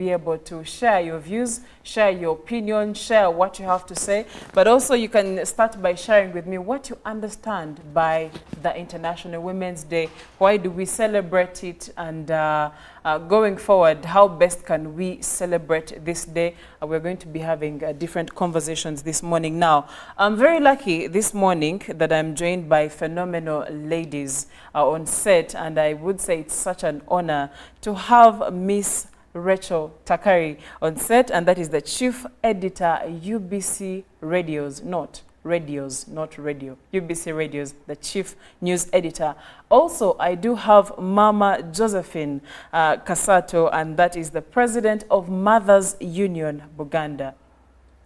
be able to share your views, share your opinion, share what you have to say, but also you can start by sharing with me what you understand by the International Women's Day. Why do we celebrate it? And going forward, how best can we celebrate this day? We're going to be having different conversations this morning. Now, I'm very lucky this morning that I'm joined by phenomenal ladies on set, and I would say it's such an honor to have Miss Rachel Takari on set, and that is the Chief Editor, UBC Radios, not Radios, not Radio, UBC Radios, the Chief News Editor. Also, I do have Mama Josephine Kasato, and that is the President of Mothers Union, Buganda.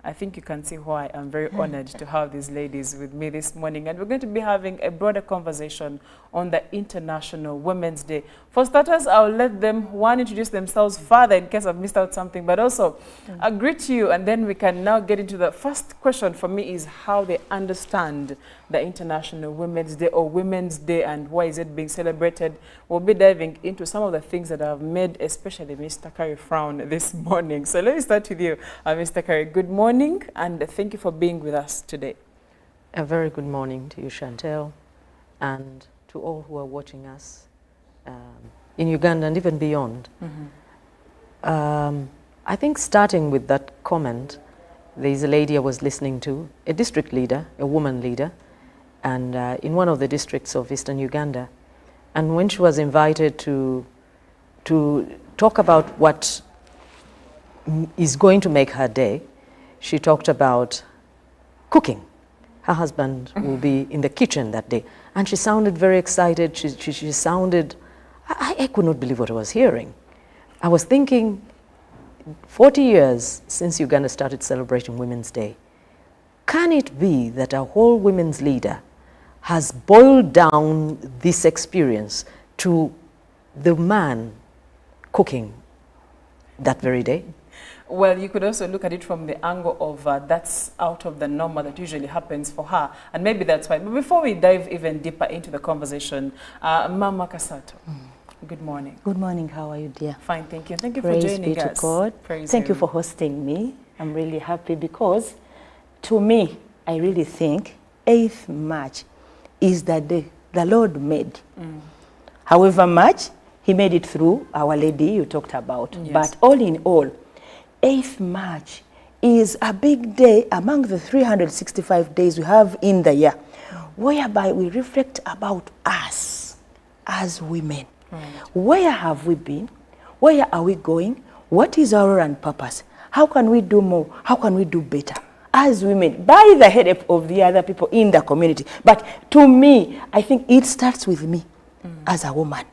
I think you can see why I'm very honored to have these ladies with me this morning. And we're going to be having a broader conversation on the International Women's Day. For starters, I'll let them, one, introduce themselves further in case I've missed out something, but also I'll greet you, and then we can now get into the first question for me is how they understand the International Women's Day or Women's Day and why is it being celebrated. We'll be diving into some of the things that have made especially Mr. Takari frown this morning. So let me start with you, Mr. Takari. Good morning, and thank you for being with us today. A very good morning to you, Chantel, and to all who are watching us in Uganda and even beyond. I think starting with that comment, there's a lady I was listening to, a district leader, a woman leader, and in one of the districts of Eastern Uganda. And when she was invited to talk about what is going to make her day, she talked about cooking. Her husband will be in the kitchen that day. And she sounded very excited. She sounded, I could not believe what I was hearing. I was thinking, 40 years since Uganda started celebrating Women's Day, can it be that a whole women's leader has boiled down this experience to the man cooking that very day? Well, you could also look at it from the angle of that's out of the normal that usually happens for her. And maybe that's why. But before we dive even deeper into the conversation, Mama Kasato, good morning. Good morning. How are you, dear? Fine, thank you. Thank you Praise for joining be to us. God. Praise Thank you Him. for hosting me. I'm really happy because, to me, I really think 8th March is the day the Lord made. However much, He made it through Our Lady you talked about. Yes. But all in all, 8th March is a big day among the 365 days we have in the year, whereby we reflect about us as women. Where have we been? Where are we going? What is our role and purpose? How can we do more? How can we do better as women, by the help of the other people in the community? But to me, I think it starts with me as a woman.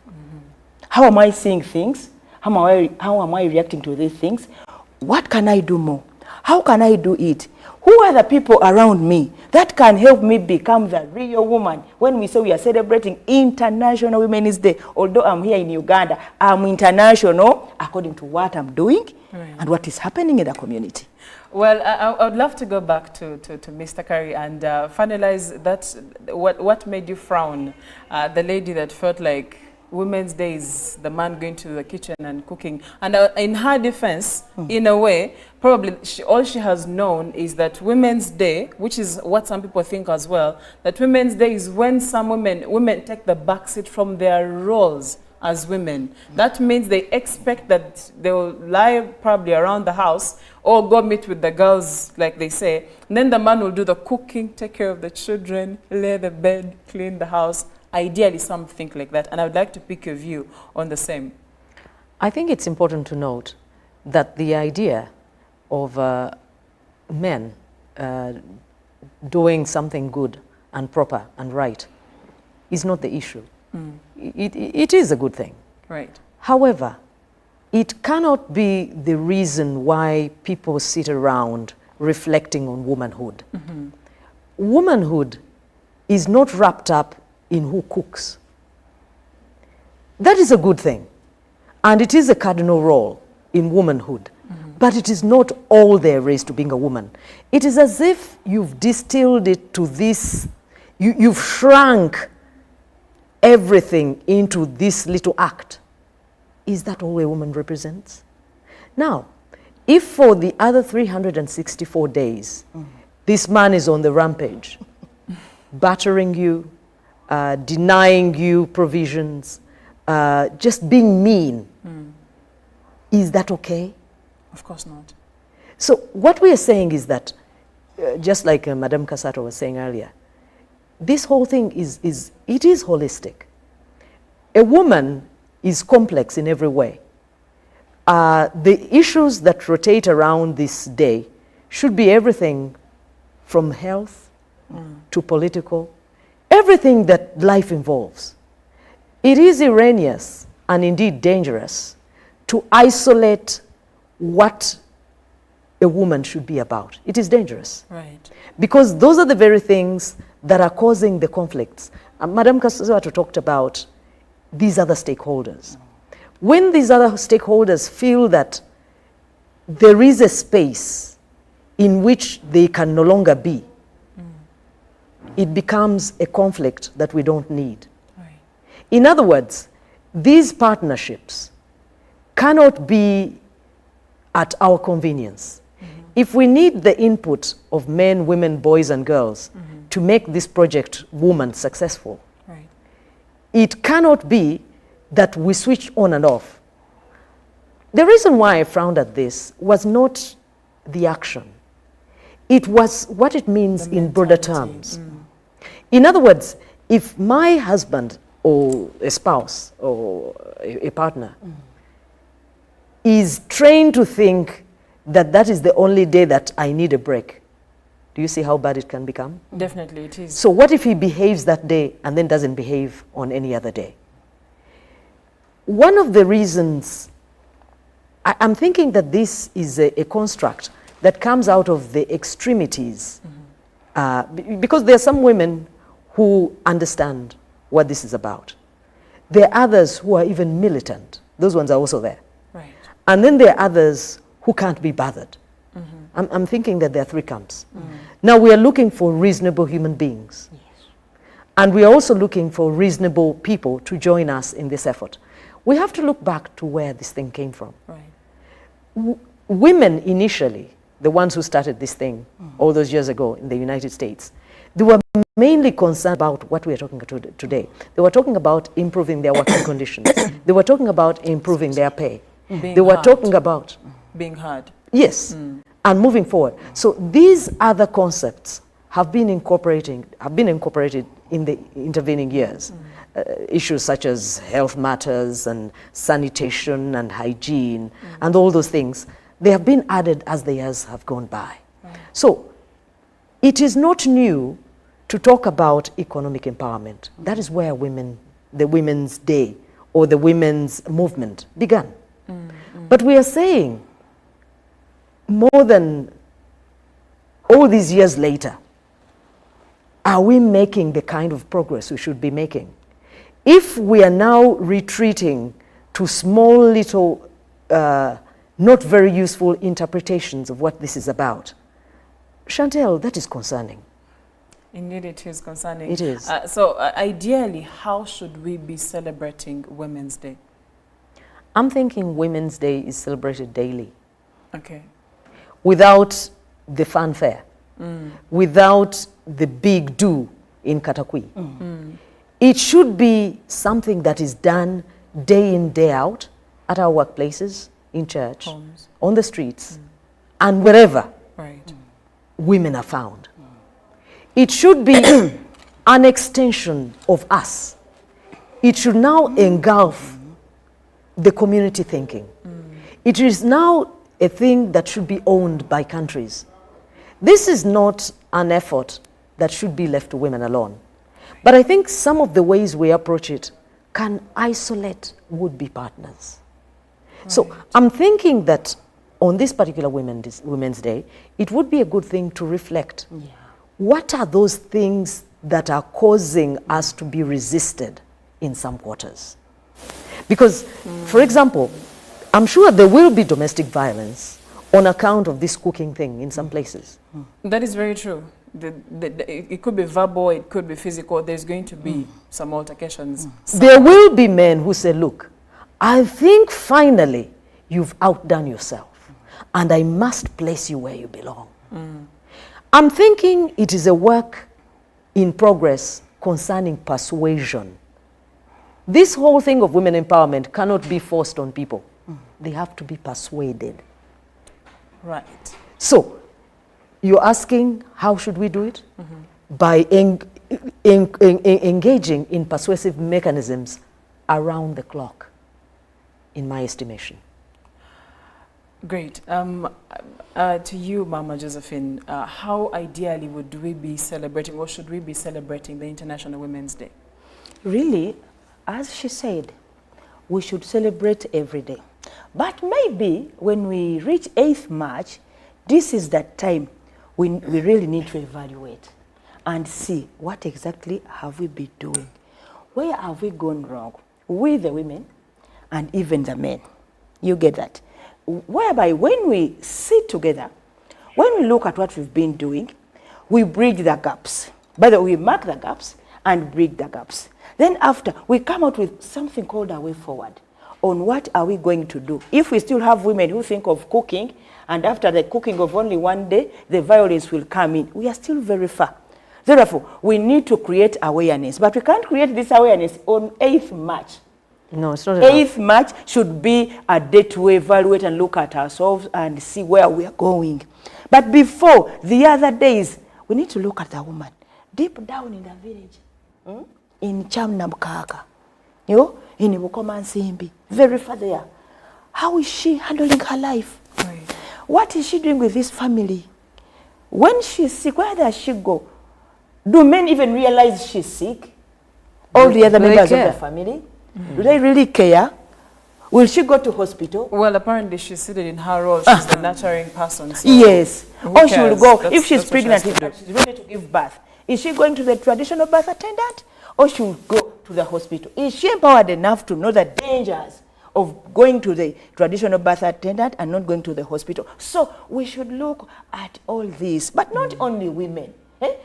How am I seeing things? How am I reacting to these things? What can I do more? How can I do it? Who are the people around me that can help me become the real woman? When we say we are celebrating International Women's Day, although I'm here in Uganda, I'm international according to what I'm doing and what is happening in the community. Well, I would love to go back to Mr. Takari and finalize that. What made you frown? The lady that felt like Women's Day is the man going to the kitchen and cooking. And in her defense, in a way, probably all she has known is that Women's Day, which is what some people think as well, that Women's Day is when some women take the backseat from their roles as women. That means they expect that they will lie probably around the house or go meet with the girls, like they say. And then the man will do the cooking, take care of the children, lay the bed, clean the house. Ideally, some think like that, and I would like to pick your view on the same. I think it's important to note that the idea of men doing something good and proper and right is not the issue. It is a good thing. Right. However, it cannot be the reason why people sit around reflecting on womanhood. Womanhood is not wrapped up in who cooks. That is a good thing. And it is a cardinal role in womanhood. But it is not all there is to being a woman. It is as if you've distilled it to this, you've shrunk everything into this little act. Is that all a woman represents? Now, if for the other 364 days, this man is on the rampage, battering you, denying you provisions, just being mean, is that okay? Of course not. So what we are saying is that, just like Madame Kasato was saying earlier, this whole thing is holistic. A woman is complex in every way. The issues that rotate around this day should be everything from health to political, everything that life involves. It is erroneous and indeed dangerous to isolate what a woman should be about. It is dangerous. Right. Because those are the very things that are causing the conflicts. Madame Kasato talked about these other stakeholders. When these other stakeholders feel that there is a space in which they can no longer be, it becomes a conflict that we don't need. Right. In other words, these partnerships cannot be at our convenience. If we need the input of men, women, boys, and girls to make this project woman successful, Right. it cannot be that we switch on and off. The reason why I frowned at this was not the action. It was what it means The in broader mentality. terms. In other words, if my husband or a spouse or a partner is trained to think that that is the only day that I need a break, do you see how bad it can become? Definitely it is. So what if he behaves that day and then doesn't behave on any other day? One of the reasons, I'm thinking that this is a construct that comes out of the extremities, because there are some women who understand what this is about. There are others who are even militant. Those ones are also there. Right. And then there are others who can't be bothered. I'm thinking that there are three camps. Now we are looking for reasonable human beings. Yes. And we are also looking for reasonable people to join us in this effort. We have to look back to where this thing came from. Right. Women initially, the ones who started this thing all those years ago in the United States, they were mainly concerned about what we are talking about today. They were talking about improving their working conditions. They were talking about improving their pay. Being They were hard. talking about, Being hard. yes, and moving forward. So these other concepts have been incorporated in the intervening years. Issues such as health matters and sanitation and hygiene and all those things, they have been added as the years have gone by. So it is not new to talk about economic empowerment. That is where the Women's Day or the women's movement began. But we are saying, more than all these years later, are we making the kind of progress we should be making? If we are now retreating to small little, not very useful interpretations of what this is about, Chantel, that is concerning. Indeed, it is concerning. It is. So ideally, how should we be celebrating Women's Day? I'm thinking Women's Day is celebrated daily, Okay. without the fanfare, without the big do in Katakwi. It should be something that is done day in, day out, at our workplaces, in church, Homes. on the streets, and wherever Right. women are found. It should be an extension of us. It should now engulf the community thinking. It is now a thing that should be owned by countries. This is not an effort that should be left to women alone. But I think some of the ways we approach it can isolate would-be partners. So I'm thinking that on this particular Women's Day, it would be a good thing to reflect. What are those things that are causing us to be resisted in some quarters? Because, for example, I'm sure there will be domestic violence on account of this cooking thing in some places. That is very true. It could be verbal, it could be physical. There's going to be some altercations. There will be men who say, look, I think finally you've outdone yourself, and I must place you where you belong. I'm thinking it is a work in progress concerning persuasion. This whole thing of women empowerment cannot be forced on people. They have to be persuaded. Right. So, you're asking how should we do it? By engaging in persuasive mechanisms around the clock, in my estimation. Great. To you, Mama Josephine, how ideally would we be celebrating, or should we be celebrating the International Women's Day? Really, as she said, we should celebrate every day. But maybe when we reach 8th March, this is that time we really need to evaluate and see what exactly have we been doing. Where have we gone wrong with the women and even the men? You get that? Whereby when we sit together, when we look at what we've been doing, we bridge the gaps. By the way, we mark the gaps and bridge the gaps. Then after, we come out with something called a way forward on what are we going to do. If we still have women who think of cooking, and after the cooking of only one day, the violence will come in, we are still very far. Therefore, we need to create awareness. But we can't create this awareness on 8th March. No, it's not 8th March should be a day to evaluate and look at ourselves and see where we are going. But before, the other days, we need to look at the woman deep down in the village, in Chamnamkaka, you know, in Ibukomansimbi, very far there. How is she handling her life? Right. What is she doing with this family? When she's sick, where does she go? Do men even realize she's sick? All the other members of the family? Do they really care? Will she go to hospital? Well, apparently she's seated in her role. She's the nurturing person. So yes. Or she will go, if she's that's pregnant, she's she's ready to give birth. Is she going to the traditional birth attendant? Or she will go to the hospital? Is she empowered enough to know the dangers of going to the traditional birth attendant and not going to the hospital? So we should look at all this, but not only women.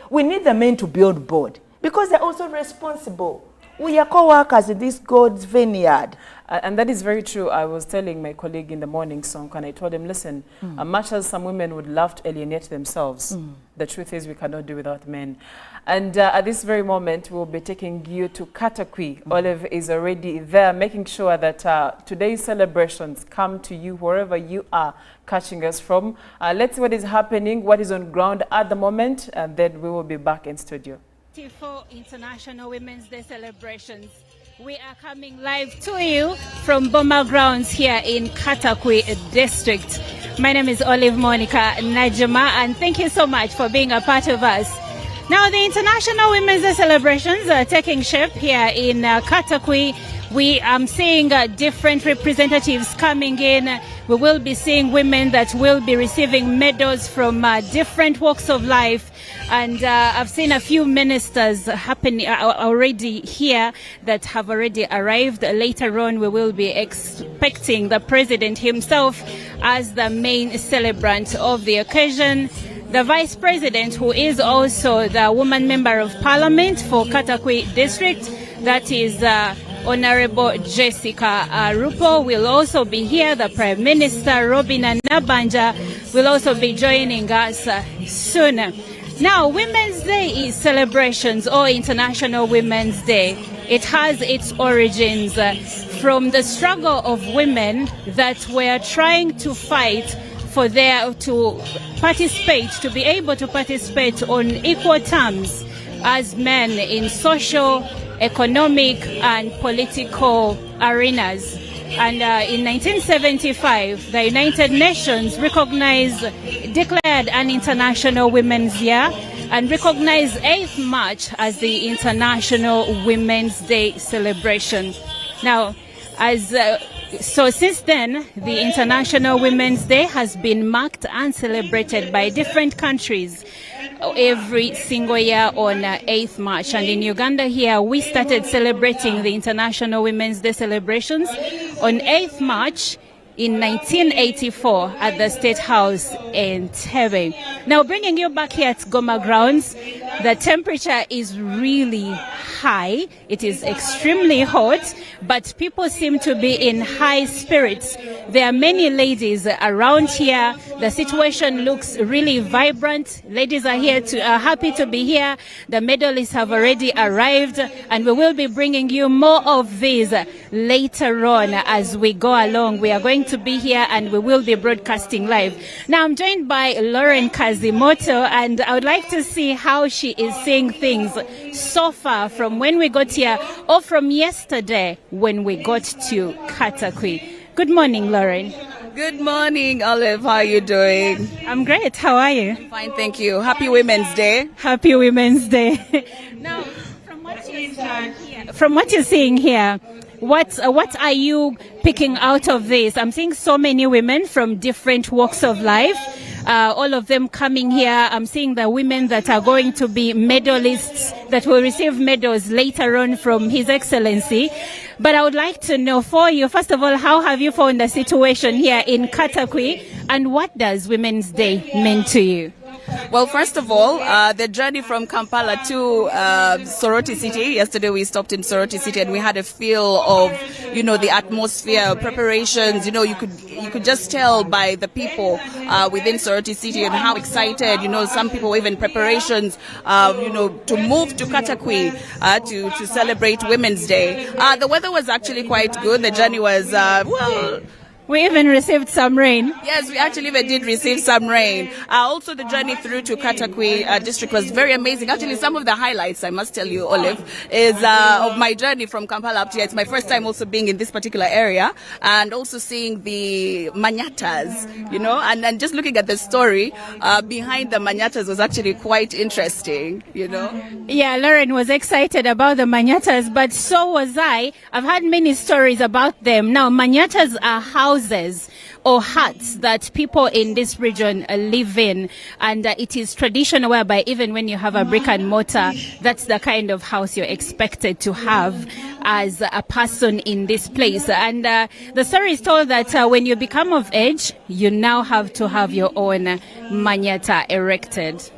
We need the men to be on board because they're also responsible. We are co-workers in this God's vineyard. And that is very true. I was telling my colleague in the morning, Sonk, and I told him, listen, much as some women would love to alienate themselves, the truth is we cannot do without men. And at this very moment, we'll be taking you to Katakwi. Olive is already there, making sure that today's celebrations come to you wherever you are catching us from. Let's see what is happening, what is on ground at the moment, and then we will be back in studio. For International Women's Day celebrations, we are coming live to you from Boma Grounds here in Katakwi District. My name is Olive Monica Najima, and thank you so much for being a part of us. Now, the International Women's Day celebrations are taking shape here in Katakwi. We are seeing different representatives coming in. We will be seeing women that will be receiving medals from different walks of life. And I've seen a few ministers happening already here that have already arrived. Later on, we will be expecting the president himself as the main celebrant of the occasion. The vice president, who is also the woman member of parliament for Katakwi district, that is Honorable Jessica Rupo, will also be here. The Prime Minister, Robina Nabanja, will also be joining us soon. Now, Women's Day is celebrations, or International Women's Day. It has its origins from the struggle of women that were trying to fight for to participate, to be able to participate on equal terms as men in social, economic, and political arenas. And in 1975, the United Nations declared an International Women's Year and recognized 8th March as the International Women's Day celebration. Now, so since then, the International Women's Day has been marked and celebrated by different countries every single year on 8th March. And in Uganda here, we started celebrating the International Women's Day celebrations on 8th March in 1984 at the State House in Tebe. Now, bringing you back here at Goma Grounds, The temperature is really high. It is extremely hot, but people seem to be in high spirits. There are many ladies around here. The situation looks really vibrant. Ladies are are happy to be here. The medalists have already arrived, and we will be bringing you more of these later on as we go along. We are going to be here and we will be broadcasting live. Now I'm joined by Lauren Kazimoto, and I would like to see how she is seeing things so far from when we got here or from yesterday when we got to Katakwi. Good morning, Lauren. Good morning, Olive. How are you doing? I'm great. How are you? Fine, thank you. Happy Women's Day. Happy Women's Day. Now, from what you're seeing here, what are you picking out of this? I'm seeing so many women from different walks of life. All of them coming here. I'm seeing the women that are going to be medalists that will receive medals later on from His Excellency. But I would like to know for you, first of all, how have you found the situation here in Katakwi, and what does Women's Day mean to you? Well, first of all, the journey from Kampala to Soroti City. Yesterday we stopped in Soroti City and we had a feel of, the atmosphere, preparations. You could just tell by the people within Soroti City and how excited. Some people even preparations, to move to Katakwi to celebrate Women's Day. The weather was actually quite good. The journey was we even received some rain. Yes, we actually even did receive some rain. Also, the journey through to Katakwi district was very amazing. Actually, some of the highlights, I must tell you, Olive, is of my journey from Kampala up to here. It's my first time also being in this particular area and also seeing the manyatas, and just looking at the story behind the manyatas was actually quite interesting, Yeah, Lauren was excited about the manyatas, but so was I. I've had many stories about them. Now, manyatas are houses or huts that people in this region live in, and it is traditional whereby even when you have a brick and mortar, that's the kind of house you're expected to have as a person in this place. And the story is told that when you become of age, you now have to have your own manyata erected.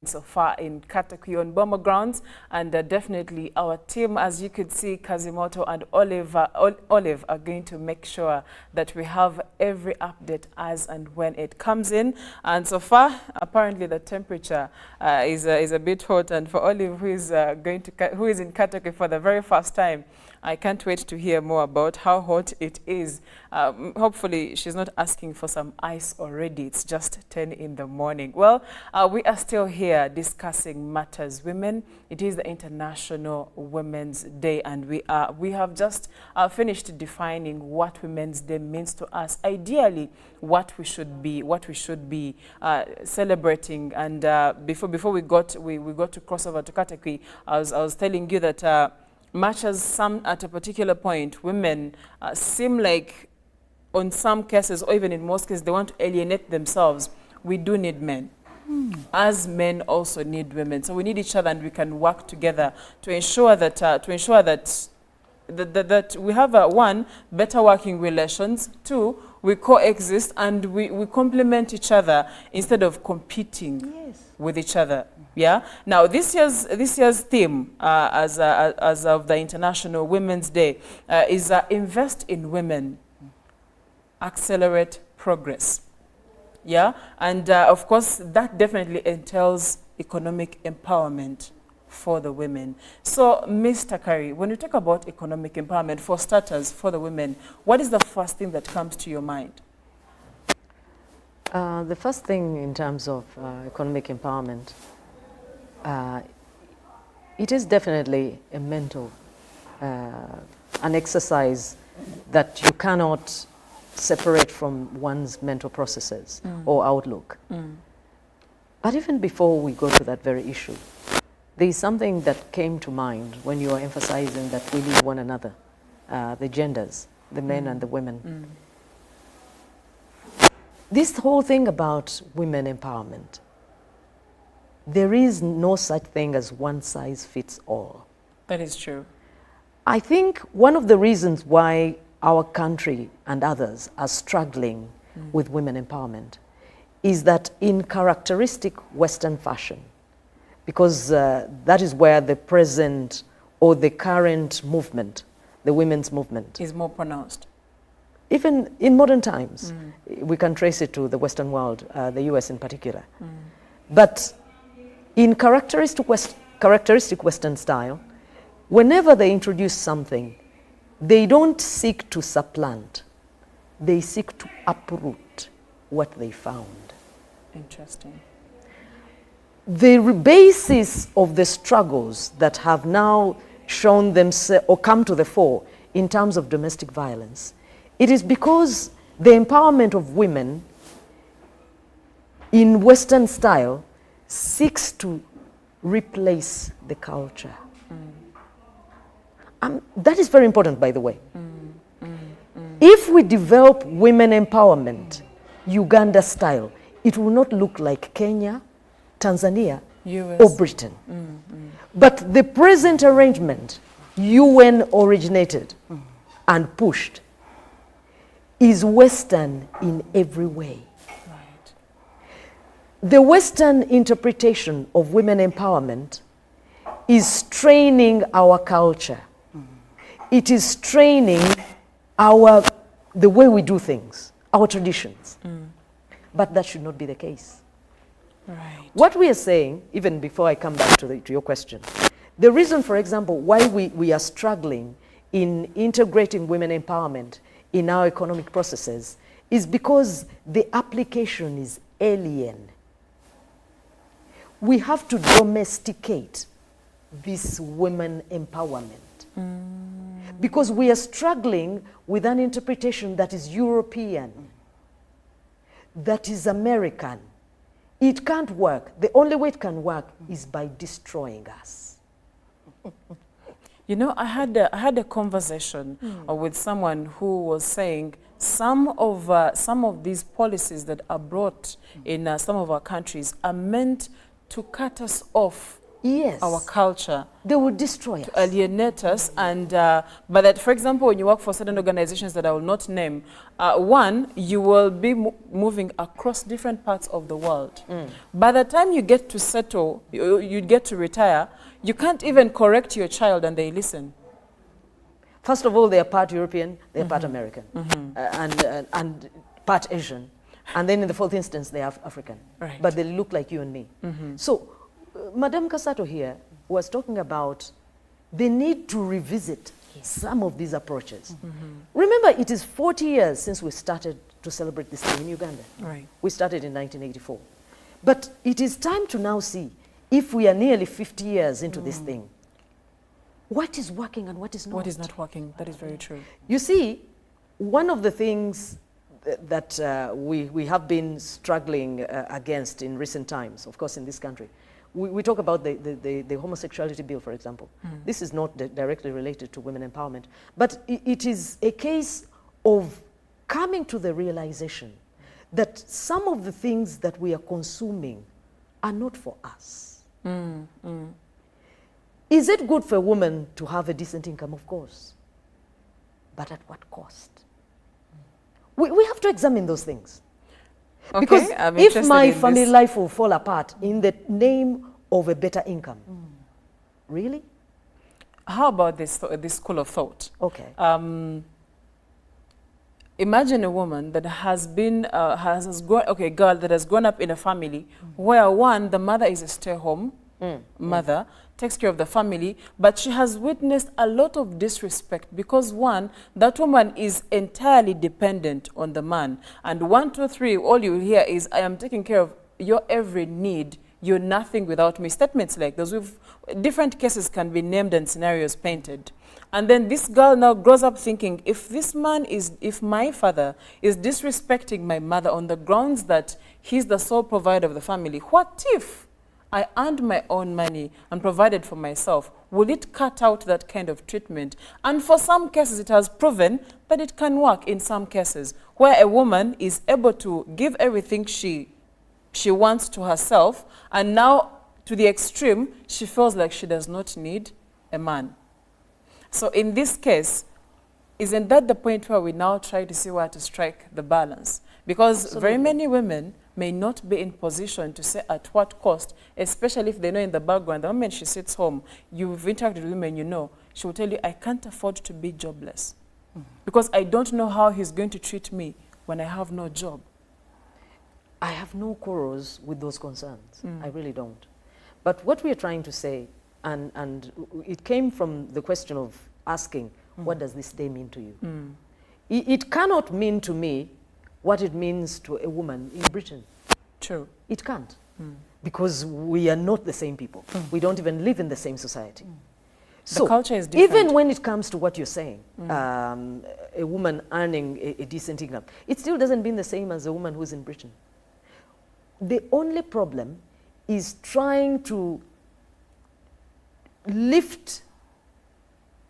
So far in Katakwi on Bomber grounds, and definitely our team, as you could see, Kazimoto and Olive are going to make sure that we have every update as and when it comes in. And so far, apparently the temperature is a bit hot, and for Olive, who is in Katakwi for the very first time, I can't wait to hear more about how hot it is. Hopefully, she's not asking for some ice already. It's just 10 in the morning. Well, we are still here discussing matters women. It is the International Women's Day, and we have just finished defining what Women's Day means to us. Ideally, what we should be celebrating. And before we got to cross over to Katakwi, I was telling you that much as some at a particular point, women seem like, on some cases, or even in most cases, they want to alienate themselves. We do need men. As men also need women. So we need each other, and we can work together to ensure that that we have one, better working relations, two, we coexist and we complement each other instead of competing with each other. Yeah. Now this year's theme as of the International Women's Day is invest in women, accelerate progress. Yeah, and of course that definitely entails economic empowerment for the women. So, Ms. Takari, when you talk about economic empowerment, for starters, for the women, what is the first thing that comes to your mind? The first thing in terms of economic empowerment, it is definitely a mental, an exercise that you cannot separate from one's mental processes or outlook. But even before we go to that very issue, there is something that came to mind when you are emphasizing that we need one another, the genders, the men and the women. This whole thing about women empowerment, there is no such thing as one size fits all. That is true. I think one of the reasons why our country and others are struggling with women empowerment is that in characteristic Western fashion, because that is where the present or the current movement, the women's movement, is more pronounced. Even in modern times, we can trace it to the Western world, the US in particular. But in characteristic Western style, whenever they introduce something, they don't seek to supplant, they seek to uproot what they found. Interesting. The basis of the struggles that have now shown themselves or come to the fore in terms of domestic violence, it is because the empowerment of women in Western style seeks to replace the culture. That is very important, by the way. If we develop women empowerment, Uganda style, it will not look like Kenya, Tanzania, US. or Britain. But the present arrangement, UN originated and pushed, is Western in every way. Right. The Western interpretation of women empowerment is straining our culture. It is straining the way we do things, our traditions. But that should not be the case. Right. What we are saying, even before I come back to your question, the reason, for example, why we are struggling in integrating women empowerment in our economic processes is because the application is alien. We have to domesticate this women empowerment. Because we are struggling with an interpretation that is European, that is American. It can't work. The only way it can work is by destroying us. You know, I had a conversation with someone who was saying some of these policies that are brought in some of our countries are meant to cut us off. Yes. Our culture. They will destroy us. To alienate us. And, but that, for example, when you work for certain organizations that I will not name, one, you will be moving across different parts of the world. By the time you get to settle, you get to retire, you can't even correct your child and they listen. First of all, they are part European, they are part American, and part Asian. And then in the fourth instance, they are African. Right. But they look like you and me. So, Madame Kasato here was talking about the need to revisit some of these approaches. Remember, it is 40 years since we started to celebrate this thing in Uganda. Right. We started in 1984. But it is time to now see, if we are nearly 50 years into this thing, what is working and what is not. What is not working, that is very true. You see, one of the things that we have been struggling against in recent times, of course in this country, we talk about the homosexuality bill, for example. This is not directly related to women empowerment, but it is a case of coming to the realization that some of the things that we are consuming are not for us. Is it good for a woman to have a decent income? Of course. But at what cost? We have to examine those things. Okay, because I'm if my in family this. life will fall apart in the name of a better income, really? How about this school of thought? Okay. Imagine a woman that has been, girl that has grown up in a family where one, the mother is a stay-home mother, takes care of the family, but she has witnessed a lot of disrespect because one, that woman is entirely dependent on the man. And 1, 2, 3, all you hear is, I am taking care of your every need. You're nothing without me. Statements like those. Different cases can be named and scenarios painted. And then this girl now grows up thinking, if my father is disrespecting my mother on the grounds that he's the sole provider of the family, what if I earned my own money and provided for myself? Will it cut out that kind of treatment? And for some cases, it has proven that it can work in some cases, where a woman is able to give everything she wants to herself, and now to the extreme, she feels like she does not need a man. So in this case, isn't that the point where we now try to see where to strike the balance? Because very many women may not be in position to say at what cost, especially if they know in the background, the moment she sits home, you've interacted with women, you know, she will tell you, I can't afford to be jobless because I don't know how he's going to treat me when I have no job. I have no quarrels with those concerns. I really don't. But what we are trying to say, and it came from the question of asking, what does this day mean to you? It cannot mean to me what it means to a woman in Britain. True. It can't. Because we are not the same people. We don't even live in the same society. So the culture is different. Even when it comes to what you're saying, a woman earning a decent income, it still doesn't mean the same as a woman who's in Britain. The only problem is trying to lift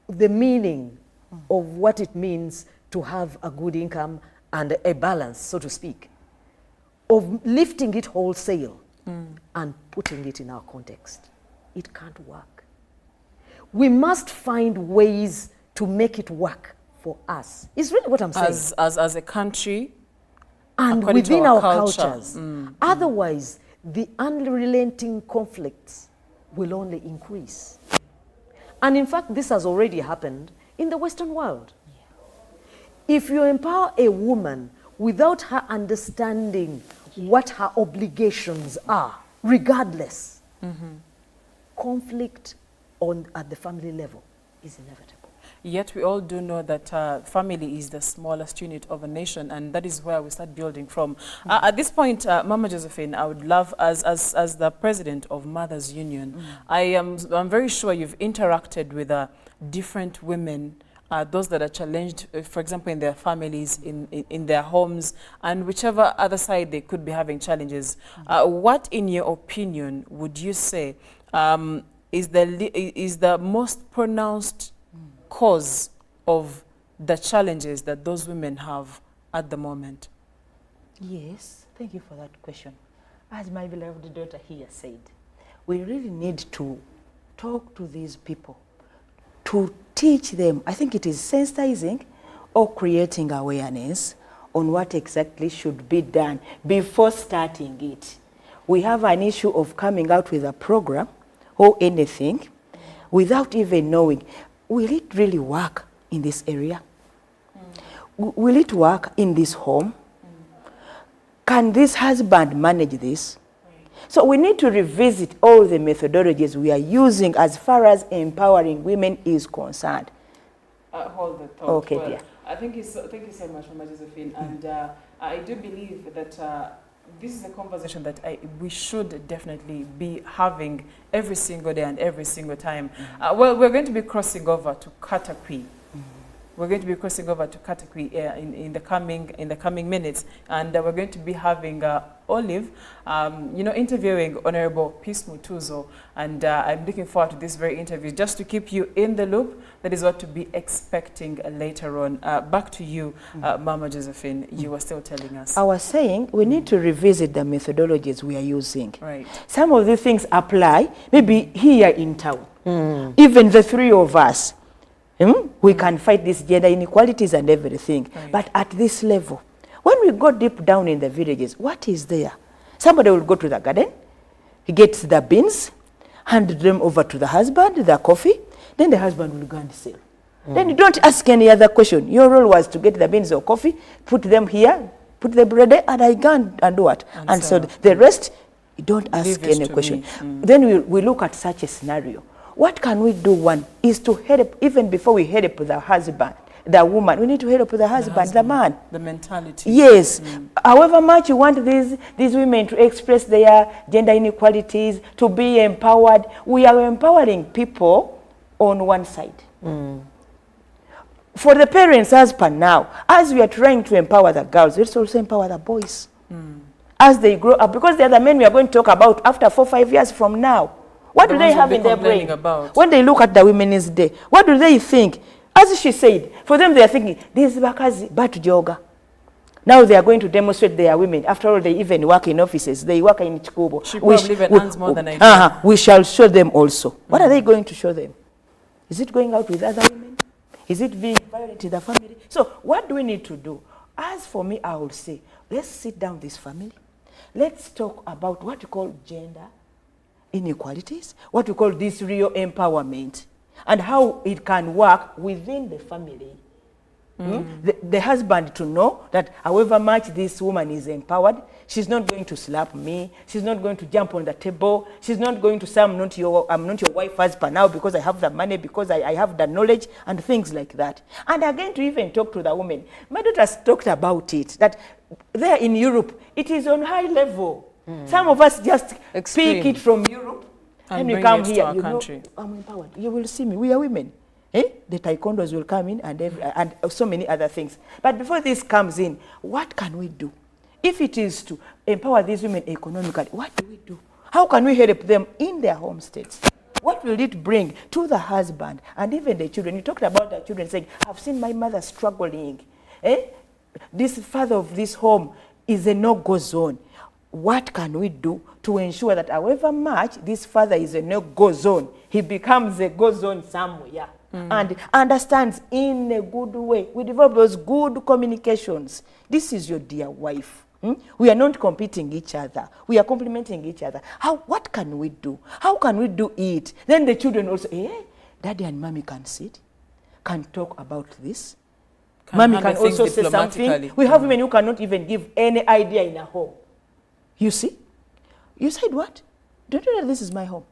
the meaning of what it means to have a good income and a balance, so to speak, of lifting it wholesale and putting it in our context. It can't work. We must find ways to make it work for us. It's really what I'm saying. As a country, and within our culture. cultures. Otherwise, the unrelenting conflicts will only increase. And in fact, this has already happened in the Western world. If you empower a woman without her understanding what her obligations are, regardless, conflict at the family level is inevitable. Yet we all do know that family is the smallest unit of a nation, and that is where we start building from. At this point, Mama Josephine, I would love, as the president of Mothers Union, I'm very sure you've interacted with different women, those that are challenged, for example, in their families, in their homes, and whichever other side they could be having challenges. What, in your opinion, would you say is the most pronounced cause of the challenges that those women have at the moment? Yes, thank you for that question. As my beloved daughter here said, we really need to talk to these people, to teach them. I think it is sensitizing or creating awareness on what exactly should be done before starting it. We have an issue of coming out with a program or anything without even knowing, will it really work in this area? Will it work in this home? Can this husband manage this? So we need to revisit all the methodologies we are using as far as empowering women is concerned. Hold the thought. Okay, well, dear. Thank you so much, Mama Josephine. And I do believe that this is a conversation that we should definitely be having every single day and every single time. Well, we're going to be crossing over to Katakwi. We're going to be crossing over to Katakwi in the coming minutes, and we're going to be having Olive, interviewing Honorable Peace Mutuzo, and I'm looking forward to this very interview just to keep you in the loop. That is what to be expecting later on. Back to you, Mama Josephine. You were still telling us. I was saying we need to revisit the methodologies we are using. Right. Some of the things apply maybe here in town. Even the three of us. We can fight these gender inequalities and everything. Right. But at this level, when we go deep down in the villages, what is there? Somebody will go to the garden, he gets the beans, hand them over to the husband, the coffee, then the husband will go and sell. Then you don't ask any other question. Your role was to get the beans or coffee, put them here, put the bread there, and I go and do what? And so the rest, you don't ask any question. Then we look at such a scenario. What can we do? One is to help, even before we help the husband, the woman, we need to help the husband, the man. The mentality. Yes. However much you want these women to express their gender inequalities, to be empowered, we are empowering people on one side. For the parents, husband now, as we are trying to empower the girls, let's also empower the boys. As they grow up, because the other men we are going to talk about after 4 or 5 years from now. What do they have in their brain? When they look at the Women's Day, what do they think? As she said, for them they are thinking, this is Bakazi, but yoga. Now they are going to demonstrate they are women. After all, they even work in offices. They work in Chikubo. She probably even earns more than I do. We shall show them also. What are they going to show them? Is it going out with other women? Is it being violent in the family? So what do we need to do? As for me, I would say, let's sit down this family. Let's talk about what we call gender inequalities, what we call this real empowerment, and how it can work within the family. The husband to know that however much this woman is empowered, she's not going to slap me, she's not going to jump on the table, she's not going to say I'm not your wife husband now because I have the money, because I have the knowledge, and things like that. And again, to even talk to the women. My daughter has talked about it, that there in Europe, it is on high level. Some of us just Extreme. pick it from Europe and we bring come it to here. our You country. know, I'm empowered. You will see me. We are women. The taekwondos will come in and so many other things. But before this comes in, what can we do? If it is to empower these women economically, what do we do? How can we help them in their home states? What will it bring to the husband and even the children? You talked about the children saying, I've seen my mother struggling. This father of this home is a no-go zone. What can we do to ensure that however much this father is a no-go zone, he becomes a go zone somewhere and understands in a good way? We develop those good communications. This is your dear wife. We are not competing each other. We are complementing each other. What can we do? How can we do it? Then the children also, daddy and mommy can sit, can talk about this. Mommy can also say something. We have women who cannot even give any idea in a home. You see? You said what? Don't you know this is my home?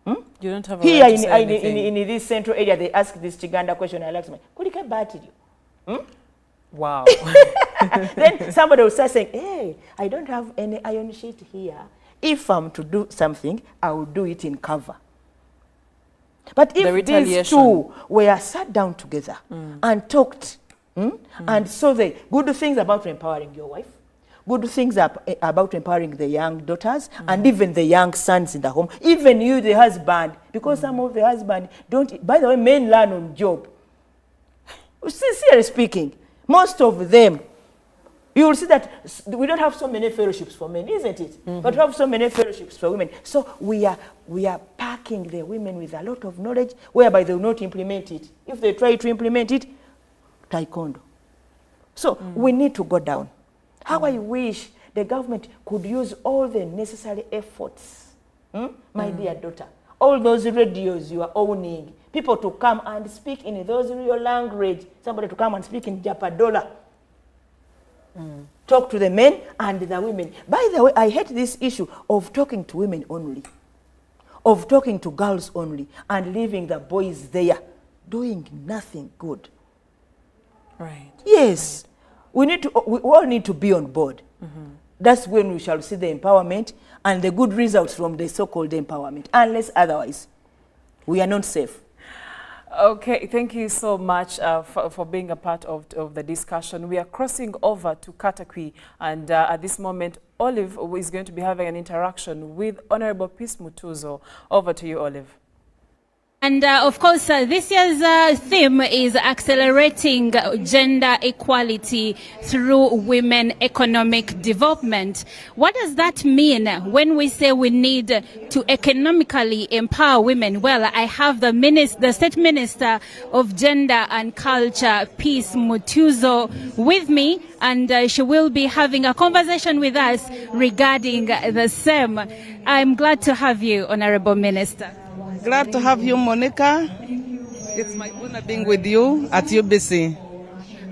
You don't have a here right to say anything. in this central area, they ask this Chiganda question. I like me. Could you get back to you? Wow. Then somebody will start saying, hey, I don't have any iron sheet here. If I'm to do something, I will do it in cover. But if these two were sat down together and talked and saw the good things about empowering your wife, good things about empowering the young daughters and even the young sons in the home, even you, the husband, because some of the husband don't, by the way, men learn on job. Sincerely speaking, most of them, you will see that we don't have so many fellowships for men, isn't it? But we have so many fellowships for women. So we are packing the women with a lot of knowledge whereby they will not implement it. If they try to implement it, taekwondo. So we need to go down. How I wish the government could use all the necessary efforts. My dear daughter, all those radios you are owning, people to come and speak in those real language, somebody to come and speak in Japadola. Talk to the men and the women. By the way, I hate this issue of talking to women only, of talking to girls only, and leaving the boys there, doing nothing good. Right. Yes. We all need to be on board. That's when we shall see the empowerment and the good results from the so-called empowerment. Unless otherwise, we are not safe. Okay, thank you so much for being a part of the discussion. We are crossing over to Katakwi, and at this moment, Olive is going to be having an interaction with Honorable Peace Mutuzo. Over to you, Olive. And of course, this year's theme is accelerating gender equality through women economic development. What does that mean when we say we need to economically empower women? Well, I have the State Minister of Gender and Culture, Peace Mutuzo, with me, and she will be having a conversation with us regarding the same. I'm glad to have you, Honorable Minister. Glad to have you, Monica. It's my honor being with you at UBC.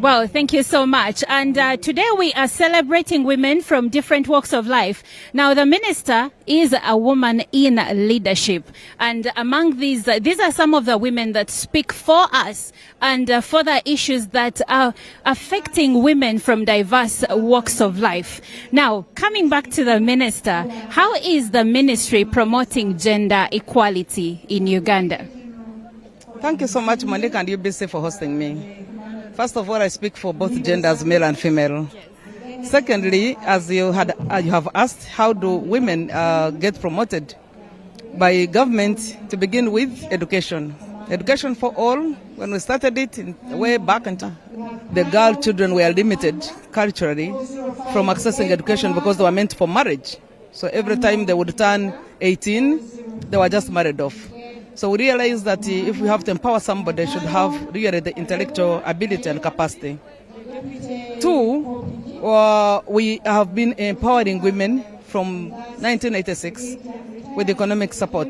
Well, thank you so much. And today we are celebrating women from different walks of life. Now, the minister is a woman in leadership. And among these are some of the women that speak for us and for the issues that are affecting women from diverse walks of life. Now, coming back to the minister, how is the ministry promoting gender equality in Uganda? Thank you so much, Monica and UBC, for hosting me. First of all, I speak for both genders, male and female. Yes. Secondly, as you have asked, how do women get promoted? By government, to begin with, education. Education for all. When we started it way back in time, the girl children were limited culturally from accessing education because they were meant for marriage. So every time they would turn 18, they were just married off. So we realize that if we have to empower somebody, they should have really the intellectual ability and capacity. Two, we have been empowering women from 1986 with economic support.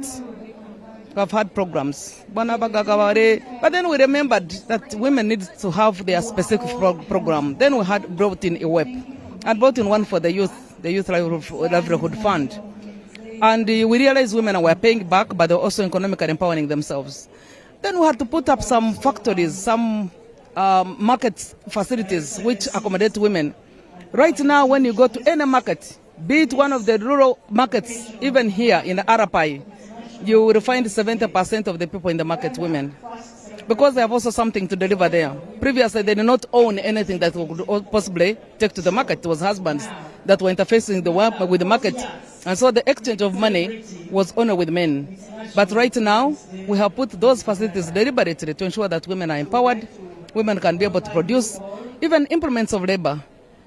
We've had programs. But then we remembered that women need to have their specific program. Then we had brought in a WEP and brought in one for the Youth Livelihood Fund. And we realized women were paying back, but they were also economically empowering themselves. Then we had to put up some factories, some market facilities which accommodate women. Right now, when you go to any market, be it one of the rural markets, even here in Arapai, you will find 70% of the people in the market women, because they have also something to deliver there. Previously, they did not own anything that would possibly take to the market. It was husbands that were interfacing with the market, and so the exchange of money was only with men. But right now, we have put those facilities deliberately to ensure that women are empowered, women can be able to produce, even implements of labor.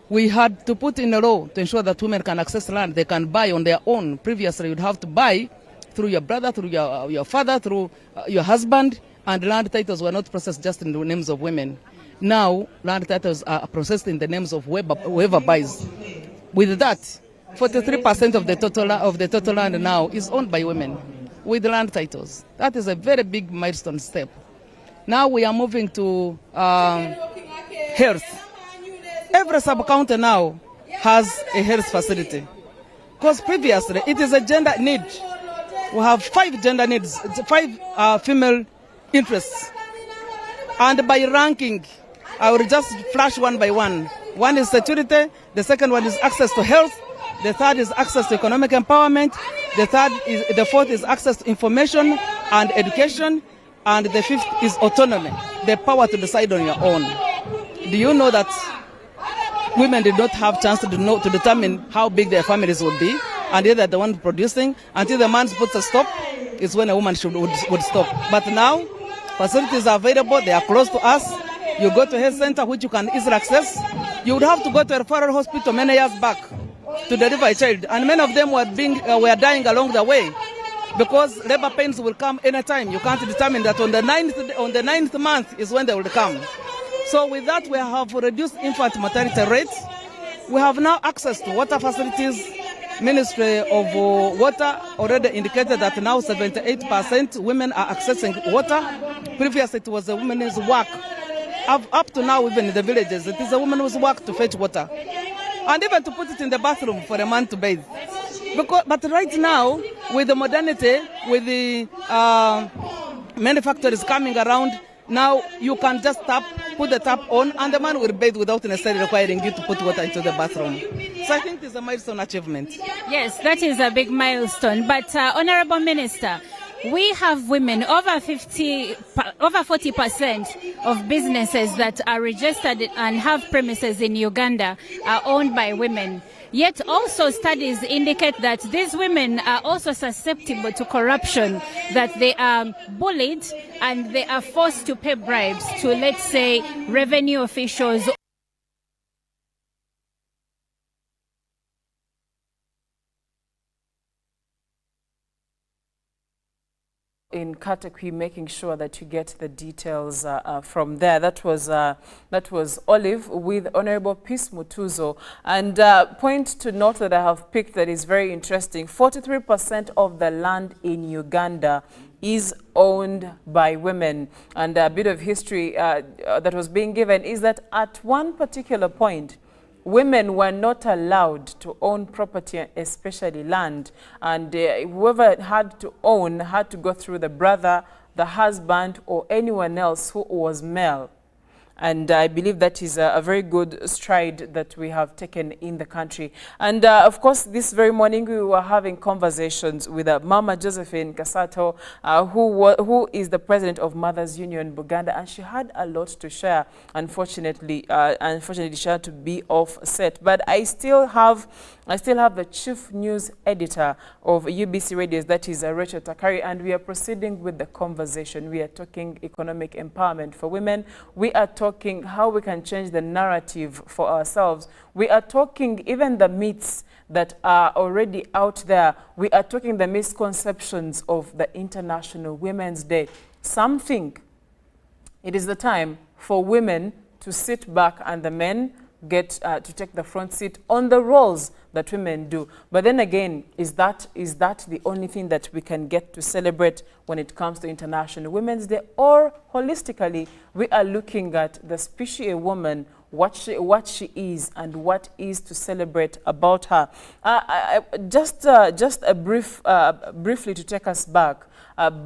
We had to put in a law to ensure that women can access land, they can buy on their own. Previously, you'd have to buy through your brother, through your father, through your husband, and land titles were not processed just in the names of women. Now, land titles are processed in the names of whoever buys. With that, 43% of the total land now is owned by women with land titles. That is a very big milestone step. Now we are moving to health. Every sub-county now has a health facility, because previously it is a gender need. We have 5 gender needs, 5 female interests. And by ranking, I will just flash one by one. One is security, the second one is access to health, the third is access to economic empowerment, the fourth is access to information and education, and the fifth is autonomy, the power to decide on your own. Do you know that women did not have chance to determine how big their families would be, and they're the one producing? Until the man puts a stop, is when a woman would stop. But now, facilities are available, they are close to us. You go to a health center, which you can easily access. You would have to go to a referral hospital many years back to deliver a child, and many of them were dying along the way, because labor pains will come anytime. You can't determine that on the ninth month is when they will come. So with that, we have reduced infant mortality rates. We have now access to water facilities. Ministry of Water already indicated that now 78% women are accessing water. Previously, it was a woman's work. Up to now, even in the villages, it is a woman's work to fetch water, and even to put it in the bathroom for a man to bathe. But right now, with the modernity, with the many factories coming around, now you can just put the tap on, and the man will bathe without necessarily requiring you to put water into the bathroom. So I think it's a milestone achievement. Yes, that is a big milestone. But Honorable Minister, we have women, over 40% of businesses that are registered and have premises in Uganda are owned by women. Yet also studies indicate that these women are also susceptible to corruption, that they are bullied and they are forced to pay bribes to, let's say, revenue officials. In Katakwi, making sure that you get the details from there. That was Olive with Honorable Peace Mutuzo. And point to note that I have picked that is very interesting. 43% of the land in Uganda is owned by women. And a bit of history that was being given is that at one particular point, women were not allowed to own property, especially land, and whoever had to own had to go through the brother, the husband, or anyone else who was male. And I believe that is a very good stride that we have taken in the country. And of course, this very morning we were having conversations with Mama Josephine Kasato, who is the president of Mothers Union Buganda, and she had a lot to share. Unfortunately, she had to be offset. But I still have the chief news editor of UBC Radios, that is Rachel Takari, and we are proceeding with the conversation. We are talking economic empowerment for women. We are talking how we can change the narrative for ourselves. We are talking even the myths that are already out there. We are talking the misconceptions of the International Women's Day. Some think it is the time for women to sit back and the men to take the front seat on the roles that women do. But then again, is that the only thing that we can get to celebrate when it comes to International Women's Day? Or holistically, we are looking at the species a woman, what she is and what is to celebrate about her. Just a briefly to take us back,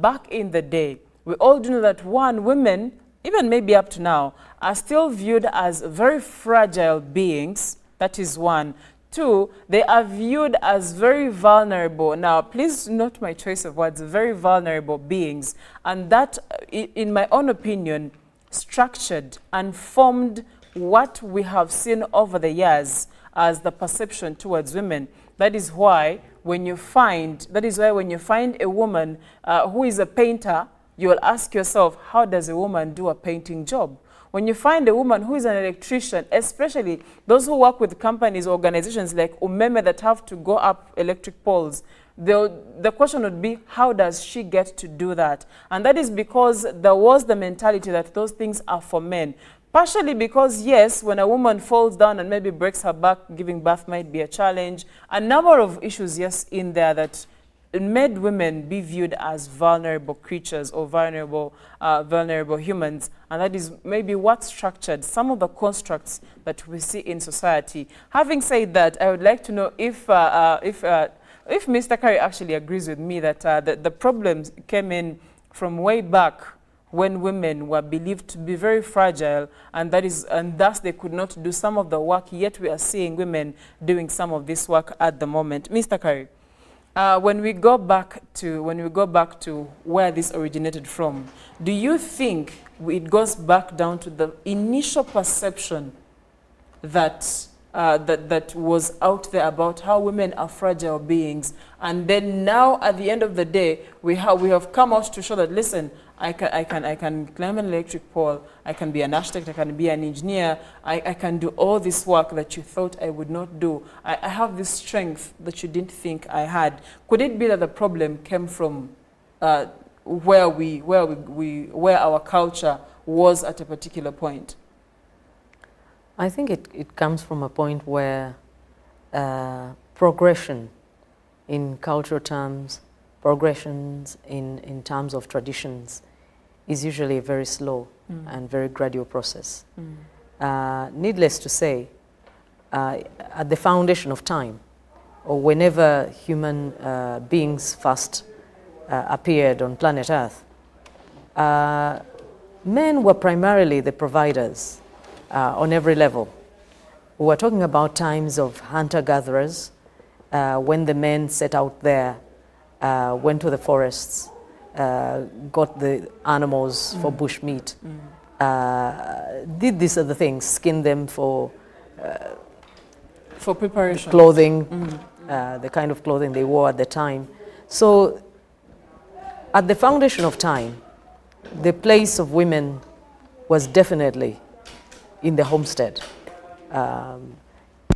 back in the day, we all do know that women, even maybe up to now, are still viewed as very fragile beings. That is one. Two, they are viewed as very vulnerable. Now, please note my choice of words, very vulnerable beings. And that, in my own opinion, structured and formed what we have seen over the years as the perception towards women. That is why when you find a woman who is a painter, you will ask yourself, how does a woman do a painting job? When you find a woman who is an electrician, especially those who work with companies, organizations like Umeme that have to go up electric poles, the question would be, how does she get to do that? And that is because there was the mentality that those things are for men. Partially because, yes, when a woman falls down and maybe breaks her back, giving birth might be a challenge. A number of issues, yes, in there that made women be viewed as vulnerable creatures or vulnerable humans, and that is maybe what structured some of the constructs that we see in society. Having said that, I would like to know if Mr. Curry actually agrees with me that the problems came in from way back when women were believed to be very fragile, and thus they could not do some of the work. Yet we are seeing women doing some of this work at the moment. Mr. Curry. When we go back to where this originated from, do you think it goes back down to the initial perception that that was out there about how women are fragile beings, and then now at the end of the day we have come out to show that, listen, I can climb an electric pole, I can be an architect, I can be an engineer, I can do all this work that you thought I would not do. I have this strength that you didn't think I had. Could it be that the problem came from where our culture was at a particular point? I think it comes from a point where progression in cultural terms, progressions in terms of traditions is usually a very slow and very gradual process. Needless to say, at the foundation of time, or whenever human beings first appeared on planet Earth, men were primarily the providers on every level. We were talking about times of hunter-gatherers, when the men set out there, went to the forests, got the animals for bush meat, did these other things, skinned them for preparation, clothing, the kind of clothing they wore at the time. So at the foundation of time, the place of women was definitely in the homestead.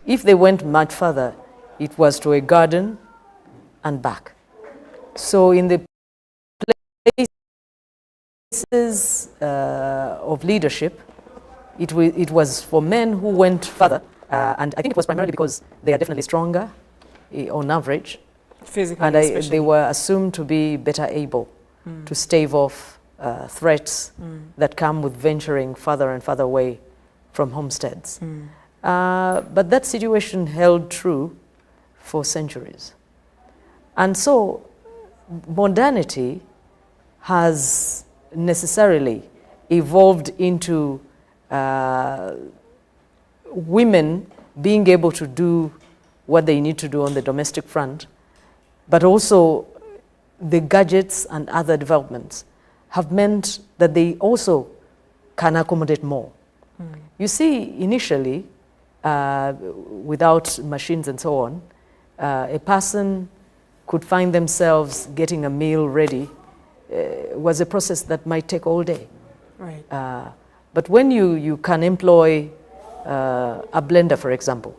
If they went much further, it was to a garden and back. So in the places of leadership, it was for men who went further, and I think it was primarily because they are definitely stronger on average, physically, and they were assumed to be better able to stave off threats that come with venturing further and further away from homesteads. But that situation held true for centuries. And so modernity has necessarily evolved into women being able to do what they need to do on the domestic front, but also the gadgets and other developments have meant that they also can accommodate more. You see, initially, without machines and so on, a person could find themselves getting a meal ready was a process that might take all day. Right. But when you can employ a blender, for example,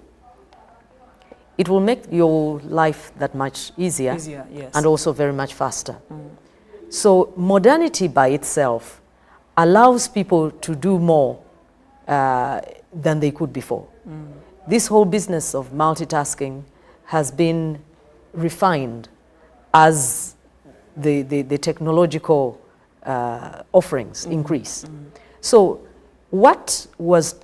it will make your life that much easier, yes. and also very much faster. So modernity by itself allows people to do more than they could before. This whole business of multitasking has been refined as the technological offerings increase. So what was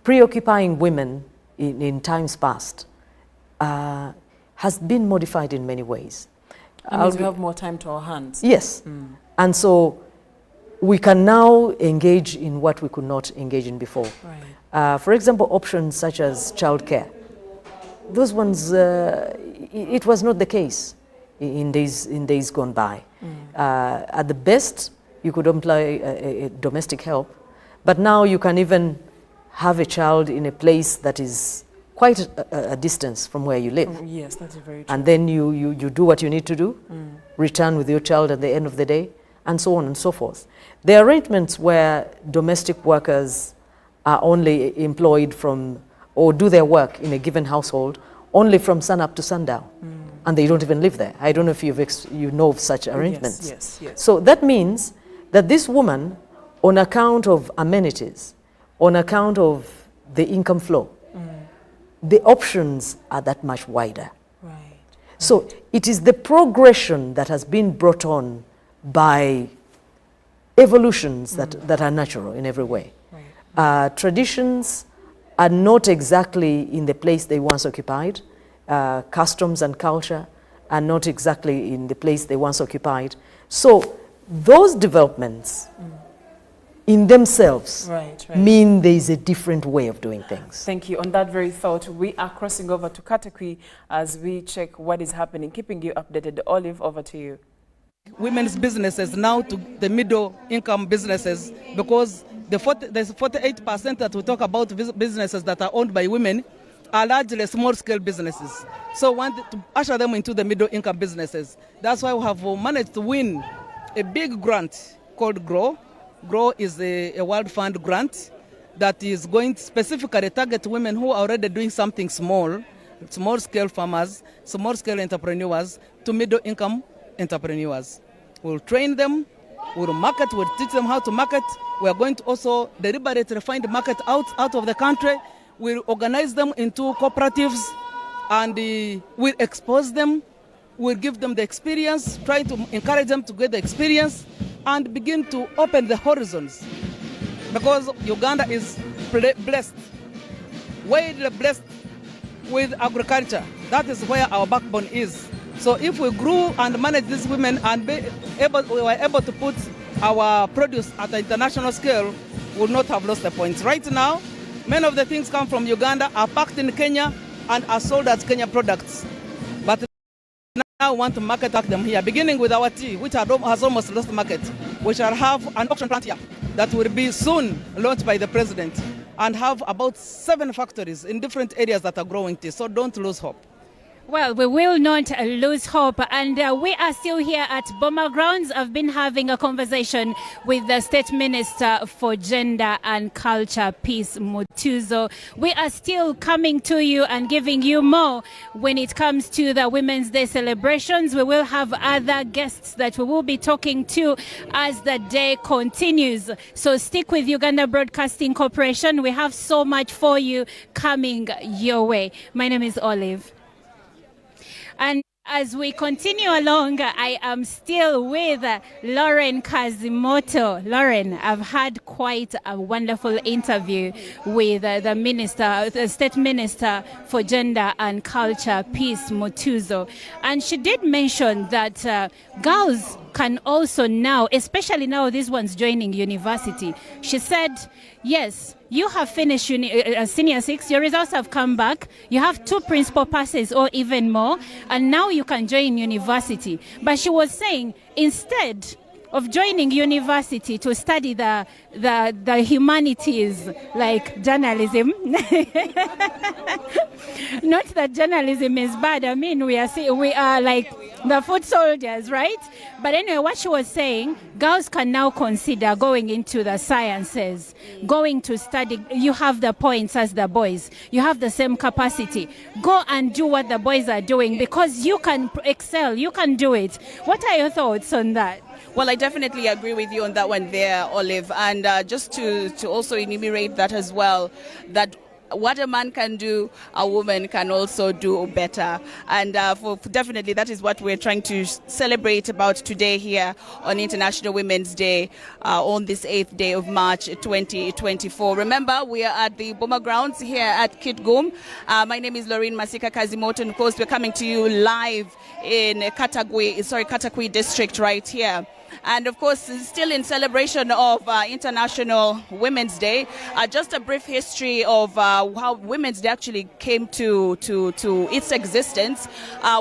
preoccupying women in times past has been modified in many ways. That means we have more time to our hands. Yes. And so we can now engage in what we could not engage in before. Right. For example, options such as childcare. Those ones, it was not the case in days gone by. At the best, you could employ a domestic help, but now you can even have a child in a place that is quite a distance from where you live. Yes, that's very true. And then you do what you need to do, return with your child at the end of the day, and so on and so forth. There are arrangements where domestic workers are only employed from, or do their work in a given household, only from sun up to sundown. And they don't even live there. I don't know if you know of such arrangements. Yes. So that means that this woman, on account of amenities, on account of the income flow, the options are that much wider. Right. So it is the progression that has been brought on by evolutions that are natural in every way. Right. Traditions are not exactly in the place they once occupied. Customs and culture are not exactly in the place they once occupied. So those developments in themselves mean there is a different way of doing things. Thank you. On that very thought, we are crossing over to Katakwi as we check what is happening, keeping you updated. Olive, over to you. Women's businesses now to the middle income businesses, because there's 48% that we talk about businesses that are owned by women are largely small scale businesses. So we want to usher them into the middle income businesses. That's why we have managed to win a big grant called GROW. GROW is a World Fund grant that is going to specifically target women who are already doing something small scale farmers, small scale entrepreneurs to middle income entrepreneurs. We'll train them, we'll market, we'll teach them how to market. We are going to also deliberately find the market out of the country. We'll organize them into cooperatives and we'll expose them. We'll give them the experience, try to encourage them to get the experience and begin to open the horizons. Because Uganda is blessed, widely blessed with agriculture. That is where our backbone is. So if we grew and managed these women and we were able to put our produce at the international scale, we would not have lost the points. Right now, many of the things come from Uganda, are packed in Kenya and are sold as Kenya products. But now we want to market them here, beginning with our tea, which has almost lost market. We shall have an auction plant here that will be soon launched by the president and have about 7 factories in different areas that are growing tea. So don't lose hope. Well, we will not lose hope, and we are still here at Boma Grounds. I've been having a conversation with the State Minister for Gender and Culture, Peace Mutuzo. We are still coming to you and giving you more when it comes to the Women's Day celebrations. We will have other guests that we will be talking to as the day continues. So stick with Uganda Broadcasting Corporation. We have so much for you coming your way. My name is Olive. And as we continue along, I am still with Lauren Kazimoto. Lauren, I've had quite a wonderful interview with the State Minister for Gender and Culture, Peace Mutuzo. And she did mention that girls can also now, especially now these ones joining university. She said, yes, you have finished senior 6, your results have come back, you have 2 principal passes or even more, and now you can join university. But she was saying, instead of joining university to study the humanities like journalism, not that journalism is bad, I mean we are like the foot soldiers, right? But anyway, what she was saying, girls can now consider going into the sciences, going to study. You have the points as the boys, you have the same capacity. Go and do what the boys are doing because you can excel, you can do it. What are your thoughts on that? Well, I definitely agree with you on that one there, Olive. And just to also enumerate that as well, that what a man can do, a woman can also do better. And for definitely that is what we're trying to celebrate about today here on International Women's Day on this 8th day of March 2024. Remember, we are at the Boma Grounds here at Kitgum. My name is Lorraine Masika Kazimoto, and of course we're coming to you live in Katakwi district right here. And of course, still in celebration of International Women's Day, just a brief history of how Women's Day actually came to its existence.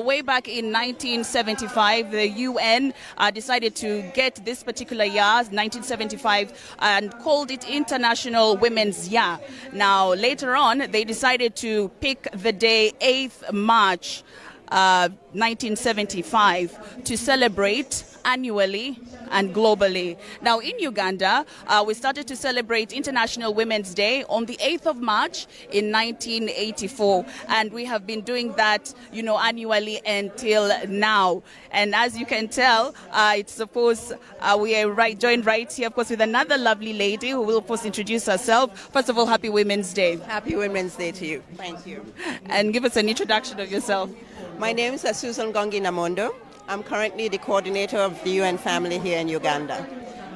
Way back in 1975, the UN decided to get this particular year, 1975, and called it International Women's Year. Now, later on, they decided to pick the day 8th March 1975 to celebrate annually and globally. Now in Uganda, we started to celebrate International Women's Day on the 8th of March in 1984, and we have been doing that, annually until now. And as you can tell, it's of course we are joined right here, of course, with another lovely lady who will of course introduce herself. First of all, happy Women's Day. Happy Women's Day to you. Thank you. And give us an introduction of yourself. My name is Susan Gongi Namondo. I'm currently the coordinator of the UN family here in Uganda.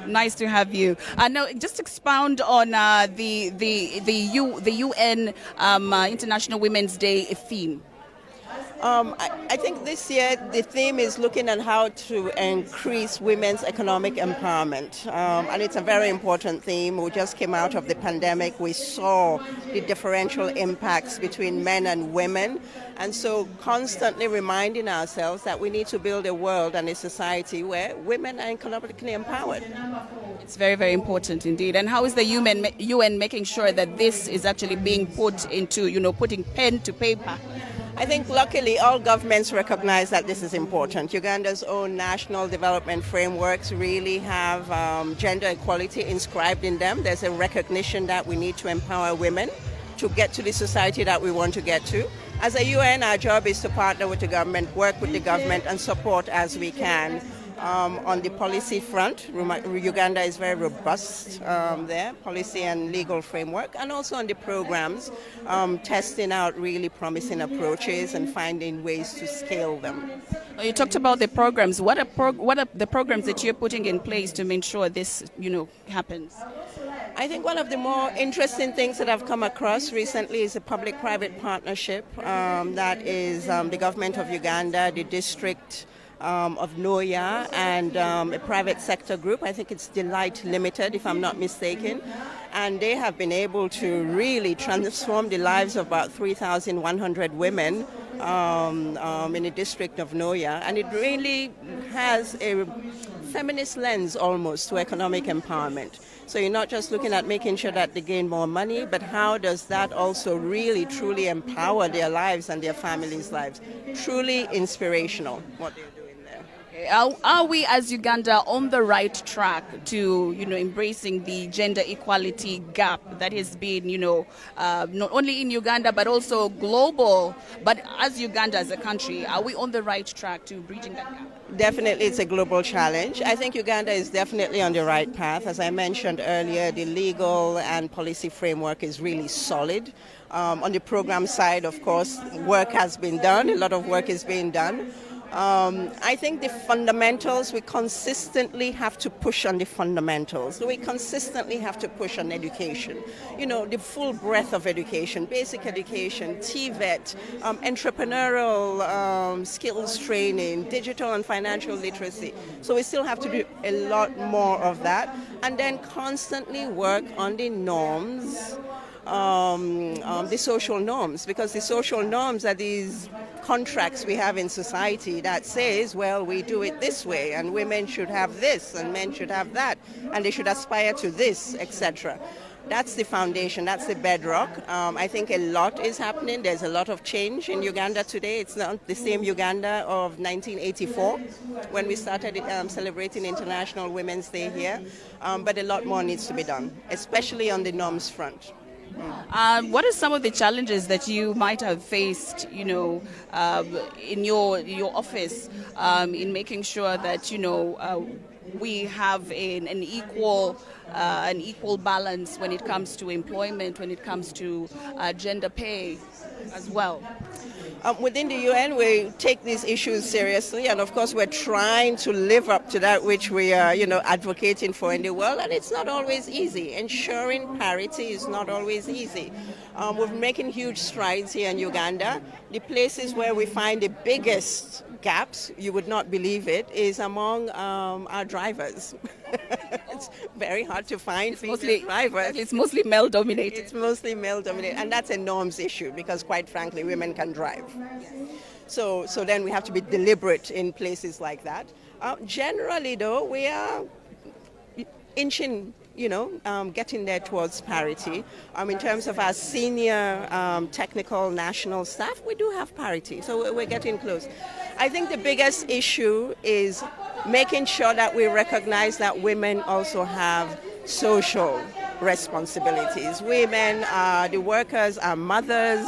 Nice to have you. Now, just expound on the UN International Women's Day theme. I think this year the theme is looking at how to increase women's economic empowerment. And it's a very important theme. We just came out of the pandemic. We saw the differential impacts between men and women. And so constantly reminding ourselves that we need to build a world and a society where women are economically empowered. It's very, very important indeed. And how is the UN making sure that this is actually being put into, putting pen to paper? I think luckily all governments recognize that this is important. Uganda's own national development frameworks really have gender equality inscribed in them. There's a recognition that we need to empower women to get to the society that we want to get to. As a UN, our job is to partner with the government, work with the government, and support as we can. On the policy front, Uganda is very robust there, policy and legal framework, and also on the programs, testing out really promising approaches and finding ways to scale them. You talked about the programs. What are the programs that you're putting in place to make sure this, happens? I think one of the more interesting things that I've come across recently is a public-private partnership that is the government of Uganda, the district of Noya, and a private sector group. I think it's Delight Limited, if I'm not mistaken. And they have been able to really transform the lives of about 3,100 women in the district of Noya. And it really has a feminist lens almost to economic empowerment. So you're not just looking at making sure that they gain more money, but how does that also really truly empower their lives and their families' lives? Truly inspirational, what they're doing. Are we as Uganda on the right track to, embracing the gender equality gap that has been, not only in Uganda but also global? But as Uganda as a country, are we on the right track to bridging that gap? Definitely, it's a global challenge. I think Uganda is definitely on the right path. As I mentioned earlier, the legal and policy framework is really solid. On the program side, of course, work has been done. A lot of work is being done. I think the fundamentals, we consistently have to push on the fundamentals. We consistently have to push on education. The full breadth of education, basic education, TVET, entrepreneurial skills training, digital and financial literacy. So we still have to do a lot more of that. And then constantly work on the norms, the social norms, because the social norms are these contracts we have in society that says, well, we do it this way, and women should have this, and men should have that, and they should aspire to this, etc. That's the foundation, that's the bedrock. I think a lot is happening. There's a lot of change in Uganda today. It's not the same Uganda of 1984 when we started celebrating International Women's Day here, but a lot more needs to be done, especially on the norms front. What are some of the challenges that you might have faced, in your office, in making sure that, we have an equal balance when it comes to employment, when it comes to gender pay as well? Within the UN, we take these issues seriously, and of course, we're trying to live up to that which we are, advocating for in the world. And it's not always easy. Ensuring parity is not always easy. We're making huge strides here in Uganda. The places where we find the biggest gaps, you would not believe it, is among our drivers. It's very hard to find drivers. It's mostly male dominated. It's mostly male dominated, and that's a norms issue because, quite frankly, women can drive. So then we have to be deliberate in places like that. Generally, though, we are inching, getting there towards parity. In terms of our senior technical national staff, we do have parity, so we're getting close. I think the biggest issue is making sure that we recognize that women also have social responsibilities. Women are the workers, are mothers,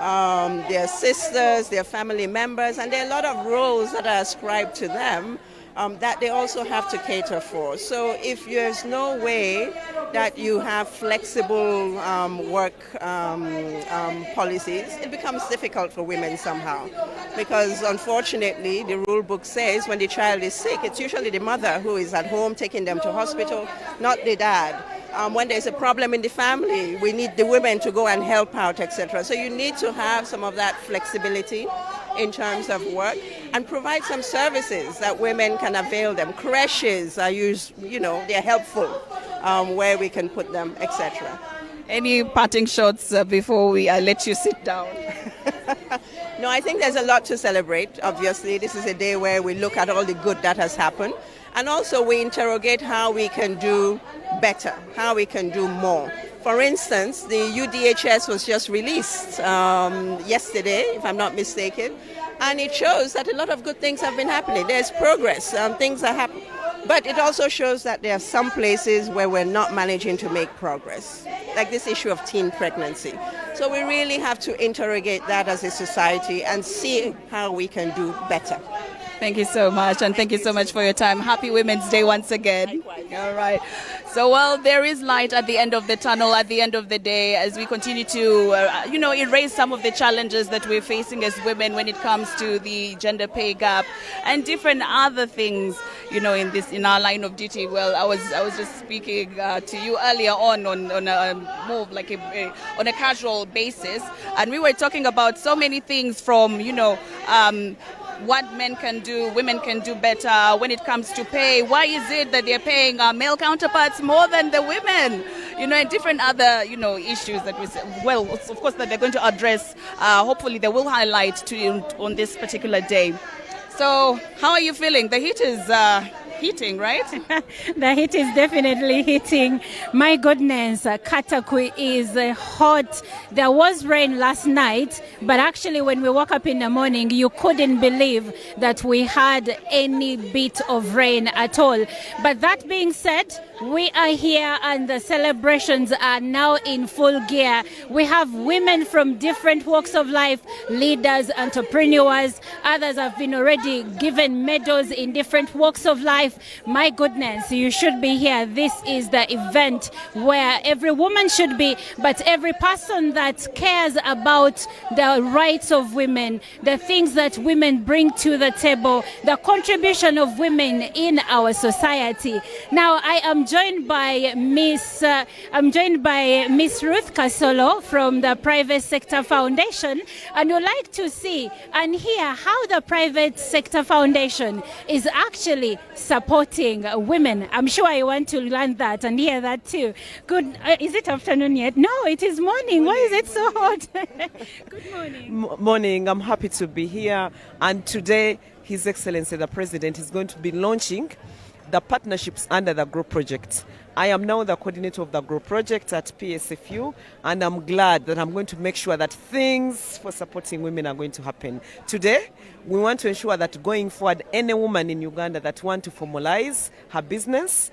their sisters, their family members, and there are a lot of roles that are ascribed to them that they also have to cater for. So if there's no way that you have flexible work policies, it becomes difficult for women somehow. Because unfortunately, the rule book says when the child is sick, it's usually the mother who is at home taking them to hospital, not the dad. When there's a problem in the family, we need the women to go and help out, etc. So you need to have some of that flexibility in terms of work and provide some services that women can avail them. Creches are used, they're helpful where we can put them, etc. Any parting shots before we let you sit down? No, I think there's a lot to celebrate. Obviously, this is a day where we look at all the good that has happened. And also we interrogate how we can do better, how we can do more. For instance, the UDHS was just released yesterday, if I'm not mistaken, and it shows that a lot of good things have been happening. There's progress, things are happening. But it also shows that there are some places where we're not managing to make progress, like this issue of teen pregnancy. So we really have to interrogate that as a society and see how we can do better. Thank you so much, and thank you so much for your time. Happy Women's Day once again. Likewise. All right. So, well, there is light at the end of the tunnel at the end of the day as we continue to, erase some of the challenges that we're facing as women when it comes to the gender pay gap and different other things, in our line of duty. Well, I was just speaking to you earlier on a more like on a casual basis, and we were talking about so many things from, what men can do, women can do better when it comes to pay. Why is it that they're paying our male counterparts more than the women? And different other, issues that of course, that they're going to address. Hopefully, they will highlight to you on this particular day. So, how are you feeling? The heat is heating, right? The heat is definitely hitting. My goodness, Katakwi is hot. There was rain last night, but actually when we woke up in the morning, you couldn't believe that we had any bit of rain at all. But that being said, we are here and the celebrations are now in full gear. We have women from different walks of life, leaders, entrepreneurs. Others have been already given medals in different walks of life. My goodness, you should be here. This is the event where every woman should be, but every person that cares about the rights of women, the things that women bring to the table, the contribution of women in our society. Now, I am joined by Miss Ruth Kasolo from the Private Sector Foundation, and would like to see and hear how the Private Sector Foundation is actually supporting women. I'm sure I want to learn that and hear that too. Good. Is it afternoon yet? No, it is morning. Why is it so hot? Good morning. Morning. I'm happy to be here. And today, His Excellency the President is going to be launching the partnerships under the GROW project. I am now the coordinator of the GROW project at PSFU, and I'm glad that I'm going to make sure that things for supporting women are going to happen. Today, we want to ensure that going forward, any woman in Uganda that wants to formalize her business,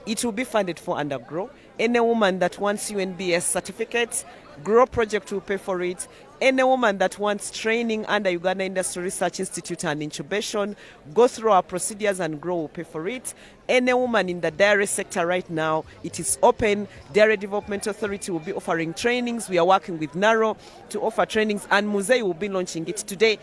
it will be funded for under GROW. Any woman that wants UNBS certificates, GROW project will pay for it. Any woman that wants training under Uganda Industry Research Institute and incubation, go through our procedures and GROW will pay for it. Any woman in the dairy sector right now, it is open. Dairy Development Authority will be offering trainings. We are working with NARO to offer trainings, and Museveni will be launching it today,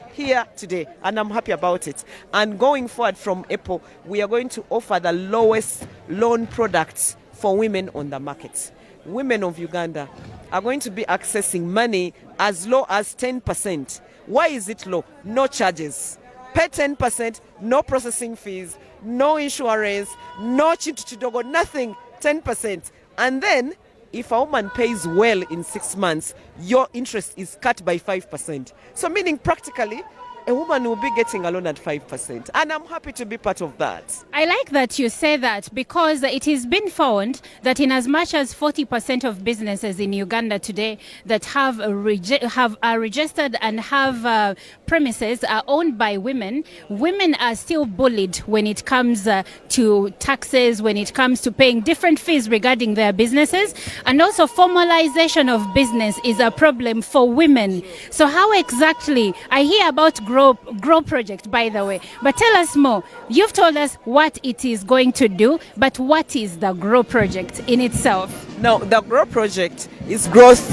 and I'm happy about it. And going forward from April, we are going to offer the lowest loan products for women on the market. Women of Uganda are going to be accessing money as low as 10%. Why is it low? No charges. Pay 10%, no processing fees, no insurance, no chidogo, nothing, 10%. And then, if a woman pays well in 6 months, your interest is cut by 5%. So meaning practically, a woman will be getting a loan at 5%. And I'm happy to be part of that. I like that you say that, because it has been found that in as much as 40% of businesses in Uganda today that are registered and have premises are owned by women, women are still bullied when it comes to taxes, when it comes to paying different fees regarding their businesses. And also formalization of business is a problem for women. So how exactly, I hear about Grow project, by the way, but tell us more. You've told us what it is going to do, but what is the Grow project in itself? Now, the Grow project is growth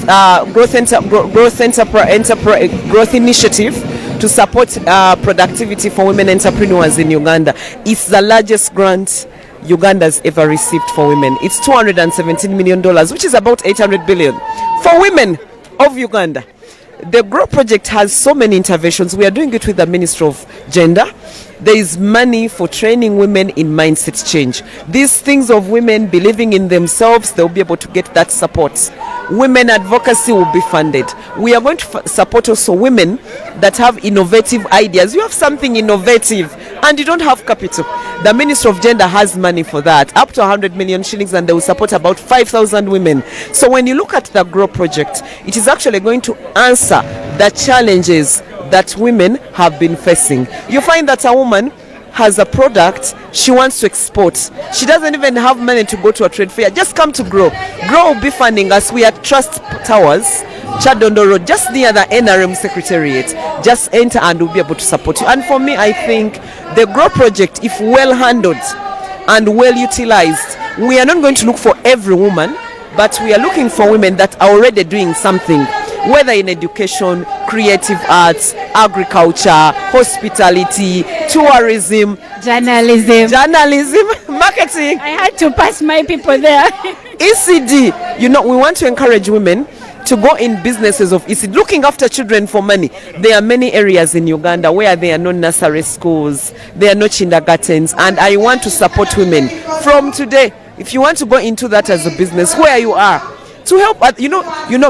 initiative to support productivity for women entrepreneurs in Uganda. It's the largest grant Uganda's ever received for women. It's $217 million, which is about 800 billion for women of Uganda. The GROW project has so many interventions. We are doing it with the Ministry of Gender. There is money for training women in mindset change. These things of women believing in themselves, they'll be able to get that support. Women advocacy will be funded. We are going to support also women that have innovative ideas. You have something innovative and you don't have capital. The Ministry of Gender has money for that, up to 100 million shillings, and they will support about 5,000 women. So when you look at the GROW project, it is actually going to answer the challenges that women have been facing. You find that a woman has a product she wants to export. She doesn't even have money to go to a trade fair. Just come to GROW. GROW will be funding us. We are Trust Towers, Chadondo Road, just near the NRM Secretariat. Just enter and we'll be able to support you. And for me, I think the GROW project, if well handled and well utilized, we are not going to look for every woman, but we are looking for women that are already doing something, whether in education, creative arts, agriculture, hospitality, tourism, journalism, marketing. I had to pass my people there. ECD, we want to encourage women to go in businesses of ECD, looking after children for money. There are many areas in Uganda where there are no nursery schools, there are no kindergartens, and I want to support women from today. If you want to go into that as a business, where you are, to help,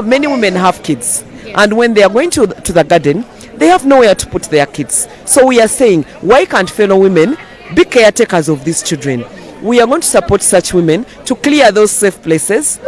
many women have kids, and when they are going to the garden, they have nowhere to put their kids. So we are saying, why can't fellow women be caretakers of these children? We are going to support such women to clear those safe places,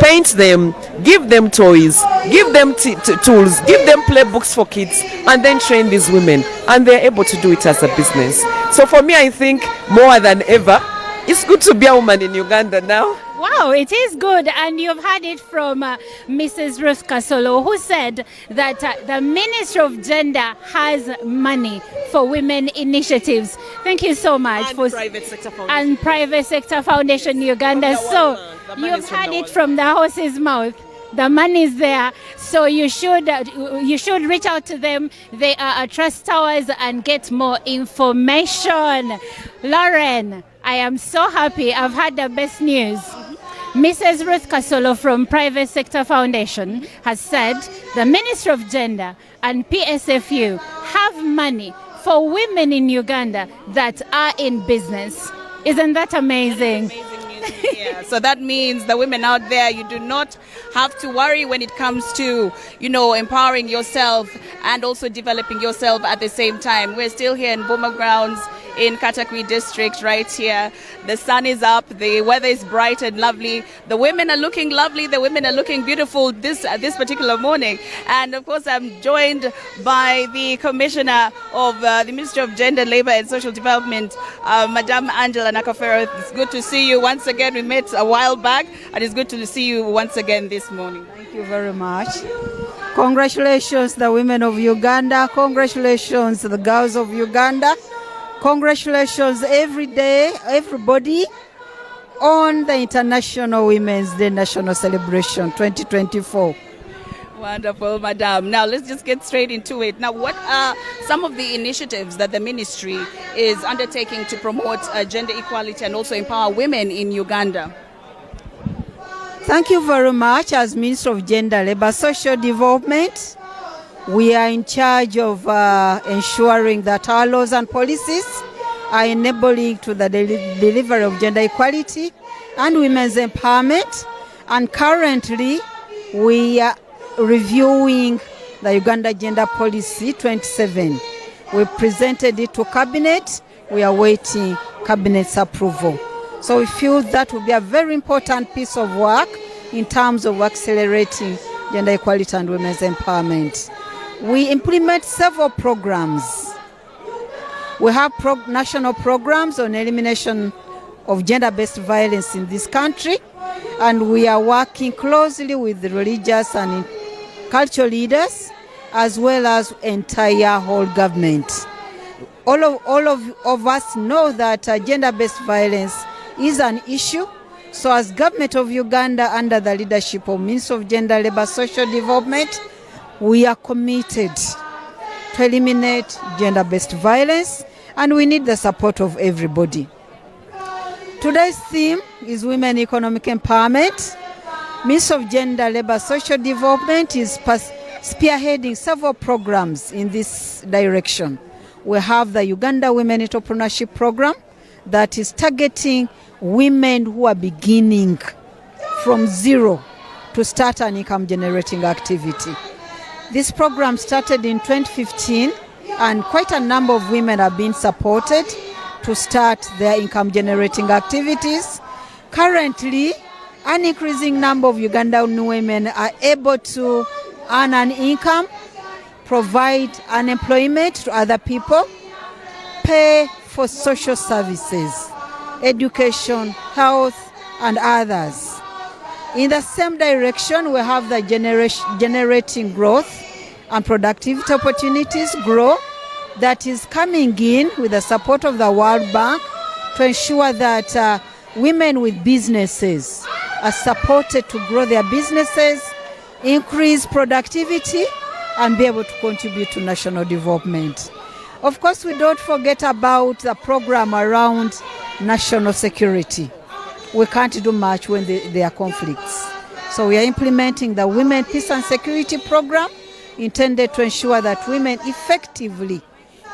paint them, give them toys, give them tools, give them playbooks for kids, and then train these women, and they're able to do it as a business. So for me, I think more than ever, it's good to be a woman in Uganda now. Wow, it is good. And you've heard it from Mrs. Ruth Kasolo, who said that the Ministry of Gender has money for women initiatives. Thank you so much. And Private Sector Foundation. And Private Sector Foundation Uganda. So you've heard it from the horse's mouth. The money is there, so you should reach out to them. They are at Trust Towers and get more information. Lauren, I am so happy. I've had the best news. Mrs. Ruth Kasolo from Private Sector Foundation has said the Ministry of Gender and PSFU have money for women in Uganda that are in business. Isn't that amazing? Yeah, so that means the women out there, you do not have to worry when it comes to, empowering yourself and also developing yourself at the same time. We're still here in Boma Grounds in Katakwi district right here. The sun is up, the weather is bright and lovely. The women are looking lovely, the women are looking beautiful this particular morning. And of course, I'm joined by the Commissioner of the Ministry of Gender, Labour and Social Development, Madam Angela Nakafero. It's good to see you once again. We met a while back, and it's good to see you once again this morning. Thank you very much. Congratulations, the women of Uganda. Congratulations, the girls of Uganda. Congratulations every day, everybody, on the International Women's Day National Celebration 2024. Wonderful, Madam. Now let's just get straight into it. Now, what are some of the initiatives that the ministry is undertaking to promote gender equality and also empower women in Uganda? Thank you very much. As Minister of Gender, Labour, Social Development, we are in charge of ensuring that our laws and policies are enabling to the delivery of gender equality and women's empowerment. And currently, we are reviewing the Uganda Gender Policy 27. We presented it to Cabinet. We are waiting Cabinet's approval. So we feel that will be a very important piece of work in terms of accelerating gender equality and women's empowerment. We implement several programs. We have national programs on elimination of gender-based violence in this country, and we are working closely with the religious and cultural leaders as well as entire whole government. All of us know that gender-based violence is an issue. So as Government of Uganda, under the leadership of Minister of Gender, Labour, Social Development, we are committed to eliminate gender-based violence, and we need the support of everybody. Today's theme is Women Economic Empowerment. Minister of Gender, Labour, Social Development is spearheading several programs in this direction. We have the Uganda Women Entrepreneurship Program that is targeting women who are beginning from zero to start an income generating activity. This program started in 2015, and quite a number of women are being supported to start their income generating activities. Currently, an increasing number of Ugandan women are able to earn an income, provide unemployment to other people, pay for social services, education, health, and others. In the same direction, we have the generating growth and productivity opportunities, GROW, that is coming in with the support of the World Bank to ensure that women with businesses are supported to grow their businesses, increase productivity, and be able to contribute to national development. Of course, we don't forget about the program around national security. We can't do much when there are conflicts. So we are implementing the Women Peace and Security Program, intended to ensure that women effectively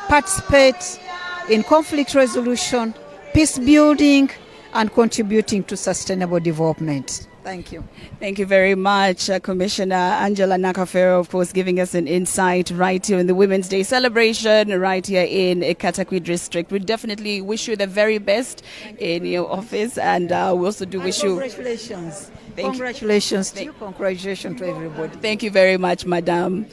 participate in conflict resolution, peace building, and contributing to sustainable development. Thank you. Thank you very much, Commissioner Angela Nakafero, of course, giving us an insight right here in the Women's Day celebration, right here in Katakwi district. We definitely wish you the very best in your office, and we also do wish you... Congratulations. Congratulations to you. Congratulations to everybody. Thank you very much, Madam.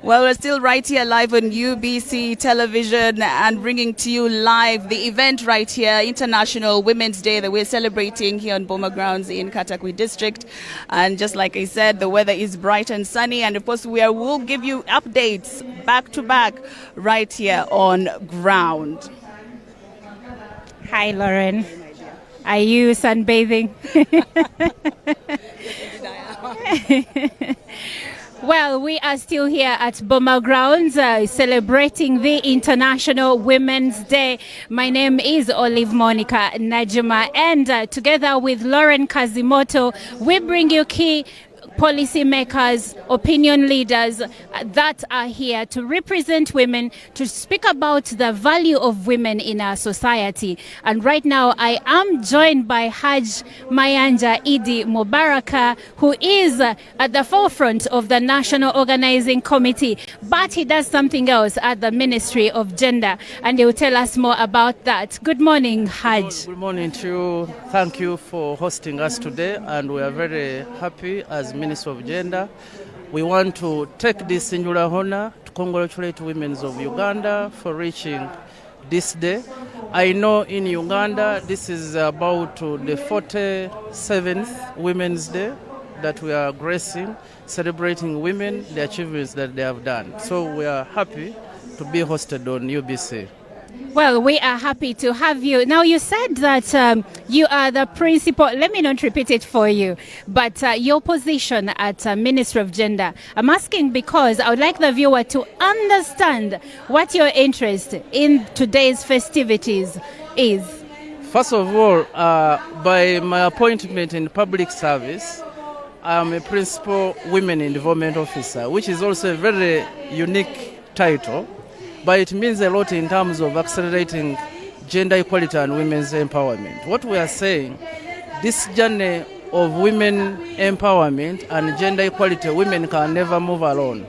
Well, we're still right here live on UBC television and bringing to you live the event right here, International Women's Day, that we're celebrating here on Boma Grounds in Katakwi district. And just like I said, the weather is bright and sunny. And of course, we'll give you updates back to back right here on ground. Hi, Lauren. Are you sunbathing? Well, we are still here at Boma Grounds celebrating the International Women's Day. My name is Olive Monica Najima, and together with Lauren Kazimoto, we bring you key policymakers, opinion leaders that are here to represent women, to speak about the value of women in our society. And right now, I am joined by Haj Mayanja Idi Mubaraka, who is at the forefront of the National Organizing Committee, but he does something else at the Ministry of Gender, and he will tell us more about that. Good morning, Haj. Good morning to you. Thank you for hosting us today, and we are very happy as Minister of Gender. We want to take this singular honor to congratulate women of Uganda for reaching this day. I know in Uganda this is about the 47th Women's Day that we are gracing, celebrating women, the achievements that they have done. So we are happy to be hosted on UBC. Well, we are happy to have you. Now, you said that you are the principal. Let me not repeat it for you, but your position at Ministry of Gender. I'm asking because I would like the viewer to understand what your interest in today's festivities is. First of all, by my appointment in public service, I'm a Principal Women Involvement Officer, which is also a very unique title, but it means a lot in terms of accelerating gender equality and women's empowerment. What we are saying, this journey of women empowerment and gender equality, women can never move alone.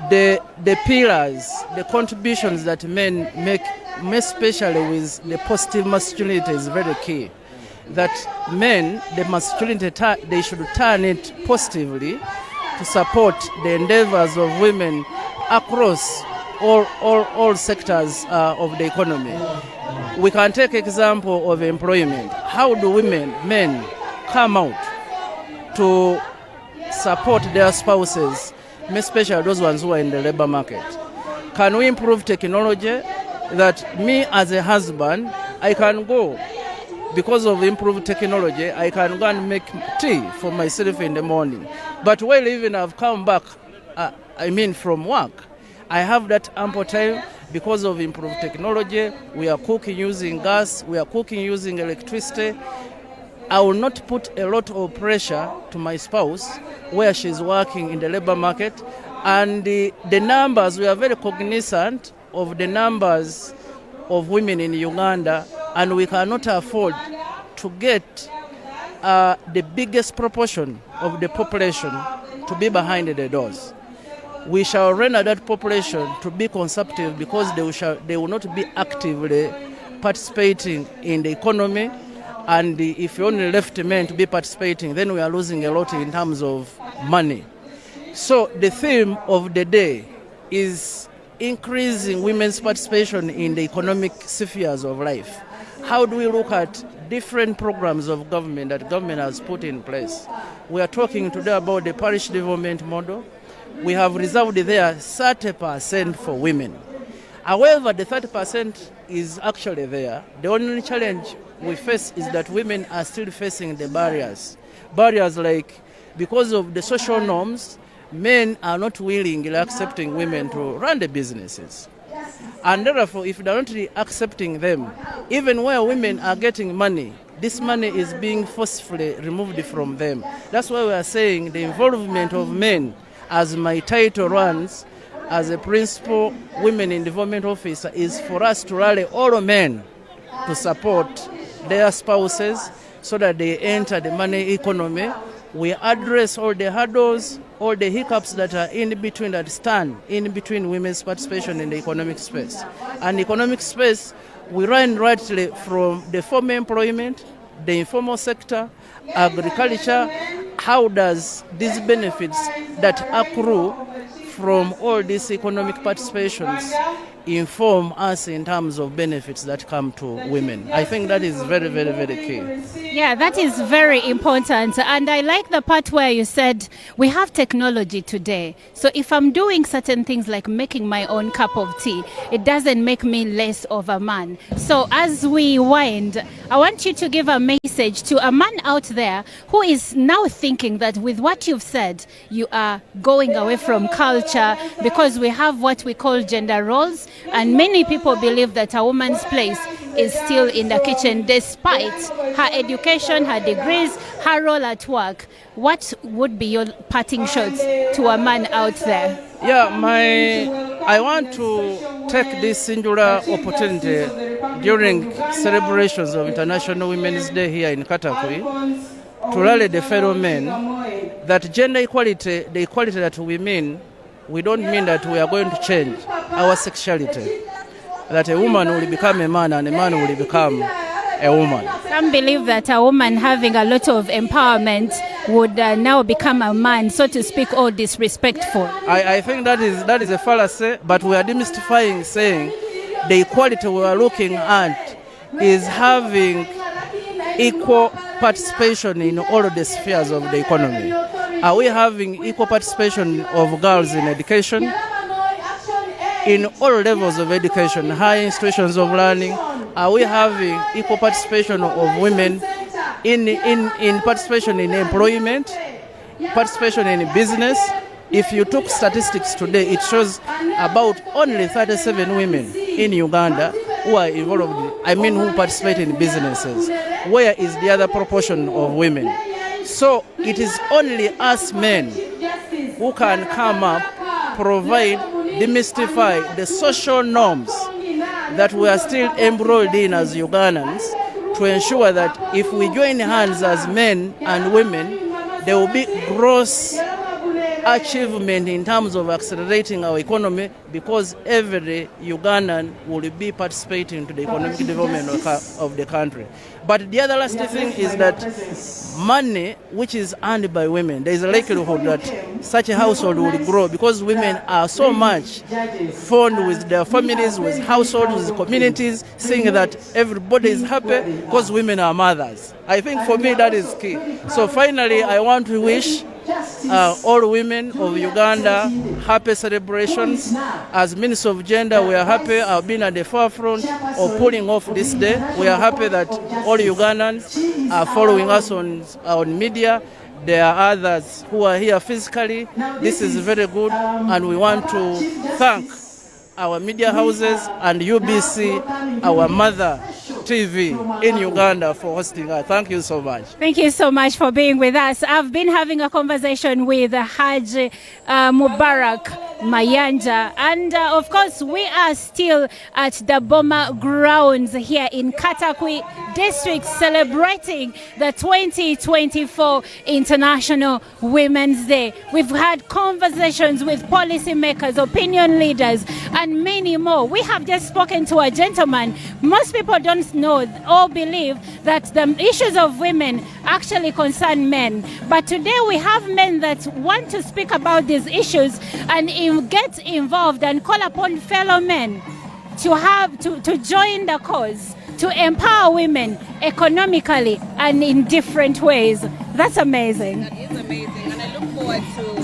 The pillars, the contributions that men make, especially with the positive masculinity, is very key. That men, the masculinity, they should turn it positively to support the endeavors of women across all sectors of the economy. We can take example of employment. How do men come out to support their spouses, especially those ones who are in the labor market? Can we improve technology that me as a husband, I can go, because of improved technology, I can go and make tea for myself in the morning. But while even I've come back, from work, I have that ample time because of improved technology. We are cooking using gas, we are cooking using electricity. I will not put a lot of pressure to my spouse where she's working in the labor market. And the numbers, we are very cognizant of the numbers of women in Uganda, and we cannot afford to get the biggest proportion of the population to be behind the doors. We shall render that population to be consumptive because they will not be actively participating in the economy. And if you only left men to be participating, then we are losing a lot in terms of money. So the theme of the day is increasing women's participation in the economic spheres of life. How do we look at different programs of government that government has put in place? We are talking today about the parish development model. We have reserved there 30% for women. However, the 30% is actually there. The only challenge we face is that women are still facing the barriers. Barriers like, because of the social norms, men are not willingly accepting women to run the businesses. And therefore, if they are not accepting them, even where women are getting money, this money is being forcefully removed from them. That's why we are saying the involvement of men, as my title runs, as a Principal Women in Development Officer, is for us to rally all men to support their spouses so that they enter the money economy. We address all the hurdles, all the hiccups that are in between, that stand in between women's participation in the economic space. And economic space, we run rightly from the formal employment, the informal sector, agriculture. How does these benefits that accrue from all these economic participations inform us in terms of benefits that come to women? I think that is very, very, very key. Yeah, that is very important. And I like the part where you said we have technology today. So if I'm doing certain things like making my own cup of tea, it doesn't make me less of a man. So as we wind, I want you to give a message to a man out there who is now thinking that with what you've said, you are going away from culture because we have what we call gender roles. And many people believe that a woman's place is still in the kitchen despite her education, her degrees, her role at work. What would be your parting shots to a man out there? Yeah, I want to take this singular opportunity during celebrations of International Women's Day here in Katakwi to rally the fellow men that gender equality, the equality that we mean, we don't mean that we are going to change our sexuality, that a woman will become a man and a man will become a woman. Some believe that a woman having a lot of empowerment would now become a man, so to speak, or disrespectful. I think that is a fallacy, but we are demystifying, saying the equality we are looking at is having equal participation in all the spheres of the economy? Are we having equal participation of girls in education? In all levels of education, higher institutions of learning, are we having equal participation of women in participation in employment, participation in business? If you took statistics today, it shows about only 37 women in Uganda who are involved, who participate in businesses. Where is the other proportion of women? So it is only us men who can come up, provide, demystify the social norms that we are still embroiled in as Ugandans, to ensure that if we join hands as men and women, there will be gross achievement in terms of accelerating our economy, because every Ugandan will be participating to the economic development of the country. But the other last thing is that money which is earned by women, there is a likelihood that such a household will grow, because women are so much fond with their families, with households, with communities, seeing that everybody is happy because women are mothers. I think for me that is key. So finally, I want to wish all women of Uganda happy celebrations. As Minister of Gender, we are happy. I've been at the forefront of pulling off this day. We are happy that all Ugandans are following us on media. There are others who are here physically. This is very good, and we want to thank our media houses and UBC, our mother TV in Uganda, for hosting us. Thank you so much. Thank you so much for being with us. I've been having a conversation with Haji Mubarak Mayanja, and of course we are still at the Boma grounds here in Katakwi district, celebrating the 2024 International Women's Day. We've had conversations with policymakers, opinion leaders, and many more. We have just spoken to a gentleman. Most people don't know or believe that the issues of women actually concern men, but today we have men that want to speak about these issues and get involved and call upon fellow men to join the cause, to empower women economically and in different ways. That's amazing. That is amazing, and I look forward to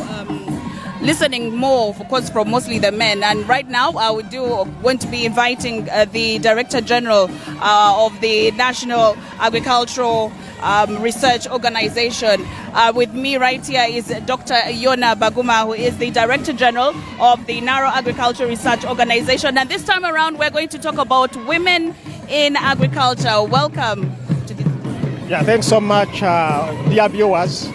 listening more, of course, from mostly the men. And right now, I want to be inviting the Director General of the National Agricultural Research Organization. With me right here is Dr. Yona Baguma, who is the Director General of the Narrow Agricultural Research Organization. And this time around, we're going to talk about women in agriculture. Welcome. Yeah, thanks so much, dear viewers.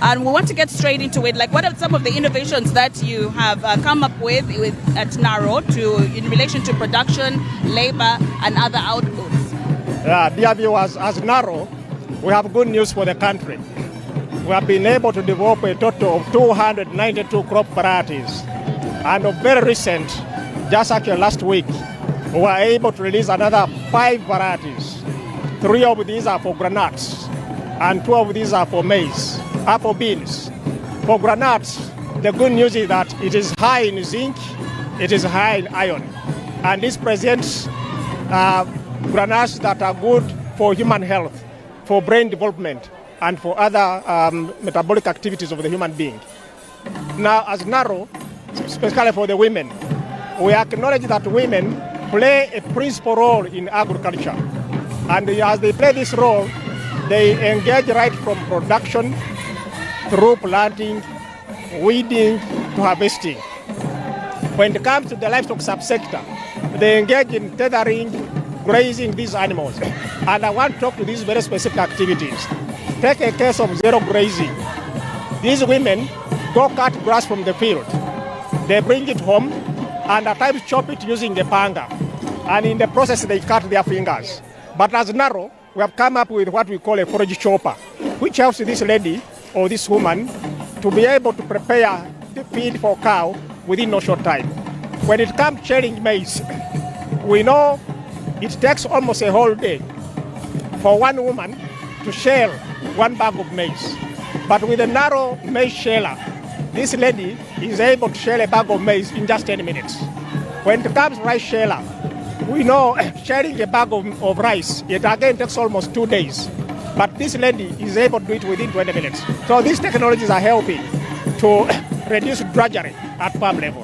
And we want to get straight into it. Like, what are some of the innovations that you have come up with at Narrow in relation to production, labor, and other outputs? Dear viewers, as Narrow, we have good news for the country. We have been able to develop a total of 292 crop varieties. And of very recent, just actually last week, we were able to release another 5 varieties. 3 of these are for granules, and 2 of these are for maize, for beans. For granules, the good news is that it is high in zinc, it is high in iron. And this presents granules that are good for human health, for brain development, and for other metabolic activities of the human being. Now, as Narrow, especially for the women, we acknowledge that women play a principal role in agriculture. And as they play this role, they engage right from production through planting, weeding, to harvesting. When it comes to the livestock subsector, they engage in tethering, grazing these animals. And I want to talk to these very specific activities. Take a case of zero grazing. These women go cut grass from the field. They bring it home and at times chop it using a panga. And in the process, they cut their fingers. But as Narrow, we have come up with what we call a forage chopper, which helps this lady or this woman to be able to prepare the feed for cow within no short time. When it comes to shelling maize, we know it takes almost a whole day for one woman to shell 1 bag of maize. But with a Narrow maize sheller, this lady is able to shell a bag of maize in just 10 minutes. When it comes to rice sheller, we know shelling a bag of rice, it again takes almost 2 days. But this lady is able to do it within 20 minutes. So these technologies are helping to reduce drudgery at farm level.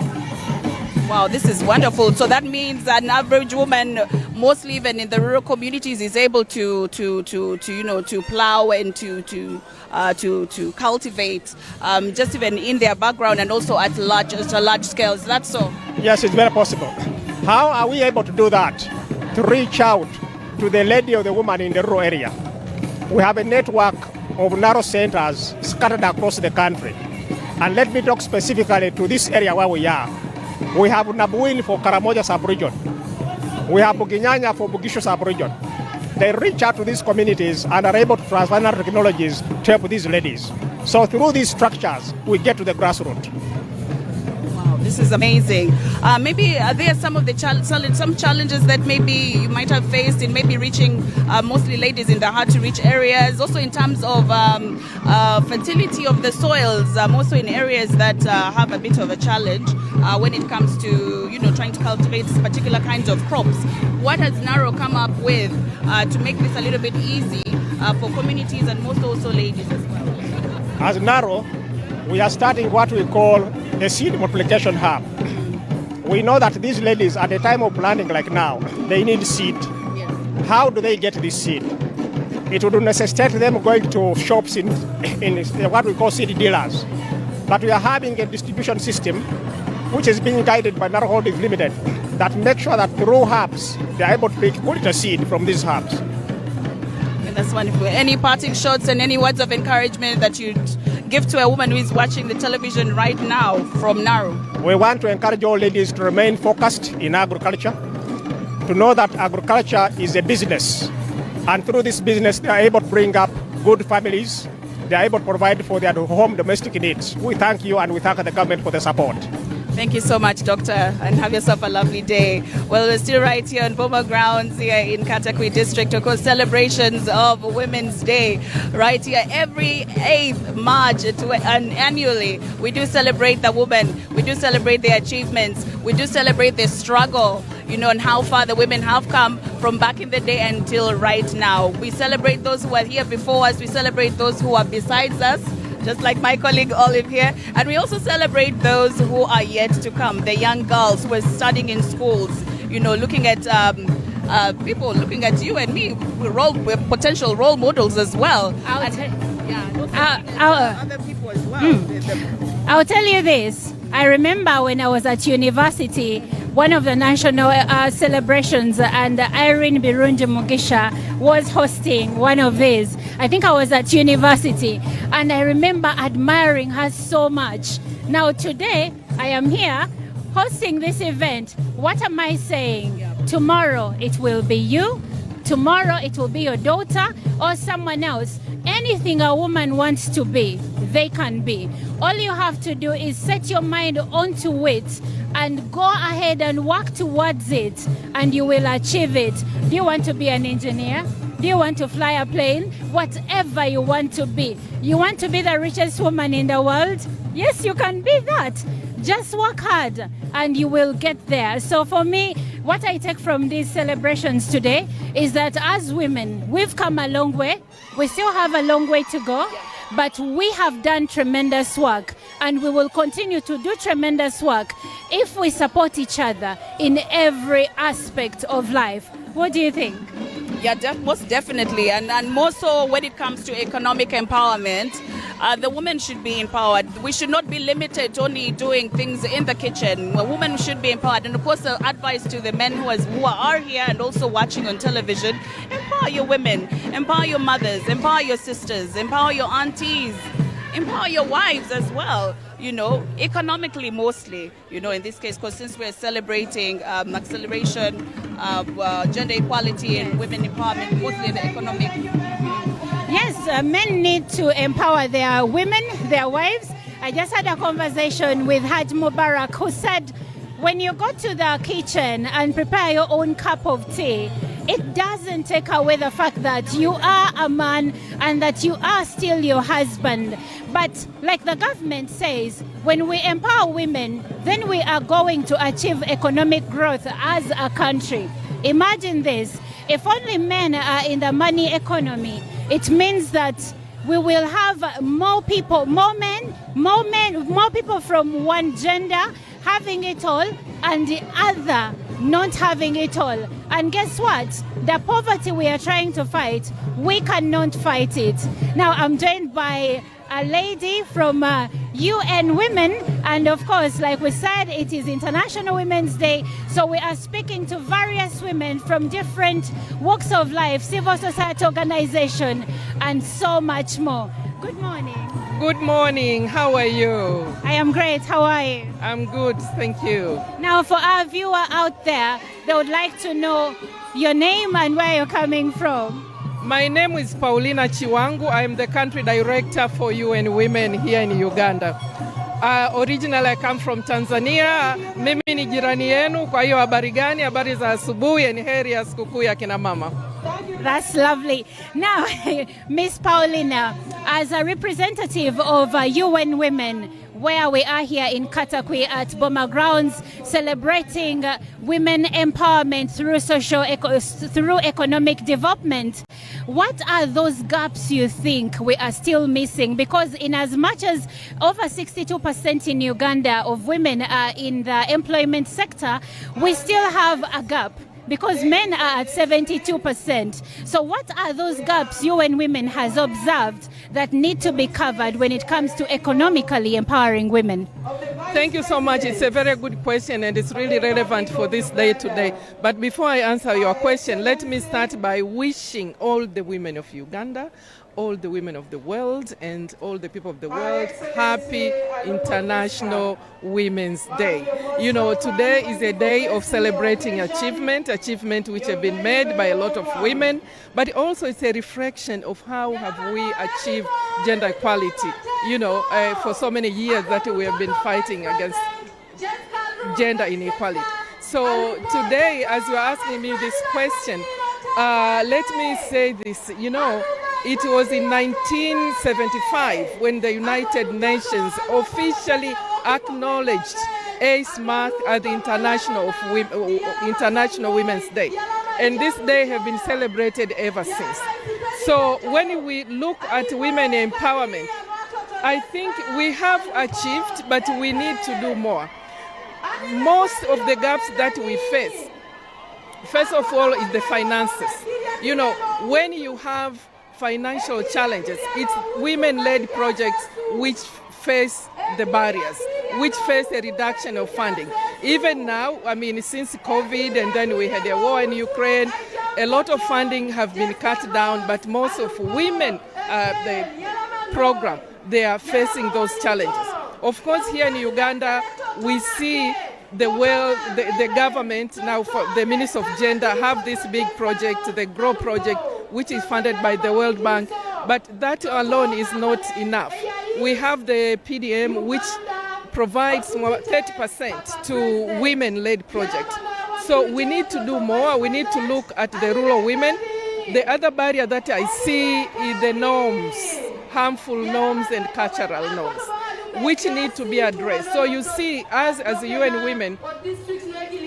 Wow, this is wonderful. So that means an average woman, mostly even in the rural communities, is able to plow and to cultivate, just even in their background and also at a large scale. Is that so? Yes, it's very possible. How are we able to do that? To reach out to the lady or the woman in the rural area. We have a network of narrow centers scattered across the country. And let me talk specifically to this area where we are. We have Nabuin for Karamoja sub-region. We have Buginyanya for Bugisho sub-region. They reach out to these communities and are able to transfer technologies to help these ladies. So through these structures, we get to the grassroots. Wow, this is amazing. Maybe there are some of the some challenges that maybe you might have faced in maybe reaching mostly ladies in the hard-to-reach areas. Also in terms of fertility of the soils, also in areas that have a bit of a challenge when it comes to trying to cultivate particular kinds of crops. What has NARO come up with to make this a little bit easy for communities and most also ladies as well? As NARO, we are starting what we call a seed multiplication hub. We know that these ladies at the time of planting like now, they need seed. Yes. How do they get this seed? It would necessitate them going to shops in what we call seed dealers. But we are having a distribution system which is being guided by NARO Holdings Limited that makes sure that through hubs, they are able to pick quality seed from these hubs. And that's wonderful. Any parting shots and any words of encouragement that you'd give to a woman who is watching the television right now from NARO? We want to encourage all ladies to remain focused in agriculture, to know that agriculture is a business. And through this business, they are able to bring up good families. They are able to provide for their home domestic needs. We thank you and we thank the government for the support. Thank you so much, Doctor, and have yourself a lovely day. Well, we're still right here on Boma grounds here in Katakwi district, of course, celebrations of Women's Day right here every 8th March and annually. We do celebrate the women, we do celebrate their achievements, we do celebrate their struggle, and how far the women have come from back in the day until right now. We celebrate those who are here before us, we celebrate those who are besides us, just like my colleague Olive here. And we also celebrate those who are yet to come, the young girls who are studying in schools, looking at people, looking at you and me, potential role models as well. Other people as well. I'll tell you this. I remember when I was at university, one of the national celebrations, and Irene Birungi Mugisha was hosting one of these. I think I was at university, and I remember admiring her so much. Now today, I am here hosting this event. What am I saying? Tomorrow it will be you. Tomorrow it will be your daughter or someone else. Anything a woman wants to be, they can be. All you have to do is set your mind onto it and go ahead and work towards it, and you will achieve it. Do you want to be an engineer? Do you want to fly a plane? Whatever you want to be. You want to be the richest woman in the world? Yes, you can be that. Just work hard and you will get there. So for me, what I take from these celebrations today is that as women, we've come a long way. We still have a long way to go, but we have done tremendous work, and we will continue to do tremendous work if we support each other in every aspect of life. What do you think? Yeah, most definitely, and more so when it comes to economic empowerment. The women should be empowered. We should not be limited to only doing things in the kitchen. Women should be empowered. And of course, the advice to the men who are here and also watching on television: empower your women, empower your mothers, empower your sisters, empower your aunties, empower your wives as well. Economically mostly, in this case, because since we're celebrating acceleration of gender equality and women empowerment, mostly the economic. Yes, men need to empower their women, their wives. I just had a conversation with Haj Mubarak, who said, when you go to the kitchen and prepare your own cup of tea, it doesn't take away the fact that you are a man and that you are still your husband. But like the government says, when we empower women, then we are going to achieve economic growth as a country. Imagine this, if only men are in the money economy, it means that we will have more people, more people from one gender having it all and the other not having it all. And guess what? The poverty we are trying to fight, we cannot fight it. Now I'm joined by a lady from UN Women, and of course, like we said, it is International Women's Day, so we are speaking to various women from different walks of life, civil society organization, and so much more. Good morning. Good morning. How are you? I am great. How are you? I'm good. Thank you. Now, for our viewer out there, they would like to know your name and where you're coming from. My name is Paulina Chiwangu. I'm the country director for UN Women here in Uganda. Originally I come from Tanzania. Mimi ni jirani yenu, kwa hiyo habari gani? Habari za asubuhi, ni heri ya sikukuu ya kina mama. That's lovely. Now, Miss Paulina, as a representative of UN Women, where we are here in Katakwi at Boma Grounds, celebrating women empowerment through economic development. What are those gaps you think we are still missing? Because in as much as over 62% in Uganda of women are in the employment sector, we still have a gap, because men are at 72%. So what are those gaps UN Women has observed that need to be covered when it comes to economically empowering women? Thank you so much. It's a very good question, and it's really relevant for this day today. But before I answer your question, let me start by wishing all the women of Uganda, all the women of the world, and all the people of the world happy International Women's Day. You know, today is a day of celebrating achievement which have been made by a lot of women, but also it's a reflection of how have we achieved gender equality, you know, for so many years that we have been fighting against gender inequality. So today, as you are asking me this question, let me say this, you know, it was in 1975 when the United Nations officially acknowledged 8th March as the International Women's Day. And this day has been celebrated ever since. So when we look at women empowerment, I think we have achieved, but we need to do more. Most of the gaps that we face, first of all, is the finances. You know, when you have financial challenges, it's women-led projects which face the barriers, which face a reduction of funding. Even now, I mean, since COVID and then we had a war in Ukraine, a lot of funding have been cut down, but most of women, the program, they are facing those challenges. Of course, here in Uganda, we see the government now, for the Minister of Gender, have this big project, the GROW project, which is funded by the World Bank, but that alone is not enough. We have the PDM, which provides 30% to women-led projects. So we need to do more. We need to look at the rural women. The other barrier that I see is the norms, harmful norms and cultural norms, which need to be addressed. So you see, as UN Women,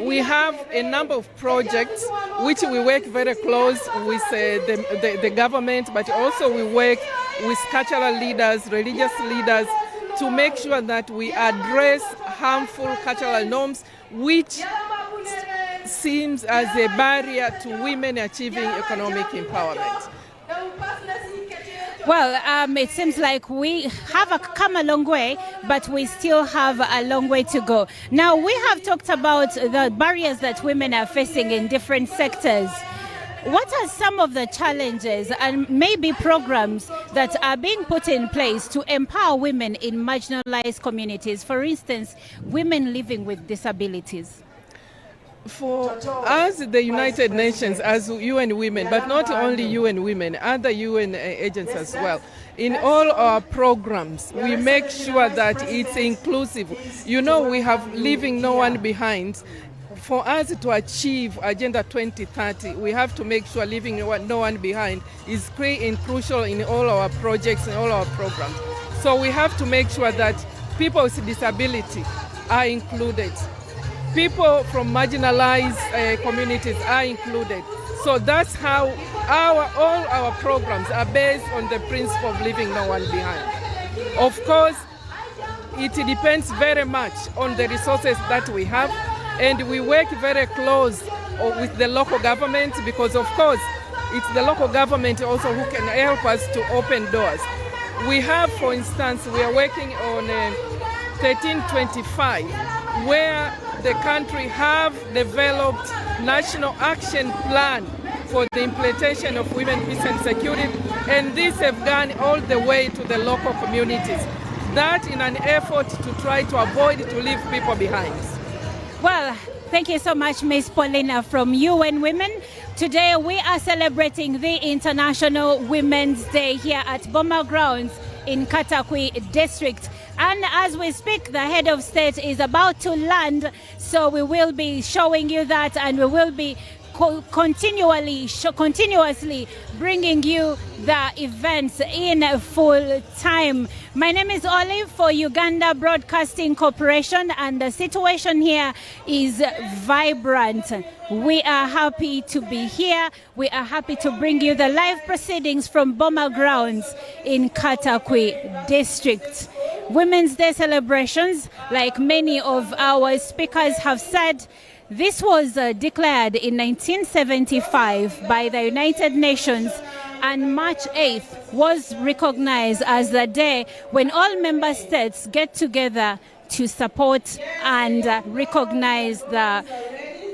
we have a number of projects which we work very close with the government, but also we work with cultural leaders, religious leaders, to make sure that we address harmful cultural norms which seems as a barrier to women achieving economic empowerment. Well, it seems like we have come a long way, but we still have a long way to go. Now, we have talked about the barriers that women are facing in different sectors. What are some of the challenges and maybe programs that are being put in place to empower women in marginalized communities? For instance, women living with disabilities. For us, the United Nations, as UN Women, but not only UN Women, other UN agents as well, in all our programs, we make sure that it's inclusive. You know, we have Leaving No One Behind. For us to achieve Agenda 2030, we have to make sure Leaving No One Behind is key and crucial in all our projects and all our programs. So we have to make sure that people with disability are included. People from marginalized communities are included. So that's how all our programs are based on the principle of leaving no one behind. Of course, it depends very much on the resources that we have, and we work very close with the local government, because of course it's the local government also who can help us to open doors. We have, for instance, we are working on 1325, where the country have developed national action plan for the implementation of women, peace and security, and these have gone all the way to the local communities. That in an effort to try to avoid to leave people behind. Well, thank you so much, Ms. Paulina from UN Women. Today we are celebrating the International Women's Day here at Boma Grounds in Katakwi district. And as we speak, the head of state is about to land, so we will be showing you that, and we will be continuously bringing you the events in full time. My name is Olive for Uganda Broadcasting Corporation, and the situation here is vibrant. We are happy to be here. We are happy to bring you the live proceedings from Boma Grounds in Katakwi district. Women's Day celebrations, like many of our speakers have said, this was declared in 1975 by the United Nations, and March 8th was recognized as the day when all member states get together to support and recognize the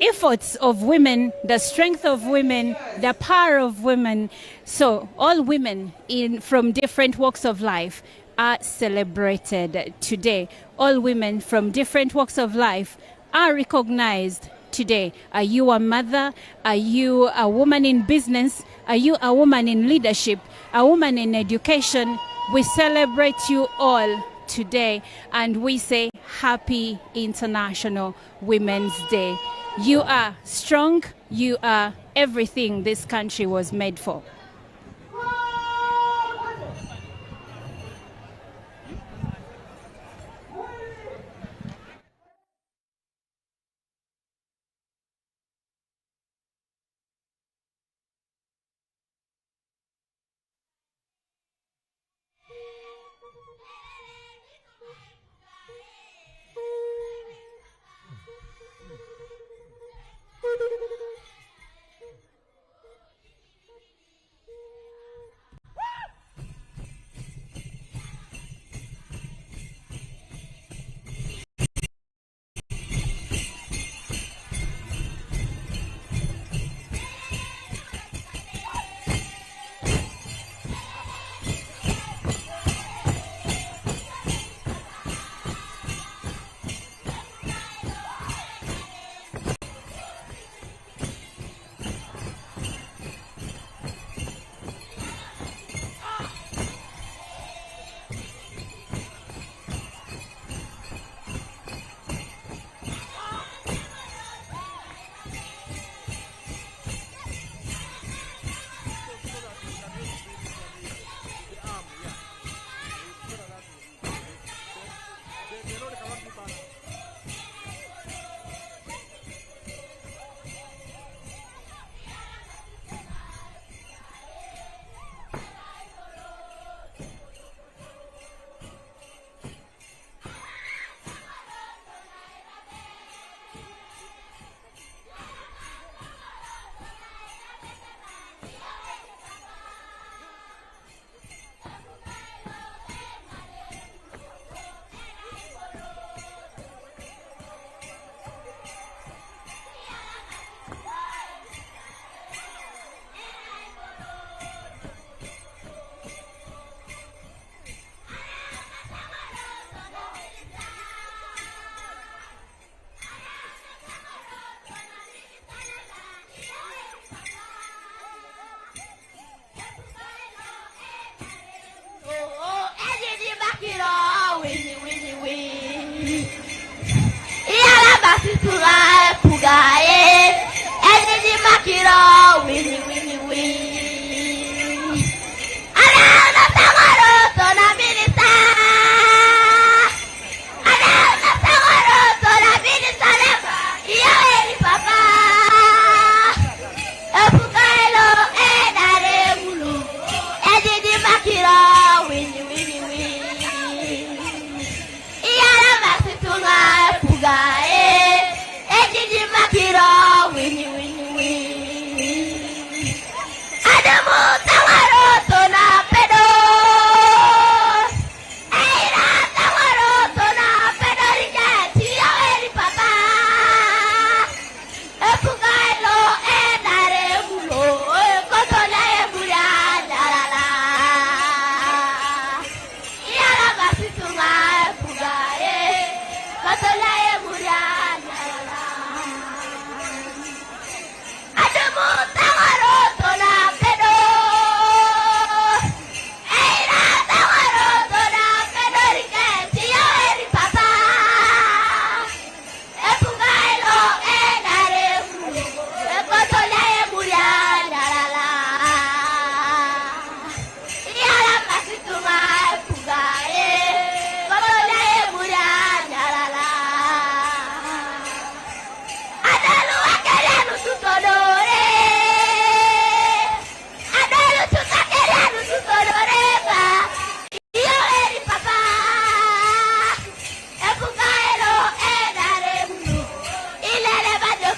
efforts of women, the strength of women, the power of women. So all women from different walks of life are celebrated today. All women from different walks of life are recognized today. Are you a mother? Are you a woman in business? Are you a woman in leadership? A woman in education? We celebrate you all today, and we say Happy International Women's Day. You are strong. You are everything this country was made for.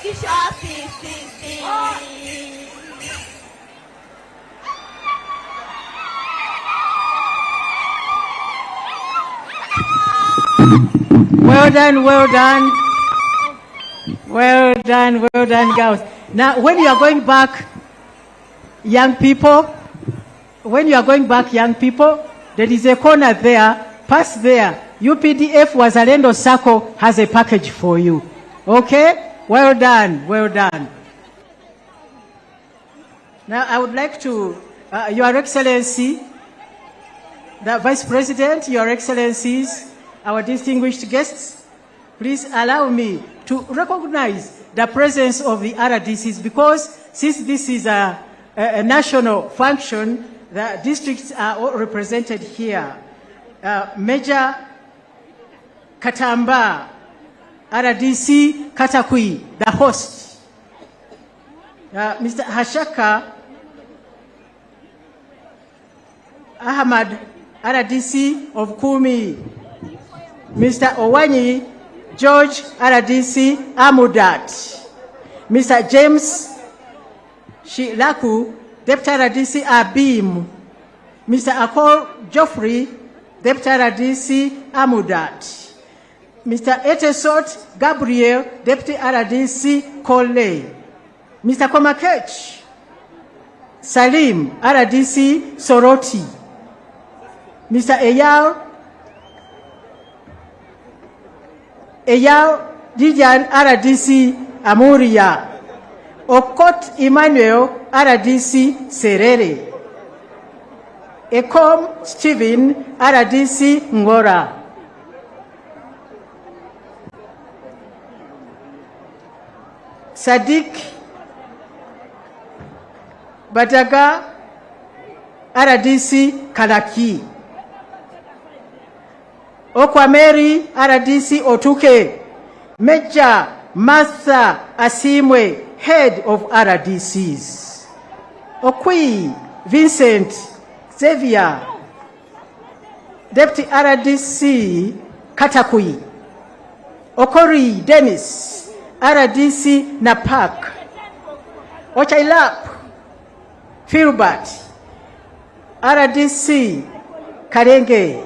Well done, well done. Well done, girls. Now, when you are going back, young people, there is a corner there, pass there. UPDF Wazalendo Sacco has a package for you. Okay? Well done, well done. Now, I would like to, Your Excellency, the Vice President, Your Excellencies, our distinguished guests, please allow me to recognize the presence of the RDCs, because since this is a national function, the districts are all represented here. Major Katamba, RDC Katakwi, the host. Mr. Hashaka Ahmad, RDC of Kumi. Mr. Owanyi George, RDC Amudat. Mr. James Shilaku, Deputy RDC Abim. Mr. Akol Geoffrey, Deputy RDC Amudat. Mr. Etesot Gabriel, Deputy RDC Kole. Mr. Komakech Salim, RDC Soroti. Mr. Eyal Didian, RDC Amuria. Okot Emmanuel, RDC Serere. Ekom Stephen, RDC Ngora. Sadiq Bataga, RDC Kalaki. Okwameri, RDC Otuke. Major Martha Asimwe, head of RDCs. Okwi Vincent Xavier, Deputy RDC Katakwi. Okori Dennis, RDC Napak. Ochailap Filbert, RDC Karenge.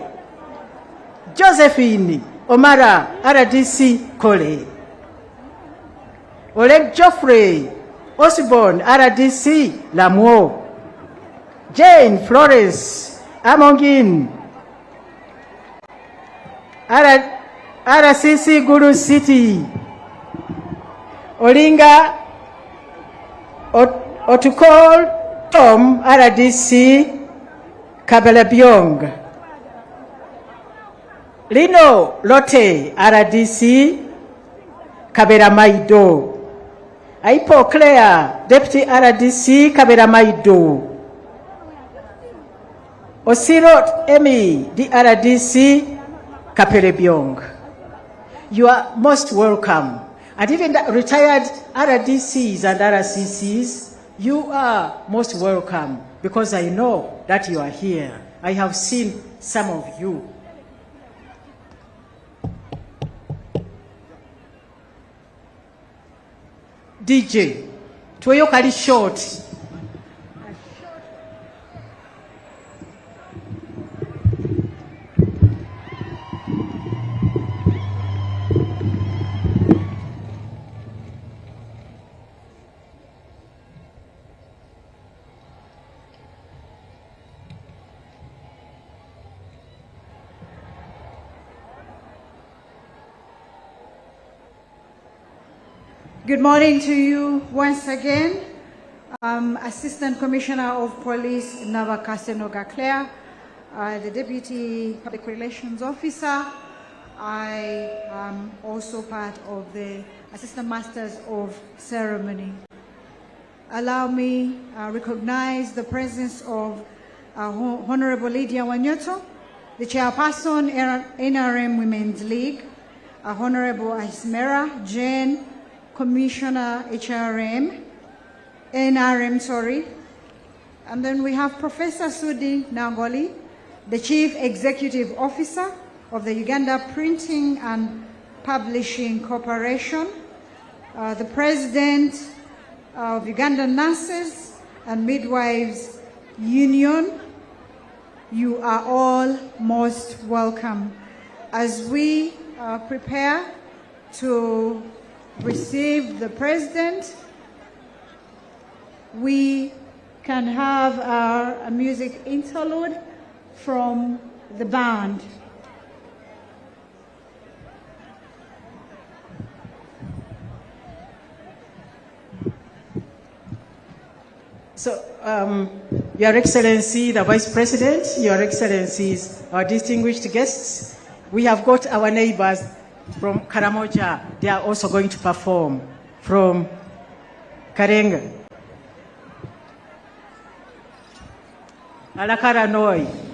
Josephine Omara, RDC Kole. Oleg Geoffrey Osborne, RDC Lamuo. Jane Flores Amongin, RCC Guru City. Olinga Otukol Tom, RDC Kabelabyong. Lino Lotte, RDC Kaberamaido. Aipo Claire, Deputy RDC Kaberamaido. Osirot Emi, DRDC Kapelebyong. You are most welcome. And even the retired RDCs and RCCs, you are most welcome, because I know that you are here. I have seen some of you. DJ, Toyo Kali short. Good morning to you once again. Assistant Commissioner of Police Navakasenoga Claire, the Deputy Public Relations Officer. I am also part of the Assistant Masters of Ceremony. Allow me to recognize the presence of Honorable Lydia Wanyoto, the Chairperson, NRM Women's League, Honorable Ismera Jane, Commissioner NRM, and then we have Professor Sudi Nangoli, the Chief Executive Officer of the Uganda Printing and Publishing Corporation, the President of Ugandan Nurses and Midwives Union, you are all most welcome. As we prepare to receive the President, we can have a music interlude from the band. So, Your Excellency, the Vice President, Your Excellencies, our distinguished guests, we have got our neighbors from Karamoja. They are also going to perform from Karenga. Alakaranoi.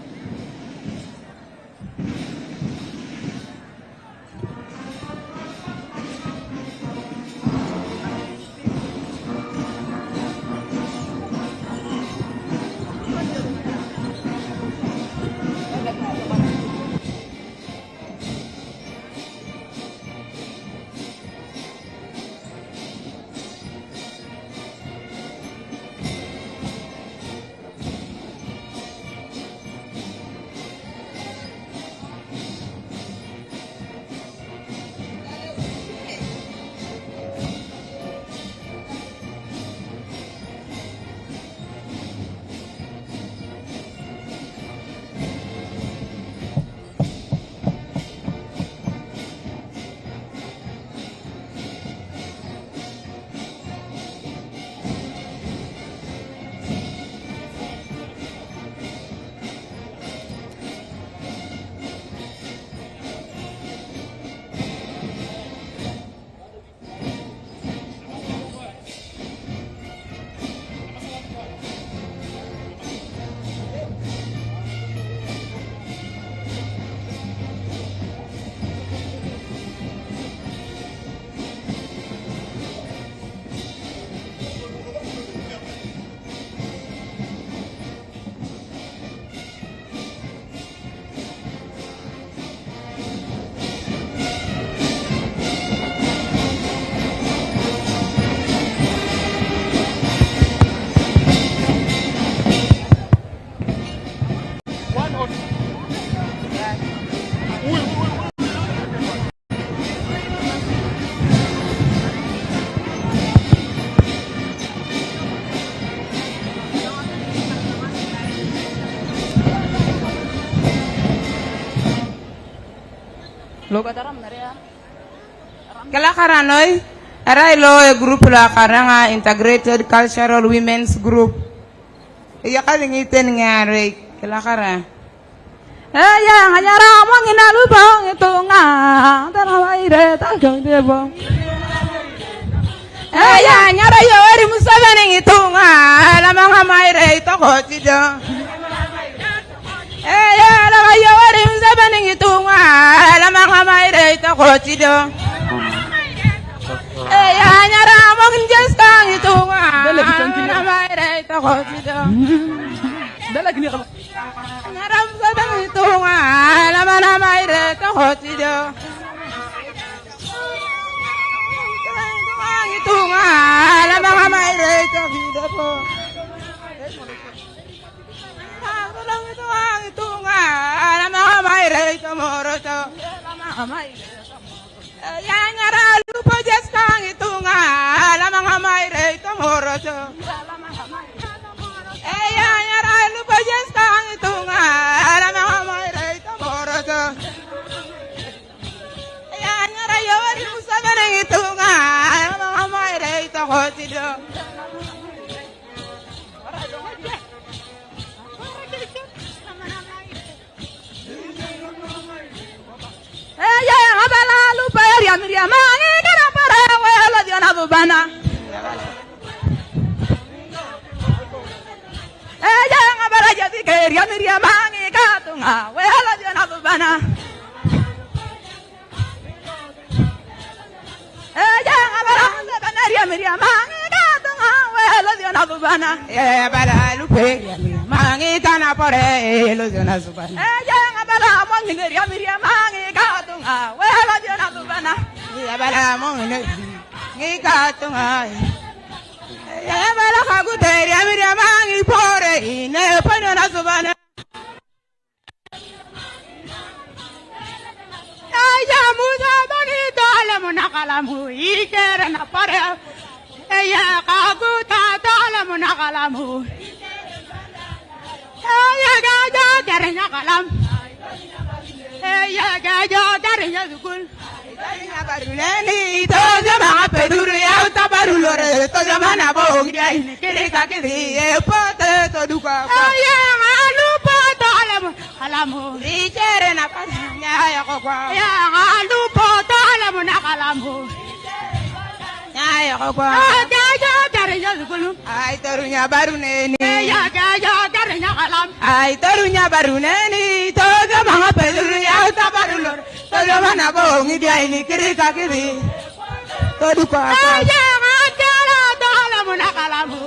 Kala karanoi, arailo a group la karanga integrated cultural women's group. Iya kaling iten ngare kala kara. Ya nganyara mangina lubang itu nga tarawaire tajong debo. Ya nyara yo eri Museveni itu nga lamang maire itu kotido. Ya la yo eri Museveni itu nga lamang maire itu kotido. Ya nyara mangin jeskang itu nga lamang maire itu kotido. Dalagni kala. Nyara Museveni itu nga lamang maire itu kotido. Tunga la mga maire ka vida po. Tunga la mga maire ka moroto. Ya nyara lupo jeskang tunga la mga maire ka moroto. Ya nyara lupo jeskang tunga la mga maire ka moroto. Ya nyara yori Museveni tunga ngikatungai yamala kaguteri amiriamangi pore ine pano nasubana aya Museveni dole munakalamu ikere na pare aya kaguta dole munakalamu aya gaja derenya kalam aya gaja derenya zukul baruleni toja ma peduru ya tabarulore toja mana bongia kirika kiri pote to duka ya alu pote alamu ichere na pasnya ya kokwa ya alu pote alamu na kalamu ya kokwa gaja darenya zukulu ai torunya baruneni ya gaja darenya kalam ai torunya baruneni toja ma peduru ya tabarulore toja mana bongi dia ini kirika kiri to duka ya ngajala dala munakalamu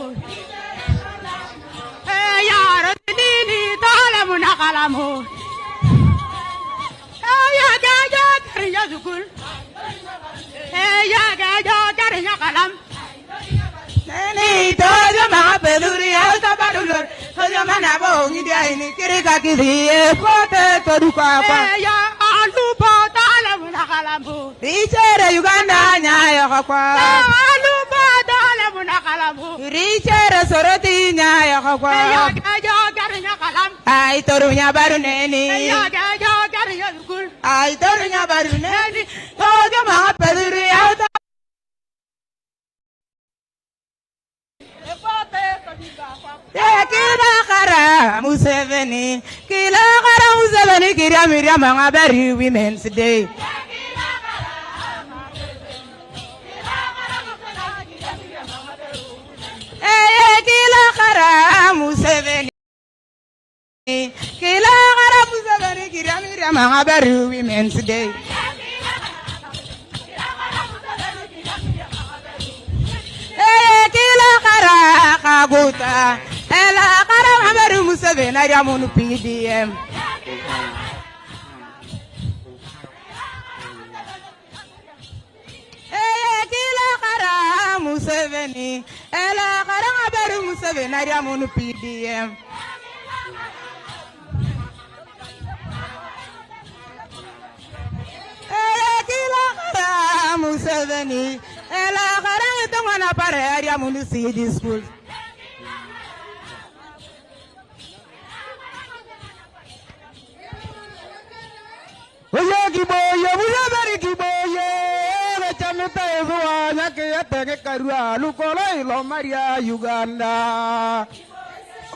ya rodini dala munakalamu ya gaja karinya zukul ya gaja karinya kalam neni toja ma peduri ya tabarulor toja mana bongi dia ini kirika kiri pote to duka ya alupa dala munakalamu Richere Uganda nyayo kakwa alupa dala munakalamu Richere Soroti nyayo kakwa ya gaja karinya kalam ai torunya baruneni ya gaja karinya zukul ai torunya baruneni toja ma peduri ya kila kara Museveni kiria Miriam ngabari Women's Day kila kara Museveni kiria Miriam ngabari Women's Day kila kara kaguta ela kara ngabari Museveni ari amunu PDM kila kara Museveni ela kara ngabari Museveni ari amunu PDM kila kara Museveni ela kara itongana pare ari amunu CD school Oye kiboye Museveni kiboye chamita ezwa nyake yatege karua lukolo ilo Maria Uganda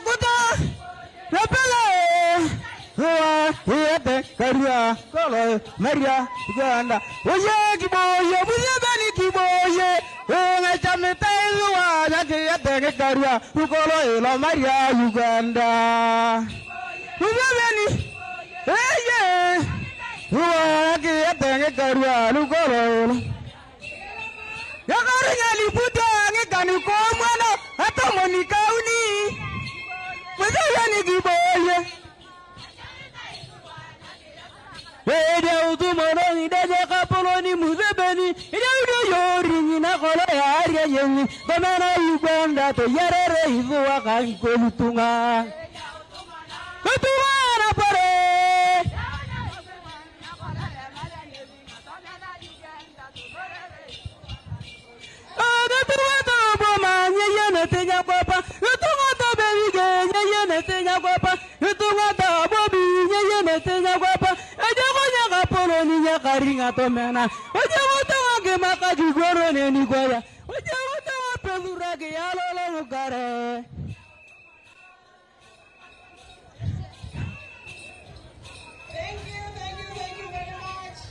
kuta napele yate karua kolo Maria Uganda Oye kiboye Museveni kiboye chamita ezwa nyake yatege karua lukolo ilo Maria Uganda Museveni Uwagi yatenge karua lukolo Yakarinya liputa ngekani komwana atomoni kauni Museveni kiboye Ede utumoro ideje kapoloni Museveni Ide udo yori nina kolo ya aria yengi Komena Uganda to yerere izuwa kakikolutunga Kutuwana pare Karinga to mena oje wote wage makaji goro ne ni goya oje wote wapezura ge yalo lo gare Thank you very much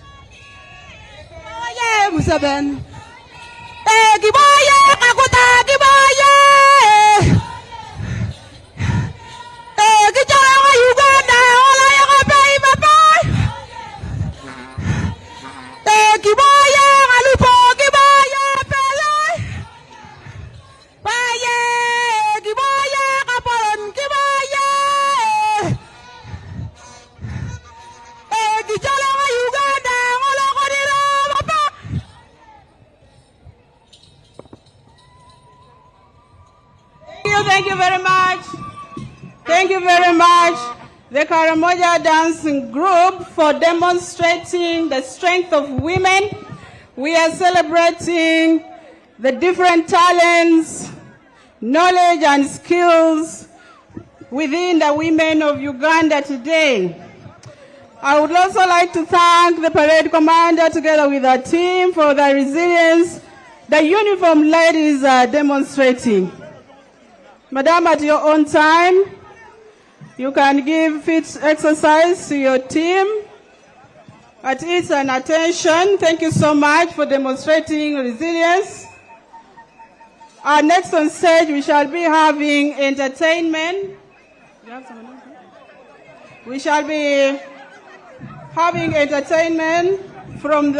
Oye Museveni kiboye kakuta kiboye kichara wa Uganda ola ya pei papa kiboye alupo kiboye pele paye kiboye kapon kiboye kichara wa Uganda ola kodira papa Thank you very much. Thank you very much, the Ceremonial dancing group, for demonstrating the strength of women. We are celebrating the different talents, knowledge and skills within the women of Uganda today. I would also like to thank the parade commander together with our team for the resilience the uniformed ladies are demonstrating. Madam, at your own time, you can give fit exercise to your team at ease and attention. Thank you so much for demonstrating resilience. Next on stage, we shall be having entertainment. We shall be having entertainment from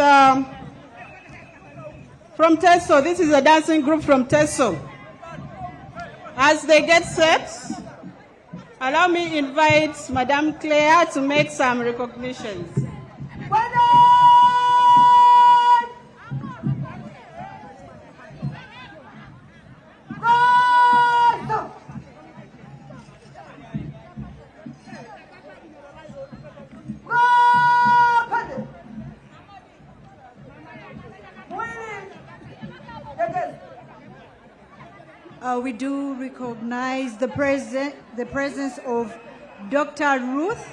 Teso. This is a dancing group from Teso. As they get set, allow me to invite Madame Claire to make some recognitions. We do recognize the presence of Dr. Ruth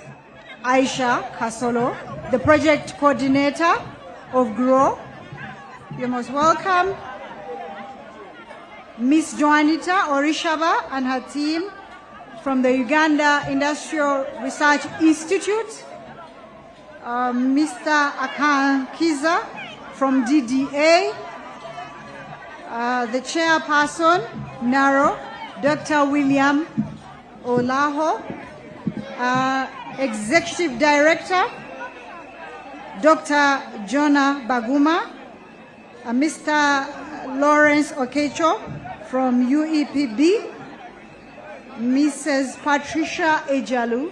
Aisha Kasolo, the project coordinator of GROW. You're most welcome. Miss Joanita Orishaba and her team from the Uganda Industrial Research Institute. Mr. Akan Kiza from DDA. The chairperson, Naro, Dr. William Olaho, Executive Director, Dr. Jonah Baguma, Mr. Lawrence Okecho from UEPB, Mrs. Patricia Ejalu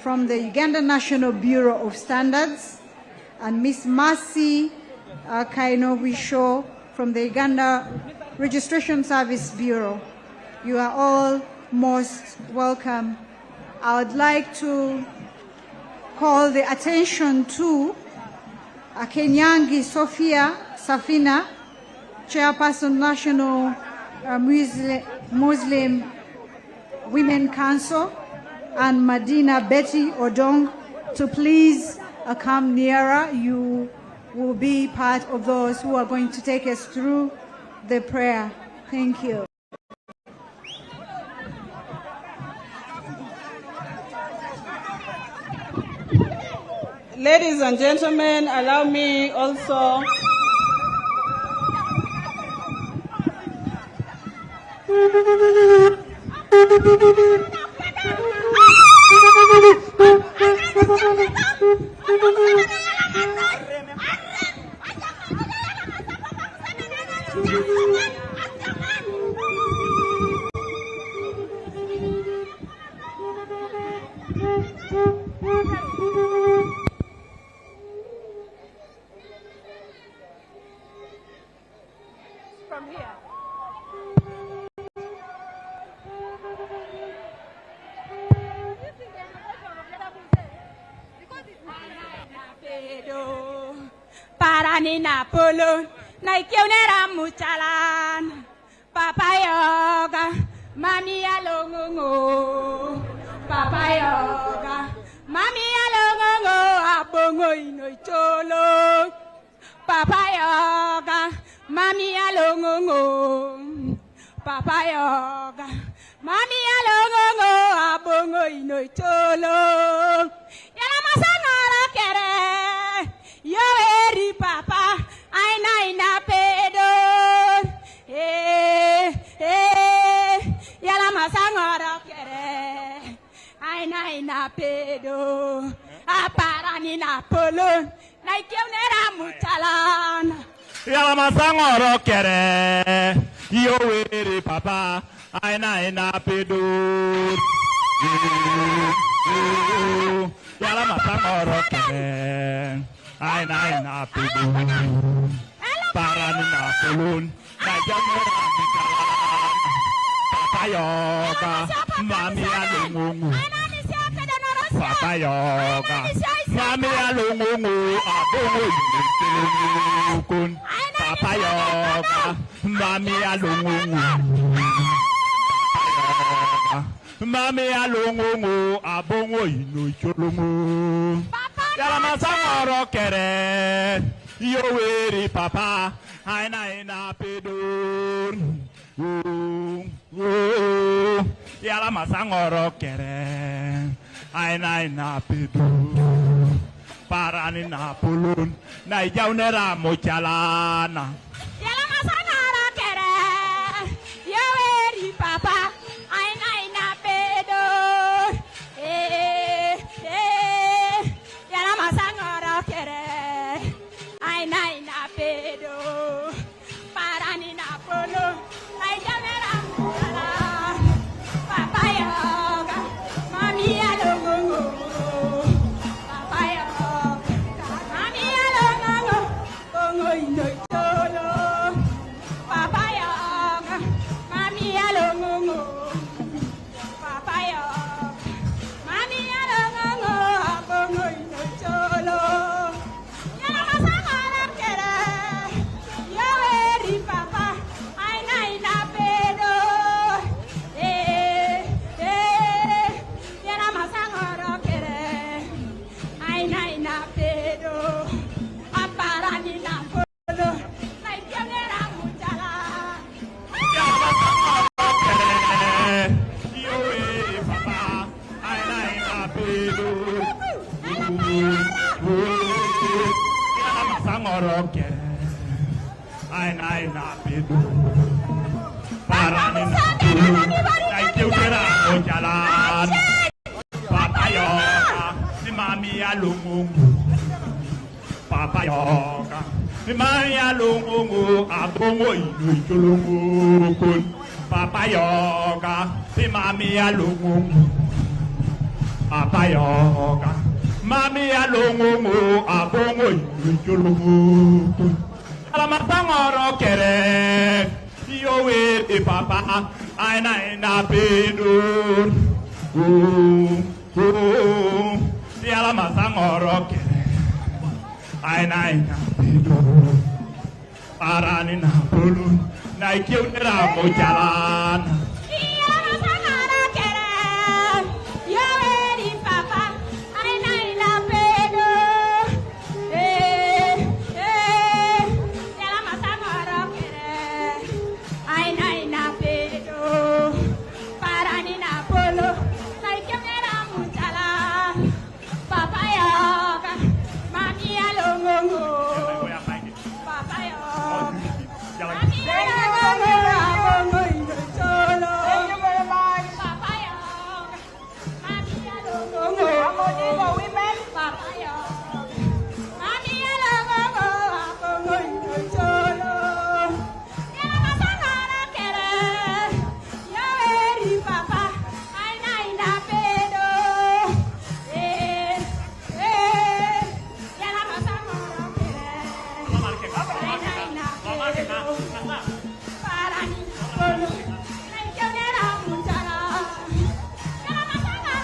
from the Uganda National Bureau of Standards, and Miss Mercy Kainowisho from the Uganda Registration Service Bureau. You are all most welcome. I would like to call the attention to Kenyangi Sophia Safina, Chairperson National Muslim Women Council, and Madina Betty Odong to please come nearer. You will be part of those who are going to take us through the prayer. Thank you. Ladies and gentlemen, allow me also from here. Paranina polo, naikionera muchalan, papa yoga, mami alongo, papa yoga, mami alongo, abongo inoicholo, papa yoga, mami alongo, papa yoga, mami alongo, abongo inoicholo, yala masangara kere. Yo eri papa, aina pedo, yala masangora kere, aina pedo, aparani na polo, na ikionera muchalan. Yala masangora kere, yo eri papa, aina pedo, yala masangora kere. Aina pedo, parani na polun, na jamera mikalan, papa Papa yoga, mami alungungu. Papa yoga, mami alungungu. Abongo yungu. Papa yoga, mami alungungu. Mami alungungu. Abongo yungu. Yala masangoro kere. Yo weri papa. Aina pedor. Yala masangoro kere. Aina pedor. Parani na pulun. Na ijaunera mochalana. Yala masangoro kere. Yo weri papa. Aina pedor. Yala masangoro kere. Aina pedor. Parani na pulun. Na ijaunera mochalana. Papa yoga. Mami alungungu. Papa yoga. Mami alungungu. Bongo indo cholo. Papa yoga. Mami alungungu. Papa yoga. Mami alungungu. Bongo indo cholo. Yala masangara kere. Yo eri papa. Aina pedo. Yala masangara kere. Aina pedo. Aparani na polo. Na ipianera mutala. Yo weri papa. Aina pedor. Yala masangoro kere. Aina pedor. Parani na pulun. Na ijaunera mochalana. Papa yoga, mami alungungu. Papa yoga, mami alungungu. Abongo inu ichulungu. Papa yoga, mami alungungu. Papa yoga, mami alungungu. Abongo inu ichulungu. Alamasangoro kere. Yo weri papa. Aina pedor. Yala masangoro kere. Aina pedor. Parani na pulun. Na ijaunera mochalana. Yala masangara kere. Yo eri papa. Aina pedo. Yala masangara kere. Aina pedo. Parani na polo. Na ijaunera mutala. Papa yoga. Mami alungungu. Papa yoga. Mami alungungu. Abongo indo cholo. Papa yoga. Mami alungungu. Women. Papa yoga. Mami alungungu. Abongo indo cholo. Yala masangara kere. Yo eri papa. Aina pedo. Yala masangara kere. Aina pedo. Parani polo. Na ijaunera mutala. Yala masangara.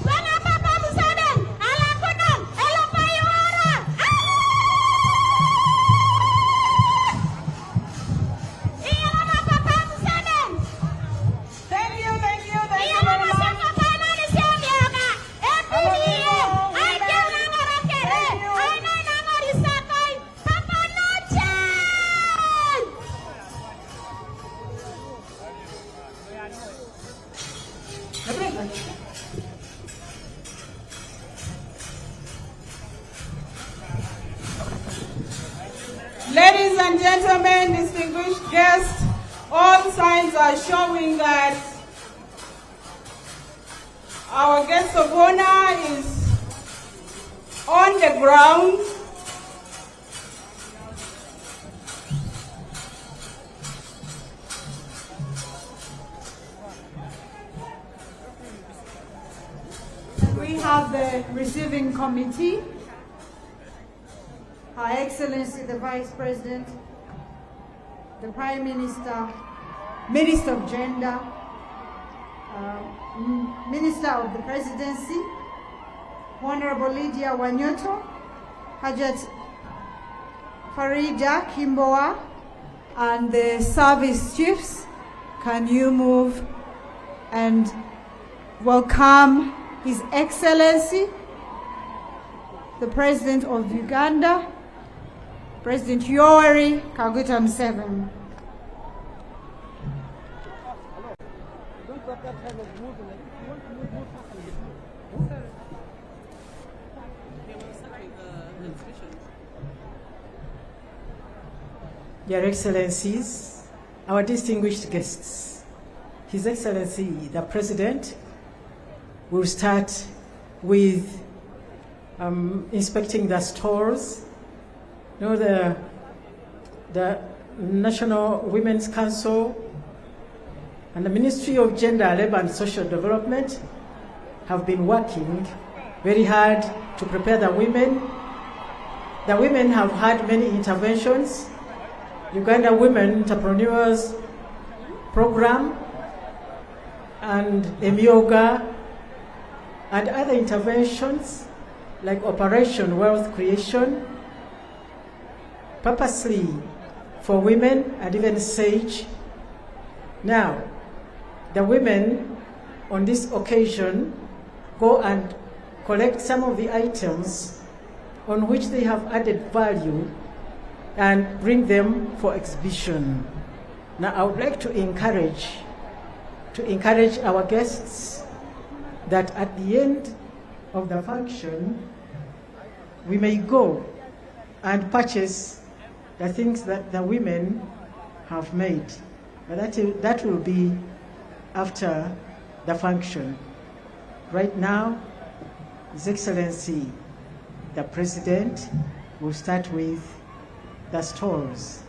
Bwana Papa Museveni, alakuna, elapayuara. Iyala Papa Museveni. Thank you very much. Iyala masanga pana ni siamyaga. Epiye, aike unangara kere. Aina nangari sakai. Papa noche. Ladies and gentlemen, distinguished guests, all signs are showing that our guest of honor is on the ground. We have the receiving committee, Her Excellency the Vice President, the Prime Minister, Minister of Gender, Minister of the Presidency, Honorable Lydia Wanyoto, Hajat Farida Kimboa, and the service chiefs. Can you move and welcome His Excellency, the President of Uganda, President Yoweri Kaguta Museveni. Your Excellencies, our distinguished guests, His Excellency the President will start with inspecting the stores. You know, the National Women's Council and the Ministry of Gender, Labour and Social Development have been working very hard to prepare the women. The women have had many interventions. Uganda Women Entrepreneurs Program and Emyoga and other interventions like Operation Wealth Creation, purposely for women, and even SAGE. Now, the women on this occasion go and collect some of the items on which they have added value and bring them for exhibition. Now, I would like to encourage our guests that at the end of the function, we may go and purchase the things that the women have made. But that will be after the function. Right now, His Excellency, the President, will start with the stalls.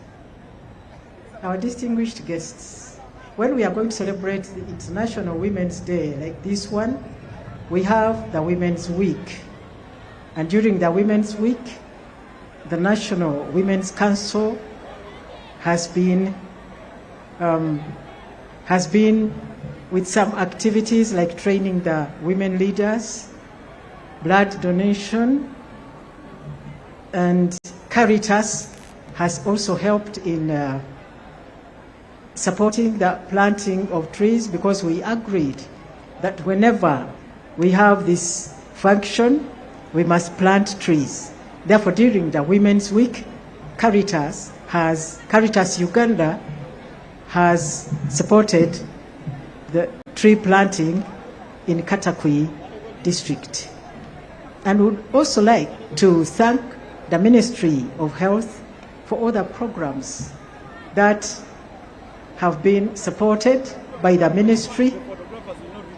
Our distinguished guests, when we are going to celebrate the International Women's Day like this one, we have the Women's Week. And during the Women's Week, the National Women's Council has been with some activities like training the women leaders, blood donation, and Caritas has also helped in supporting the planting of trees, because we agreed that whenever we have this function, we must plant trees. Therefore, during the Women's Week, Caritas Uganda has supported the tree planting in Katakwi district. And would also like to thank the Ministry of Health for all the programs that have been supported by the ministry,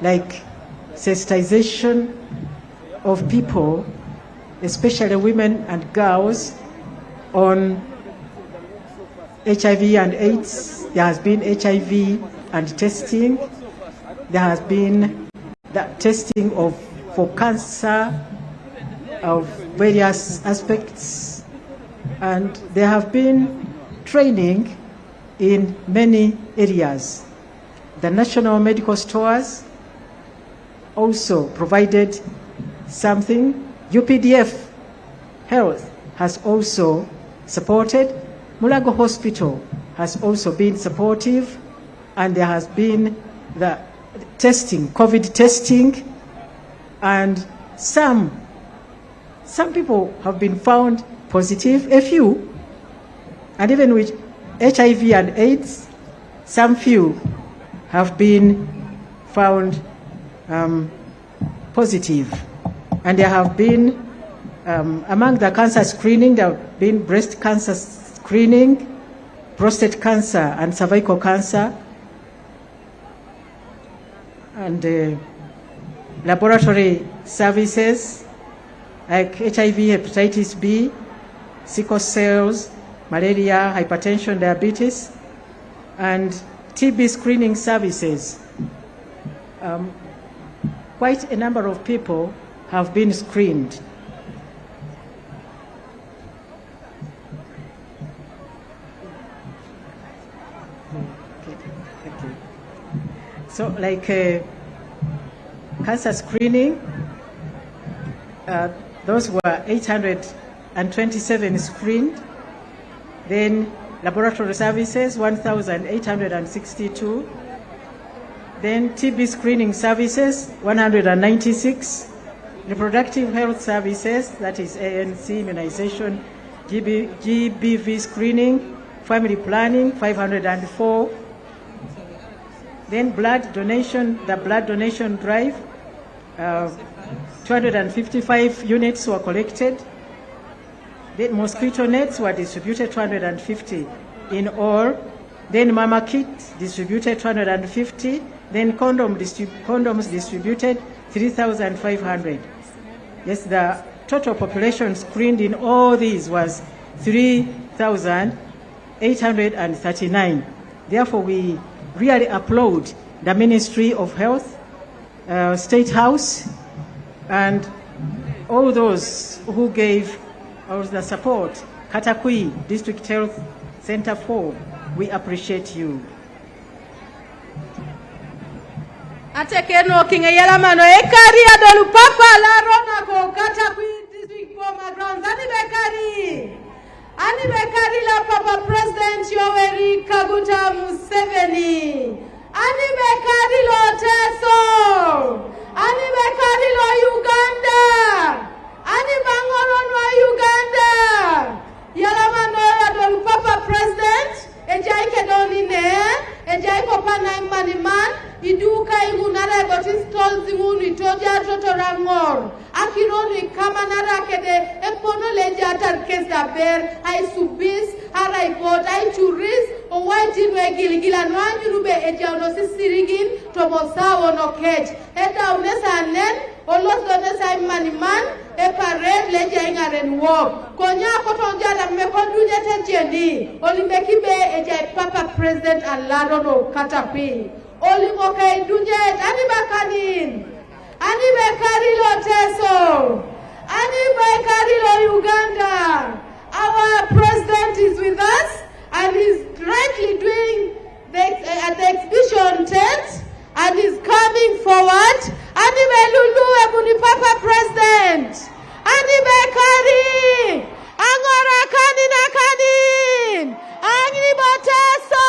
like sensitization of people, especially women and girls, on HIV and AIDS. There has been HIV and testing. There has been the testing for cancer of various aspects, and there have been training in many areas. The national medical stores also provided something. UPDF Health has also supported. Mulago Hospital has also been supportive, and there has been the testing, COVID testing, and some people have been found positive, a few, and even with HIV and AIDS, some few have been found positive. And there have been, among the cancer screening, there have been breast cancer screening, prostate cancer and cervical cancer, and laboratory services like HIV, hepatitis B, sickle cells, malaria, hypertension, diabetes, and TB screening services. Quite a number of people have been screened. So like cancer screening, those were 827 screened. Then laboratory services, 1,862. Then TB screening services, 196. Reproductive health services, that is ANC, immunization, GBV screening, family planning, 504. Then blood donation, the blood donation drive, 255 units were collected. Then mosquito nets were distributed, 250 in all. Then mama kit distributed, 250. Then condoms distributed, 3,500. Yes, the total population screened in all these was 3,839. Therefore, we really applaud the Ministry of Health, State House, and all those who gave us the support. Katakwi District Health Center 4, we appreciate you. Atekeno kinga yala mano ekari adolu papa la rona ko Katakwi District Boma Grounds ani bekari la Papa President Yoweri Kaguta Museveni ani bekari lo Teso ani bekari lo Uganda ani bangoron wa Uganda yala mano adolu Papa President ejai kedoni ne ejai kopa na imani man iduka imunara botistol zimunu itoja totorangor akironi kama narakede epono leja tarkesa ber ai subis harai pot ai churis o waiti no gilgila no anyurube eja no sisirigin to mosawo no kech eta unesa nen olos donesa imani man e pare leja ingaren wo konya kotonja la mekondunye tenjendi olimbekibe eja Papa President alado no Katakwi Olimoke Dunjet, Anibakanin, Anibekari Teso, Anibekari Uganda. Our president is with us and he's currently doing at the exhibition tent and is coming forward. Anibelulu Ebuni Papa President, Anibekari, Angora Kanina Kanin, Aniboteso,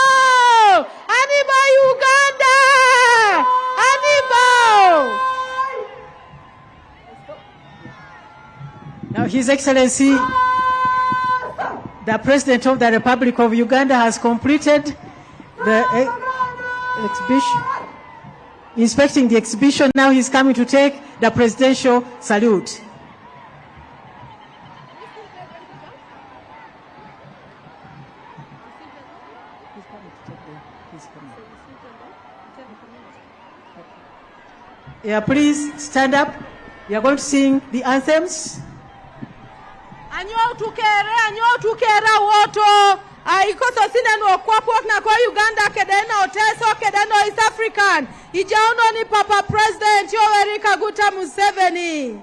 Aniba Uganda, Aniba. Now, His Excellency, the President of the Republic of Uganda has completed the exhibition, inspecting the exhibition. Now he's coming to take the presidential salute. Yeah, please stand up. We are going to sing the anthems. Anyo tukera woto aikoso sina no kwa na kwa Uganda kedena oteso kedena East African ijaono ni Papa President Yoweri Kaguta Museveni.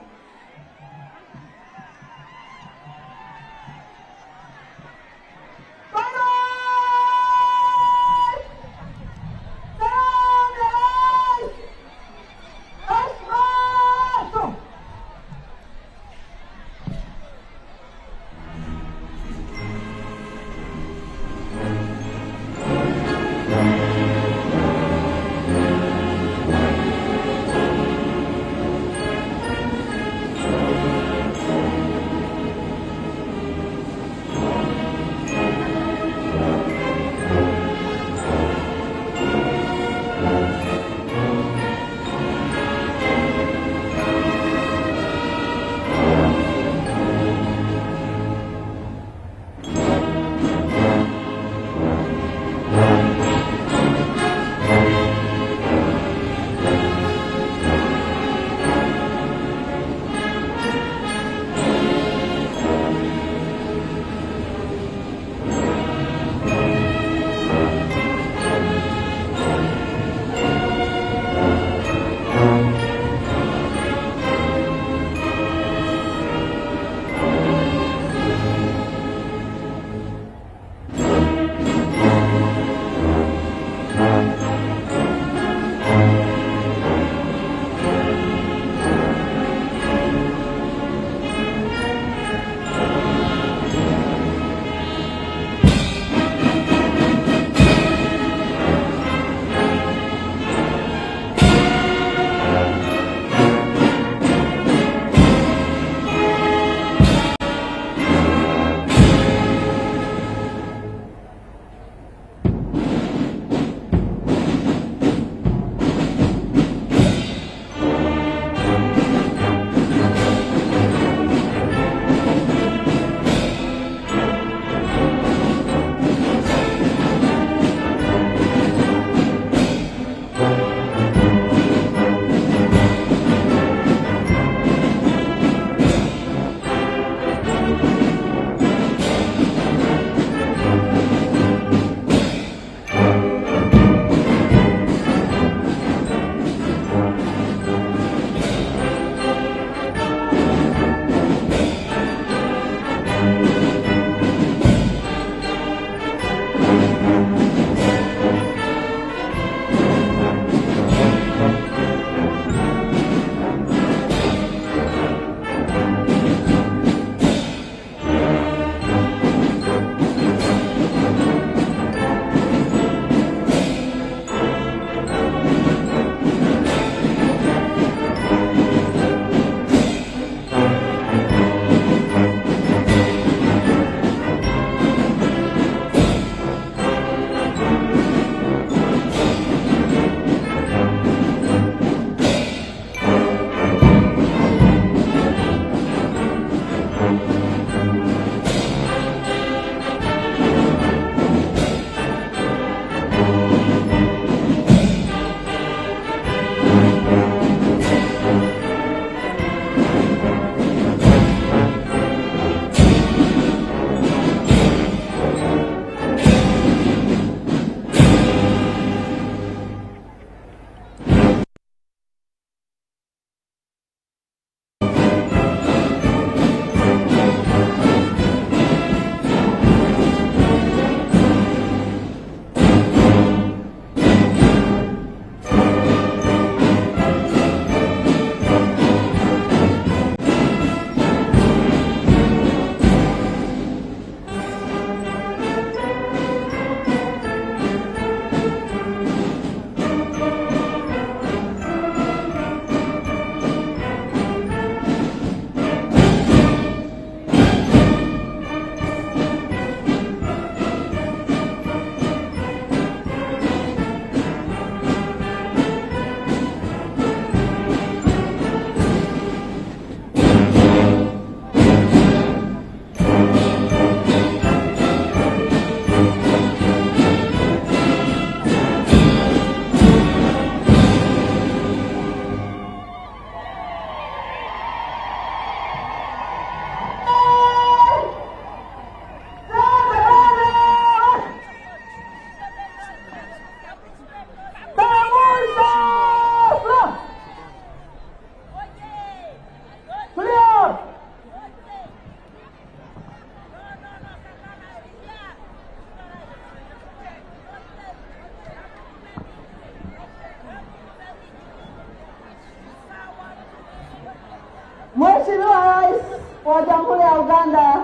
Uganda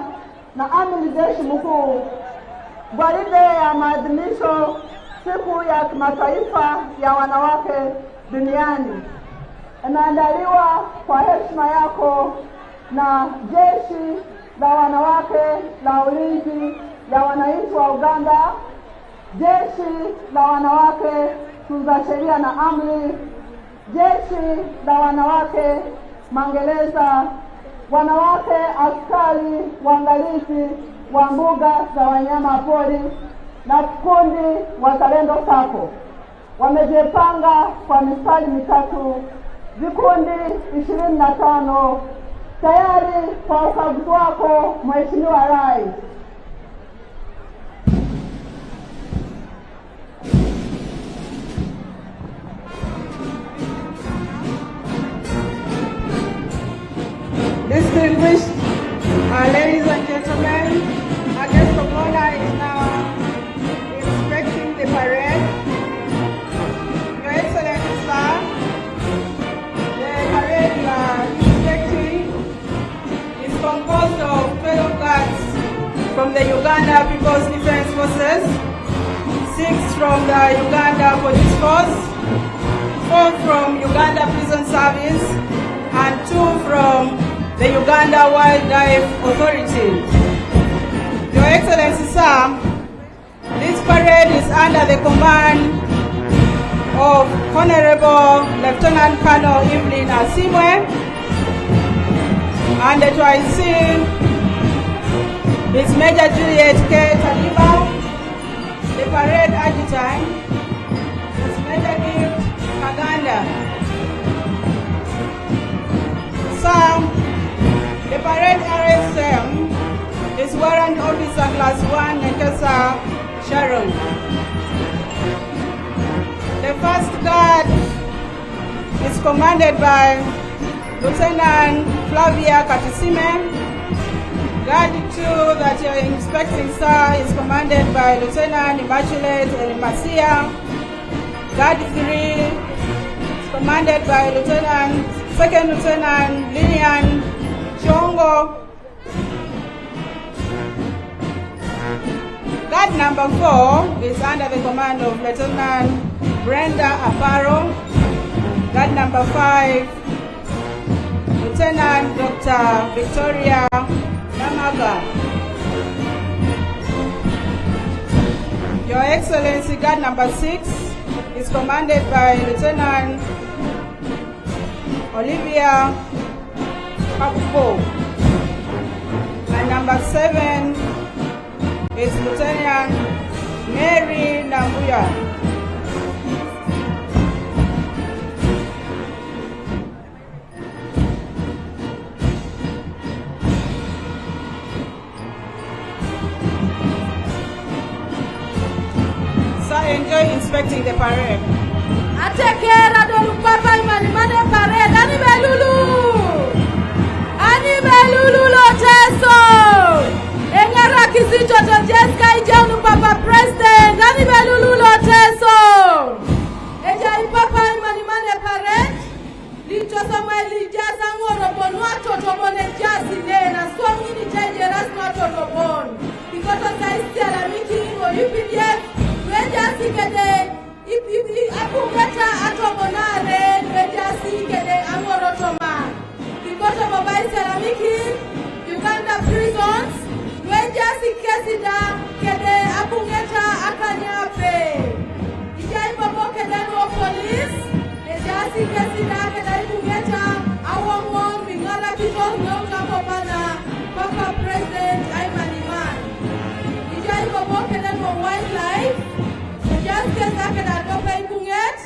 na amiri jeshi mkuu gwaride ya maadhimisho siku ya kimataifa ya wanawake duniani imeandaliwa kwa heshima yako na jeshi la wanawake la ulinzi ya wananchi wa Uganda, jeshi la wanawake tunza sheria na amri, jeshi la wanawake mangereza, wanawake askari waangalizi wa mbuga za wanyama pori na kikundi wazalendo sako. Wamejipanga kwa mistari mitatu, vikundi 25 tayari kwa ukaguzi wako Mheshimiwa Rais. Distinguished ladies and gentlemen, our guest of honor is now inspecting the parade. Your Excellency, sir, the parade you are inspecting is composed of 12 guards from the Uganda People's Defense Forces, 6 from the Uganda Police Force, 4 from Uganda Prison Service, and 2 from the Uganda Wildlife Authority. Your Excellency, sir, this parade is under the command of Honorable Lieutenant Colonel Evelyn Asimwe, and the TYC is Major Juliet K. Taliba. The parade adjutant is Major Gift Kaganda. Sir, the parade RSM is Warrant Officer Class 1 Nekesa Sharon. The first guard is commanded by Lieutenant Flavia Katisime. Guard 2 that you are inspecting, sir, is commanded by Lieutenant Immaculate Elimasia. Guard 3 is commanded by Second Lieutenant Lillian Chongo. Guard number 4 is under the command of Lieutenant Brenda Aparo. Guard number 5, Lieutenant Dr. Victoria Namaga. Your Excellency, Guard number 6 is commanded by Lieutenant Olivia Kapupo. And number 7 is Lieutenant Mary Nambuya. Sir, enjoy inspecting the parade. Atekera dolu papa imani mane parade ani belulu loteso engara kisicho to Jessica ijanu papa president ani belulu loteso eja papa imani mane parade licho Samuel jaza ngoro bonwa toto bone jazi nena so mini change rasma toto bon because of the meeting or UPDF we kede apungeta atobonare wejasi kede amorotoma because of Museveni Uganda prisons wejasi kesida kede apungeta akanyape ijai babo kede no police ejasi kesida kede apungeta awongo mingala because no kapopana papa president Aimaniman ijai babo kede no wildlife just get back at open punget,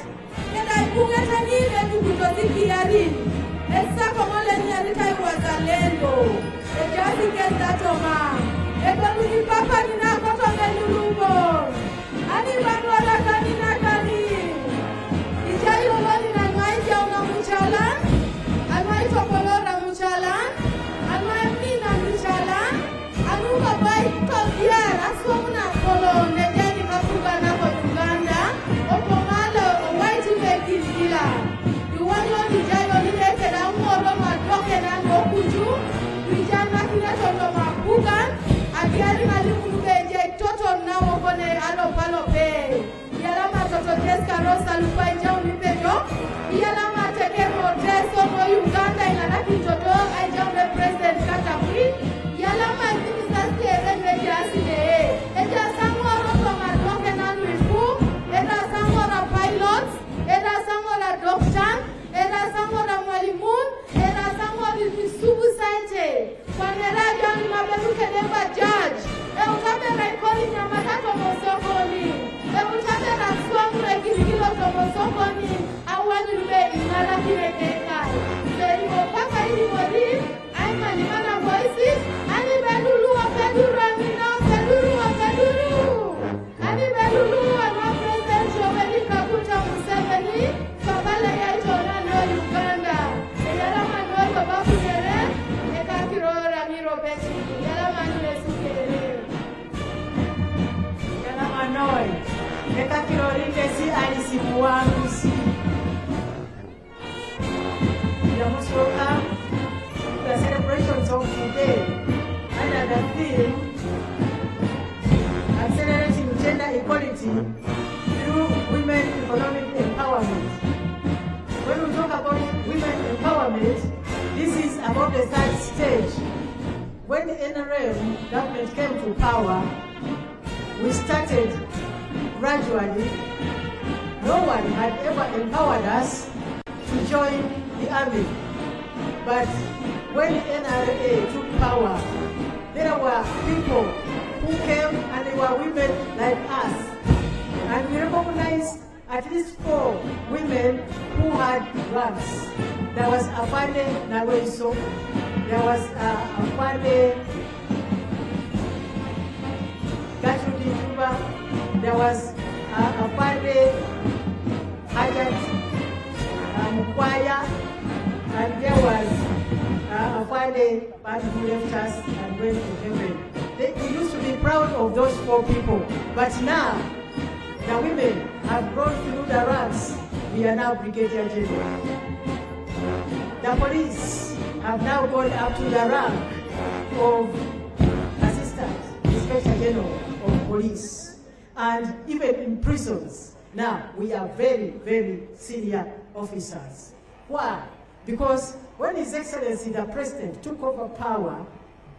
and I punget and in and you could see Yarin. And Sakamole Yarita was a lendo. And just get that over. And when we papa in a cotton and Lubo. And even what I can in a canny. Is Jay alone in a mighty on a Muchalan? I might of Olora Muchalan? And my Mina Muchalan? And who will buy Tokia as soon as Colon and Jenny Kapugana. You want to Rosa Lupai Jouni Pedro, Yalama Tekero Teso no Uganda in Anaki Jodo, I Jouni President Katakwi, Yalama Minister Keren Mediasine, Eja Samora Tomadokenan Wifu, Eda Samora Pilots, Eda Samora Doctor, Eda Samora Malimun, Eda Samora Subu Sainte, Panera Jouni Mabeluke Demba Judge, Eutabe Rekoli Nyamatato Mosokoli, Eutabe Rakswam Rekililo Tomosokoli, Awani Lube Inala Kirekeka, Serigo Papa Ilimori, I'm Manimana Voices, Ani Belulu of Peduru, Amina Peduru of Peduru, Ani Belulu and my President Yoweri Kaguta Museveni, Kabala Yaitona no Uganda, Yalama no Babakure, Ekakiro Ramiro Beti, Yalama no Sukere, Yalama no, Ekakiro Rikesi Alisi Muangusi. You are most welcome to the celebrations of today under the theme Accelerating Gender Equality through Women Economic Empowerment. When we talk about women empowerment, this is about the third stage. When the NRM government came to power, we started gradually. No one had ever empowered us to join the army. But when the NRA took power, there were people who came and they were women like us. And we recognized at least 4 women who had ranks. There was Afande Naweso, there was Afande Gachudi Juba, there was Afande Hayat Mukwaya, and there was Afande who left us and went to heaven. We used to be proud of those 4 people, but now the women have gone through the ranks. We are now Brigadier General. The police have now gone up to the rank of Assistant Inspector General of Police. And even in prisons, now we are very, very senior officers. Why? Because when His Excellency the President took over power,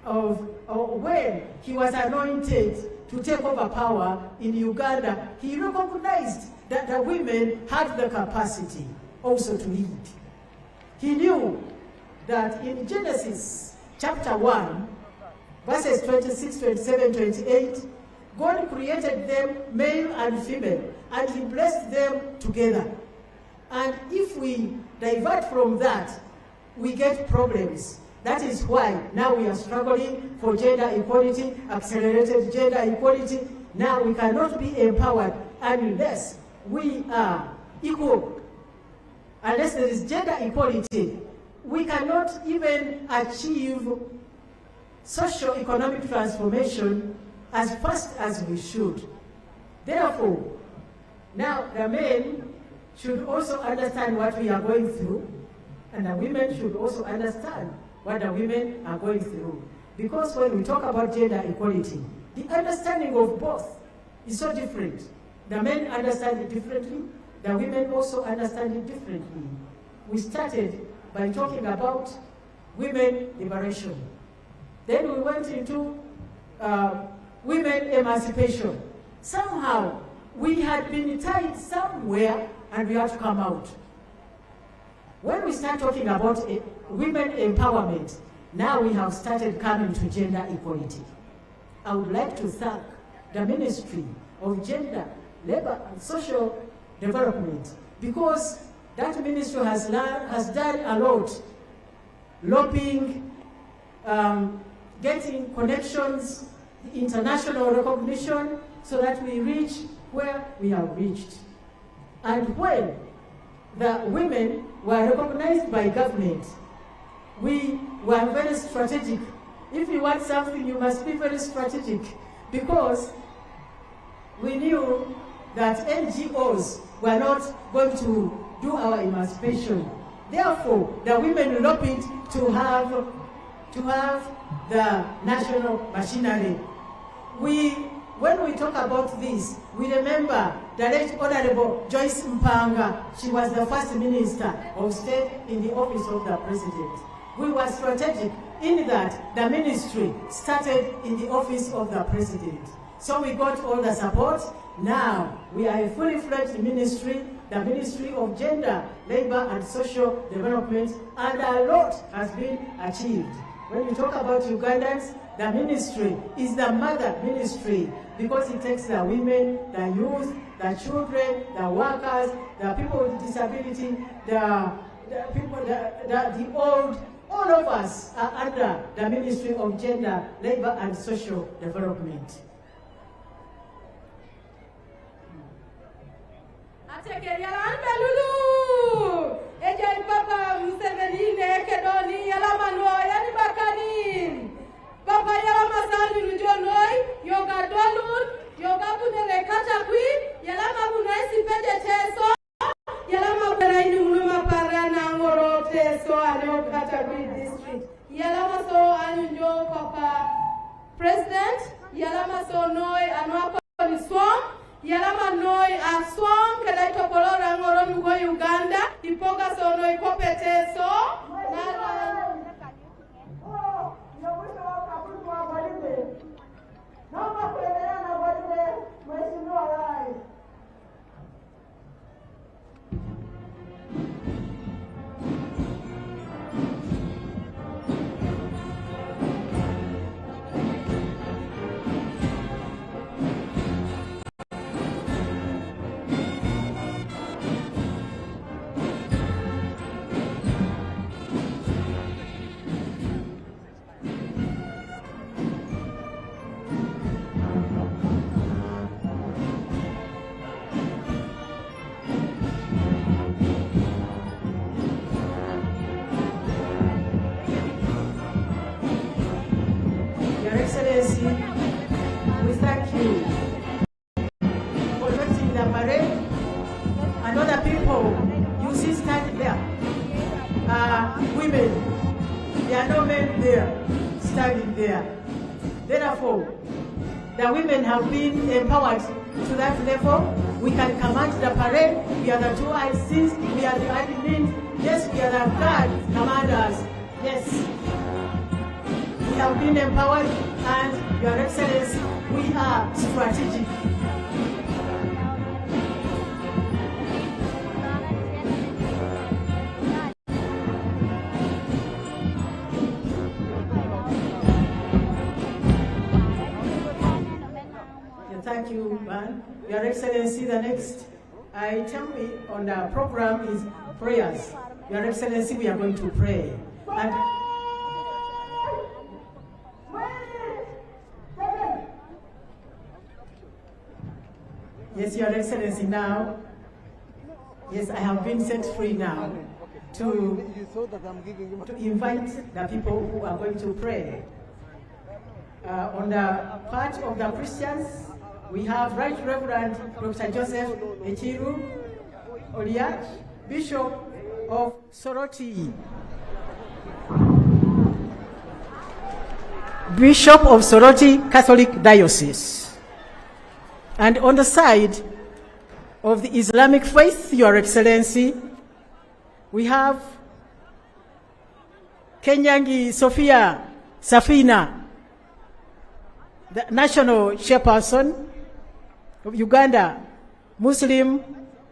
when he was anointed to take over power in Uganda, he recognized that the women had the capacity also to lead. He knew that in Genesis chapter 1, verses 26, 27, 28, God created them male and female, and He blessed them together. And if we divert from that, we get problems. That is why now we are struggling for gender equality, accelerated gender equality. Now we cannot be empowered unless we are equal. Unless there is gender equality, we cannot even achieve socio-economic transformation as fast as we should. Therefore, now the men should also understand what we are going through, and the women should also understand what the women are going through. Because when we talk about gender equality, the understanding of both is so different. The men understand it differently, the women also understand it differently. We started by talking about women liberation. Then we went into women emancipation. Somehow, we had been tied somewhere and we had to come out. When we start talking about women empowerment, now we have started coming to gender equality. I would like to thank the Ministry of Gender, Labor and Social Development, because that ministry has done a lot, lobbying, getting connections, international recognition, so that we reach where we have reached. And when the women were recognized by government, we were very strategic. If you want something, you must be very strategic, because we knew that NGOs were not going to do our emancipation. Therefore, the women lobbied to have the national machinery. We when we talk about this, we remember the late Honorable Joyce Mpanga. She was the first Minister of State in the office of the President. We were strategic in that the ministry started in the office of the President. So we got all the support. Now we are a fully fledged ministry, the Ministry of Gender, Labor and Social Development, and a lot has been achieved. When you talk about Ugandans, the ministry is the mother ministry because it takes the women, the youth, the children, the workers, the people with disability, the people, the old. All of us are under the Ministry of Gender, Labor and Social Development. Papa Museveni Kedoni Yalamano Yani Bakanin Papa Yalamasani Nujonoi Yoga Dolun Yoga Punele Katakwi Yalama Punaisi Pede Teso Yalama Parainu Muma Parana Ngoro Teso Ano Katakwi District Yalama So Anunjo Papa President Yalama So Noi Anwapa Niswam Yalama Noi Aswam Kelaito Polora Ngoro Nugo Uganda Ipoga So Noi Kopete So we thank you for hosting the parade, and other people you see standing there are women. There are no men there standing there. Therefore, the women have been empowered to that level. We can command the parade. We are the two ICs. We are the admins. Yes, we are the guard commanders. Yes. We have been empowered, and Your Excellency, we are strategic. Thank you, man. Your Excellency, the next item on the program is prayers. Your Excellency, we are going to pray. And yes, Your Excellency, now, yes, I have been set free now to invite the people who are going to pray. On the part of the Christians, we have Right Reverend Dr. Joseph Echiru Oliach, Bishop of Soroti. Bishop of Soroti Catholic Diocese. And on the side of the Islamic faith, Your Excellency, we have Kenyangi Sophia Safina, the national chairperson of Uganda Muslim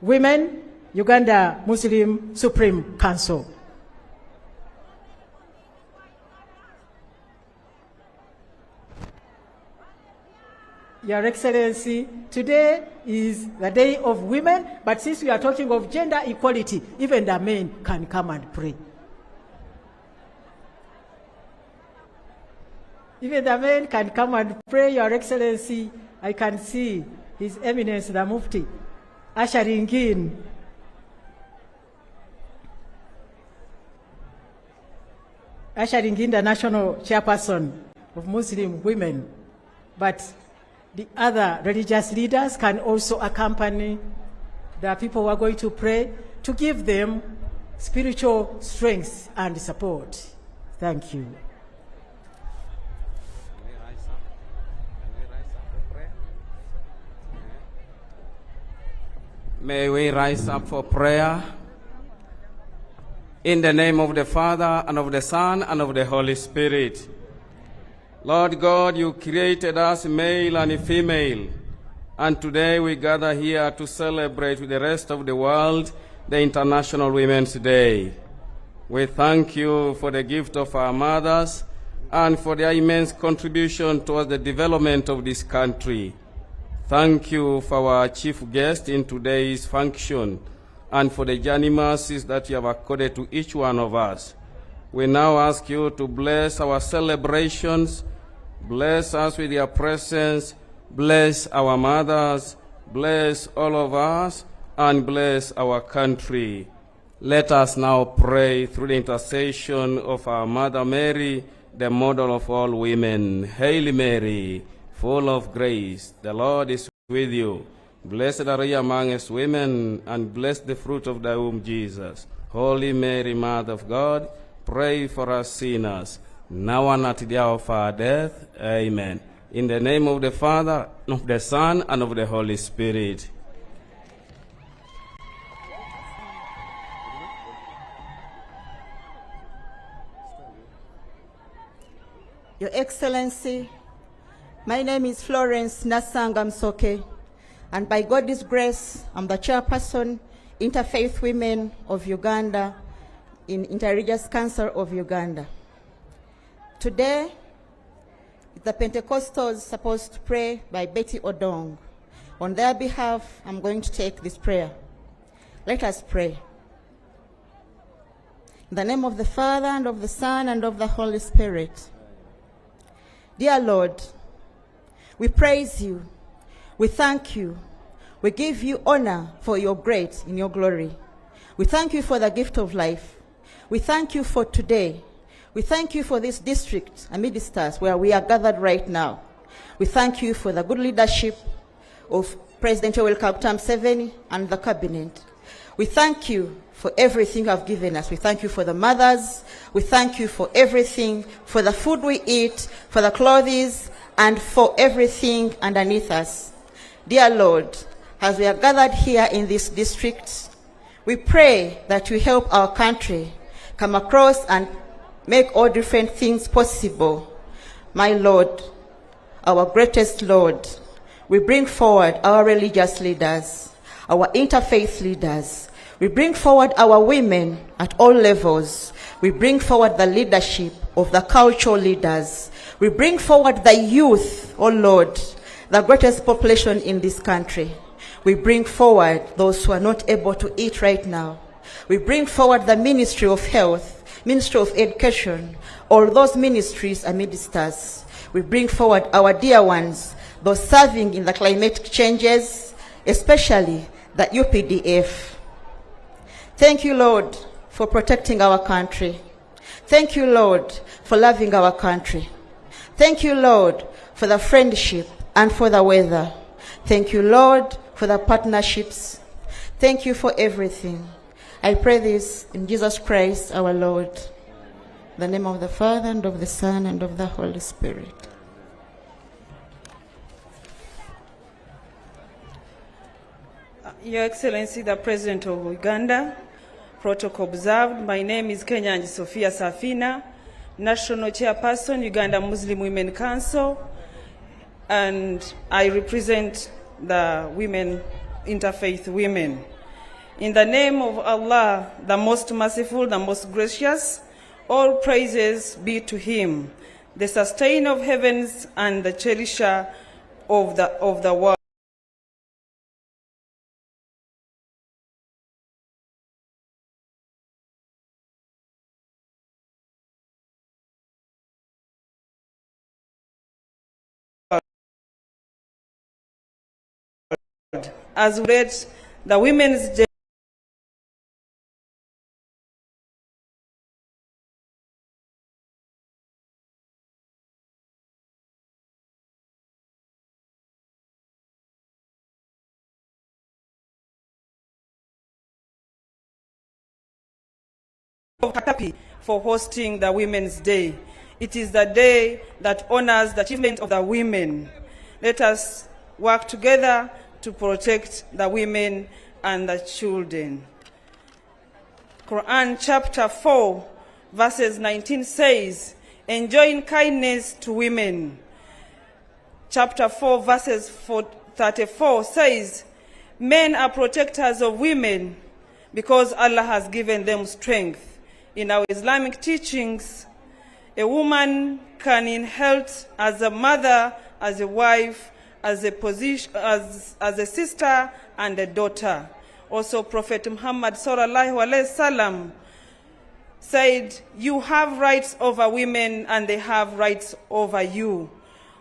Women, Uganda Muslim Supreme Council. Your Excellency, today is the Day of Women, but since we are talking of gender equality, even the men can come and pray. Even the men can come and pray, Your Excellency. I can see His Eminence the Mufti ushering in. Ushering in the national chairperson of Muslim women. But the other religious leaders can also accompany the people who are going to pray to give them spiritual strength and support. Thank you. May we rise up for prayer. In the name of the Father, and of the Son, and of the Holy Spirit. Lord God, you created us male and female, and today we gather here to celebrate with the rest of the world the International Women's Day. We thank you for the gift of our mothers and for their immense contribution towards the development of this country. Thank you for our chief guest in today's function and for the journey mercies that you have accorded to each one of us. We now ask you to bless our celebrations, bless us with your presence, bless our mothers, bless all of us, and bless our country. Let us now pray through the intercession of our Mother Mary, the model of all women. Hail Mary, full of grace, the Lord is with you. Blessed are you amongst women, and blessed the fruit of thy womb, Jesus. Holy Mary, Mother of God, pray for us sinners, now and at the hour of our death. Amen. In the name of the Father, of the Son, and of the Holy Spirit. Your Excellency, my name is Florence Nasanga Msoke, and by God's grace, I'm the chairperson, Interfaith Women of Uganda, in Interreligious Council of Uganda. Today, the Pentecostals supposed to pray by Betty Odong. On their behalf, I'm going to take this prayer. Let us pray. In the name of the Father, and of the Son, and of the Holy Spirit. Dear Lord, we praise you, we thank you, we give you honor for your great in your glory. We thank you for the gift of life. We thank you for today. We thank you for this district amidst us where we are gathered right now. We thank you for the good leadership of President Yoweri Kaguta Museveni and the cabinet. We thank you for everything you have given us. We thank you for the mothers. We thank you for everything, for the food we eat, for the clothes, and for everything underneath us. Dear Lord, as we are gathered here in this district, we pray that you help our country come across and make all different things possible. My Lord, our greatest Lord, we bring forward our religious leaders, our interfaith leaders. We bring forward our women at all levels. We bring forward the leadership of the cultural leaders. We bring forward the youth, oh Lord, the greatest population in this country. We bring forward those who are not able to eat right now. We bring forward the Ministry of Health, Ministry of Education, all those ministries amidst us. We bring forward our dear ones, those serving in the climate changes, especially the UPDF. Thank you, Lord, for protecting our country. Thank you, Lord, for loving our country. Thank you, Lord, for the friendship and for the weather. Thank you, Lord, for the partnerships. Thank you for everything. I pray this in Jesus Christ, our Lord. In the name of the Father, and of the Son, and of the Holy Spirit. Your Excellency, the President of Uganda, protocol observed. My name is Kenyanji Sophia Safina, National Chairperson, Uganda Muslim Women Council, and I represent the women, interfaith women. In the name of Allah, the most merciful, the most gracious, all praises be to Him, the sustainer of heavens and the cherisher of the world. As we read the Women's Day of Katakwi for hosting the Women's Day. It is the day that honors the achievement of the women. Let us work together to protect the women and the children. Quran chapter 4, verses 19 says, enjoin kindness to women. Chapter 4, verses 34 says, men are protectors of women because Allah has given them strength. In our Islamic teachings, a woman can inherit as a mother, as a wife, as a sister and a daughter. Also, Prophet Muhammad sallallahu alaihi wasallam said, you have rights over women and they have rights over you.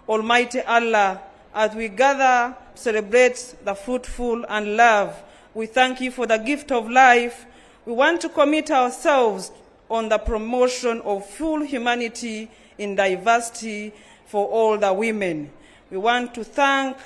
Almighty Allah, as we gather, celebrate the fruitful and love, we thank you for the gift of life. We want to commit ourselves on the promotion of full humanity in diversity for all the women. We want to thank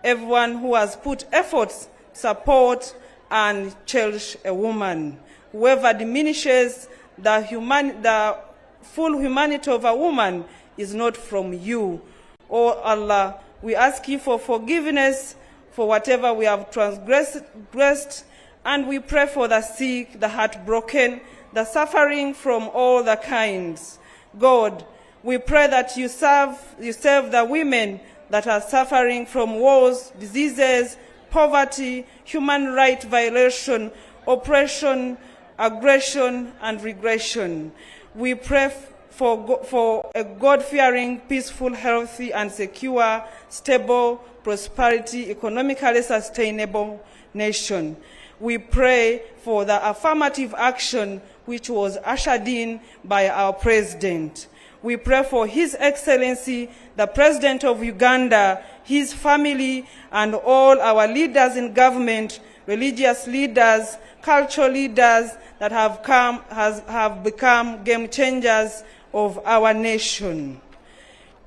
everyone who has put efforts, support, and cherish a woman. Whoever diminishes the full humanity of a woman is not from you. Oh Allah, we ask you for forgiveness for whatever we have transgressed, and we pray for the sick, the heartbroken, the suffering from all the kinds. God, we pray that you serve the women that are suffering from wars, diseases, poverty, human rights violation, oppression, aggression, and regression. We pray for a God-fearing, peaceful, healthy, and secure, stable, prosperity, economically sustainable nation. We pray for the affirmative action which was ushered in by our president. We pray for His Excellency, the President of Uganda, his family, and all our leaders in government, religious leaders, cultural leaders that have become game changers of our nation.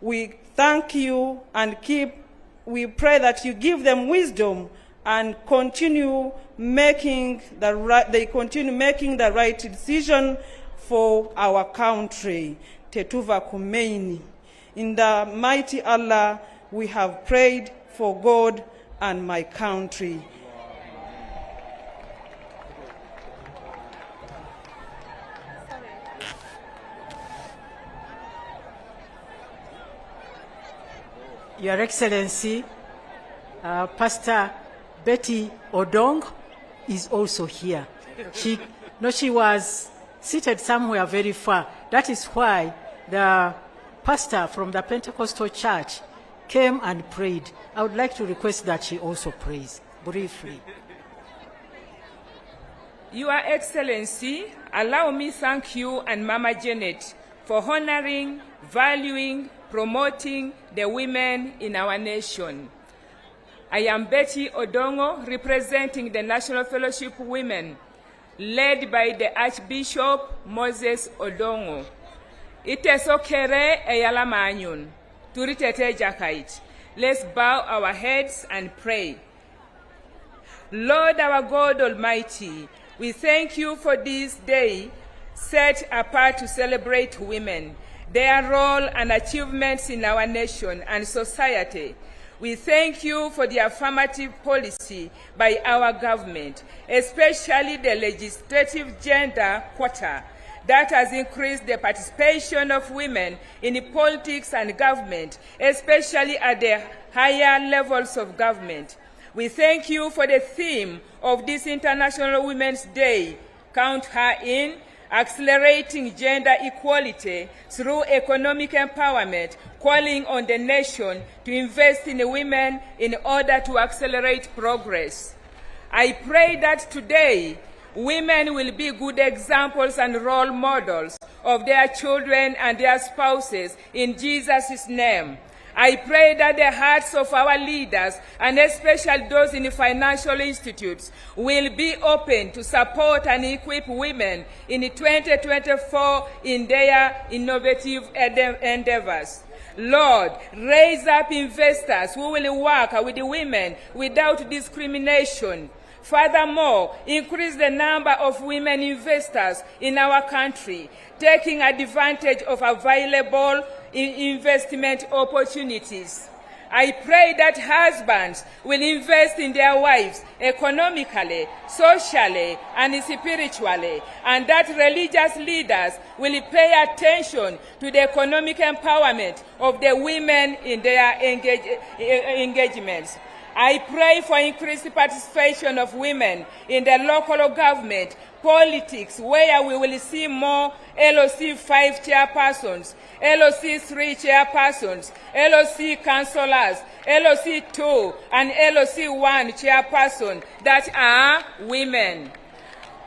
We thank you and we pray that you give them wisdom and continue making the right decision for our country. Tetuva Kumeini. In the mighty Allah, we have prayed for God and my country. Your Excellency, Pastor Betty Odong is also here. She was seated somewhere very far. That is why the pastor from the Pentecostal church came and prayed. I would like to request that she also prays briefly. Your Excellency, allow me thank you and Mama Janet for honoring, valuing, promoting the women in our nation. I am Betty Odongo, representing the National Fellowship Women, led by the Archbishop Moses Odongo. Itesokere eyalamanyun, turitete jakait. Let's bow our heads and pray. Lord our God Almighty, we thank you for this day set apart to celebrate women, their role and achievements in our nation and society. We thank you for the affirmative policy by our government, especially the legislative gender quota that has increased the participation of women in politics and government, especially at the higher levels of government. We thank you for the theme of this International Women's Day, Count Her In, accelerating gender equality through economic empowerment, calling on the nation to invest in women in order to accelerate progress. I pray that today, women will be good examples and role models of their children and their spouses in Jesus' name. I pray that the hearts of our leaders, and especially those in the financial institutes, will be open to support and equip women in 2024 in their innovative endeavors. Lord, raise up investors who will work with the women without discrimination. Furthermore, increase the number of women investors in our country, taking advantage of available investment opportunities. I pray that husbands will invest in their wives economically, socially, and spiritually, and that religious leaders will pay attention to the economic empowerment of the women in their engagements. I pray for increased participation of women in the local government, politics, where we will see more LOC 5 chairpersons, LOC 3 chairpersons, LOC councillors, LOC 2 and LOC 1 chairperson that are women.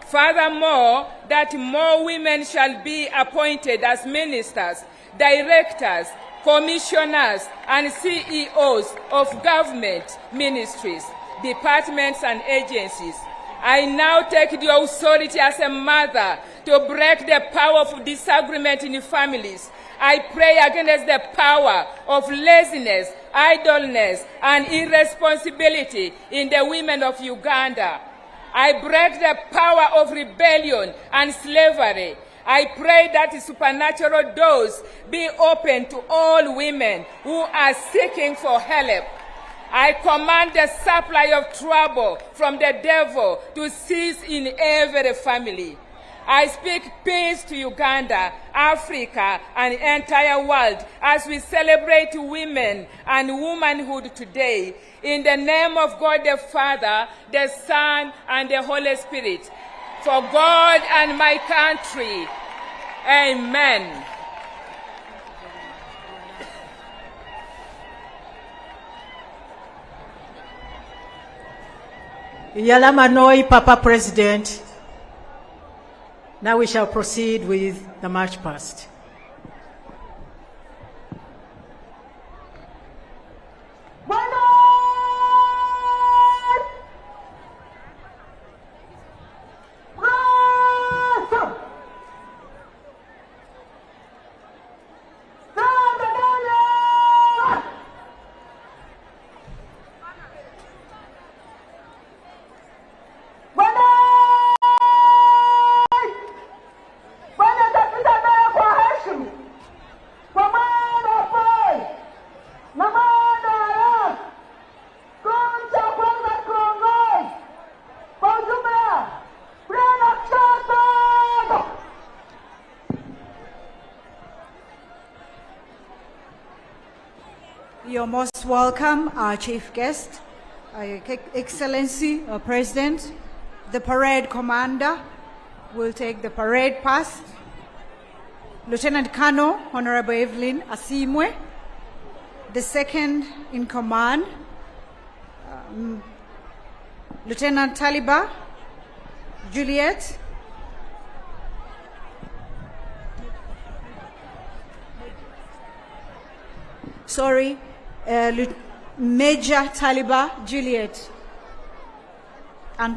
Furthermore, that more women shall be appointed as ministers, directors, commissioners, and CEOs of government ministries, departments, and agencies. I now take the authority as a mother to break the power of disagreement in families. I pray against the power of laziness, idleness, and irresponsibility in the women of Uganda. I break the power of rebellion and slavery. I pray that the supernatural doors be open to all women who are seeking for help. I command the supply of trouble from the devil to cease in every family. I speak peace to Uganda, Africa, and the entire world as we celebrate women and womanhood today. In the name of God the Father, the Son, and the Holy Spirit. For God and my country. Amen. Yalamanoi, Papa President. Now we shall proceed with the march past. You're most welcome, our chief guest, Excellency President. The parade commander will take the parade past. Lieutenant Colonel Honorable Evelyn Asimwe, the second in command, Lieutenant Taliba Juliet, Major Taliba Juliet, and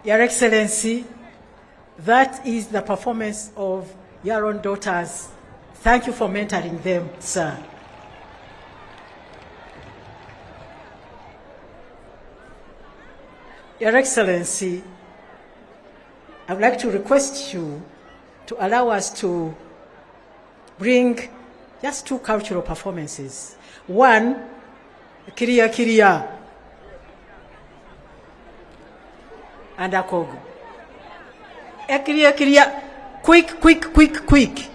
Your Excellency, that is the performance of your own daughters. Thank you for mentoring them, sir. Your Excellency, I would like to request you to allow us to bring just 2 cultural performances. One, Kiria Kiria and Akogo. Kiria Kiria, quick, quick, quick, quick.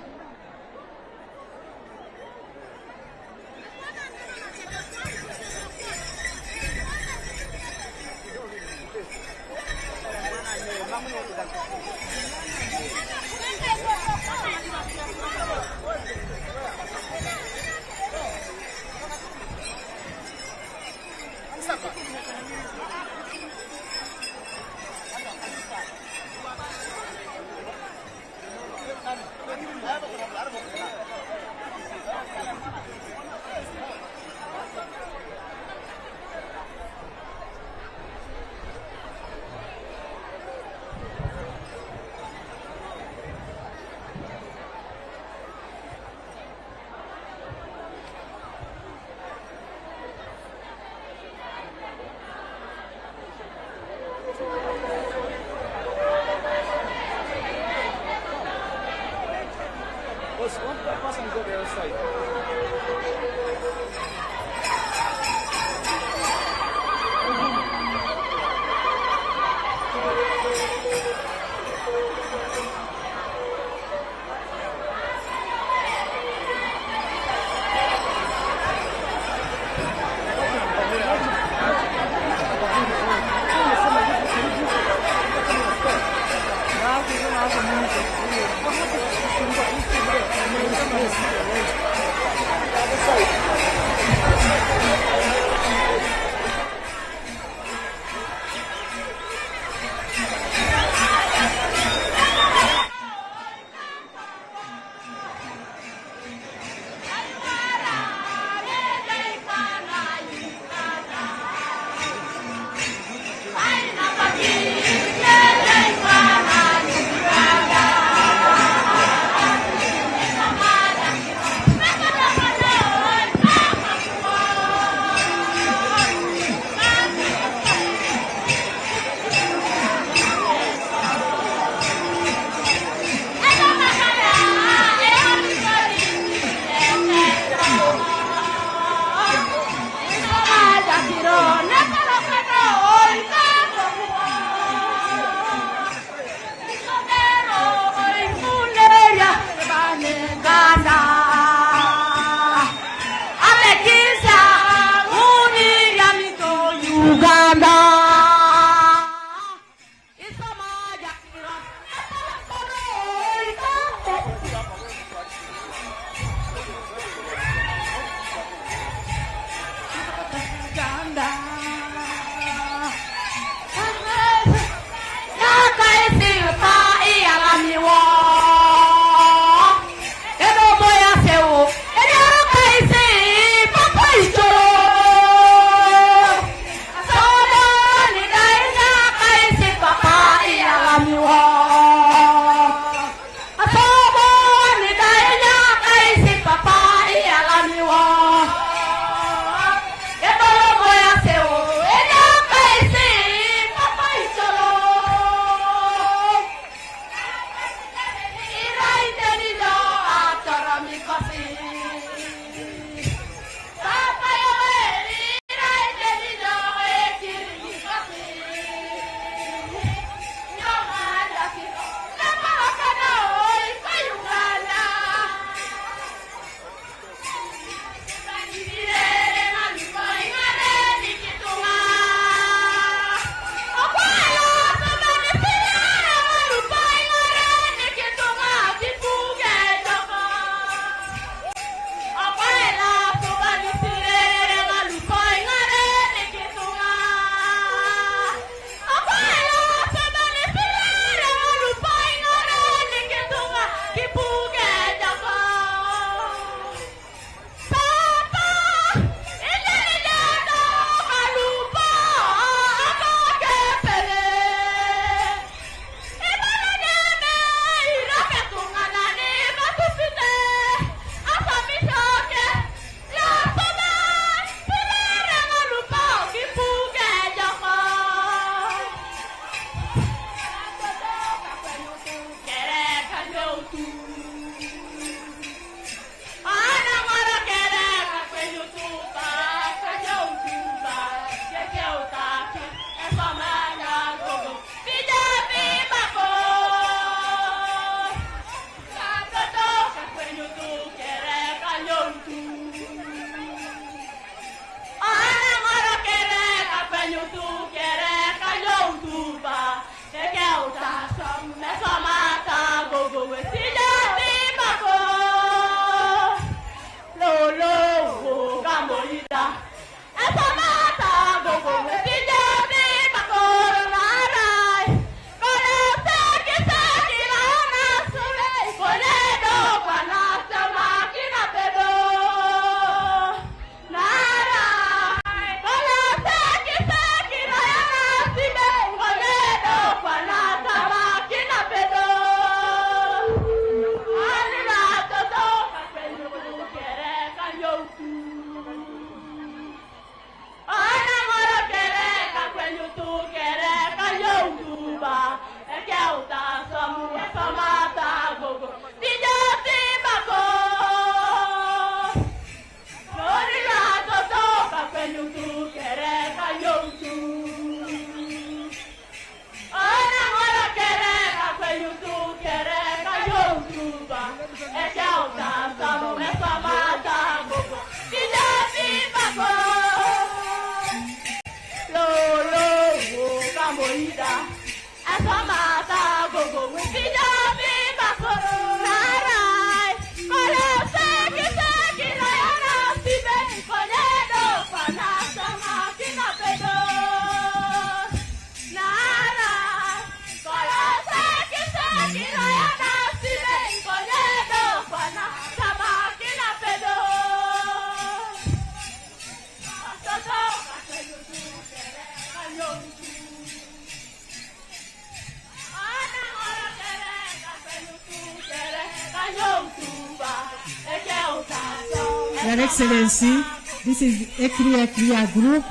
Your Excellency, this is a clear group.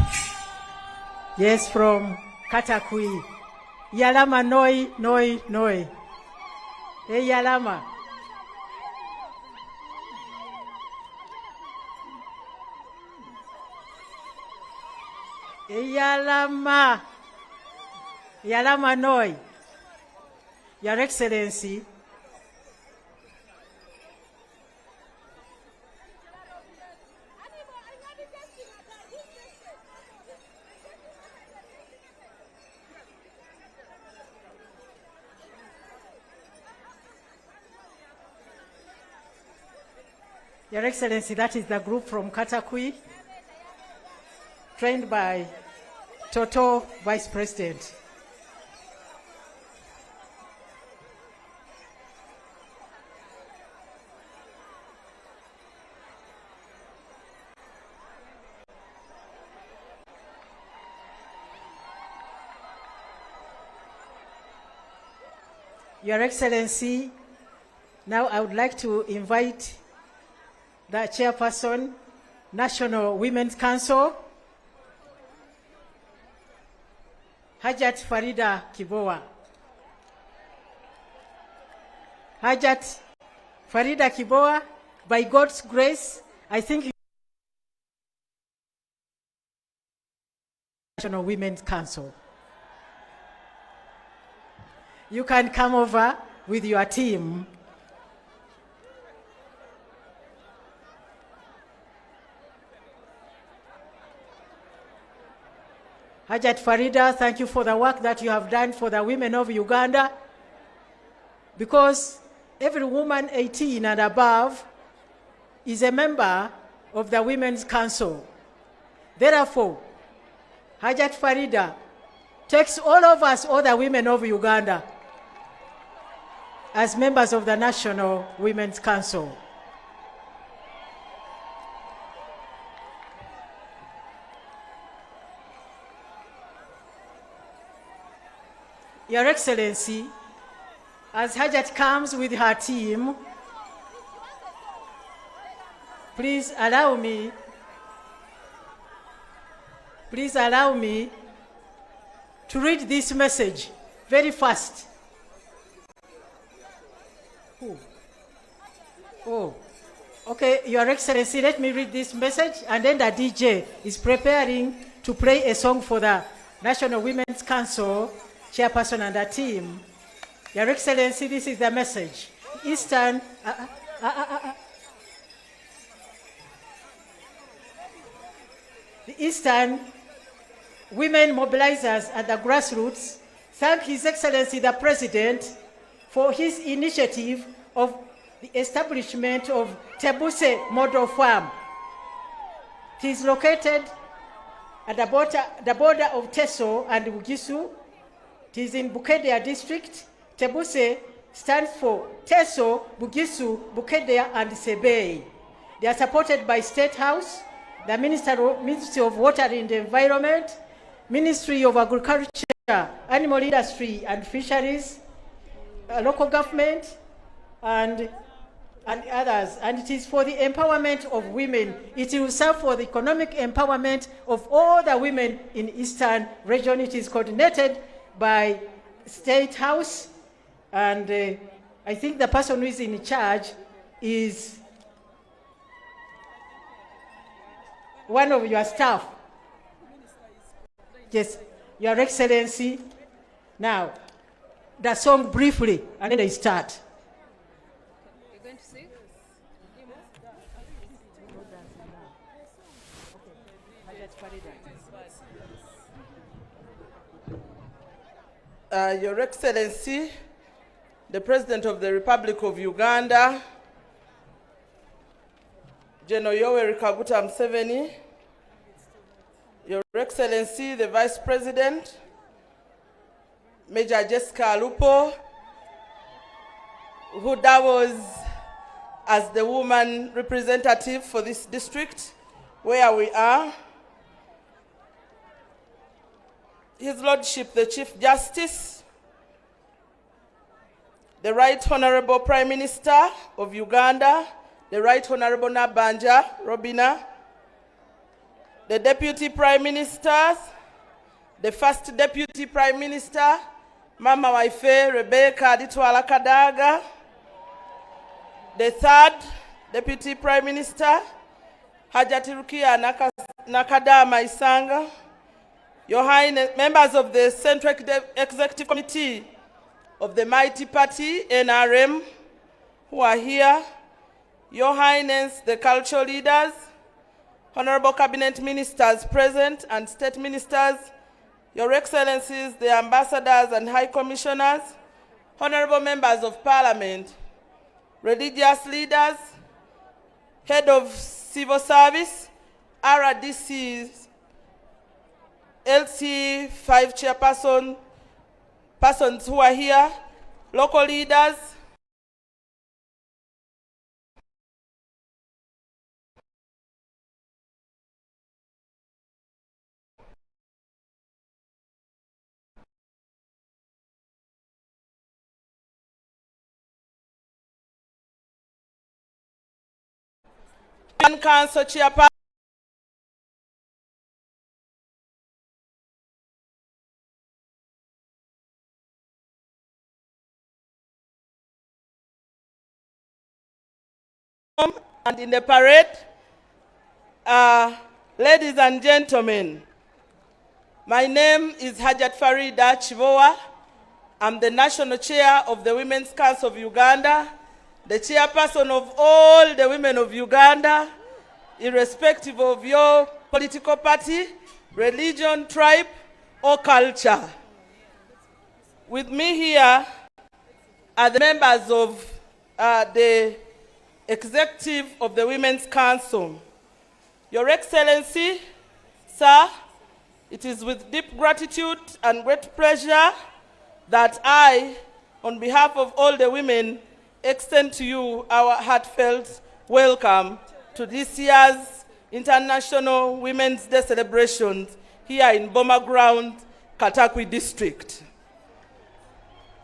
Yes, from Katakwi. Yalama noi. Hey, Yalama. Hey, Yalama. Yalama noi. Your Excellency, Your Excellency, that is the group from Katakwi, trained by Toto, Vice President. Your Excellency, now I would like to invite the Chairperson, National Women's Council, Hajat Farida Kibowa. Hajat Farida Kibowa, by God's grace, I think you National Women's Council. You can come over with your team. Hajat Farida, thank you for the work that you have done for the women of Uganda, because every woman 18 and above is a member of the Women's Council. Therefore, Hajat Farida takes all of us, all the women of Uganda, as members of the National Women's Council. Your Excellency, as Hajat comes with her team, please allow me to read this message very fast. Oh, okay, Your Excellency, let me read this message, and then the DJ is preparing to play a song for the National Women's Council Chairperson and the team. Your Excellency, this is the message. The Eastern women mobilizers at the grassroots thank His Excellency the President for his initiative of the establishment of Tebuse Model Farm. It is located at the border of Teso and Bugisu. It is in Bukedea district. Tebuse stands for Teso, Bugisu, Bukedea, and Sebei. They are supported by State House, the Ministry of Water and Environment, Ministry of Agriculture, Animal Industry and Fisheries, local government, and others. And it is for the empowerment of women. It will serve for the economic empowerment of all the women in Eastern region. It is coordinated by State House, and I think the person who is in charge is one of your staff. Yes, Your Excellency. Now, the song briefly, and then I start. You're going to sing? Your Excellency, the President of the Republic of Uganda, General Yoweri Kaguta Museveni, Your Excellency, the Vice President, Major Jessica Alupo, who doubles as the woman representative for this district, where we are, His Lordship, the Chief Justice, the Right Honorable Prime Minister of Uganda, the Right Honorable Nabanja Robina, the Deputy Prime Ministers, the First Deputy Prime Minister, Mama Waife Rebecca Aditwala Kadaga, the Third Deputy Prime Minister, Hajati Rukia Nakadama Isanga, Your Highness, members of the Central Executive Committee of the Mighty Party, NRM, who are here, Your Highness, the cultural leaders, Honorable Cabinet Ministers present and State Ministers, Your Excellencies, the Ambassadors and High Commissioners, Honorable Members of Parliament, religious leaders, Head of Civil Service, RDCs, LC5 chairperson, persons who are here, local leaders, Council chairperson, and in the parade, ladies and gentlemen, my name is Hajat Farida Chivoa. I'm the National Chair of the Women's Council of Uganda, the chairperson of all the women of Uganda, irrespective of your political party, religion, tribe, or culture. With me here are the members of the Executive of the Women's Council. Your Excellency, sir, it is with deep gratitude and great pleasure that I, on behalf of all the women, extend to you our heartfelt welcome to this year's International Women's Day celebrations here in Boma Ground, Katakwi District.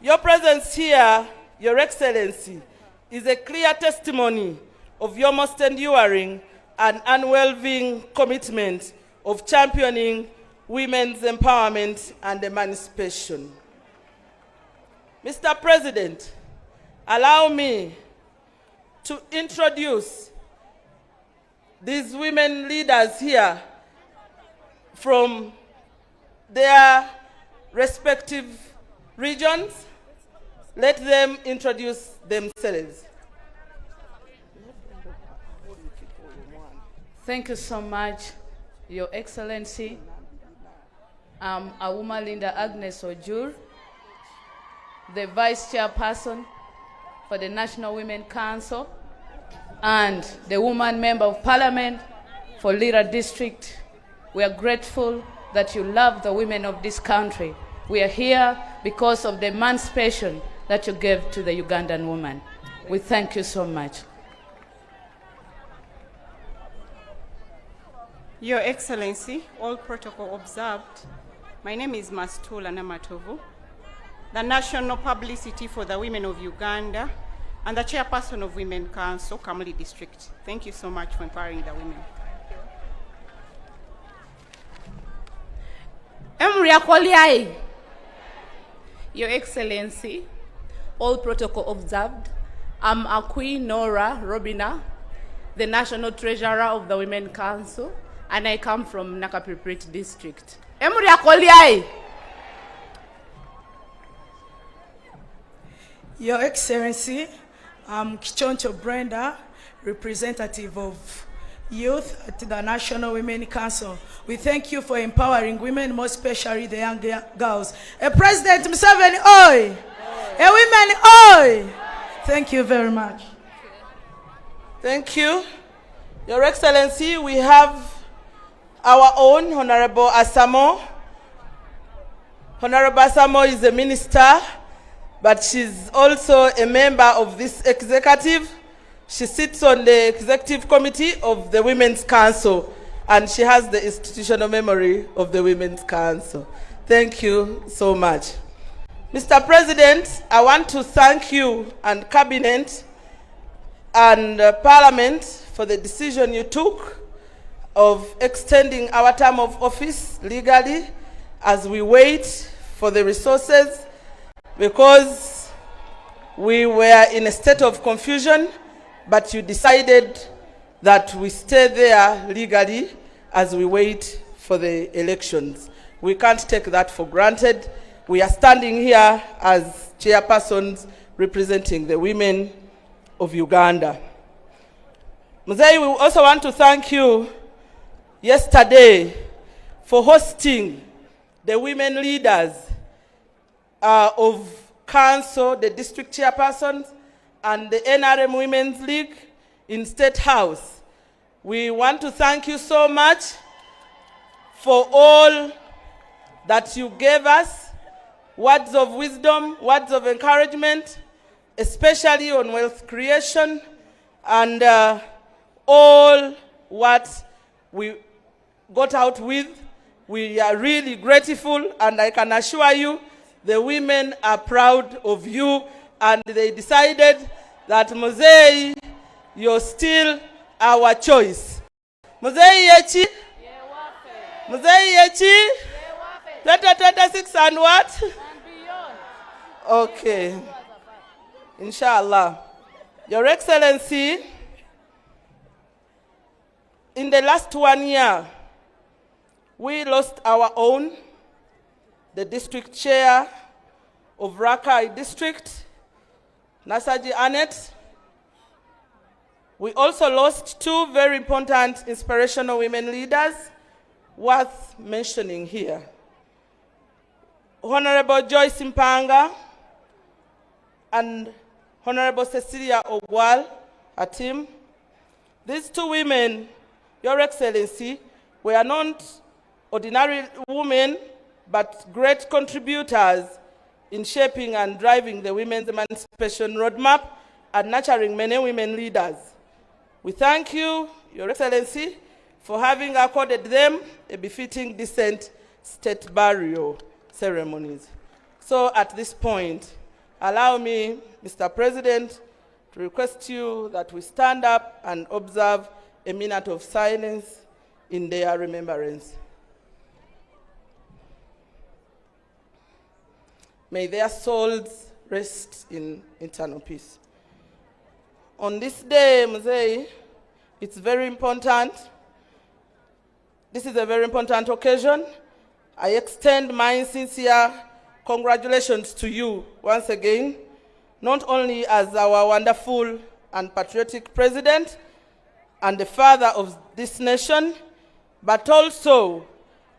Your presence here, Your Excellency, is a clear testimony of your most enduring and unwavering commitment of championing women's empowerment and emancipation. Mr. President, allow me to introduce these women leaders here from their respective regions. Let them introduce themselves. Thank you so much, Your Excellency. I'm Awuma Linda Agnes Ojur, the Vice Chairperson for the National Women Council and the Woman Member of Parliament for Lira District. We are grateful that you love the women of this country. We are here because of the emancipation that you gave to the Ugandan woman. We thank you so much. Your Excellency, all protocol observed, my name is Mastula Namatovu, the National Publicity for the Women of Uganda and the Chairperson of Women Council, Kamuli District. Thank you so much for empowering the women. Your Excellency, all protocol observed, I'm Akwi Nora Robina, the National Treasurer of the Women Council, and I come from Nakapiprit District. Your Excellency, I'm Kichoncho Brenda, representative of youth at the National Women Council. We thank you for empowering women, more especially the young girls. President Museveni, oi! Women, oi! Thank you very much. Thank you. Your Excellency, we have our own Honorable Asamo. Honorable Asamo is a minister, but she's also a member of this executive. She sits on the executive committee of the Women's Council, and she has the institutional memory of the Women's Council. Thank you so much. Mr. President, I want to thank you and Cabinet and Parliament for the decision you took of extending our term of office legally as we wait for the resources, because we were in a state of confusion, but you decided that we stay there legally as we wait for the elections. We can't take that for granted. We are standing here as chairpersons representing the women of Uganda. Museveni, we also want to thank you yesterday for hosting the women leaders of council, the district chairpersons, and the NRM Women's League in State House. We want to thank you so much for all that you gave us, words of wisdom, words of encouragement, especially on wealth creation, and all what we got out with. We are really grateful, and I can assure you the women are proud of you, and they decided that Museveni, you're still our choice. Museveni yechi? Museveni yechi? 2026 and what? And beyond. Okay. Inshallah. Your Excellency, in the last 1 year, we lost our own, the district chair of Rakai district, Nasaji Annette. We also lost two very important inspirational women leaders worth mentioning here. Honorable Joyce Mpanga and Honorable Cecilia Ogwal, a team. These two women, Your Excellency, were not ordinary women, but great contributors in shaping and driving the women's emancipation roadmap and nurturing many women leaders. We thank you, Your Excellency, for having accorded them a befitting decent state burial ceremonies. So at this point, allow me, Mr. President, to request you that we stand up and observe a minute of silence in their remembrance. May their souls rest in eternal peace. On this day, Museveni, it's very important. This is a very important occasion. I extend my sincere congratulations to you once again, not only as our wonderful and patriotic president and the father of this nation, but also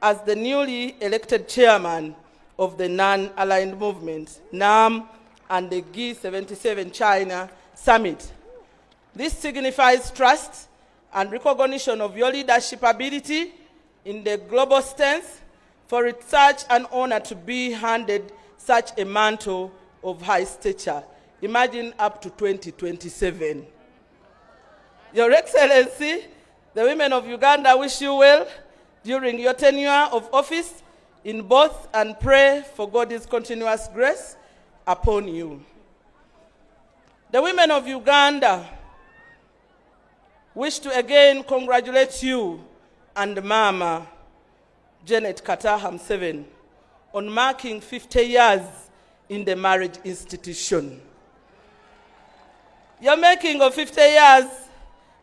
as the newly elected chairman of the Non-Aligned Movement, NAM, and the G77 China Summit. This signifies trust and recognition of your leadership ability in the global stance, for it's such an honor to be handed such a mantle of high stature. Imagine up to 2027. Your Excellency, the women of Uganda wish you well during your tenure of office in both, and pray for God's continuous grace upon you. The women of Uganda wish to again congratulate you and Mama Janet Kataha Museveni on marking 50 years in the marriage institution. Your making of 50 years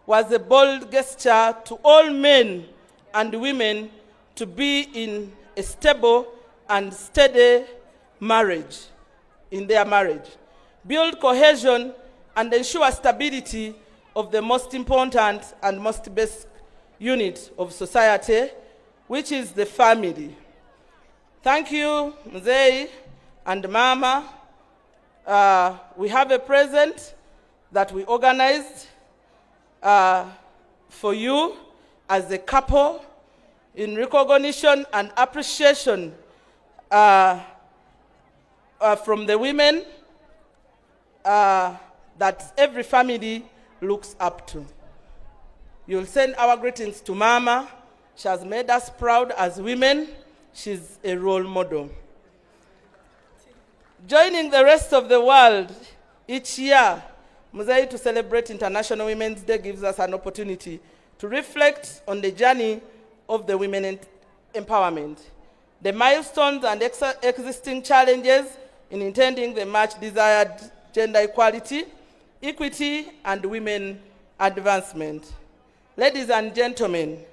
was a bold gesture to all men and women to be in a stable and steady marriage, in their marriage, build cohesion and ensure stability of the most important and most basic unit of society, which is the family. Thank you, Museveni and Mama. We have a present that we organized for you as a couple in recognition and appreciation from the women that every family looks up to. You'll send our greetings to Mama. She has made us proud as women. She's a role model. Joining the rest of the world each year Museveni, to celebrate International Women's Day gives us an opportunity to reflect on the journey of the women empowerment, the milestones and existing challenges in intending the much desired gender equality, equity, and women advancement. Ladies and gentlemen,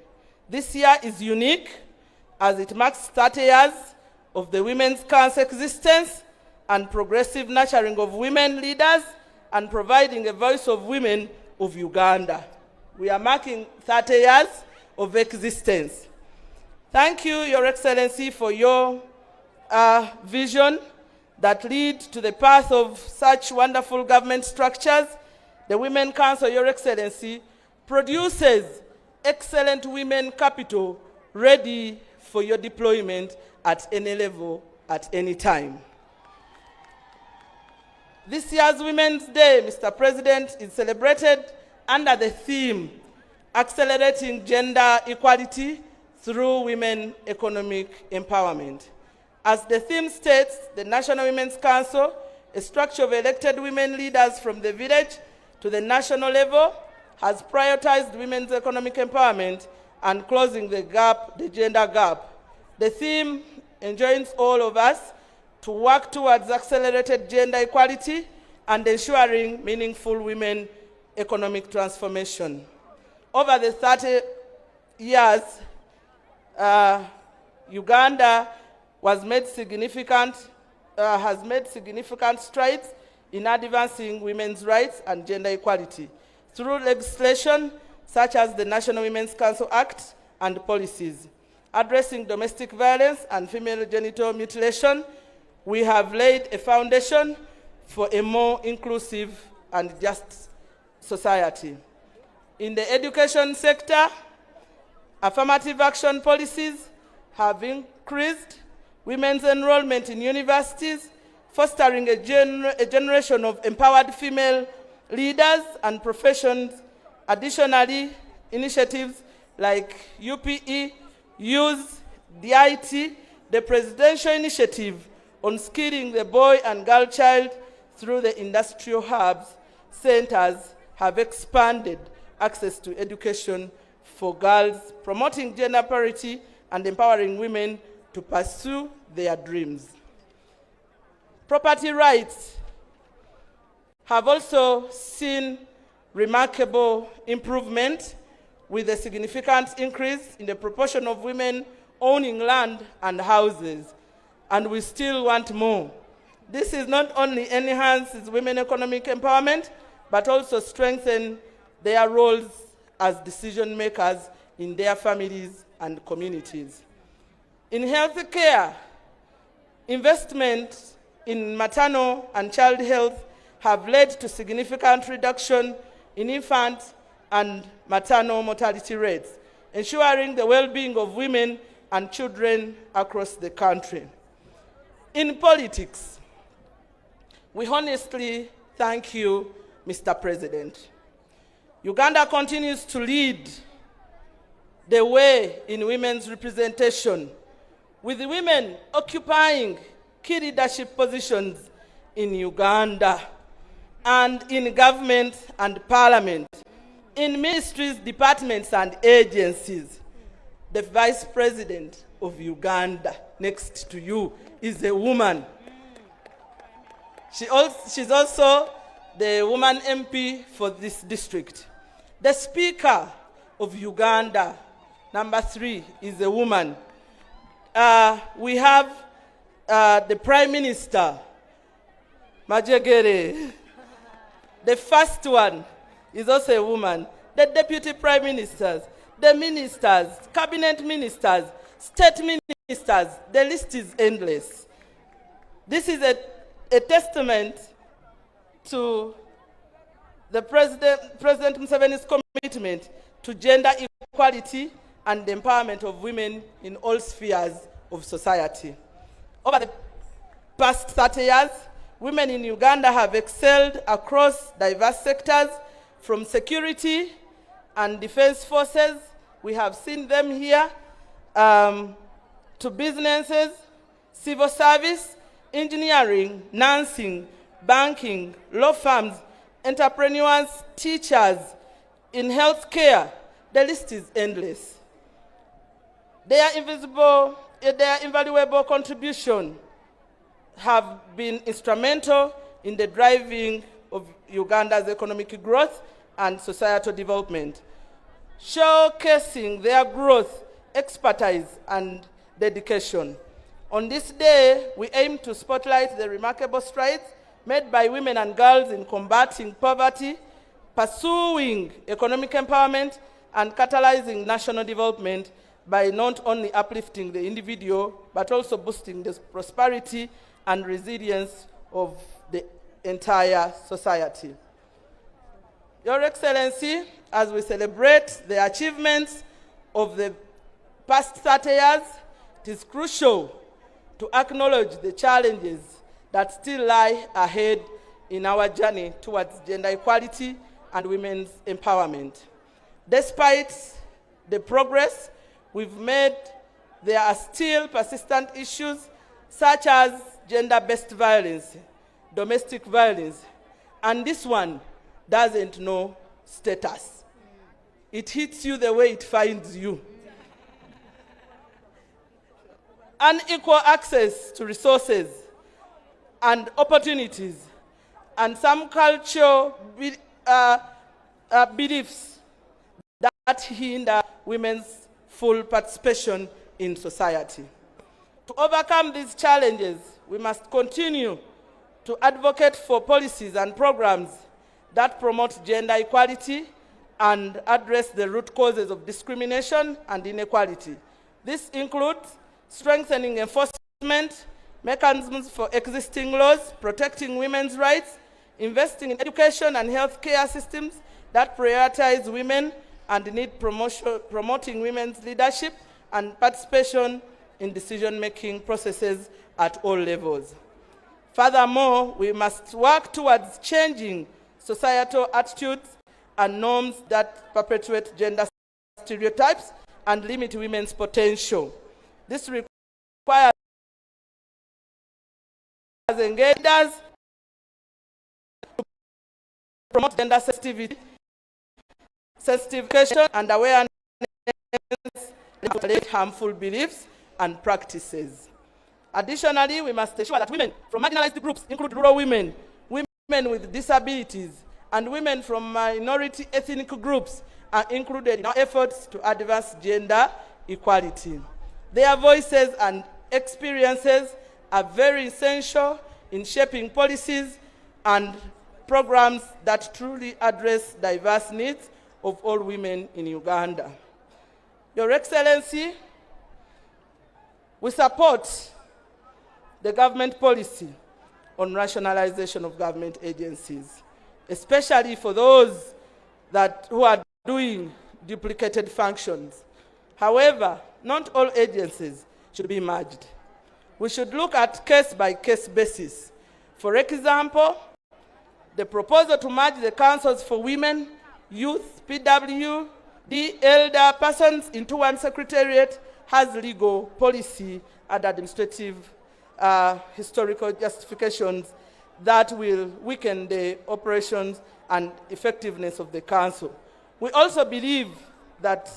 this year is unique as it marks 30 years of the Women's Council existence and progressive nurturing of women leaders and providing a voice of women of Uganda. We are marking 30 years of existence. Thank you, Your Excellency, for your vision that lead to the path of such wonderful government structures. The Women Council, Your Excellency, produces excellent women capital ready for your deployment at any level, at any time. This year's Women's Day, Mr. President, is celebrated under the theme, Accelerating Gender Equality through Women Economic Empowerment. As the theme states, the National Women's Council, a structure of elected women leaders from the village to the national level, has prioritized women's economic empowerment and closing the gap, the gender gap. The theme enjoins all of us to work towards accelerated gender equality and ensuring meaningful women economic transformation. Over the 30 years, Uganda has made significant strides in advancing women's rights and gender equality through legislation such as the National Women's Council Act and policies. Addressing domestic violence and female genital mutilation, we have laid a foundation for a more inclusive and just society. In the education sector, affirmative action policies have increased women's enrollment in universities, fostering a generation of empowered female leaders and professions. Additionally, initiatives like UPE, Use, DIT, the Presidential Initiative on Skilling the Boy and Girl Child through the industrial hubs, centers have expanded access to education for girls, promoting gender parity and empowering women to pursue their dreams. Property rights have also seen remarkable improvement with a significant increase in the proportion of women owning land and houses, and we still want more. This is not only enhances women economic empowerment, but also strengthen their roles as decision makers in their families and communities. In health care, investment in maternal and child health have led to significant reduction in infant and maternal mortality rates, ensuring the well-being of women and children across the country. In politics, we honestly thank you, Mr. President. Uganda continues to lead the way in women's representation, with women occupying key leadership positions in Uganda and in government and parliament, in ministries, departments, and agencies. The Vice President of Uganda, next to you, is a woman. She's also the woman MP for this district. The Speaker of Uganda, number 3, is a woman. We have the Prime Minister, Majegere. The first one is also a woman. The Deputy Prime Ministers, the ministers, cabinet ministers, state ministers, the list is endless. This is a testament to the President Museveni's commitment to gender equality and the empowerment of women in all spheres of society. Over the past 30 years, women in Uganda have excelled across diverse sectors, from security and defense forces, we have seen them here, to businesses, civil service, engineering, nursing, banking, law firms, entrepreneurs, teachers, in healthcare. The list is endless. Their invaluable contribution have been instrumental in the driving of Uganda's economic growth and societal development, showcasing their growth, expertise, and dedication. On this day, we aim to spotlight the remarkable strides made by women and girls in combating poverty, pursuing economic empowerment, and catalyzing national development by not only uplifting the individual, but also boosting the prosperity and resilience of the entire society. Your Excellency, as we celebrate the achievements of the past 30 years, it is crucial to acknowledge the challenges that still lie ahead in our journey towards gender equality and women's empowerment. Despite the progress we've made, there are still persistent issues such as gender-based violence, domestic violence, and this one doesn't know status. It hits you the way it finds you. Unequal access to resources and opportunities, and some cultural beliefs that hinder women's full participation in society. To overcome these challenges, we must continue to advocate for policies and programs that promote gender equality and address the root causes of discrimination and inequality. This includes strengthening enforcement mechanisms for existing laws, protecting women's rights, investing in education and healthcare systems that prioritize women and need promoting women's leadership and participation in decision-making processes at all levels. Furthermore, we must work towards changing societal attitudes and norms that perpetuate gender stereotypes and limit women's potential. This requires engagers to promote gender sensitivity, sensitivity and awareness about harmful beliefs and practices. Additionally, we must ensure that women from marginalized groups, include rural women, women with disabilities, and women from minority ethnic groups are included in our efforts to advance gender equality. Their voices and experiences are very essential in shaping policies and programs that truly address diverse needs of all women in Uganda. Your Excellency, we support the government policy on rationalization of government agencies, especially for those who are doing duplicated functions. However, not all agencies should be merged. We should look at case-by-case basis. For example, the proposal to merge the councils for women, youth, PW, elder persons into one secretariat has legal, policy, and administrative historical justifications that will weaken the operations and effectiveness of the council. We also believe that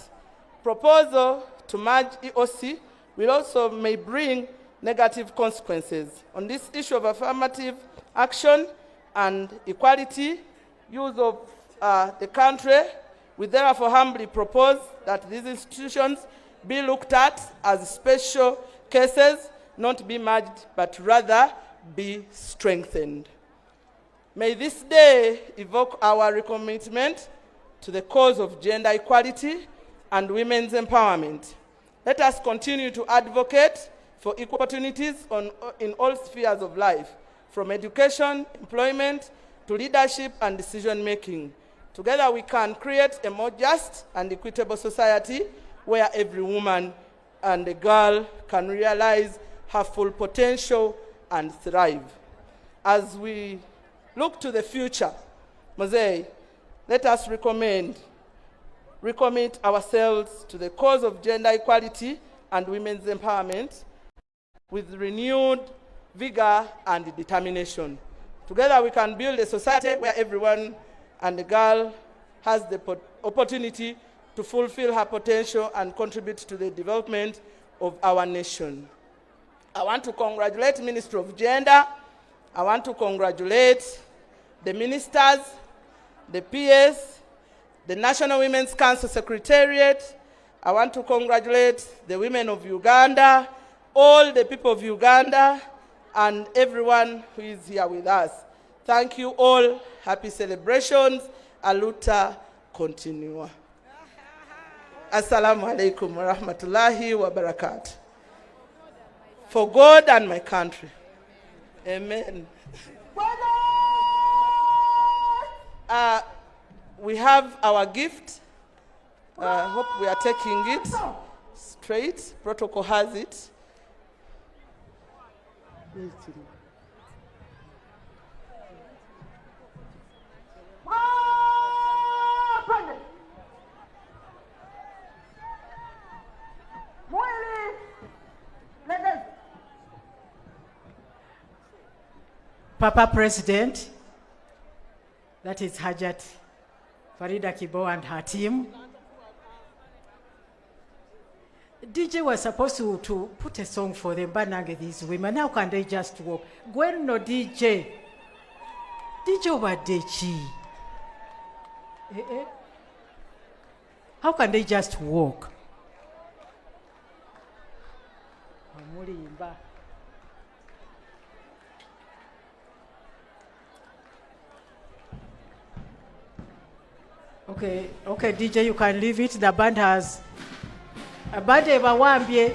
proposal to merge EOC will also may bring negative consequences. On this issue of affirmative action and equality use of the country, we therefore humbly propose that these institutions be looked at as special cases, not be merged, but rather be strengthened. May this day evoke our recommitment to the cause of gender equality and women's empowerment. Let us continue to advocate for equal opportunities in all spheres of life, from education, employment, to leadership and decision-making. Together we can create a more just and equitable society where every woman and a girl can realize her full potential and thrive. As we look to the future, Mosei, let us recommit ourselves to the cause of gender equality and women's empowerment with renewed vigor and determination. Together we can build a society where everyone and the girl has the opportunity to fulfill her potential and contribute to the development of our nation. I want to congratulate the Ministry of Gender. I want to congratulate the ministers, the PS, the National Women's Council Secretariat. I want to congratulate the women of Uganda, all the people of Uganda, and everyone who is here with us. Thank you all. Happy celebrations. Aluta continua. Assalamu alaikum wa rahmatullahi wa barakatuh. For God and my country. Amen. We have our gift. Hope we are taking it straight. Protocol has it. Papa President, that is Hajat Farida Kibo and her team. DJ was supposed to put a song for them, but now these women, how can they just walk? Gwen no DJ. DJ over Dechi. How can they just walk? Okay, DJ, you can leave it. The band has a band ever one be.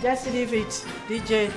Just leave it, DJ.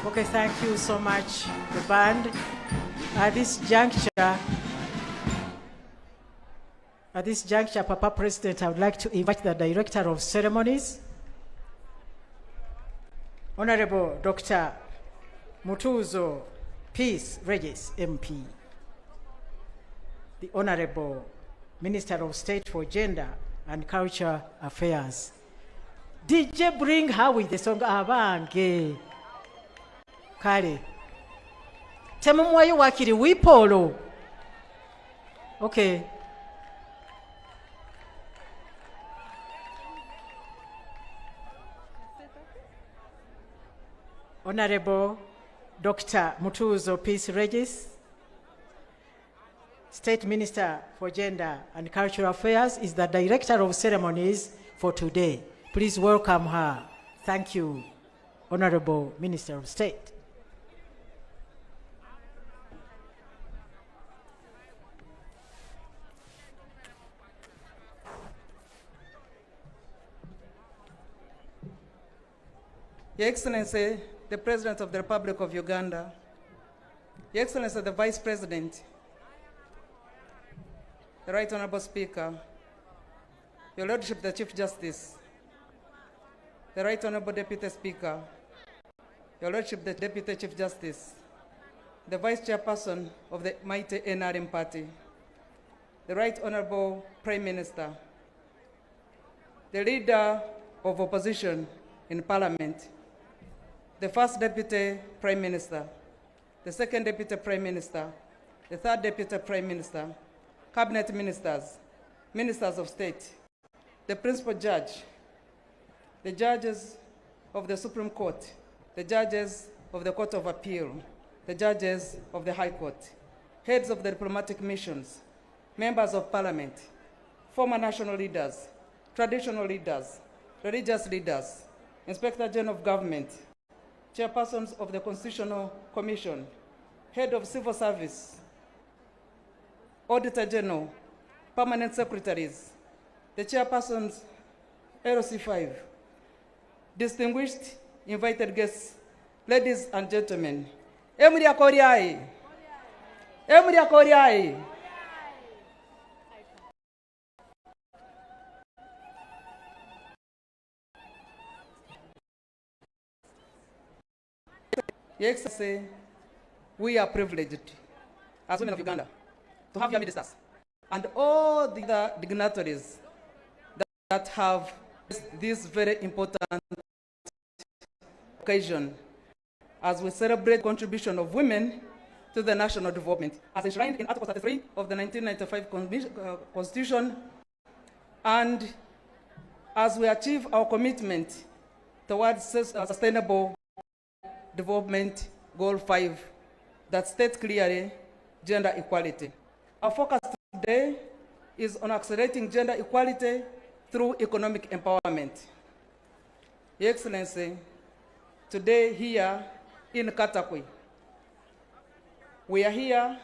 Okay, thank you so much, the band. At this juncture, Papa President, I would like to invite the Director of Ceremonies, Honorable Dr. Mutuzo Peace Regis, MP, the Honorable Minister of State for Gender and Culture Affairs. DJ, bring her with the song Abange. Kale. Temumwayo wakiri wipolo. Okay. Honorable Dr. Mutuzo Peace Regis, State Minister for Gender and Cultural Affairs, is the Director of Ceremonies for today. Please welcome her. Thank you, Honorable Minister of State. Your Excellency, the President of the Republic of Uganda, Your Excellency, the Vice President, the Right Honorable Speaker, Your Lordship, the Chief Justice, the Right Honorable Deputy Speaker, Your Lordship, the Deputy Chief Justice, the Vice Chairperson of the mighty NRM Party, the Right Honorable Prime Minister, the Leader of Opposition in Parliament, the First Deputy Prime Minister, the Second Deputy Prime Minister, the Third Deputy Prime Minister, Cabinet Ministers, Ministers of State, the Principal Judge, the judges of the Supreme Court, the judges of the Court of Appeal, the judges of the High Court, heads of the diplomatic missions, members of parliament, former national leaders, traditional leaders, religious leaders, Inspector General of Government, chairpersons of the Constitutional Commission, head of civil service, Auditor General, permanent secretaries, the chairpersons, LC5, distinguished invited guests, ladies and gentlemen, Emilia Koriai, Emilia Koriai. Your Excellency, we are privileged as women of Uganda to have your ministers and all the other dignitaries that have this very important occasion as we celebrate the contribution of women to the national development as enshrined in Article 33 of the 1995 Constitution, and as we achieve our commitment towards sustainable development goal 5 that states clearly gender equality. Our focus today is on accelerating gender equality through economic empowerment. Your Excellency, today here in Katakwi, we are here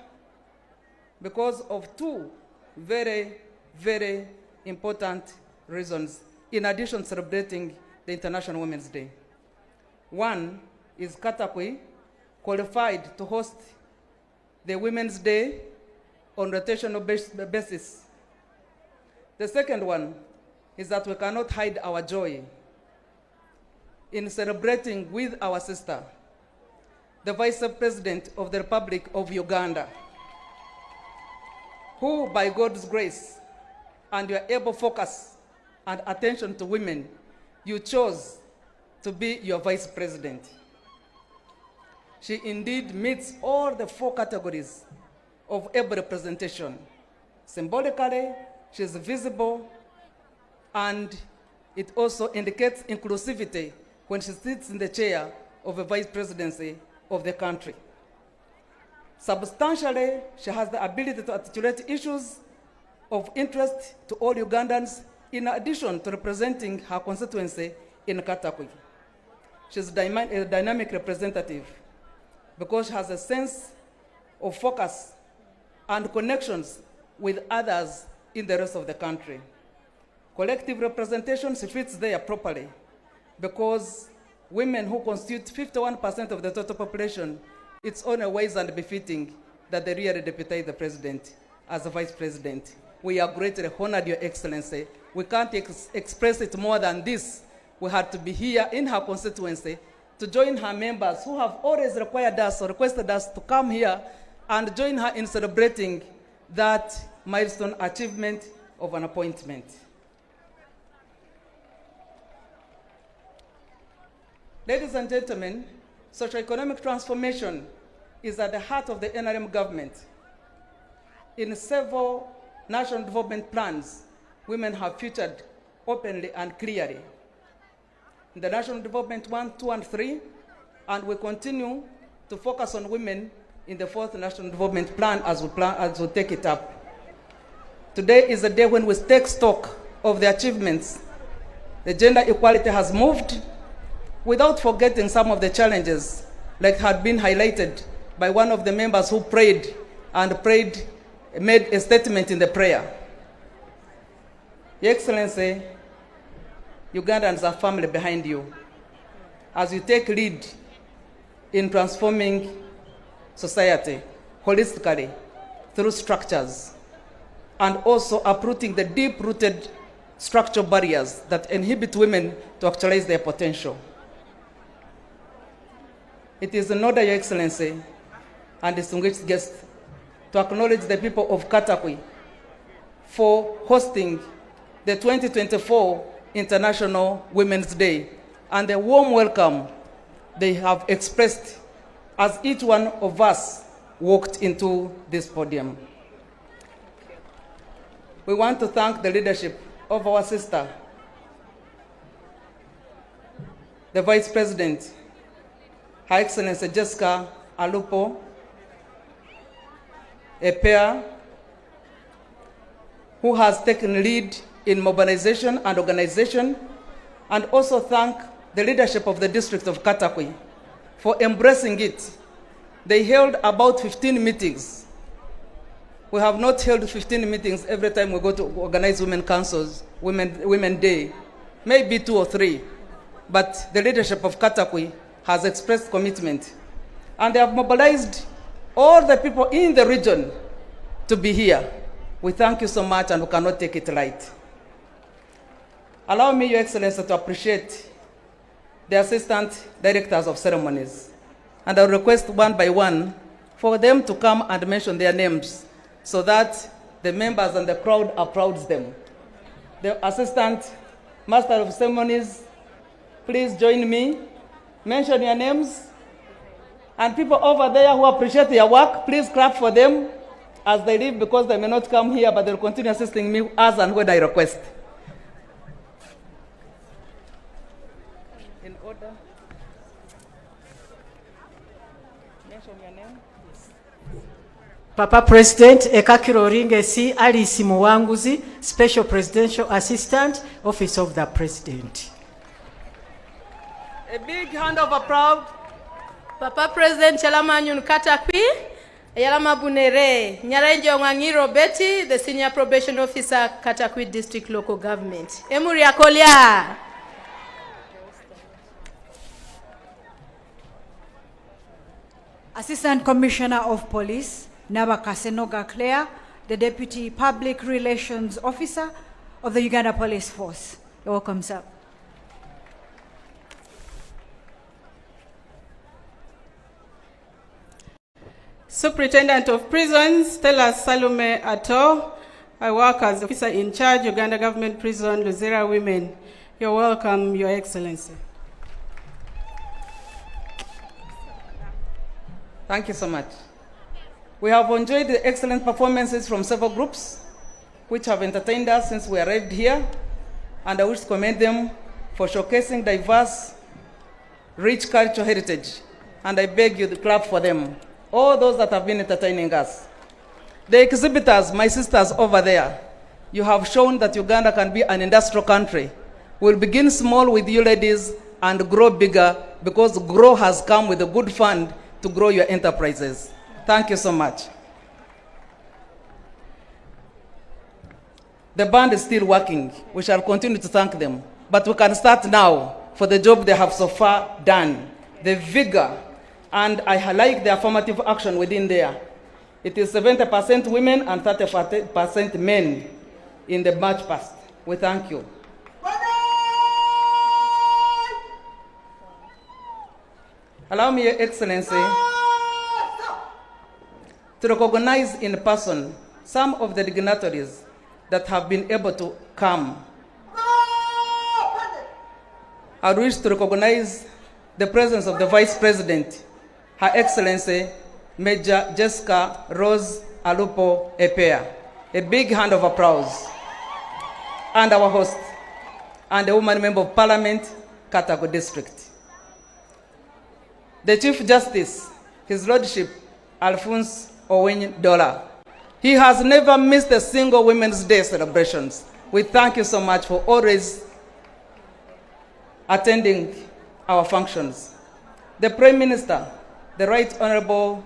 because of two very, very important reasons, in addition to celebrating the International Women's Day. One is Katakwi qualified to host the Women's Day on rotational basis. The second one is that we cannot hide our joy in celebrating with our sister, the Vice President of the Republic of Uganda, who, by God's grace and your able focus and attention to women, you chose to be your Vice President. She indeed meets all the 4 categories of able representation. Symbolically, she is visible, and it also indicates inclusivity when she sits in the chair of the vice presidency of the country. Substantially, she has the ability to articulate issues of interest to all Ugandans, in addition to representing her constituency in Katakwi. She's a dynamic representative because she has a sense of focus and connections with others in the rest of the country. Collective representation, she fits there properly because women who constitute 51% of the total population, it's only wise and befitting that they really deputy the president as the vice president. We are greatly honored, Your Excellency. We can't express it more than this. We had to be here in her constituency to join her members who have always required us or requested us to come here and join her in celebrating that milestone achievement of an appointment. Ladies and gentlemen, socioeconomic transformation is at the heart of the NRM government. In several national development plans, women have featured openly and clearly. In the National Development 1, 2, and 3, and we continue to focus on women in the 4th National Development Plan as we take it up. Today is a day when we take stock of the achievements. The gender equality has moved without forgetting some of the challenges, like had been highlighted by one of the members who prayed, made a statement in the prayer. Your Excellency, Ugandans are family behind you as you take lead in transforming society holistically through structures and also uprooting the deep-rooted structural barriers that inhibit women to actualize their potential. It is an order, Your Excellency, and distinguished guests, to acknowledge the people of Katakwi for hosting the 2024 International Women's Day and the warm welcome they have expressed as each one of us walked into this podium. We want to thank the leadership of our sister, the Vice President, Her Excellency Jessica Alupo, a pair who has taken lead in mobilization and organization, and also thank the leadership of the district of Katakwi for embracing it. They held about 15 meetings. We have not held 15 meetings every time we go to organize women councils, Women Day, maybe 2 or 3. But the leadership of Katakwi has expressed commitment. And they have mobilized all the people in the region to be here. We thank you so much, and we cannot take it light. Allow me, Your Excellency, to appreciate the assistant directors of ceremonies. And I request one by one for them to come and mention their names so that the members and the crowd applauds them. The assistant master of ceremonies, please join me. Mention your names. And people over there who appreciate their work, please clap for them as they leave, because they may not come here, but they'll continue assisting me as and when I request. In order. Mention your name. Papa President Ekakiro Ringesi Alice Muwanguzi, Special Presidential Assistant, Office of the President. A big hand of applause. Papa President Chalamanyun Katakwi, Yalama Bunere, Nyarenjo Ngangiro Betty, the Senior Probation Officer, Katakwi District Local Government. Emuri Akolia. Assistant Commissioner of Police, Naba Kasenoga Claire, the Deputy Public Relations Officer of the Uganda Police Force. You're welcome, sir. Superintendent of Prisons, Stella Salome Ato. I work as officer in charge, Uganda Government Prison, Luzera Women. You're welcome, Your Excellency. Thank you so much. We have enjoyed the excellent performances from several groups, which have entertained us since we arrived here, and I wish to commend them for showcasing diverse, rich cultural heritage, and I beg you to clap for them, all those that have been entertaining us. The exhibitors, my sisters over there, you have shown that Uganda can be an industrial country. We'll begin small with you ladies and grow bigger, because grow has come with a good fund to grow your enterprises. Thank you so much. The band is still working. We shall continue to thank them. But we can start now for the job they have so far done. The vigor, and I like the affirmative action within there. It is 70% women and 30% men in the March past. We thank you. Allow me, Your Excellency, to recognize in person some of the dignitaries that have been able to come. I wish to recognize the presence of the Vice President, Her Excellency, Major Jessica Rose Alupo Epea. A big hand of applause. And our host, and the woman member of Parliament, Katakwi District. The Chief Justice, His Lordship, Alphonse Owen Dollar. He has never missed a single Women's Day celebrations. We thank you so much for always attending our functions. The Prime Minister, the Right Honorable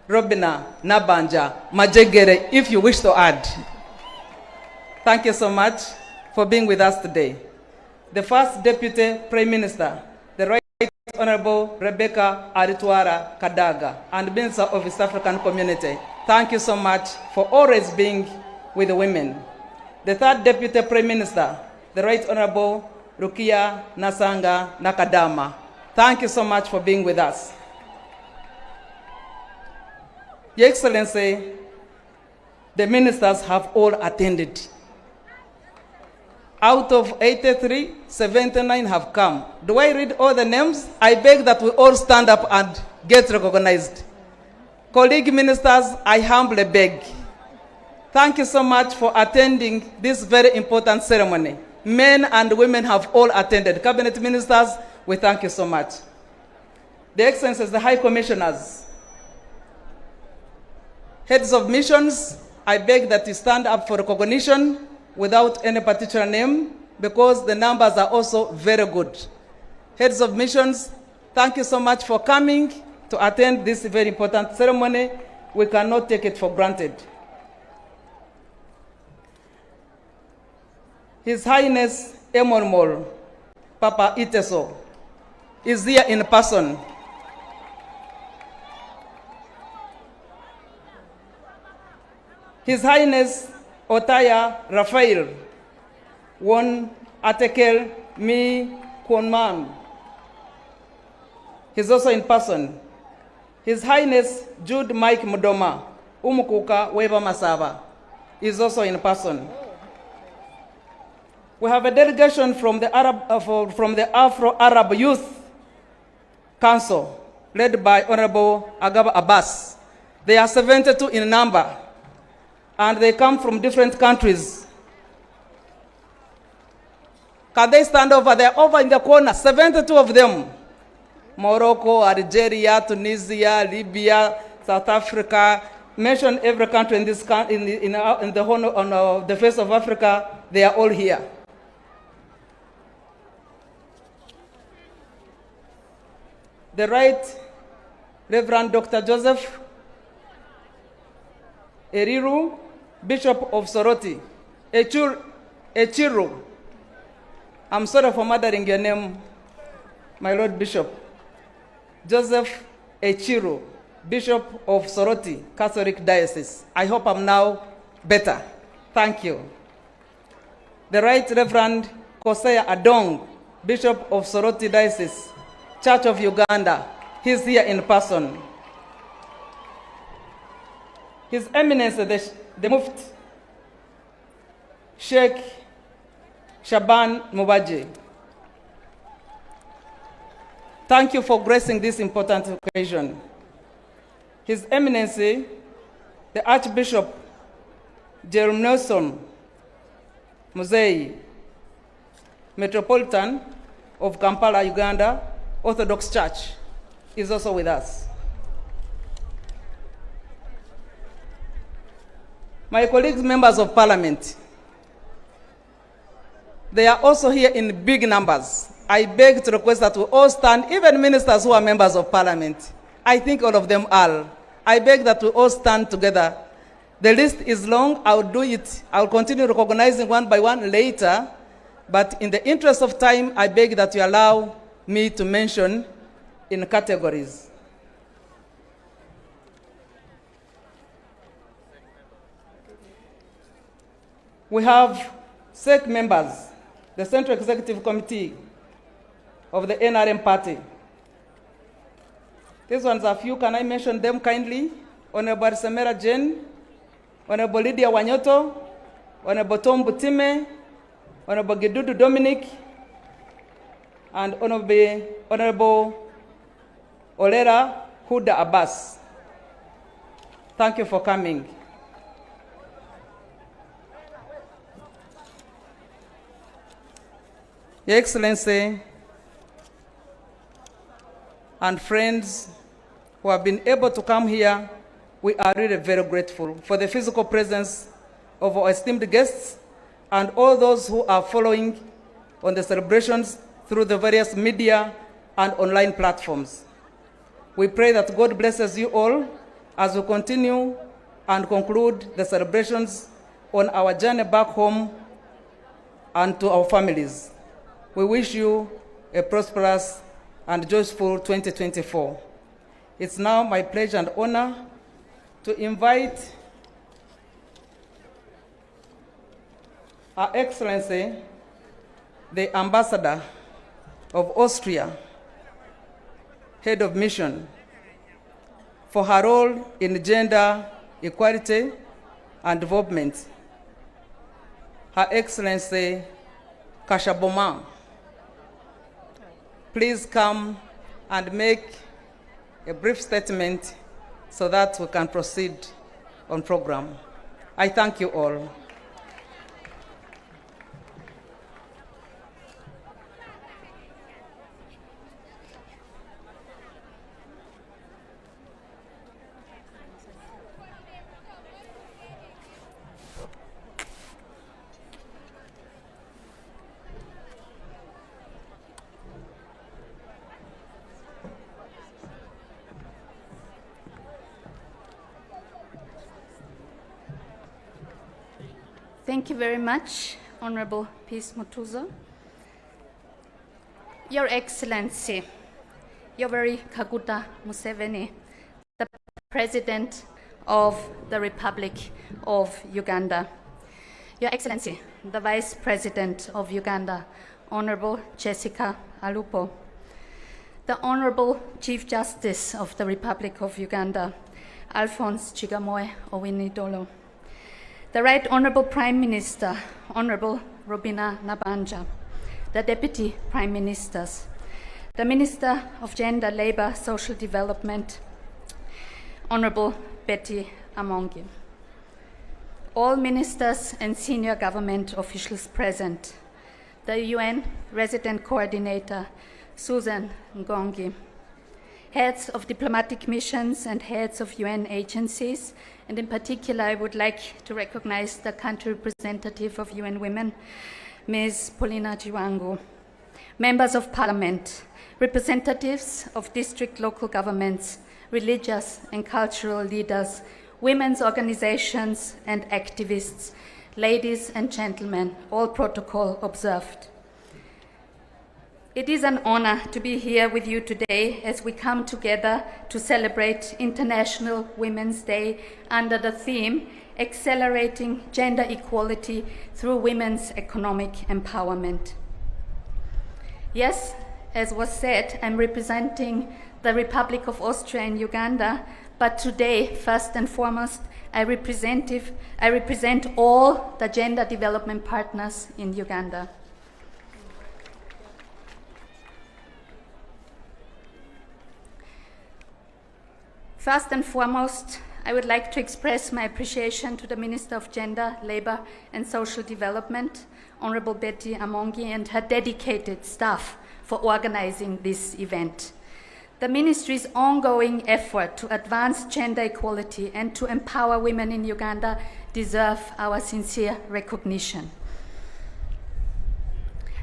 Robina Nabanja Majegere, if you wish to add. Thank you so much for being with us today. The First Deputy Prime Minister, the Right Honorable Rebecca Aritwara Kadaga, and Minister of East African Community. Thank you so much for always being with the women. The Third Deputy Prime Minister, the Right Honorable Rukia Nasanga Nakadama. Thank you so much for being with us. Your Excellency, the ministers have all attended. Out of 83, 79 have come. Do I read all the names? I beg that we all stand up and get recognized. Colleague ministers, I humbly beg. Thank you so much for attending this very important ceremony. Men and women have all attended. Cabinet ministers, we thank you so much. The Excellencies, the High Commissioners, Heads of missions, I beg that you stand up for recognition without any particular name, because the numbers are also very good. Heads of missions, thank you so much for coming to attend this very important ceremony. We cannot take it for granted. His Highness Emonmol, Papa Iteso, is here in person. His Highness Otaya Raphael, Won Atekel Mi Kwonman, he's also in person. His Highness Jude Mike Mudoma, Umukuka Weba Masaba, is also in person. We have a delegation from the Afro-Arab Youth Council, led by Honorable Agaba Abbas. They are 72 in number, and they come from different countries. Can they stand over there, over in the corner? 72 of them. Morocco, Algeria, Tunisia, Libya, South Africa. Mention every country in this in the whole on the face of Africa. They are all here. The Right Reverend Dr. Joseph Eriru, Bishop of Soroti, Echiru. I'm sorry for murdering your name, my Lord Bishop. Joseph Echiru, Bishop of Soroti, Catholic Diocese. I hope I'm now better. Thank you. The Right Reverend Kosea Adong, Bishop of Soroti Diocese, Church of Uganda. He's here in person. His Eminence, the Mufti, Sheikh Shaban Mubaji. Thank you for gracing this important occasion. His Eminence, the Archbishop Jerome Nelson Museveni, Metropolitan of Kampala, Uganda, Orthodox Church, is also with us. My colleagues, members of Parliament, they are also here in big numbers. I beg to request that we all stand, even ministers who are members of Parliament. I think all of them are. I beg that we all stand together. The list is long. I'll do it. I'll continue recognizing one by one later. But in the interest of time, I beg that you allow me to mention in categories. We have SEC members, the Central Executive Committee of the NRM party. These ones are few. Can I mention them kindly? Honorable Semera Jane, Honorable Lydia Wanyoto, Honorable Tom Butime, Honorable Gedudu Dominic, and Honorable Olera Huda Abbas. Thank you for coming. Your Excellency and friends who have been able to come here, we are really very grateful for the physical presence of our esteemed guests and all those who are following on the celebrations through the various media and online platforms. We pray that God blesses you all as we continue and conclude the celebrations on our journey back home and to our families. We wish you a prosperous and joyful 2024. It's now my pleasure and honor to invite Her Excellency, the Ambassador of Austria, Head of Mission, for her role in gender equality and development. Her Excellency Kashaboma, please come and make a brief statement so that we can proceed on program. I thank you all. Thank you very much, Honorable Peace Mutuzo. Your Excellency, Yoweri Kaguta Museveni, the President of the Republic of Uganda. Your Excellency, the Vice President of Uganda, Honorable Jessica Alupo, the Honorable Chief Justice of the Republic of Uganda, Alphonse Chigamoy Owinidolo, the Right Honorable Prime Minister, Honorable Robina Nabanja, the Deputy Prime Ministers, the Minister of Gender, Labour, Social Development, Honorable Betty Amongi, all ministers and senior government officials present, the UN Resident Coordinator, Susan Ngongi, heads of diplomatic missions and heads of UN agencies, and in particular I would like to recognize the country representative of UN Women, Ms. Paulina Jiwangu, members of parliament, representatives of district local governments, religious and cultural leaders, women's organizations and activists, ladies and gentlemen, all protocol observed. It is an honor to be here with you today as we come together to celebrate International Women's Day under the theme Accelerating Gender Equality Through Women's Economic Empowerment. Yes, as was said, I'm representing the Republic of Austria and Uganda, but today, first and foremost, I represent all the gender development partners in Uganda. First and foremost, I would like to express my appreciation to the Minister of Gender, Labour and Social Development, Honourable Betty Amongi, and her dedicated staff for organizing this event. The Ministry's ongoing effort to advance gender equality and to empower women in Uganda deserve our sincere recognition.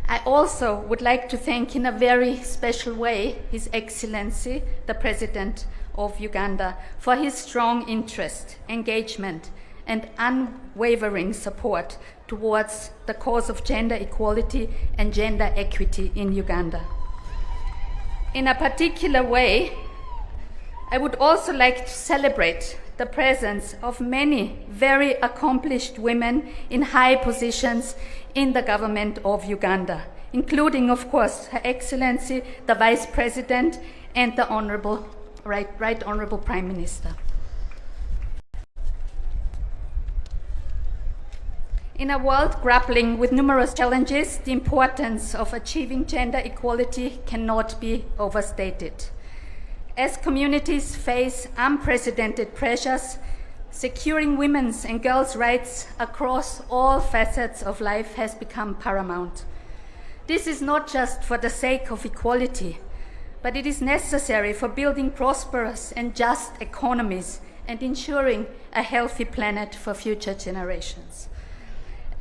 I also would like to thank in a very special way His Excellency, the President of Uganda, for his strong interest, engagement, and unwavering support towards the cause of gender equality and gender equity in Uganda. In a particular way, I would also like to celebrate the presence of many very accomplished women in high positions in the government of Uganda, including, of course, Her Excellency, the Vice President, and the Right Honourable Prime Minister. In a world grappling with numerous challenges, the importance of achieving gender equality cannot be overstated. As communities face unprecedented pressures, securing women's and girls' rights across all facets of life has become paramount. This is not just for the sake of equality, but it is necessary for building prosperous and just economies and ensuring a healthy planet for future generations.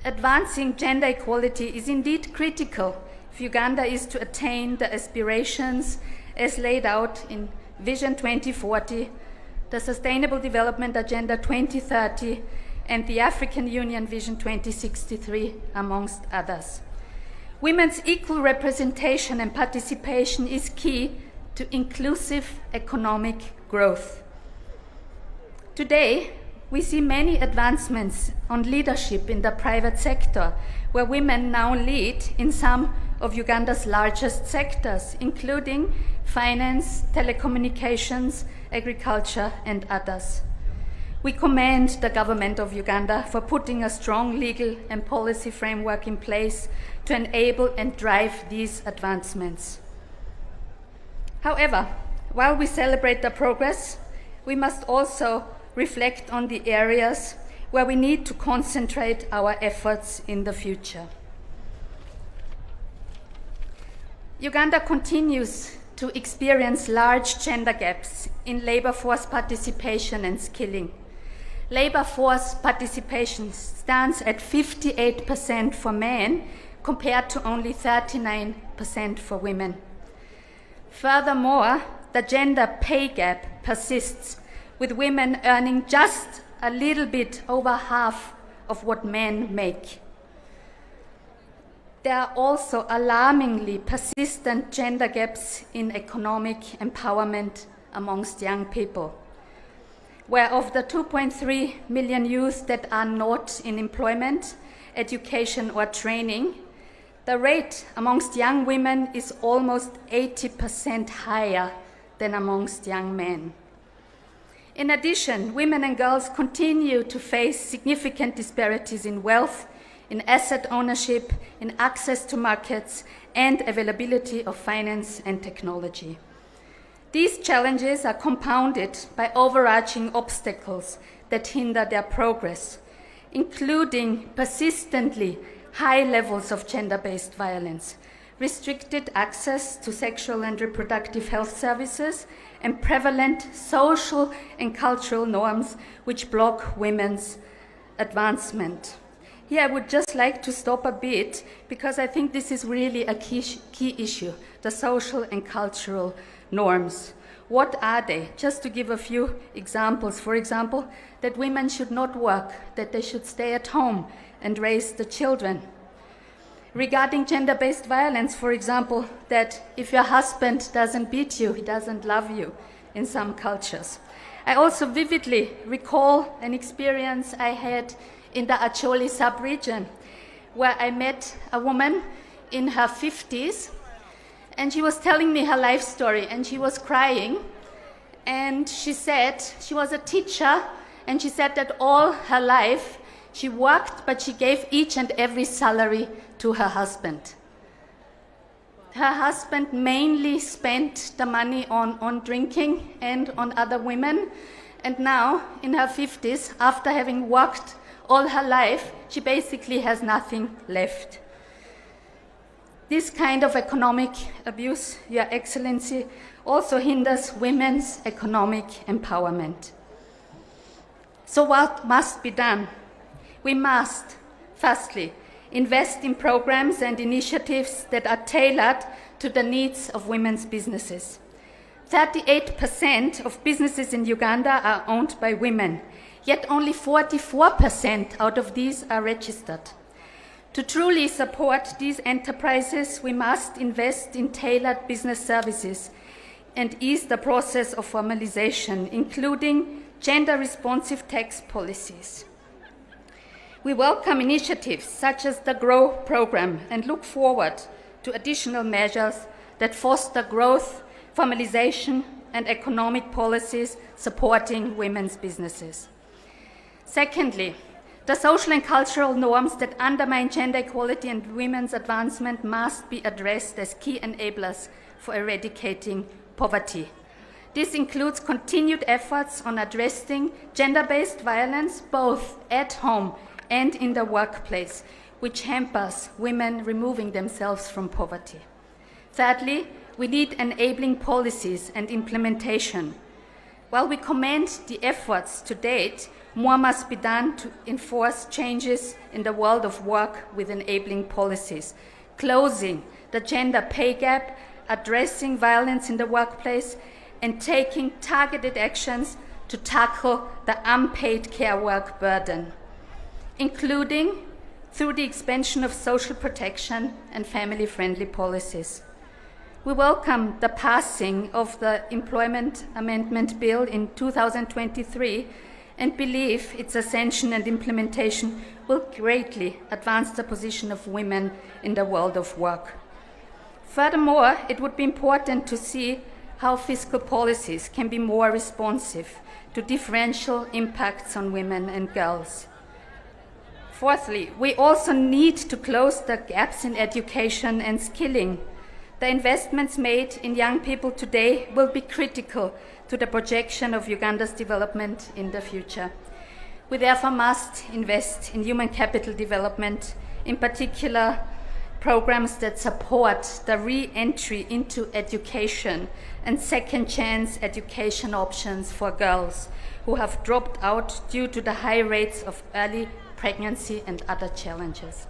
Advancing gender equality is indeed critical if Uganda is to attain the aspirations as laid out in Vision 2040, the Sustainable Development Agenda 2030, and the African Union Vision 2063, amongst others. Women's equal representation and participation is key to inclusive economic growth. Today, we see many advancements on leadership in the private sector, where women now lead in some of Uganda's largest sectors, including finance, telecommunications, agriculture, and others. We commend the government of Uganda for putting a strong legal and policy framework in place to enable and drive these advancements. However, while we celebrate the progress, we must also reflect on the areas where we need to concentrate our efforts in the future. Uganda continues to experience large gender gaps in labor force participation and skilling. Labor force participation stands at 58% for men compared to only 39% for women. Furthermore, the gender pay gap persists, with women earning just a little bit over half of what men make. There are also alarmingly persistent gender gaps in economic empowerment amongst young people, where of the 2.3 million youth that are not in employment, education or training, the rate amongst young women is almost 80% higher than amongst young men. In addition, women and girls continue to face significant disparities in wealth, in asset ownership, in access to markets, and availability of finance and technology. These challenges are compounded by overarching obstacles that hinder their progress, including persistently high levels of gender-based violence, restricted access to sexual and reproductive health services, and prevalent social and cultural norms which block women's advancement. Here I would just like to stop a bit because I think this is really a key issue, the social and cultural norms. What are they? Just to give a few examples. For example, that women should not work, that they should stay at home and raise the children. Regarding gender-based violence, for example, that if your husband doesn't beat you, he doesn't love you in some cultures. I also vividly recall an experience I had in the Acholi sub-region, where I met a woman in her 50s, and she was telling me her life story, and she was crying, and she said she was a teacher, and she said that all her life she worked, but she gave each and every salary to her husband. Her husband mainly spent the money on drinking and on other women, and now, in her 50s, after having worked all her life, she basically has nothing left. This kind of economic abuse, Your Excellency, also hinders women's economic empowerment. So what must be done? We must, firstly, invest in programs and initiatives that are tailored to the needs of women's businesses. 38% of businesses in Uganda are owned by women, yet only 44% out of these are registered. To truly support these enterprises, we must invest in tailored business services and ease the process of formalization, including gender-responsive tax policies. We welcome initiatives such as the GROW program and look forward to additional measures that foster growth, formalization, and economic policies supporting women's businesses. Secondly, the social and cultural norms that undermine gender equality and women's advancement must be addressed as key enablers for eradicating poverty. This includes continued efforts on addressing gender-based violence both at home and in the workplace, which hampers women removing themselves from poverty. Thirdly, we need enabling policies and implementation. While we commend the efforts to date, more must be done to enforce changes in the world of work with enabling policies, closing the gender pay gap, addressing violence in the workplace, and taking targeted actions to tackle the unpaid care work burden, including through the expansion of social protection and family-friendly policies. We welcome the passing of the Employment Amendment Bill in 2023 and believe its ascension and implementation will greatly advance the position of women in the world of work. Furthermore, it would be important to see how fiscal policies can be more responsive to differential impacts on women and girls. Fourthly, we also need to close the gaps in education and skilling. The investments made in young people today will be critical to the projection of Uganda's development in the future. We therefore must invest in human capital development, in particular programs that support the re-entry into education and second chance education options for girls who have dropped out due to the high rates of early pregnancy and other challenges.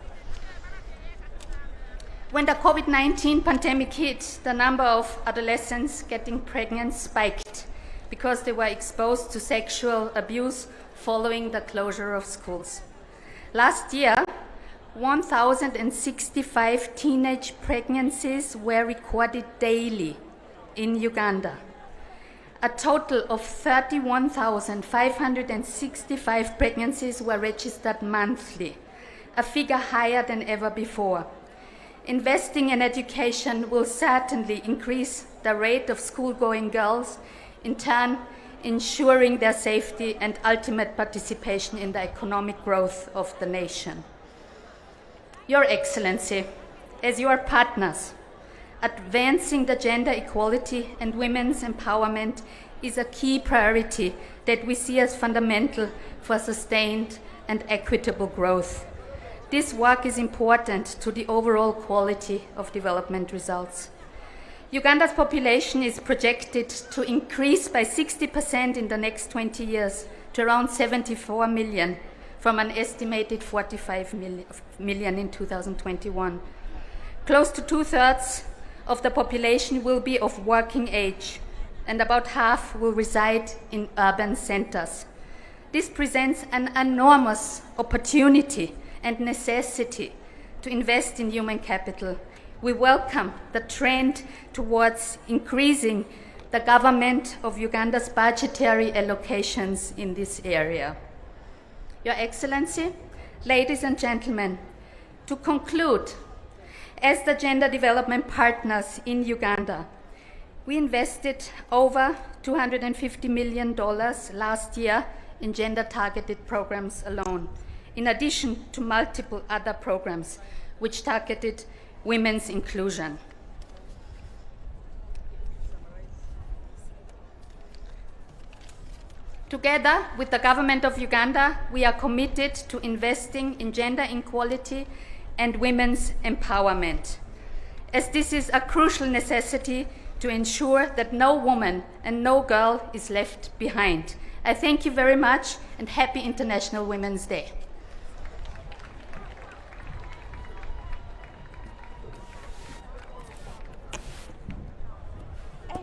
When the COVID-19 pandemic hit, the number of adolescents getting pregnant spiked because they were exposed to sexual abuse following the closure of schools. Last year, 1,065 teenage pregnancies were recorded daily in Uganda. A total of 31,565 pregnancies were registered monthly, a figure higher than ever before. Investing in education will certainly increase the rate of school-going girls, in turn ensuring their safety and ultimate participation in the economic growth of the nation. Your Excellency, as your partners, advancing the gender equality and women's empowerment is a key priority that we see as fundamental for sustained and equitable growth. This work is important to the overall quality of development results. Uganda's population is projected to increase by 60% in the next 20 years to around 74 million from an estimated 45 million in 2021. Close to 2/3 of the population will be of working age, and about half will reside in urban centers. This presents an enormous opportunity and necessity to invest in human capital. We welcome the trend towards increasing the government of Uganda's budgetary allocations in this area. Your Excellency, ladies and gentlemen, to conclude, as the gender development partners in Uganda, we invested over $250 million last year in gender-targeted programs alone, in addition to multiple other programs which targeted women's inclusion. Together with the government of Uganda, we are committed to investing in gender equality and women's empowerment, as this is a crucial necessity to ensure that no woman and no girl is left behind. I thank you very much and happy International Women's Day.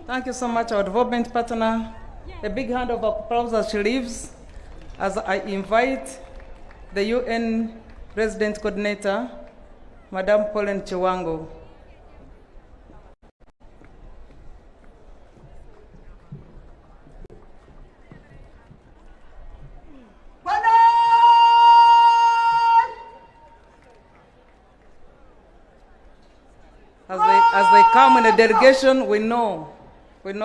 Thank you so much, our development partner. A big hand of applause as she leaves, as I invite the UN Resident Coordinator, Madam Pauline Chiwango. As they come in a delegation, we know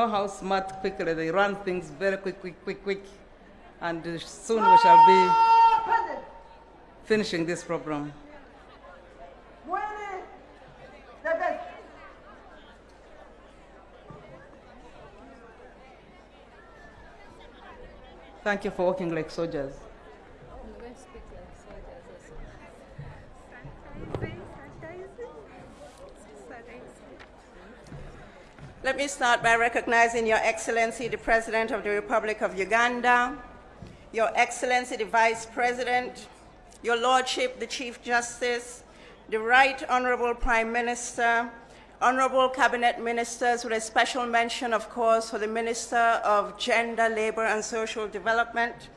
how smart, quickly they run things very quick, and soon we shall be finishing this program. Thank you for working like soldiers. Let me start by recognizing Your Excellency, the President of the Republic of Uganda, Your Excellency, the Vice President, Your Lordship, the Chief Justice, the Right Honorable Prime Minister, Honorable Cabinet Ministers, with a special mention, of course, for the Minister of Gender, Labor and Social Development,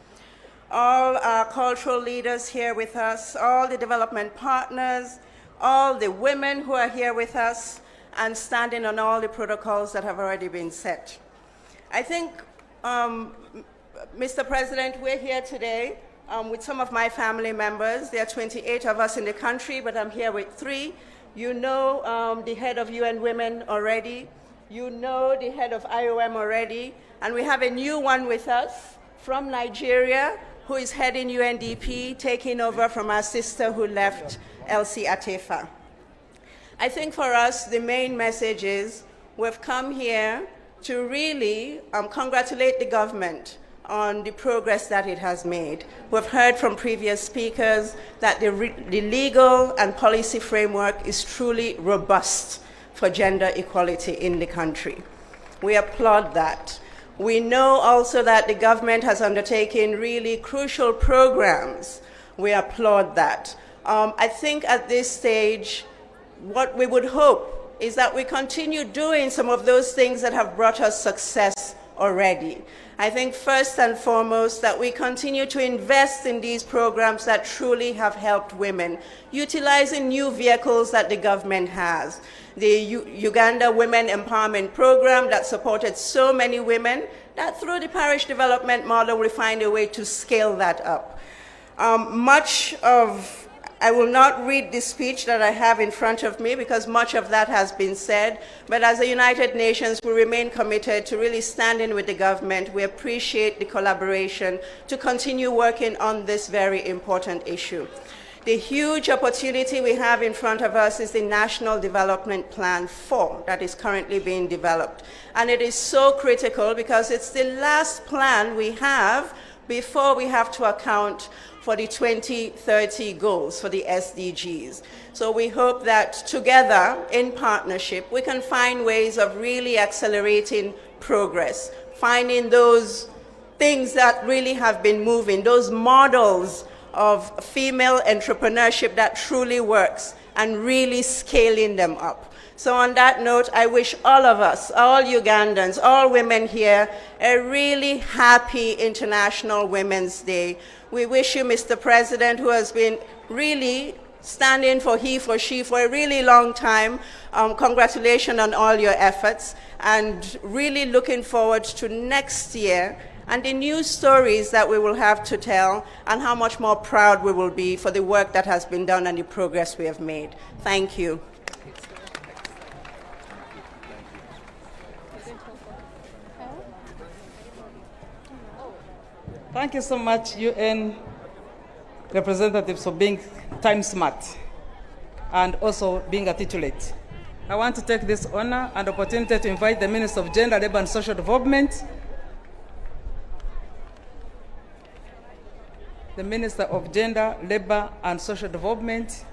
all our cultural leaders here with us, all the development partners, all the women who are here with us, and standing on all the protocols that have already been set. I think, Mr. President, we're here today with some of my family members. There are 28 of us in the country, but I'm here with 3. You know the head of UN Women already. You know the head of IOM already. And we have a new one with us from Nigeria, who is heading UNDP, taking over from our sister who left, Elsie Atefa. I think for us, the main message is we've come here to really congratulate the government on the progress that it has made. We've heard from previous speakers that the legal and policy framework is truly robust for gender equality in the country. We applaud that. We know also that the government has undertaken really crucial programs. We applaud that. I think at this stage, what we would hope is that we continue doing some of those things that have brought us success already. I think first and foremost that we continue to invest in these programs that truly have helped women, utilizing new vehicles that the government has. The Uganda Women Empowerment Program that supported so many women, that through the parish development model, we find a way to scale that up. I will not read the speech that I have in front of me because much of that has been said, but as the United Nations, we remain committed to really standing with the government. We appreciate the collaboration to continue working on this very important issue. The huge opportunity we have in front of us is the National Development Plan 4 that is currently being developed. And it is so critical because it's the last plan we have before we have to account for the 2030 goals for the SDGs. So we hope that together, in partnership, we can find ways of really accelerating progress, finding those things that really have been moving, those models of female entrepreneurship that truly works, and really scaling them up. So on that note, I wish all of us, all Ugandans, all women here, a really happy International Women's Day. We wish you, Mr. President, who has been really standing for he, for she for a really long time. Congratulations on all your efforts, and really looking forward to next year and the new stories that we will have to tell, and how much more proud we will be for the work that has been done and the progress we have made. Thank you. Thank you so much, UN representatives, for being time smart and also being articulate. I want to take this honor and opportunity to invite the Minister of Gender, Labour and Social Development, the Minister of Gender, Labour and Social Development.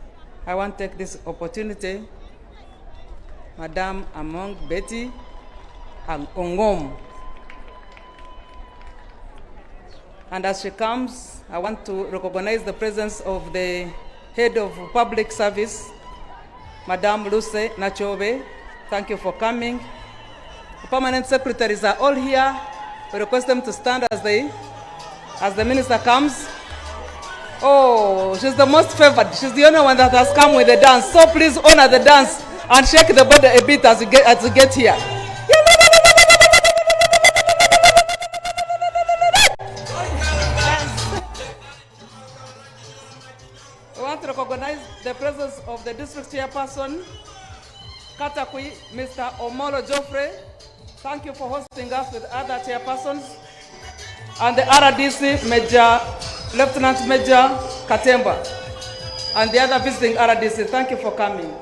I want to take this opportunity, Madam Among Betty Ongom. And as she comes, I want to recognize the presence of the Head of Public Service, Madam Luce Nachobe. Thank you for coming. The permanent secretaries are all here. We request them to stand as the minister comes. Oh, she's the most favored. She's the only one that has come with the dance. So please honor the dance and shake the body a bit as you get here. We want to recognize the presence of the district chairperson, Katakwi, Mr. Omolo Joffrey. Thank you for hosting us with other chairpersons. And the RDC Major, Lieutenant Major Katemba, and the other visiting RDC. Thank you for coming.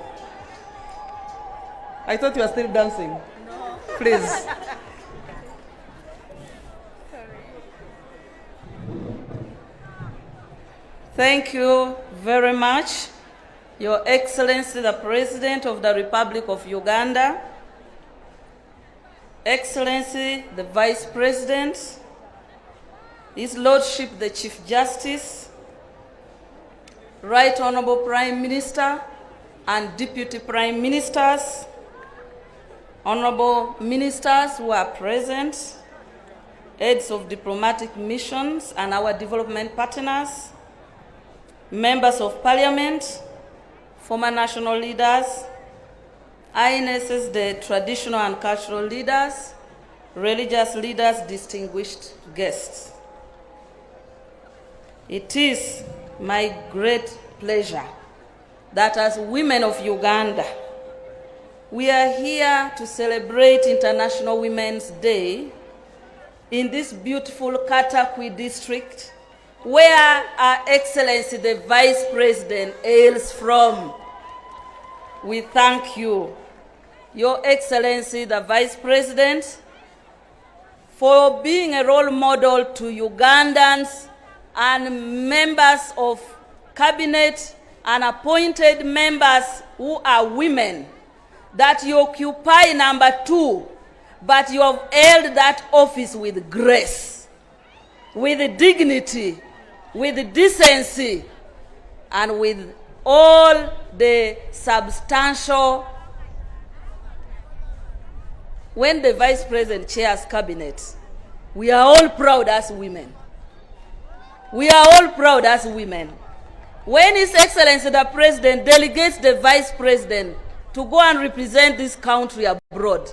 I thought you were still dancing. No. Please. Thank you very much, Your Excellency, the President of the Republic of Uganda, Excellency, the Vice President, His Lordship, the Chief Justice, Right Honorable Prime Minister and Deputy Prime Ministers, Honorable Ministers who are present, heads of diplomatic missions and our development partners, members of Parliament, former national leaders, INSS, the traditional and cultural leaders, religious leaders, distinguished guests. It is my great pleasure that as women of Uganda, we are here to celebrate International Women's Day in this beautiful Katakwi district, where Her Excellency the Vice President hails from. We thank you, Your Excellency the Vice President, for being a role model to Ugandans and members of cabinet and appointed members who are women, that you occupy number 2, but you have held that office with grace, with dignity, with decency, and with all the substantial. When the Vice President chairs cabinet, We are all proud as women. We are all proud as women. When His Excellency the President delegates the Vice President to go and represent this country abroad,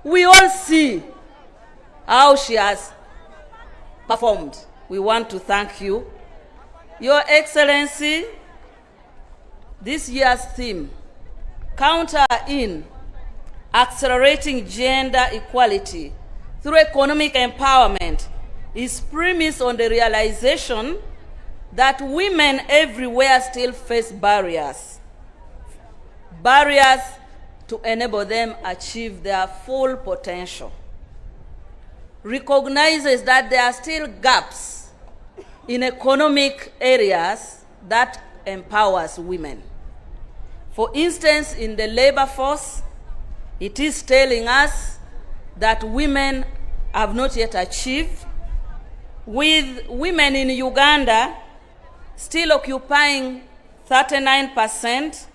we all see how she has performed. We want to thank you. Your Excellency, this year's theme, Counter in Accelerating Gender Equality through Economic Empowerment, is premised on the realization that women everywhere still face barriers to enable them achieve their full potential. Recognizes that there are still gaps in economic areas that empowers women. For instance, in the labor force, it is telling us that women have not yet achieved, with women in Uganda still occupying 39%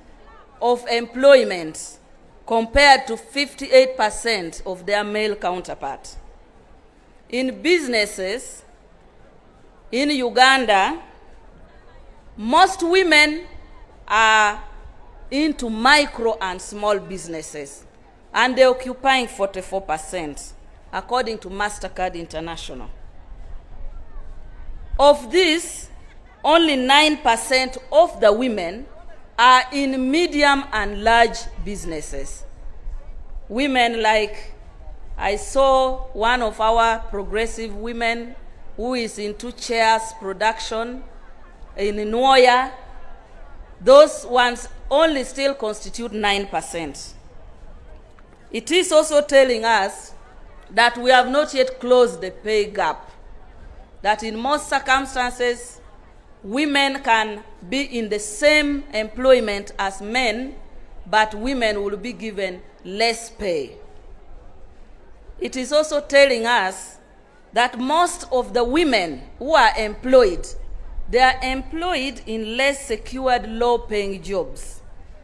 of employment compared to 58% of their male counterpart. In businesses in Uganda, most women are into micro and small businesses, and they're occupying 44%, according to MasterCard International. Of this, only 9% of the women are in medium and large businesses. Women like, I saw one of our progressive women who is into chairs production in Nwoya. Those ones only still constitute 9%. It is also telling us that we have not yet closed the pay gap, that in most circumstances, women can be in the same employment as men, but women will be given less pay. It is also telling us that most of the women who are employed, they are employed in less secured, low-paying jobs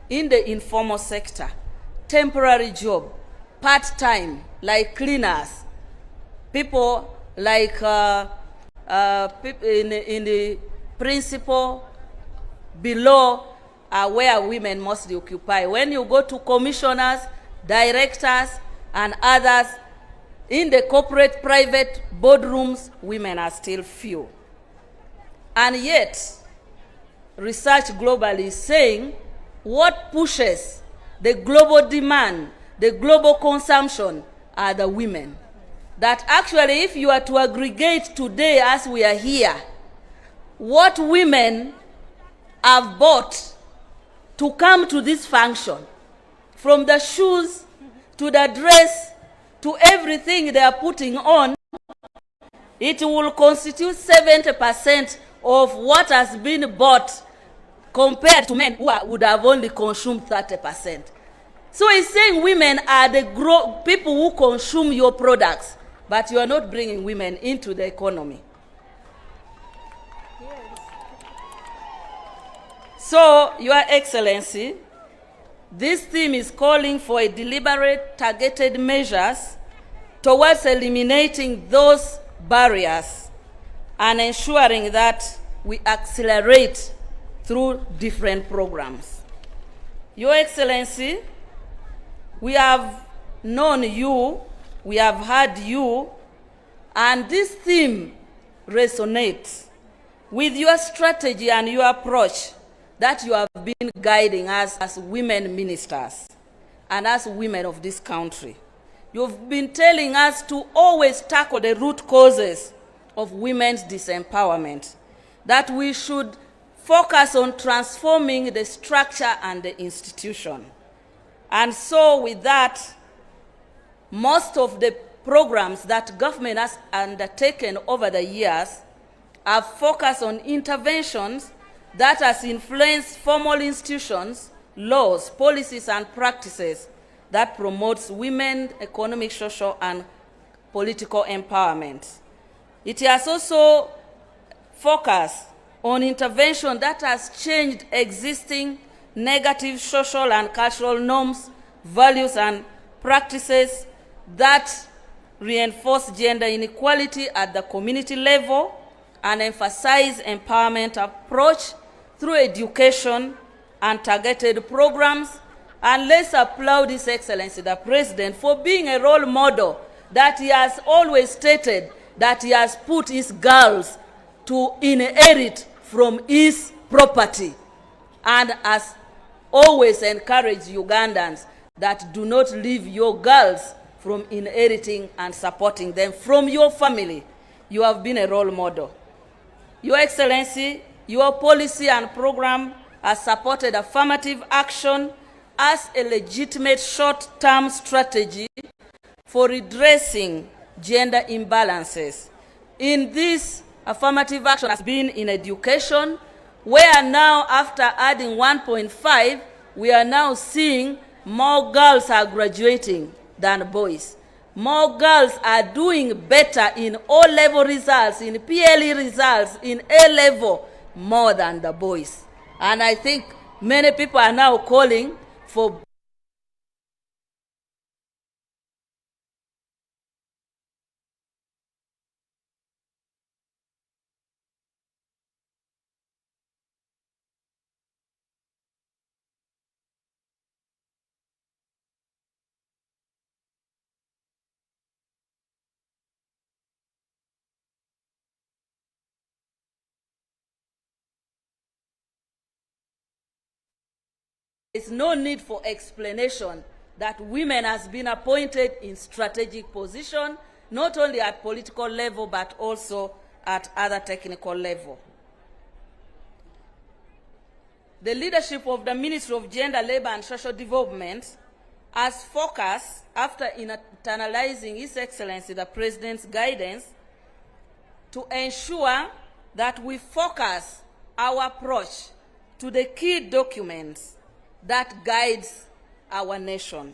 in the informal sector, temporary job, part-time, like cleaners, people like in the principal below where women mostly occupy. When you go to commissioners, directors, and others, in the corporate private boardrooms, women are still few. And yet, research globally is saying what pushes the global demand, the global consumption, are the women. That actually, if you are to aggregate today as we are here, what women have bought to come to this function, from the shoes to the dress to everything they are putting on, it will constitute 70% of what has been bought compared to men who would have only consumed 30%. So it's saying women are the people who consume your products, but you are not bringing women into the economy. So, Your Excellency, this theme is calling for a deliberate, targeted measures towards eliminating those barriers and ensuring that we accelerate through different programs. Your Excellency, we have known you, we have heard you, and this theme resonates with your strategy and your approach that you have been guiding us as women ministers and as women of this country. You've been telling us to always tackle the root causes of women's disempowerment, that we should focus on transforming the structure and the institution. And so with that, most of the programs that government has undertaken over the years have focused on interventions that has influenced formal institutions, laws, policies, and practices that promotes women's economic, social, and political empowerment. It has also focused on intervention that has changed existing negative social and cultural norms, values, and practices that reinforce gender inequality at the community level, and emphasize empowerment approach through education and targeted programs. And let's applaud His Excellency, the President, for being a role model that he has always stated that he has put his girls to inherit from his property, and has always encouraged Ugandans that do not leave your girls from inheriting and supporting them from your family. You have been a role model. Your Excellency, your policy and program has supported affirmative action as a legitimate short-term strategy for redressing gender imbalances. In this, affirmative action has been in education, where now, after adding 1.5, we are now seeing more girls are graduating than boys. More girls are doing better in O-level results, in PLE results, in A-level, more than the boys. And I think many people are now calling for there's no need for explanation that women has been appointed in strategic position, not only at political level, but also at other technical level. The leadership of the Ministry of Gender, Labor and Social Development has focused, after internalizing His Excellency the President's guidance, to ensure that we focus our approach to the key documents that guides our nation.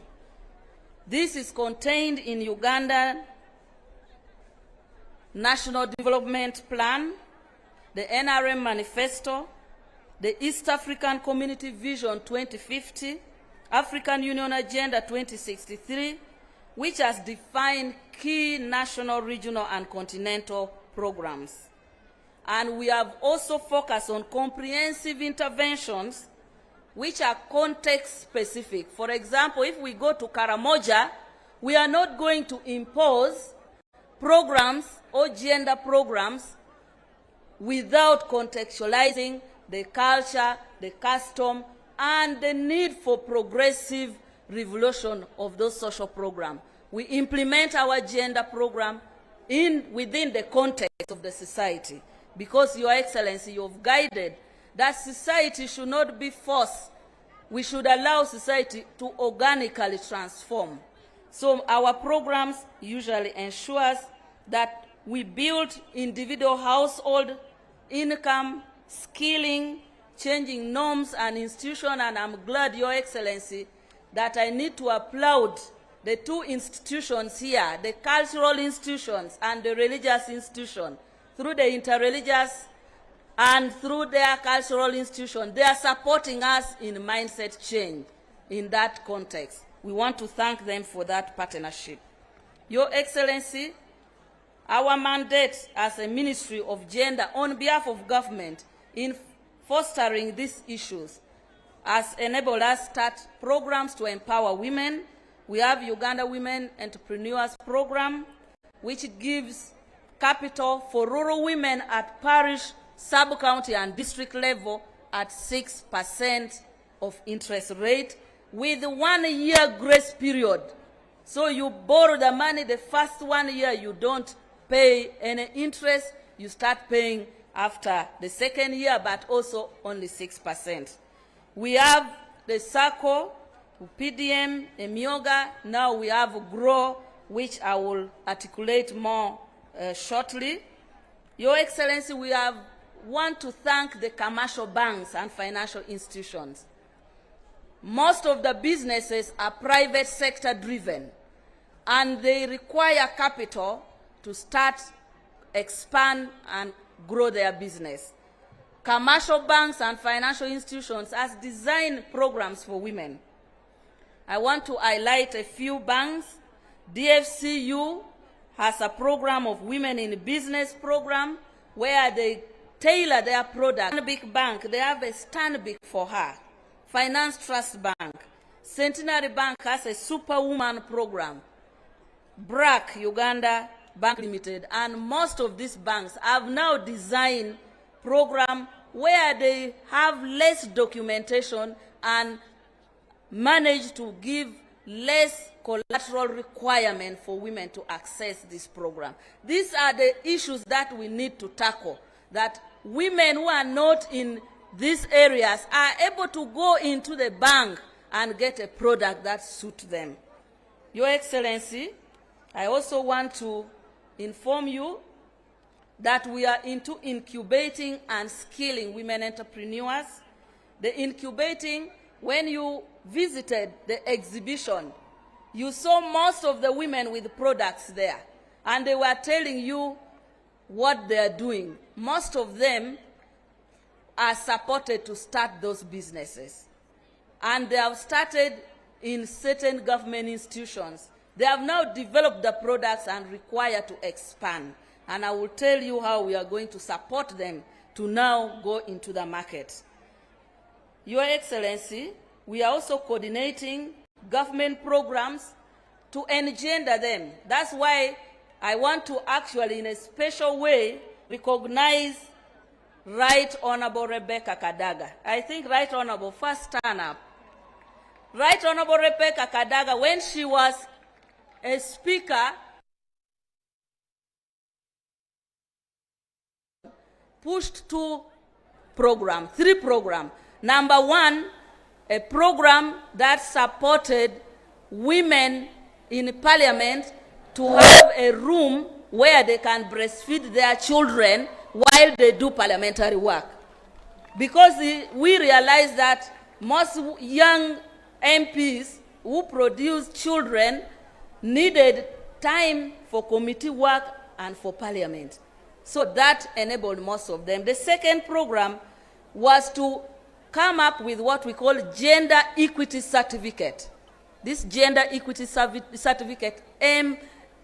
This is contained in Uganda National Development Plan, the NRM Manifesto, the East African Community Vision 2050, African Union Agenda 2063, which has defined key national, regional, and continental programs. And we have also focused on comprehensive interventions which are context-specific. For example, if we go to Karamoja, we are not going to impose programs or gender programs without contextualizing the culture, the custom, and the need for progressive revolution of those social programs. We implement our gender program within the context of the society, because, Your Excellency, you have guided that society should not be forced. We should allow society to organically transform. So our programs usually ensures that we build individual household income, skilling, changing norms and institutions, and I'm glad, Your Excellency, that I need to applaud the two institutions here, the cultural institutions and the religious institution. Through the interreligious and through their cultural institution, they are supporting us in mindset change in that context. We want to thank them for that partnership. Your Excellency, our mandate as a Ministry of Gender on behalf of government in fostering these issues has enabled us to start programs to empower women. We have Uganda Women Entrepreneurs Program, which gives capital for rural women at parish, sub-county and district level at 6% of interest rate with 1 year grace period. So you borrow the money the first 1 year, you don't pay any interest, you start paying after the second year, but also only 6%. We have the SACCO, PDM, Emioga, now we have GROW, which I will articulate more shortly. Your Excellency, we want to thank the commercial banks and financial institutions. Most of the businesses are private sector driven, and they require capital to start, expand, and grow their business. Commercial banks and financial institutions have designed programs for women. I want to highlight a few banks: DFCU, has a program of women in business program where they tailor their product. Stanbic Bank, they have a Stanbic for her. Finance Trust Bank. Centenary Bank has a Superwoman program. BRAC, Uganda Bank Limited, and most of these banks have now designed program where they have less documentation and manage to give less collateral requirement for women to access this program. These are the issues that we need to tackle, that women who are not in these areas are able to go into the bank and get a product that suits them. Your Excellency, I also want to inform you that we are into incubating and skilling women entrepreneurs. The incubating, when you visited the exhibition, you saw most of the women with products there, and they were telling you what they are doing. Most of them are supported to start those businesses, and they have started in certain government institutions. They have now developed the products and require to expand, and I will tell you how we are going to support them to now go into the market. Your Excellency, we are also coordinating government programs to engender them. That's why I want to actually, in a special way, recognize Right Honorable Rebecca Kadaga. I think Right Honorable, first stand up. Right Honorable Rebecca Kadaga, when she was a speaker, pushed three programs. Number one, a program that supported women in parliament to have a room where they can breastfeed their children while they do parliamentary work. Because we realized that most young MPs who produce children needed time for committee work and for parliament. So that enabled most of them. The second program was to come up with what we call gender equity certificate. This gender equity certificate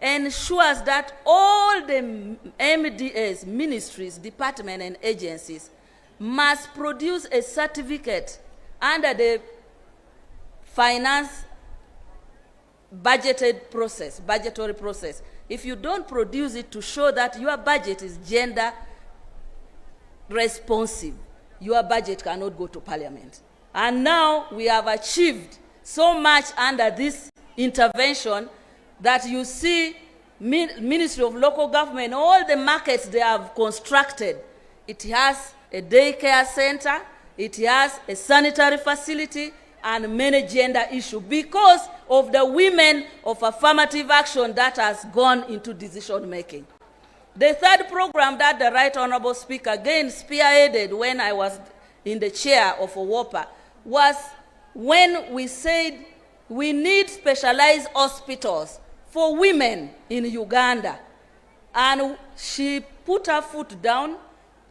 ensures that all the MDAs, ministries, departments, and agencies must produce a certificate under the finance budgetary process. If you don't produce it to show that your budget is gender responsive, your budget cannot go to parliament. And now we have achieved so much under this intervention that you see Ministry of Local Government, all the markets they have constructed, it has a daycare center, it has a sanitary facility, and many gender issues because of the women of affirmative action that has gone into decision making. The third program that the Right Honorable Speaker again spearheaded when I was in the chair of OWOPA was when we said we need specialized hospitals for women in Uganda. And she put her foot down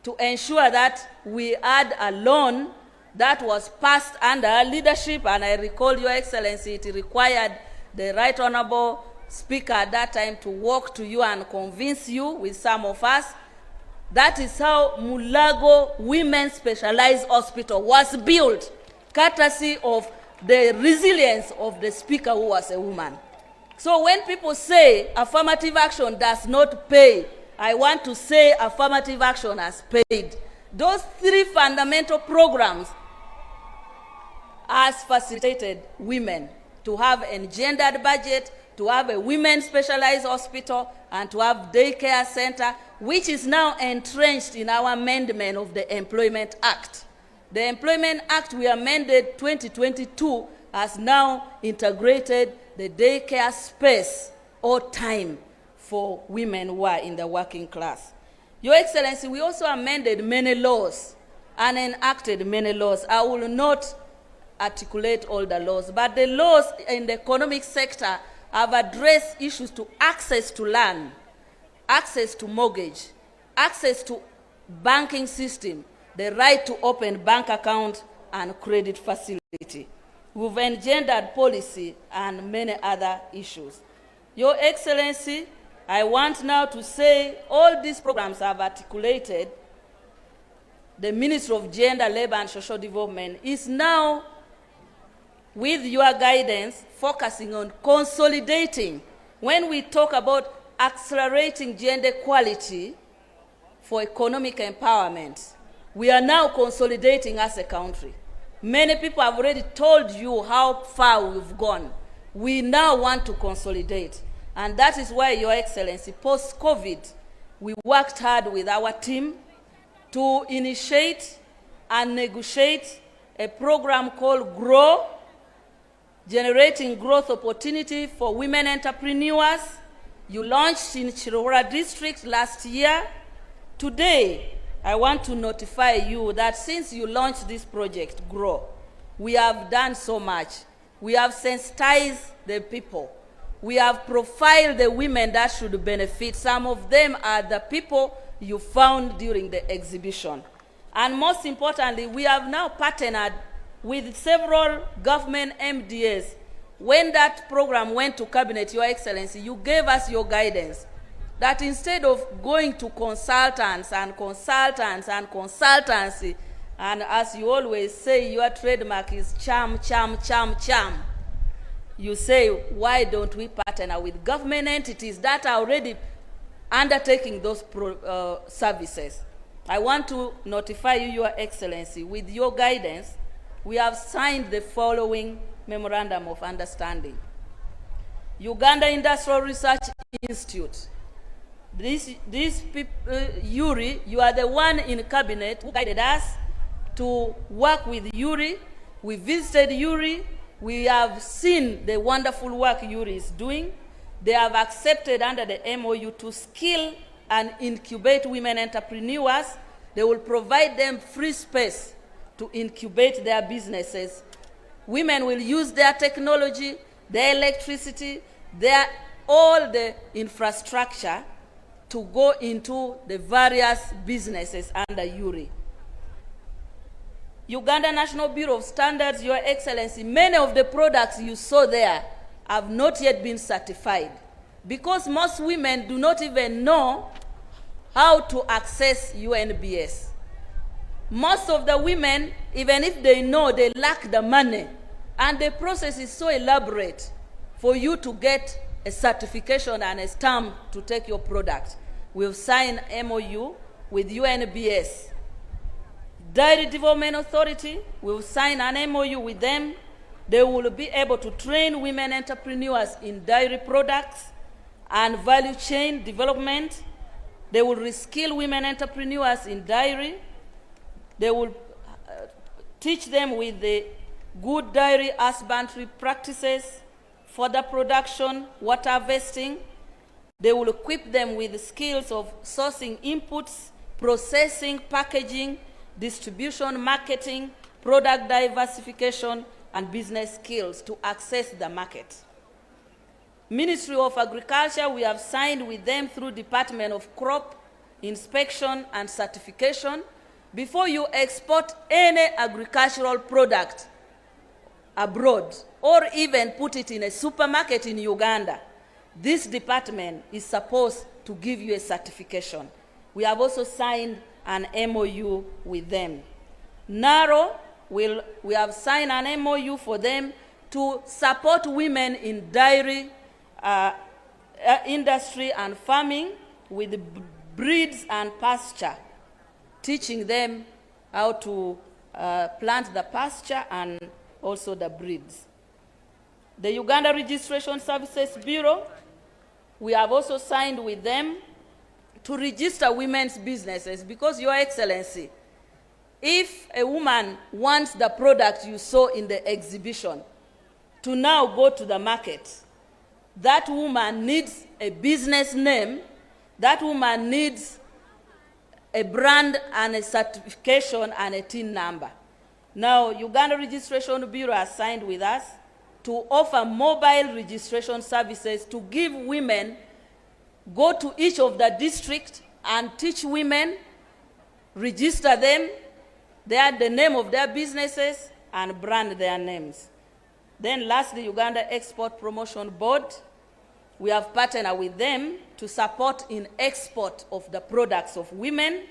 to ensure that we had a loan that was passed under her leadership, and I recall, Your Excellency, it required the Right Honorable Speaker at that time to walk to you and convince you with some of us. That is how Mulago Women's Specialized Hospital was built, courtesy of the resilience of the Speaker who was a woman. So when people say affirmative action does not pay, I want to say affirmative action has paid. Those three fundamental programs has facilitated women to have a gendered budget, to have a women specialized hospital, and to have daycare center, which is now entrenched in our amendment of the Employment Act. The Employment Act we amended 2022 has now integrated the daycare space or time for women who are in the working class. Your Excellency, we also amended many laws and enacted many laws. I will not articulate all the laws, but the laws in the economic sector have addressed issues to access to land, access to mortgage, access to banking system, the right to open bank account and credit facility. We've engendered policy and many other issues. Your Excellency, I want now to say all these programs I've articulated, the Ministry of Gender, Labor and Social Development is now, with your guidance, focusing on consolidating. When we talk about accelerating gender equality for economic empowerment, we are now consolidating as a country. Many people have already told you how far we've gone. We now want to consolidate. And that is why, Your Excellency, post-COVID, we worked hard with our team to initiate and negotiate a program called GROW, Generating Growth Opportunity for Women Entrepreneurs. You launched in Chirora District last year. Today, I want to notify you that since you launched this project, GROW, we have done so much. We have sensitized the people. We have profiled the women that should benefit. Some of them are the people you found during the exhibition. And most importantly, we have now partnered with several government MDAs. When that program went to Cabinet, Your Excellency, you gave us your guidance that instead of going to consultants and consultancy, and as you always say, your trademark is charm, charm, charm, charm. You say, why don't we partner with government entities that are already undertaking those services? I want to notify you, Your Excellency, with your guidance, we have signed the following Memorandum of Understanding. Uganda Industrial Research Institute. Yuri, you are the one in Cabinet who guided us to work with Yuri. We visited Yuri. We have seen the wonderful work Yuri is doing. They have accepted under the MOU to skill and incubate women entrepreneurs. They will provide them free space to incubate their businesses. Women will use their technology, their electricity, all the infrastructure to go into the various businesses under Yuri. Uganda National Bureau of Standards, Your Excellency, many of the products you saw there have not yet been certified because most women do not even know how to access UNBS. Most of the women, even if they know, they lack the money. And the process is so elaborate for you to get a certification and a stamp to take your product. We've signed MOU with UNBS. Dairy Development Authority, we'll sign an MOU with them. They will be able to train women entrepreneurs in dairy products and value chain development. They will reskill women entrepreneurs in dairy. They will teach them with the good dairy husbandry practices, fodder production, water harvesting. They will equip them with the skills of sourcing inputs, processing, packaging, distribution, marketing, product diversification, and business skills to access the market. Ministry of Agriculture, we have signed with them through Department of Crop Inspection and Certification. Before you export any agricultural product abroad or even put it in a supermarket in Uganda, this department is supposed to give you a certification. We have also signed an MOU with them. NARO, we have signed an MOU for them to support women in dairy industry and farming with breeds and pasture, teaching them how to plant the pasture and also the breeds. The Uganda Registration Services Bureau, we have also signed with them to register women's businesses because, Your Excellency, if a woman wants the product you saw in the exhibition to now go to the market, that woman needs a business name, that woman needs a brand and a certification and a TIN number. Now, Uganda Registration Bureau has signed with us to offer mobile registration services to give women, go to each of the districts and teach women, register them, the name of their businesses, and brand their names. Then lastly, Uganda Export Promotion Board. we have partnered with them to support in export of the products of women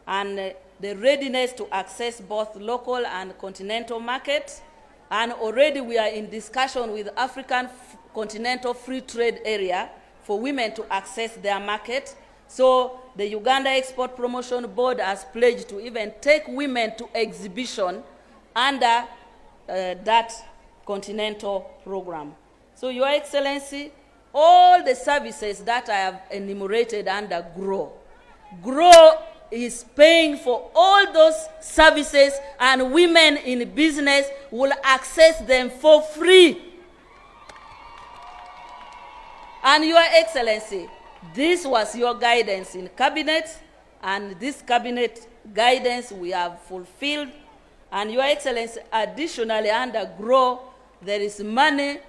and the readiness to access both local and continental markets. And already we are in discussion with African Continental Free Trade Area for women to access their market. So the Uganda Export Promotion Board has pledged to even take women to exhibition under that continental program. So, Your Excellency, all the services that I have enumerated under GROW is paying for all those services, and women in business will access them for free. And Your Excellency, this was your guidance in cabinet, and this cabinet guidance we have fulfilled. And Your Excellency, additionally under GROW, there is money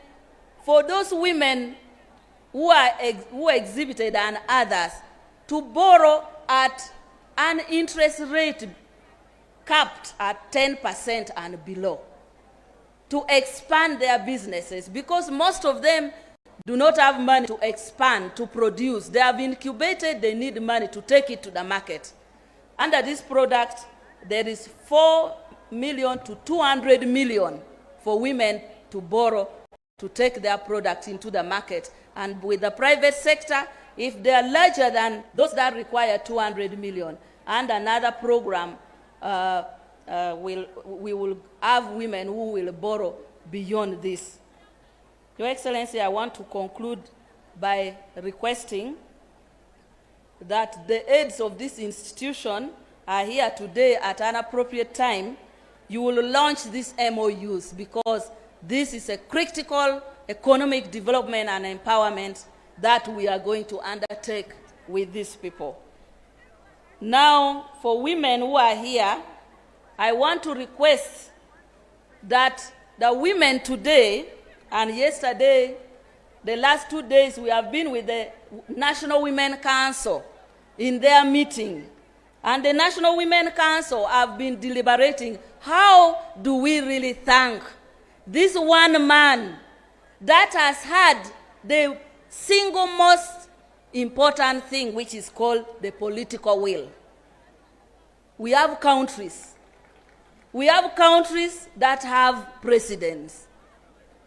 for those women who exhibited and others to borrow at an interest rate capped at 10% and below to expand their businesses, because most of them do not have money to expand, to produce. They have incubated, they need money to take it to the market. Under this product, there is 4 million to 200 million for women to borrow to take their product into the market. And with the private sector, if they are larger than those that require 200 million, and another program, we will have women who will borrow beyond this. Your Excellency, I want to conclude by requesting that the aides of this institution are here today at an appropriate time. You will launch these MOUs, because this is a critical economic development and empowerment that we are going to undertake with these people. Now, for women who are here, I want to request that the women today and yesterday, the last 2 days, we have been with the National Women Council in their meeting. And the National Women Council have been deliberating, how do we really thank this one man that has had the single most important thing, which is called the political will. We have countries. We have countries that have presidents.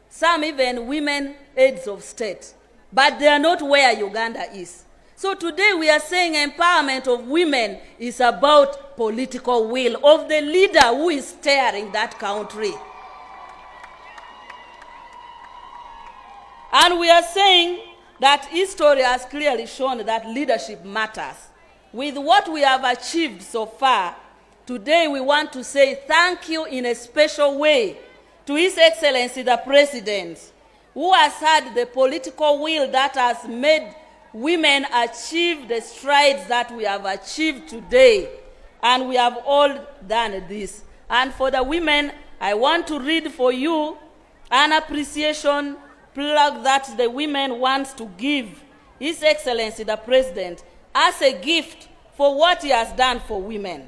Some even women heads of state. But they are not where Uganda is. So today we are saying empowerment of women is about political will of the leader who is steering that country. And we are saying that history has clearly shown that leadership matters. With what we have achieved so far, today we want to say thank you in a special way to His Excellency the President, who has had the political will that has made women achieve the strides that we have achieved today. And we have all done this. And for the women, I want to read for you an appreciation plug that the women wants to give His Excellency the President as a gift for what he has done for women.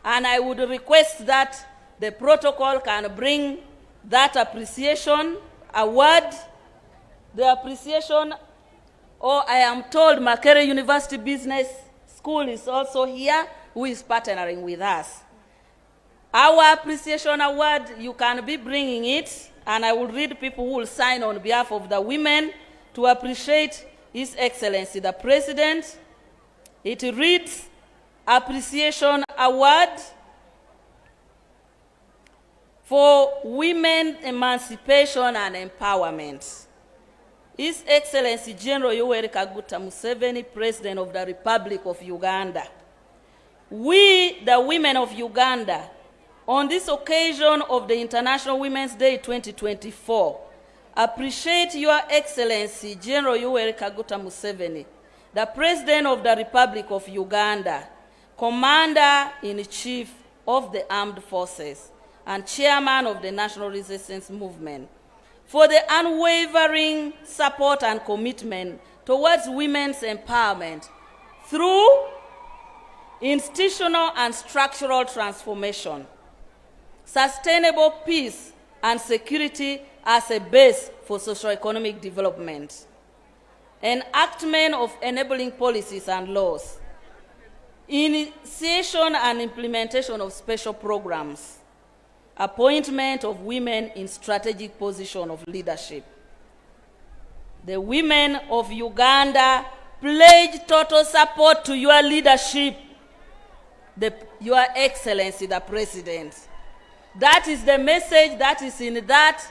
And I would request that the protocol can bring that appreciation award. The appreciation, I am told Makerere University Business School is also here, who is partnering with us. Our appreciation award, you can be bringing it, and I will read people who will sign on behalf of the women to appreciate His Excellency the President. It reads, Appreciation Award for Women Emancipation and Empowerment. His Excellency General Yoweri Kaguta Museveni, President of the Republic of Uganda. We, the women of Uganda, on this occasion of the International Women's Day 2024, appreciate Your Excellency General Yoweri Kaguta Museveni, the President of the Republic of Uganda, Commander-in-Chief of the Armed Forces, and Chairman of the National Resistance Movement, for the unwavering support and commitment towards women's empowerment through institutional and structural transformation, sustainable peace and security as a base for socio-economic development. enactment of enabling policies and laws, initiation and implementation of special programs, appointment of women in strategic position of leadership. The women of Uganda pledge total support to your leadership, Your Excellency, the President. That is the message that is in that,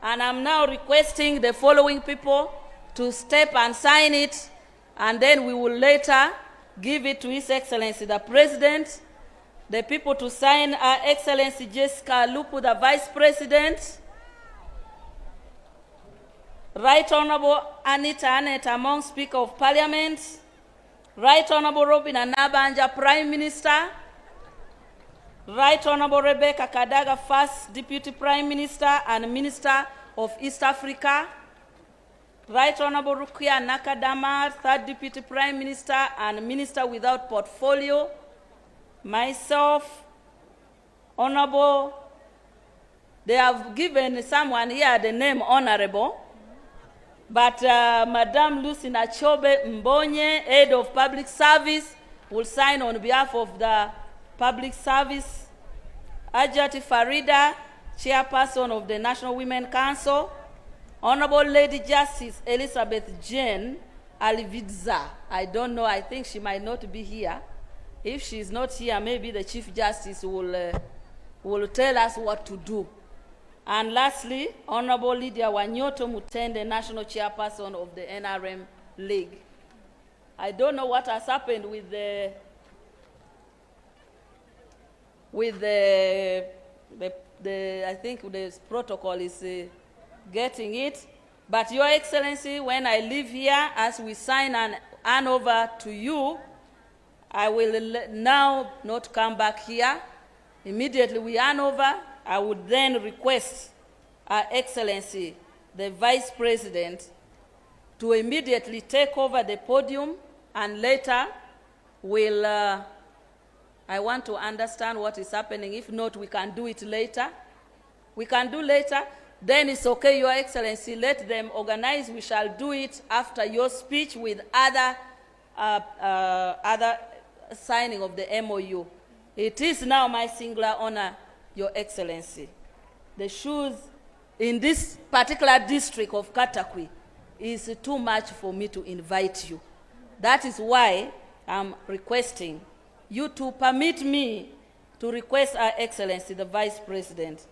and I'm now requesting the following people to step and sign it, and then we will later give it to His Excellency, the President. The people to sign are Excellency Jessica Lupu, the Vice President, Right Honorable Anita Annette Among, Speaker of Parliament, Right Honorable Robin Anabanja, Prime Minister, Right Honorable Rebecca Kadaga, First Deputy Prime Minister and Minister of East Africa, Right Honorable Rukia Nakadama, Third Deputy Prime Minister and Minister without portfolio, myself, Honorable, they have given someone here the name Honorable, but Madame Lucy Nachobe Mbonye, Head of Public Service, will sign on behalf of the Public Service. Ajati Farida, Chairperson of the National Women Council. Honorable Lady Justice Elizabeth Jane Alividza. I don't know, I think she might not be here. If she's not here, maybe the Chief Justice will tell us what to do. And lastly, Honorable Lydia Wanyoto Mutende, National Chairperson of the NRM League. I don't know what has happened with the I think the protocol is getting it. But Your Excellency, when I leave here, as we sign and hand over to you, I will now not come back here. Immediately we hand over, I would then request Her Excellency, the Vice President, to immediately take over the podium, and later will, I want to understand what is happening. If not, we can do it later. We can do later. Then it's okay, Your Excellency, let them organize. We shall do it after your speech with other signing of the MOU. It is now my singular honor, Your Excellency. The shoes in this particular district of Katakwi is too much for me to invite you. That is why I'm requesting you to permit me to request Her Excellency, the Vice President,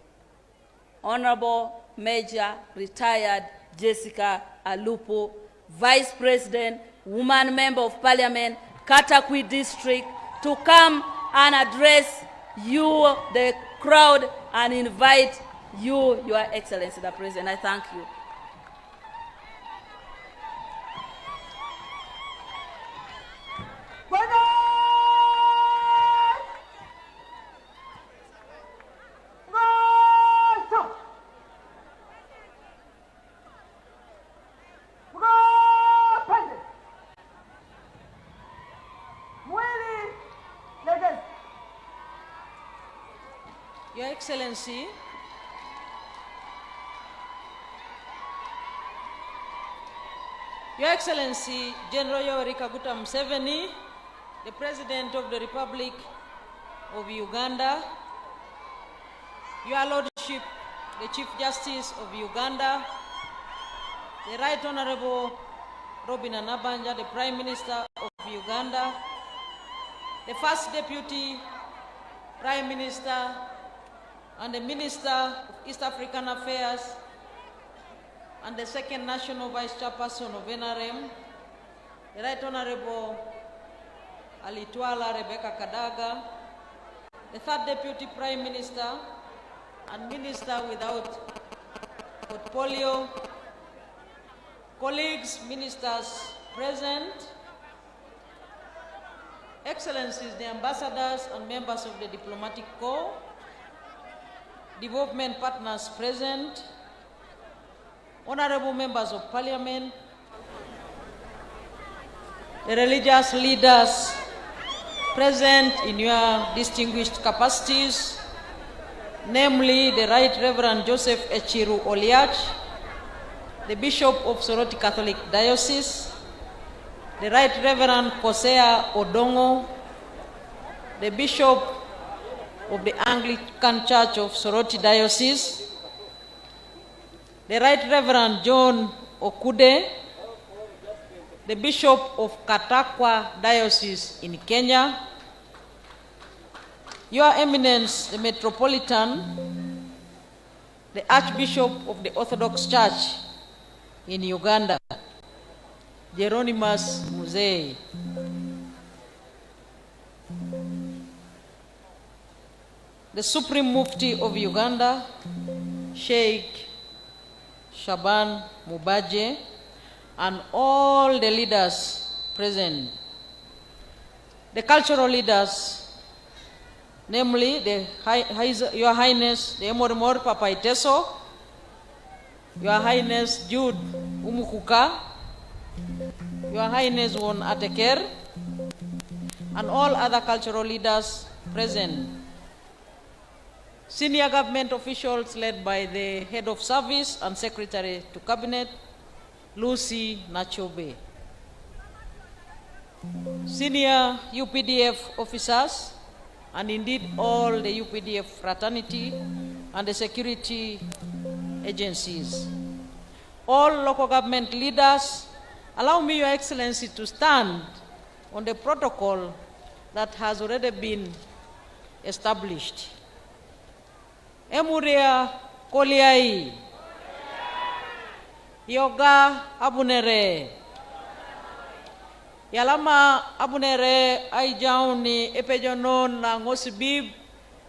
Honorable Major Retired Jessica Alupo, Vice President, Woman Member of Parliament, Katakwi District, to come and address you, the crowd, and invite you, Your Excellency, the President. I thank you. Your Excellency, Your Excellency, General Yoweri Kaguta Museveni, the President of the Republic of Uganda, Your Lordship, the Chief Justice of Uganda, the Right Honorable Robin Anabanja, the Prime Minister of Uganda, the First Deputy Prime Minister and the Minister of East African Affairs, and the Second National Vice Chairperson of NRM, the Right Honorable Alitwala Rebecca Kadaga, the Third Deputy Prime Minister and Minister without portfolio, colleagues, ministers present, Excellencies, the ambassadors and members of the diplomatic corps, development partners present, honorable members of Parliament, the religious leaders present in your distinguished capacities, namely the Right Reverend Joseph Echiru Oliach, the Bishop of Soroti Catholic Diocese, the Right Reverend Kosea Odongo, the Bishop of the Anglican Church of Soroti Diocese, the Right Reverend John Okude, the Bishop of Katakwi Diocese in Kenya, Your Eminence, the Metropolitan, the Archbishop of the Orthodox Church in Uganda, Hieronymus Museveni, the Supreme Mufti of Uganda, Sheikh Shaban Mubaje, and all the leaders present, the cultural leaders, namely Your Highness the Emorimor Papa Iteso, Your Highness Jude Umukuka, Your Highness Won Ateker, and all other cultural leaders present, senior government officials led by the Head of Service and Secretary to Cabinet, Lucy Nachobe, senior UPDF officers, and indeed all the UPDF fraternity and the security agencies, all local government leaders. Allow me, Your Excellency, to stand on the protocol that has already been established. Emuria Koliai, Yoga Abunere, Yalama Abunere Aijauni, Epejonon Nangosibib,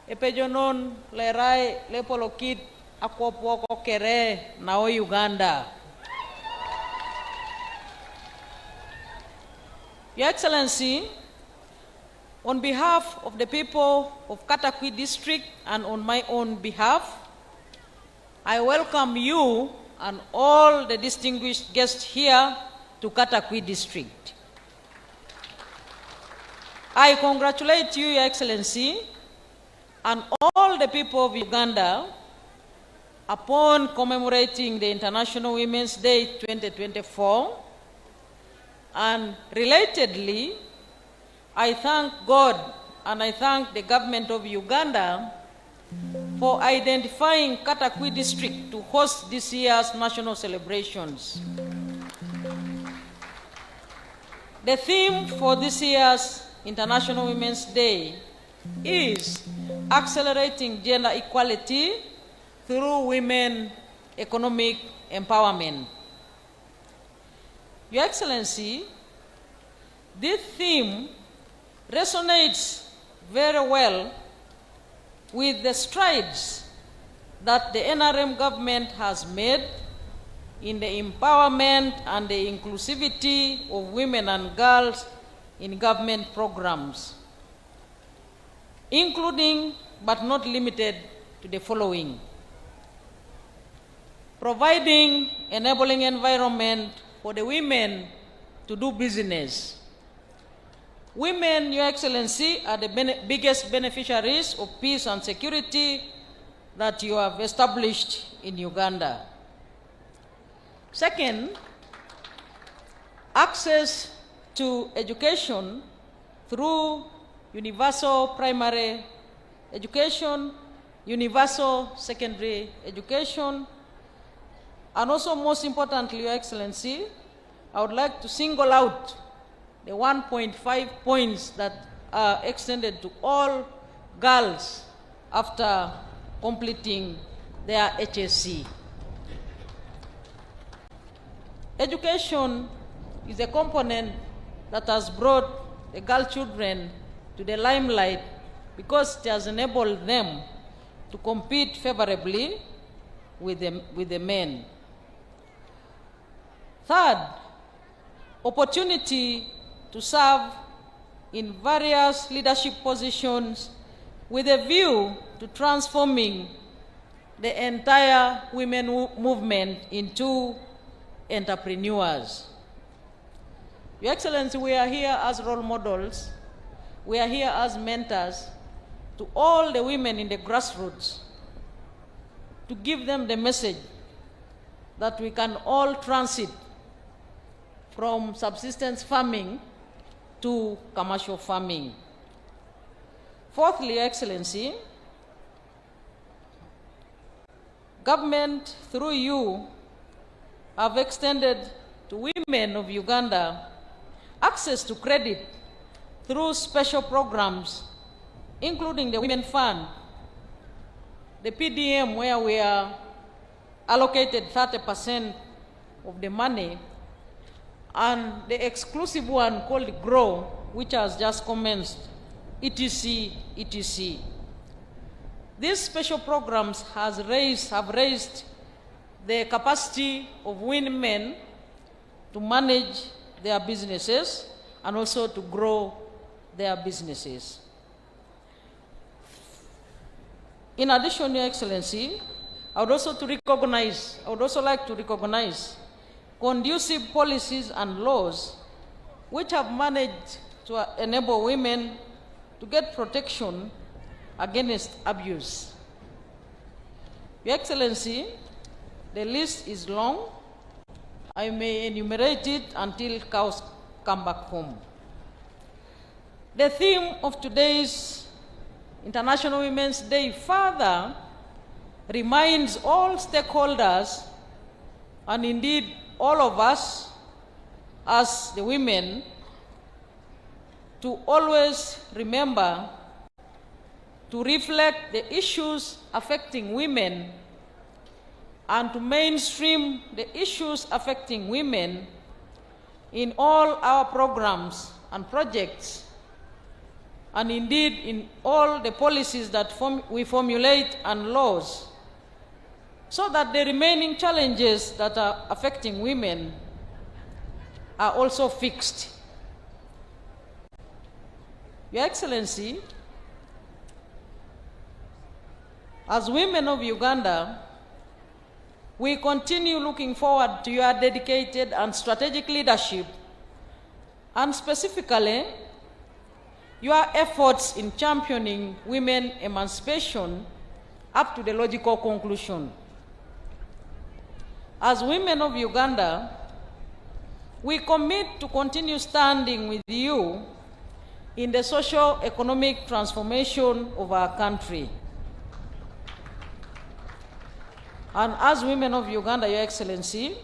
Epejonon Lerai Lepolokit, Akwopoko Kere, Nao Uganda. Your Excellency, on behalf of the people of Katakwi district and on my own behalf, I welcome you and all the distinguished guests here to Katakwi district. I congratulate you, Your Excellency, and all the people of Uganda upon commemorating the International Women's Day 2024, and relatedly, I thank God and I thank the government of Uganda for identifying Katakwi district to host this year's national celebrations. The theme for this year's International Women's Day is accelerating gender equality through women economic empowerment. Your Excellency, this theme resonates very well with the strides that the NRM government has made in the empowerment and the inclusivity of women and girls in government programs, including but not limited to the following: providing enabling environment for the women to do business. Women, Your Excellency, are the biggest beneficiaries of peace and security that you have established in Uganda. Second, access to education through universal primary education, universal secondary education, and also, most importantly, Your Excellency, I would like to single out the 1.5 points that are extended to all girls after completing their HSC. Education is a component that has brought the girl children to the limelight because it has enabled them to compete favorably with the men. Third, opportunity to serve in various leadership positions with a view to transforming the entire women movement into entrepreneurs. Your Excellency, we are here as role models. We are here as mentors to all the women in the grassroots to give them the message that we can all transit from subsistence farming to commercial farming. Fourthly, Your Excellency, government through you have extended to women of Uganda access to credit through special programs, including the Women Fund, the PDM, where we are allocated 30% of the money, and the exclusive one called GROW, which has just commenced, etc., etc. These special programs have raised the capacity of women to manage their businesses and also to grow their businesses. In addition, Your Excellency, I would also like to recognize conducive policies and laws which have managed to enable women to get protection against abuse. Your Excellency, the list is long. I may enumerate it until cows come back home. The theme of today's International Women's Day further reminds all stakeholders, and indeed all of us as the women, to always remember to reflect the issues affecting women and to mainstream the issues affecting women in all our programs and projects, and indeed in all the policies that we formulate and laws, so that the remaining challenges that are affecting women are also fixed. Your Excellency, as women of Uganda, we continue looking forward to your dedicated and strategic leadership, and specifically your efforts in championing women emancipation up to the logical conclusion. As women of Uganda, we commit to continue standing with you in the socio-economic transformation of our country. And as women of Uganda, Your Excellency,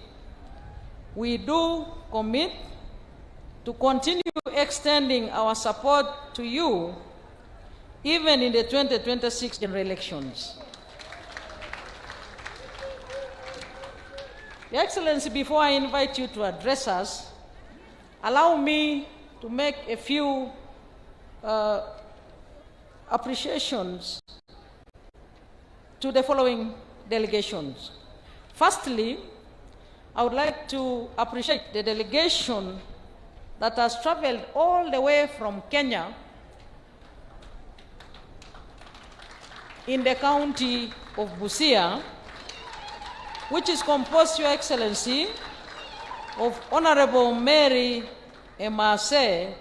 we do commit to continue extending our support to you even in the 2026 general elections. Your Excellency, before I invite you to address us, allow me to make a few appreciations to the following delegations. Firstly, I would like to appreciate the delegation that has traveled all the way from Kenya in the county of Busia, which is composed, Your Excellency, of Honorable Mary Emase,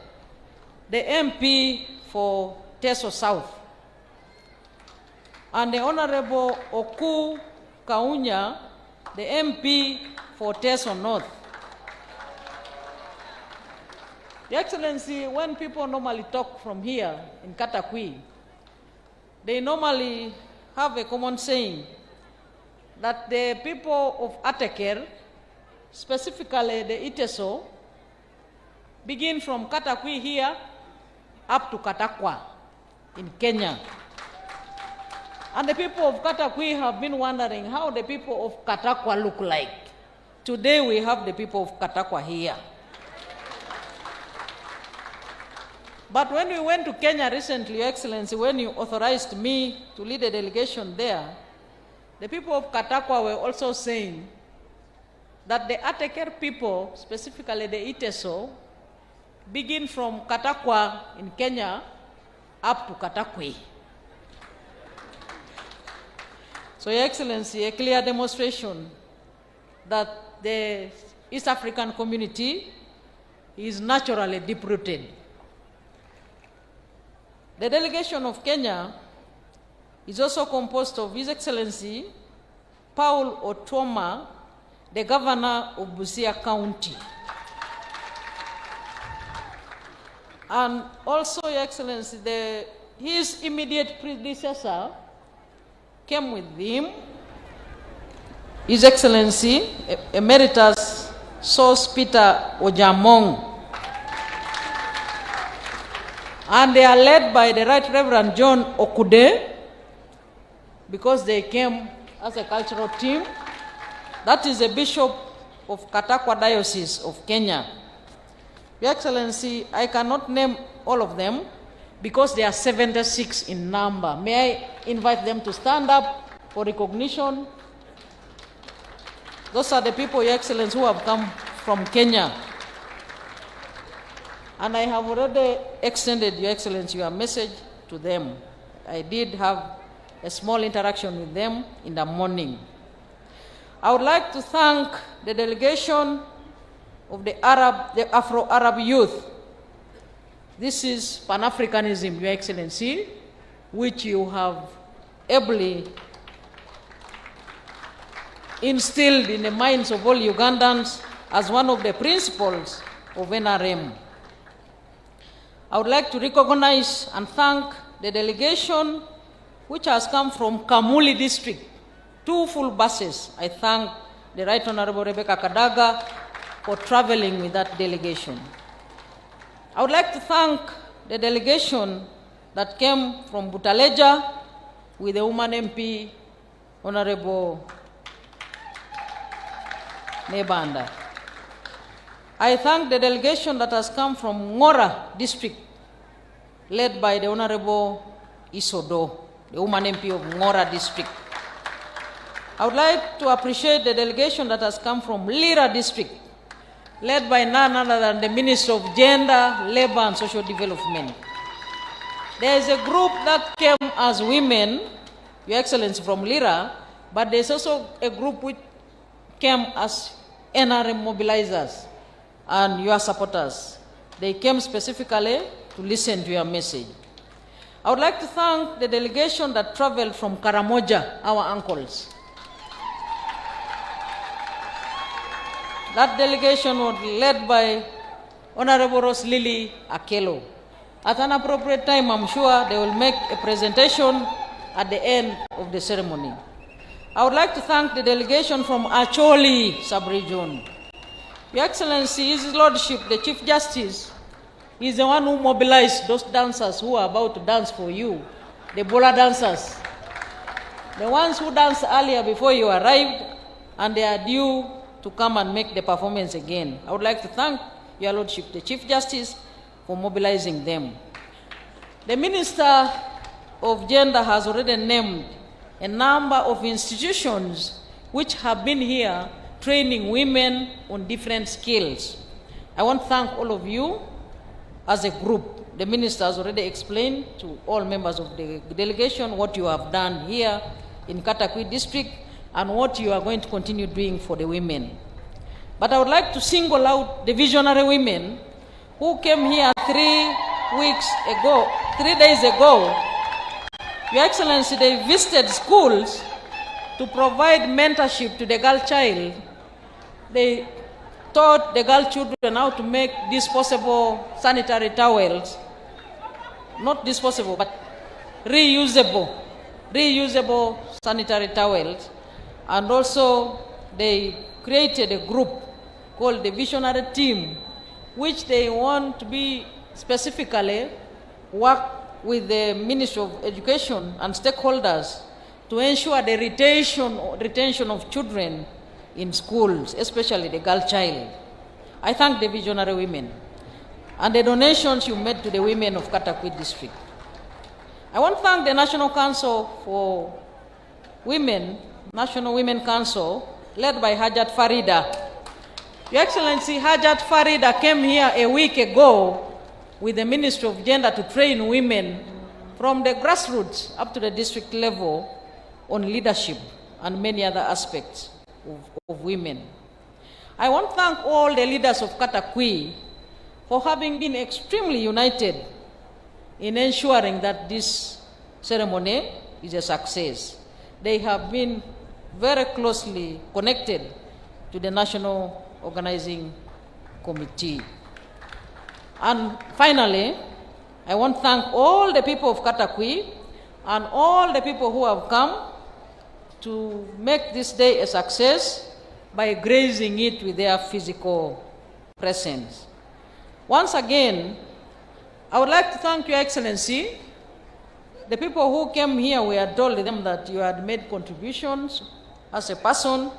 the MP for Teso South, and the Honorable Oku Kaunya, the MP for Teso North. Your Excellency, when people normally talk from here in Katakwi, they normally have a common saying that the people of Ateker, specifically the Iteso, begin from Katakwi here up to Katakwa in Kenya. And the people of Katakwi have been wondering how the people of Katakwa look like. Today we have the people of Katakwa here. But when we went to Kenya recently, Your Excellency, when you authorized me to lead a delegation there, the people of Katakwa were also saying that the Ateker people, specifically the Iteso, begin from Katakwa in Kenya up to Katakwi. So, Your Excellency, a clear demonstration that the East African community is naturally deep-rooted. The delegation of Kenya is also composed of His Excellency Paul Otoma, the governor of Busia County. And also, Your Excellency, his immediate predecessor came with him, His Excellency Emeritus Sos Peter Ojamong. And they are led by the Right Reverend John Okude, because they came as a cultural team. That is the Bishop of Katakwi Diocese of Kenya. Your Excellency, I cannot name all of them because they are 76 in number. May I invite them to stand up for recognition? Those are the people, Your Excellency, who have come from Kenya. And I have already extended, Your Excellency, your message to them. I did have a small interaction with them in the morning. I would like to thank the delegation of the Afro-Arab youth. This is Pan-Africanism, Your Excellency, which you have ably instilled in the minds of all Ugandans as one of the principles of NRM. I would like to recognize and thank the delegation which has come from Kamuli district, 2 full buses. I thank the Right Honorable Rebecca Kadaga for traveling with that delegation. I would like to thank the delegation that came from Butaleja with the woman MP, Honorable Nebanda. I thank the delegation that has come from Ngora district, led by the Honorable Isodo, the woman MP of Ngora district. I would like to appreciate the delegation that has come from Lira district, led by none other than the Minister of Gender, Labor and Social Development. There is a group that came as women, Your Excellency, from Lira, but there's also a group which came as NRM mobilizers and your supporters. They came specifically to listen to your message. I would like to thank the delegation that traveled from Karamoja, our uncles. That delegation was led by Honorable Rose Lily Akelo. At an appropriate time, I'm sure they will make a presentation at the end of the ceremony. I would like to thank the delegation from Acholi sub-region. Your Excellency, His Lordship, the Chief Justice, is the one who mobilized those dancers who are about to dance for you, the Bola dancers. The ones who danced earlier before you arrived, and they are due to come and make the performance again. I would like to thank Your Lordship, the Chief Justice, for mobilizing them. The Minister of Gender has already named a number of institutions which have been here training women on different skills. I want to thank all of you as a group. The Minister has already explained to all members of the delegation what you have done here in Katakwi district and what you are going to continue doing for the women. But I would like to single out the visionary women who came here 3 days ago. Your Excellency, they visited schools to provide mentorship to the girl child. They taught the girl children how to make disposable sanitary towels. Not disposable, but reusable sanitary towels. And also, they created a group called the Visionary Team, which they want to be specifically work with the Ministry of Education and stakeholders to ensure the retention of children in schools, especially the girl child. I thank the visionary women and the donations you made to the women of Katakwi district. I want to thank the National Council for Women, National Women Council, led by Hajat Farida. Your Excellency, Hajat Farida came here a week ago with the Ministry of Gender to train women from the grassroots up to the district level on leadership and many other aspects of women. I want to thank all the leaders of Katakwi for having been extremely united in ensuring that this ceremony is a success. They have been very closely connected to the National Organizing Committee. And finally, I want to thank all the people of Katakwi and all the people who have come to make this day a success by gracing it with their physical presence. Once again, I would like to thank Your Excellency. The people who came here, we had told them that you had made contributions as a person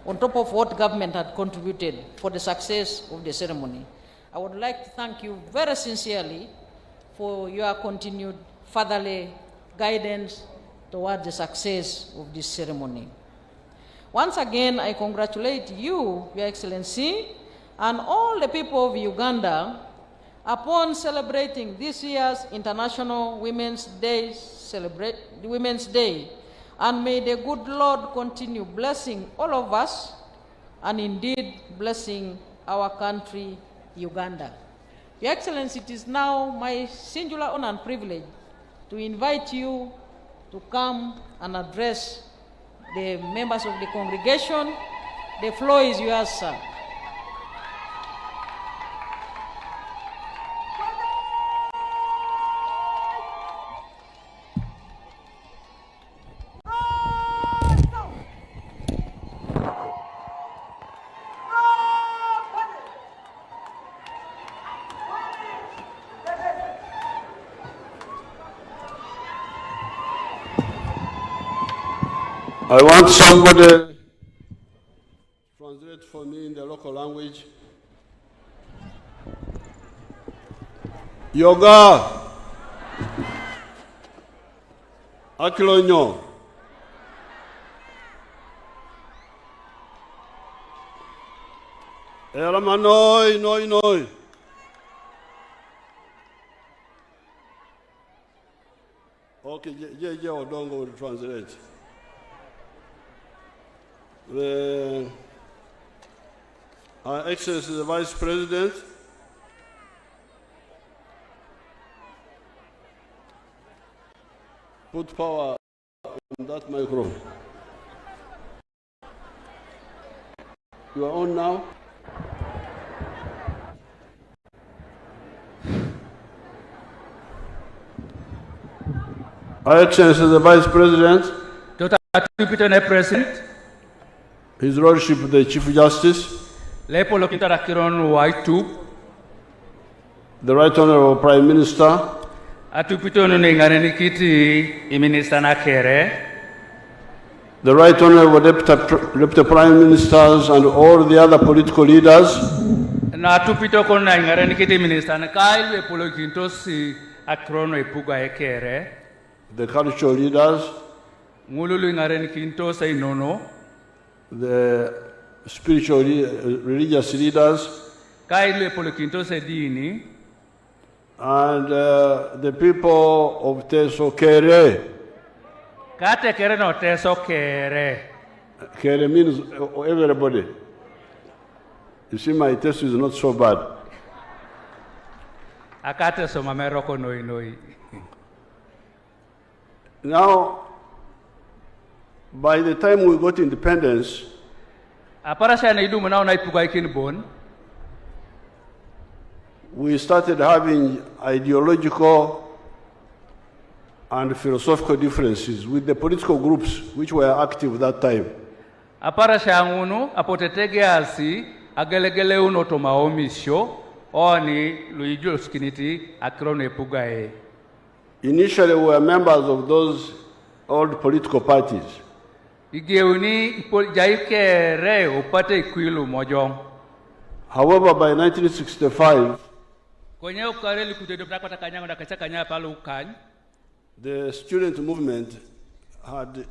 on top of what government had contributed for the success of the ceremony. I would like to thank you very sincerely for your continued fatherly guidance towards the success of this ceremony. Once again, I congratulate you, Your Excellency, and all the people of Uganda upon celebrating this year's International Women's Day, and may the good Lord continue blessing all of us, and indeed blessing our country, Uganda. Your Excellency, it is now my singular honor and privilege to invite you to come and address the members of the congregation. The floor is yours, sir. I want somebody to translate for me in the local language. Yoga. Akilonyo. Eramanoi, noi. Okay, Odongo will translate. Our Excellency the Vice President, put power on that microphone. You are on now. Our Excellency the Vice President, Dr. President, His Lordship the Chief Justice, the Right Honorable Prime Minister, the Right Honorable Deputy Prime Ministers and all the other political leaders, the cultural leaders, the spiritual religious leaders, and the people of Teso Kere. Kere means everybody. You see, my test is not so bad. Now, by the time we got independence, we started having ideological and philosophical differences with the political groups which were active that time. Initially, we were members of those old political parties. However, by 1965, the student movement had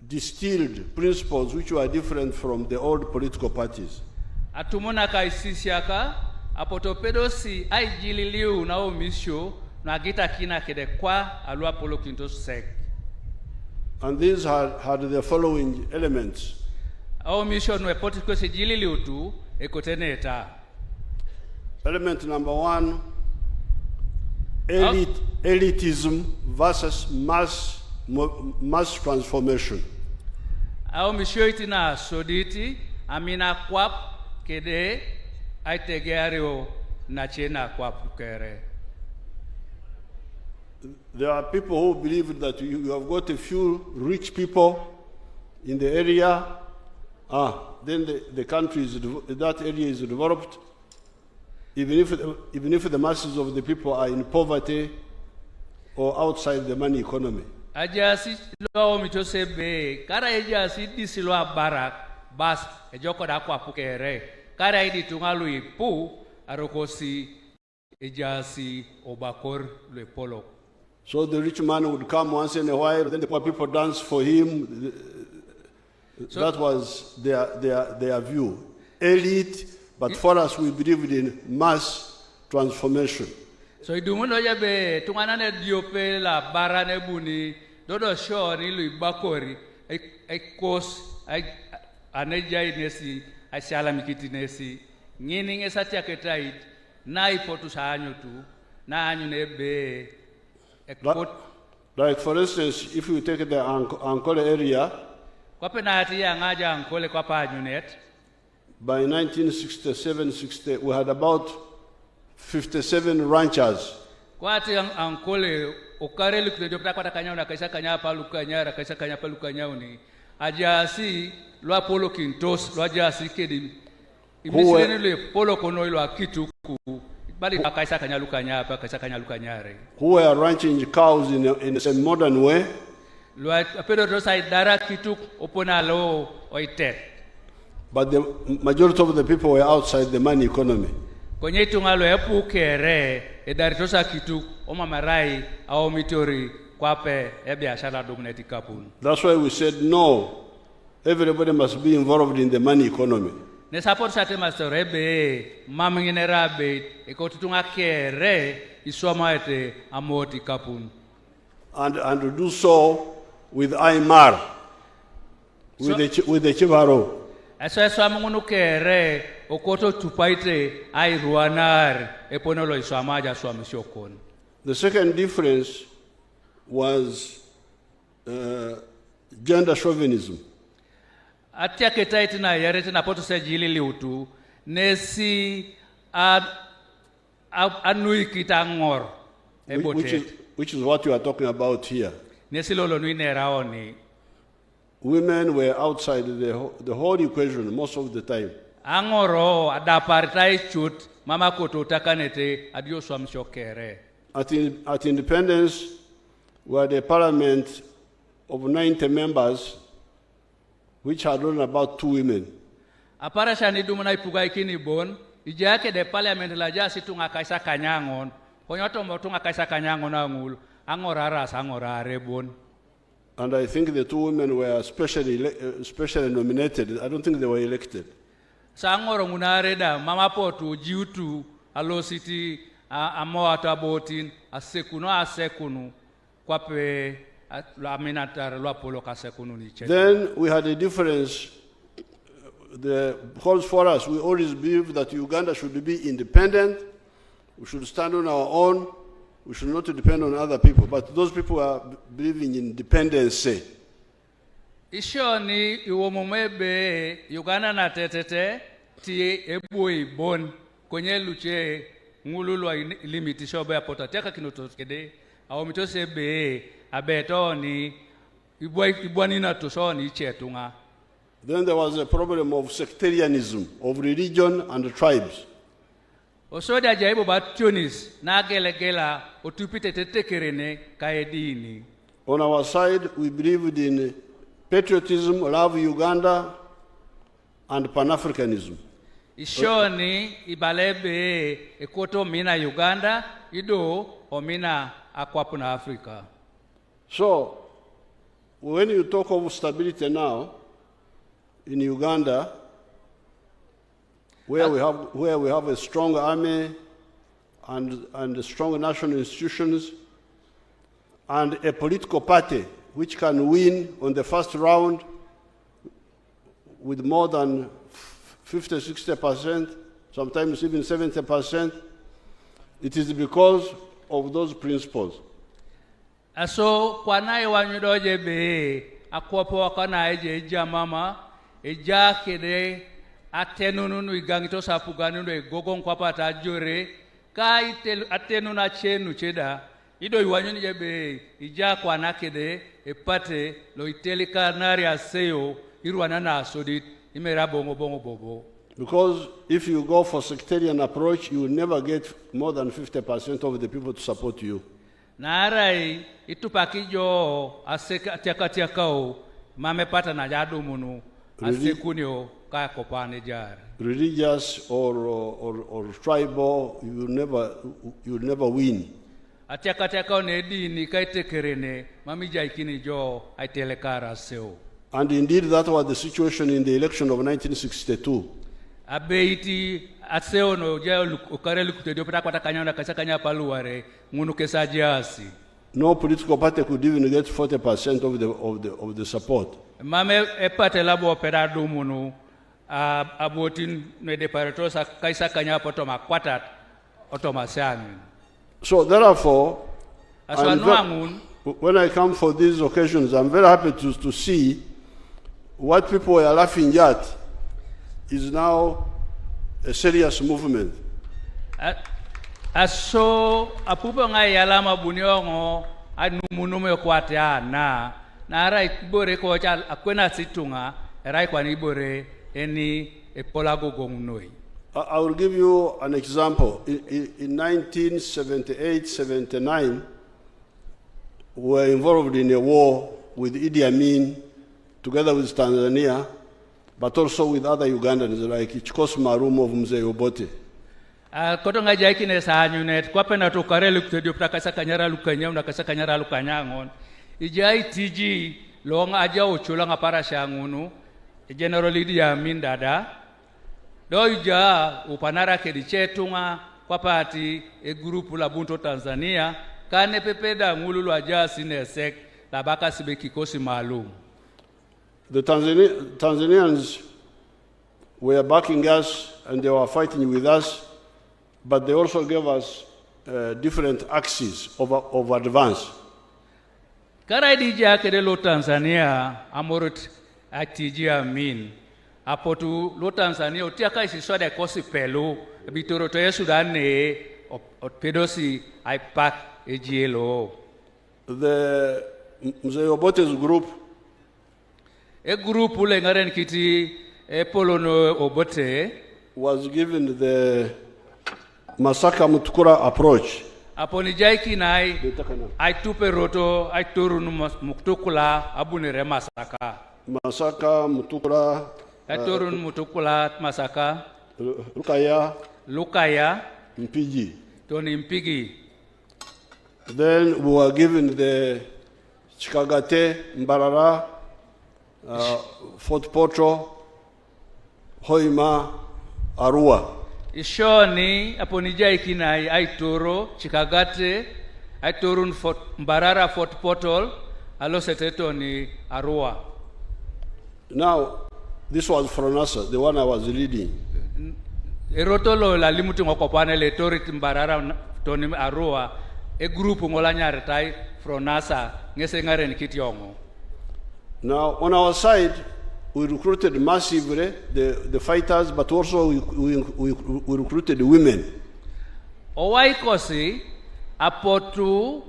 distilled principles which were different from the old political parties. And these had the following elements. Element number one, elitism versus mass transformation. amina kwap kede aitegeario na chena kwap kere. There are people who believe that you have got a few rich people in the area, then the country that area is developed, even if the masses of the people are in poverty or outside the money economy. Ajasi lo mitose be kara ajasi disilwa barak bas ejoko da kwa pukere kara idi tungalu ipu arokosi ejasi obakor le polo. So the rich man would come once in a while, then the poor people dance for him. So that was their view. Elite, but for us we believed in mass transformation. So idumuno yabe tunganane diope la barane buni dodo shori lui bakori ai kos ai aneja inesi ai shala mikiti nesi ngini ngesati aketait na ipotu sanyo tu na anyu nebe. Like for instance, if you take the Ankole area, by 1967-60, we had about 57 ranchers. Who were ranching cows in a modern way. But the majority of the people were outside the money economy. That's why we said no, everybody must be involved in the money economy. And to do so with Aymar, with the Chivaro. The second difference was gender chauvinism. Which is what you are talking about here. Women were outside the whole equation most of the time. At independence, we had a parliament of 90 members, which had only about 2 women. And I think the 2 women were specially nominated. I don't think they were elected. Then we had a difference. The calls for us, we always believe that Uganda should be independent. We should stand on our own. We should not depend on other people. But those people are believing in dependency. Ishoni iwomomebe Uganda na tetete ti eboi bon kwenye luche ngululwa limiti shobe apota teka kinotokede au mitose be abetoni ibwani na tosoni chetunga. Then there was a problem of sectarianism, of religion and tribes. Osoda jaibo batunis na gelegela otupite tetekerene kaedini. On our side, we believed in patriotism, love Uganda, and Pan-Africanism. Ishoni ibalebe ekoto mina Uganda, ido omina akwapu na Africa. So, when you talk of stability now in Uganda, where we have a strong army and strong national institutions and a political party which can win on the first round with more than 50, 60%, sometimes even 70%, it is because of those principles. Aso kwa nae wanyudoje be akwapo wakana eje mama eja kede atenunu igangito sapuganu e gogon kwapata jore ka atenuna chenu cheda ido iwanyoni jebe ija kwa nakede epate lo itelika nari aseyo irwana na sodit imera bongo bobo. Because if you go for sectarian approach, you will never get more than 50% of the people to support you. Narai itupakijo aseka tiakao mame pata na jadu munu asekunyo kaya kopane jar. Religious or tribal, you never win. Atiakao ne dini kaitekerene mami jaikini jo aitelekara seo. And indeed, that was the situation in the election of 1962. Abeiti aseo no jao ukarelu kutedio pata kwa takanyana kasakanya paluare ngunu kesajiasi. No political party could even get 40% of the support. Mame epate labo opera dumunu abotin ne deparatosa kaisa kanya potoma kwatat otomasani. So therefore, when I come for these occasions, I'm very happy to see what people are laughing at is now a serious movement. Aso apupo ngai yalama buniongo anumunume kwatea na ara ibore ko cha akwena situnga era kwa ibore eni epolago gongnoi. I will give you an example. In 1978-79, we were involved in a war with Idi Amin, together with Tanzania, but also with other Ugandans like Ichikos Marumo of Museveni. Kotonga jaikine sanyunet kwa pena to karelu kutedio prakasa kanyara lukanya na kasa kanyara lukanyangon ijai tiji longa aja ochula ngapara shangunu General Idi Amin dada doija upanara kedichetunga kwa pati grupu la Bunto Tanzania kane pepeda ngululu aja sinesek labaka sibe kikosi maalum. The Tanzanians were backing us and they were fighting with us, but they also gave us different axes of advance. Karaidija kedelo Tanzania amorot atiji Amin apotu lo Tanzania utiaka isiswada kosi pelu bitoro to Sudan ne pedosi aipak ejielo. The Museobote's group, a group ule ngaren kiti polono obote, was given the Masaka Mutukura approach. Aponi jaiki nai aitupe roto aiturunu muktukula abunere Masaka. Masaka Mutukura aiturun mutukula Masaka. Lukaya Mpigi. Tony Mpigi. Then we were given the Chikagate, Mbarara, Fort Potro, Hoima, Arua. Ishoni aponija ikinai aitoro Chikagate, aitorun Fort Mbarara, Fort Potol, aloseteto ni Arua. Now, this was Fronasa, the one I was leading. Erotolo la limuti ngokopane le torit Mbarara toni Arua. A group ngolanyare tai Fronasa ngese ngaren kitiongo. Now on our side we recruited massively the fighters, but also we recruited women. Owaikosi apotu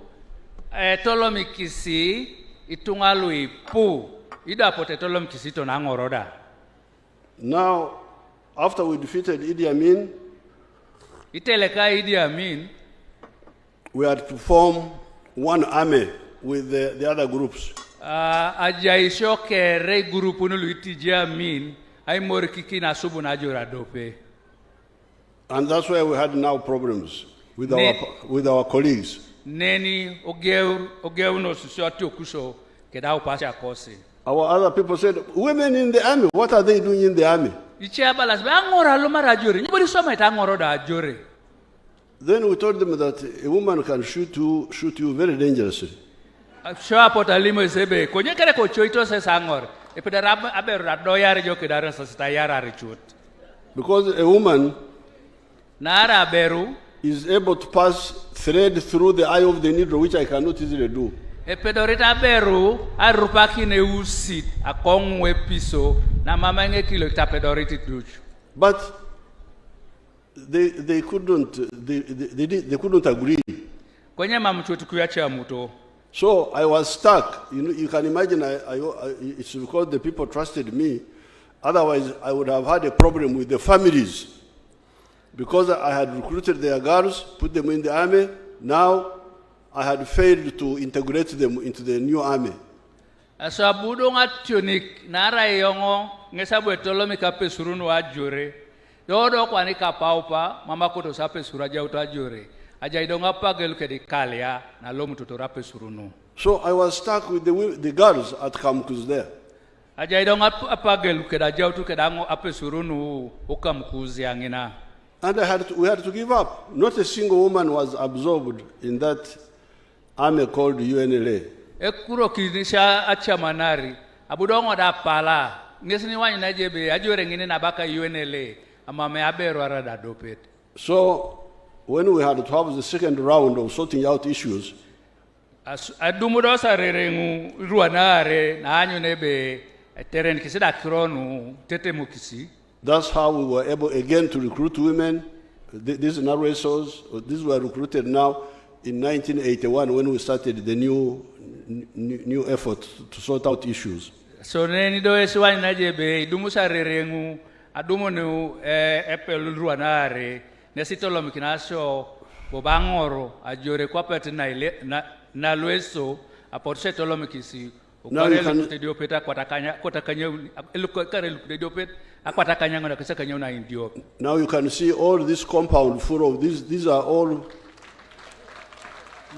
tolomikisi itungalui pu ida apote tolomikisi tonangoroda. Now after we defeated Idi Amin, iteleka Idi Amin, we had to form one army with the other groups. Ajaisho kere grupu nulu itija min ay morikiki na subu na jora dope. And that's why we had now problems with our colleagues. Neni ogeu no susoti okuso kedao pasha kosi. Our other people said, women in the army, what are they doing in the army? Ichiabalas be angora lumara jore. Nibodi soma ita angoro da jore. Then we told them that a woman can shoot you very dangerously. Show up at Alimo Sebe, Konyaka Choito says Angor, if the Rab Aber Doyar Jokedara Sastayara Richut. Because a woman Nara Beru is able to pass thread through the eye of the needle, which I cannot easily do. A pedorita Beru, a rupaki neusit, a kongwe piso, na mamanga kilo tapedoriti duch. But they couldn't agree. Kwenye mamchutu kuyacha muto. So I was stuck. You can imagine it's because the people trusted me. Otherwise, I would have had a problem with the families. Because I had recruited their girls, put them in the army, now I had failed to integrate them into the new army. So abudo ngatunik nara yongo ngesabu etolomi kape surunu ajure. Dodo kwani kapaupa mama koto sape suraja utajure. Aja idonga pageluke di kalia na lomu tutorape surunu. So I was stuck with the girls at Kamkuz there. Aja idonga pageluke da jautu kedango ape surunu ukamkuzi angina. And we had to give up. Not a single woman was absorbed in that army called UNLA. Ekuro kinisha achamanari. Abudongo da pala. Ngesini wanyi najebe ajure ngine nabaka UNLA. Amame aberu arada dopet. So when we had to have the second round of sorting out issues, adumudosa rerengu ruanare na anyu nebe teren kisida kronu tete mukisi. That's how we were able again to recruit women. These narrators, these were recruited now in 1981 when we started the new effort to sort out issues. So neni do eswani najebe idumusa rerengu adumunu epelulruanare nesitolo mikinasho bobangoro ajore kwa pete na lueso aporse tolo mikisi. Now you can see all this compound full of these. These are all.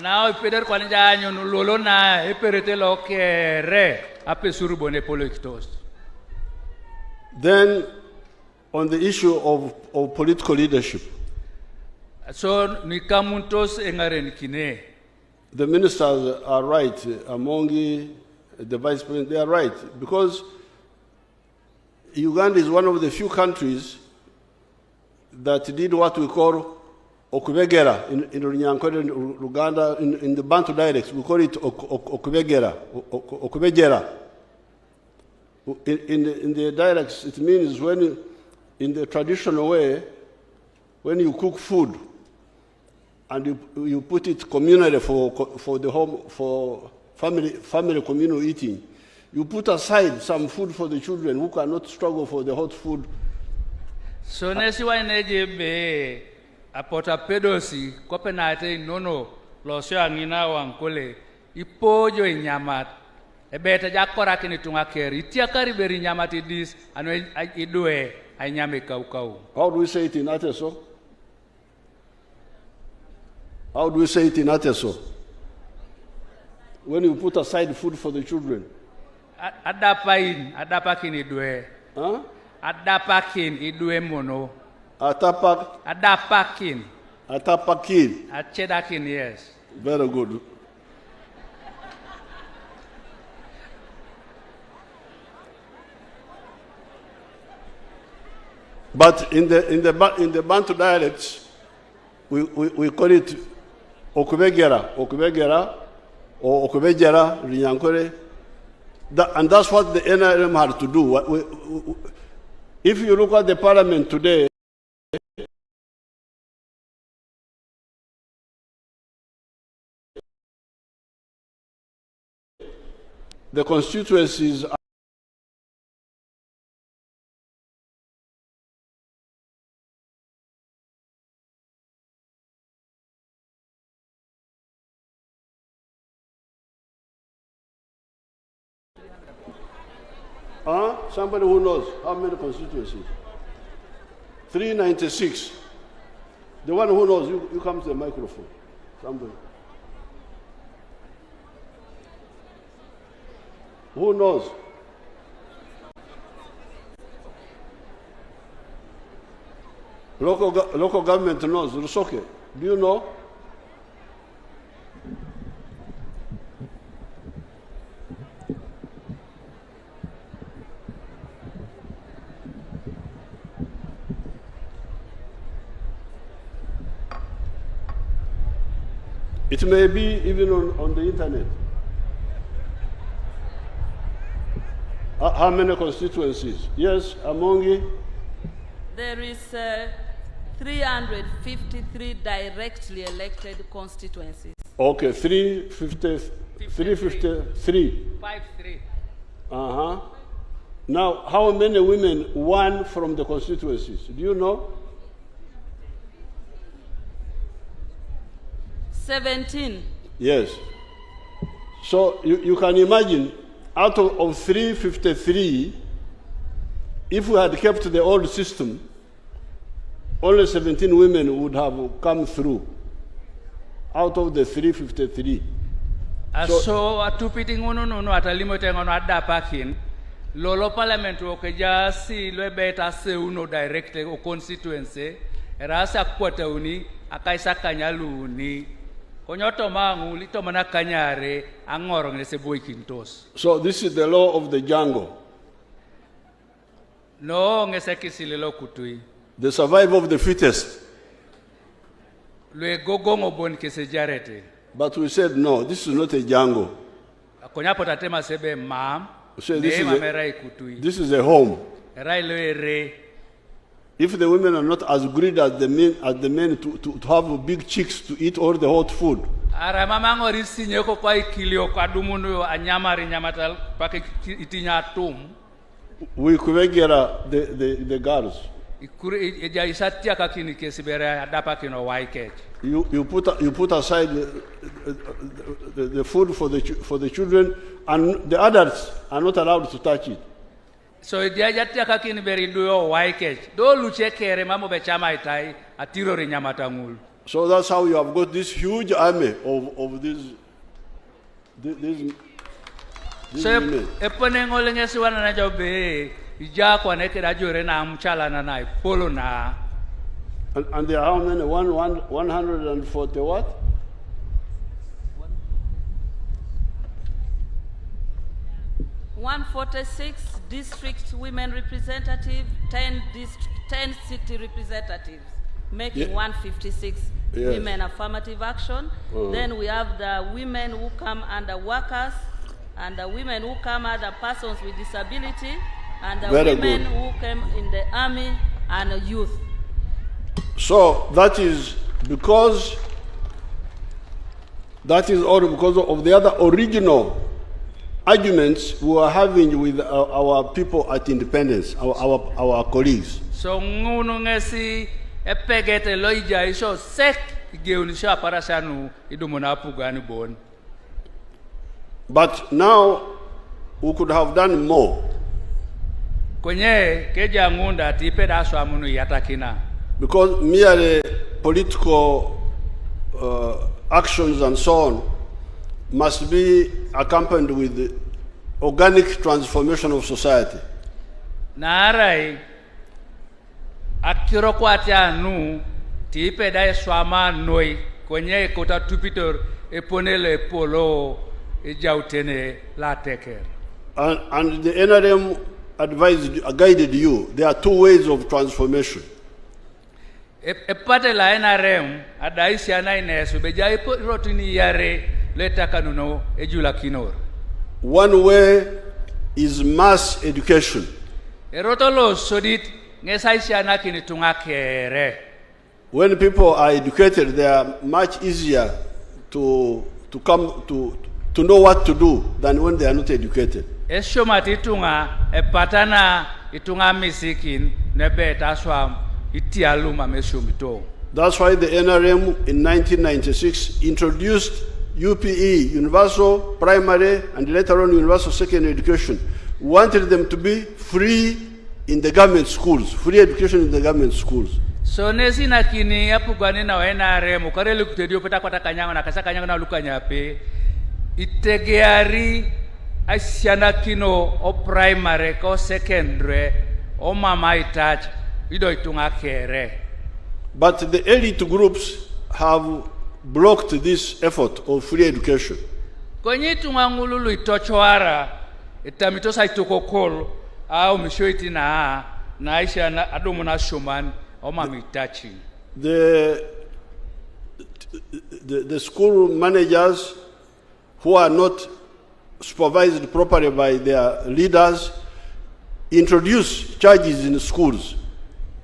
Now Peter Kwanjanyo lolona eperete lokere apesuru bone polektos. Then, on the issue of political leadership. So nikamuntos engaren kine. The ministers are right among the vice president. They are right because Uganda is one of the few countries that did what we call okubegera in Runyankore, in Uganda, in the Bantu dialects. We call it okubegera. In the dialects, it means when, in the traditional way, when you cook food and you put it communally for the home, for family communal eating, you put aside some food for the children who cannot struggle for the hot food. So nesiwa nejebe apota pedosi kopenate nono losyo angina wankole ipojo inyamat ebeta jakora kini tungakeri itia kariberi nyamat idis anu idue ainyame kau. How do we say it in Ateso? How do we say it in Ateso? When you put aside food for the children. Adapakin idue. Huh? Adapakin idue mono. Adapakin. Achedakin, yes. Very good. But in the Bantu dialects, we call it okubegera or okubejera, Runyankore. And that's what the NRM had to do. If you look at the parliament today, the constituencies are somebody who knows how many constituencies? 396. The one who knows, you come to the microphone. Somebody. Who knows? Local government knows. Rusoke, do you know? It may be even on the internet. How many constituencies? Yes, Amongi, there is 353 directly elected constituencies. Okay, 353. 53. Uh-huh. Now, how many women won from the constituencies? Do you know? 17. Yes. So you can imagine, out of 353, if we had kept the old system, only 17 women would have come through out of the 353. So atupiti ngono atalimo tengono adapakin lolo parliament okeja si lebeta se uno direct o constituency rasa kwata uni akaisa kanyaluni konyoto mangu lito mana kanyare angoro ngese boy kintos. So this is the law of the jungle. No ngese kisilelo kutui. The survival of the fittest. Lwe gogongo bon kese jarete. But we said, no, this is not a jungle. We said, this is a home. If the women are not as greedy as the men to have big chicks to eat all the hot food, we could get the girls. You put aside the food for the children, and the adults are not allowed to touch it. So So that's how you have got this huge army of these women. And there are how many? 140 what? 146 district women representatives, 10 city representatives, making 156 women affirmative action. Then we have the women who come under workers, and the women who come under persons with disability, and the women who came in the army and youth. So that is all because of the other original arguments we were having with our people at independence, our colleagues. So ngunu ngesi epegete loija isho sek geunisha parasanu idumuna pugani bon. But now we could have done more. Kwenye keja ngunda tipeda swamunu yatakina. Because merely political actions and so on must be accompanied with organic transformation of society. Narai akiro kwatia nu tipe da swama noi kwenye kota tupitor eponele polo ejautene la teker. And the NRM guided you. There are two ways of transformation. Epate la NRM adaisi anainesu beja rotini yare leta kanuno ejula kinor. One way is mass education. Erotolo sodit ngesaisi anakini tungakere. When people are educated, they are much easier to know what to do than when they are not educated. Eshomati itunga epatana itunga misikin nebeta swam. That's why the NRM in 1996 introduced UPE, Universal Primary, and later on Universal Secondary Education. We wanted them to be free in the government schools, free education in the government schools. So nesi na kini apu gani na NRM ukare lukutedio peta kwa takanyanga na kasa kanyanga na lukanyape itegeari asiana kino o primary ko secondary o mama itach. But the elite groups have blocked this effort of free education. Kwenye tungangululu itochoara itamitosa itokokol au mishoiti na aisha na adomo na shoman au mamitachi. The school managers who are not supervised properly by their leaders introduce charges in schools.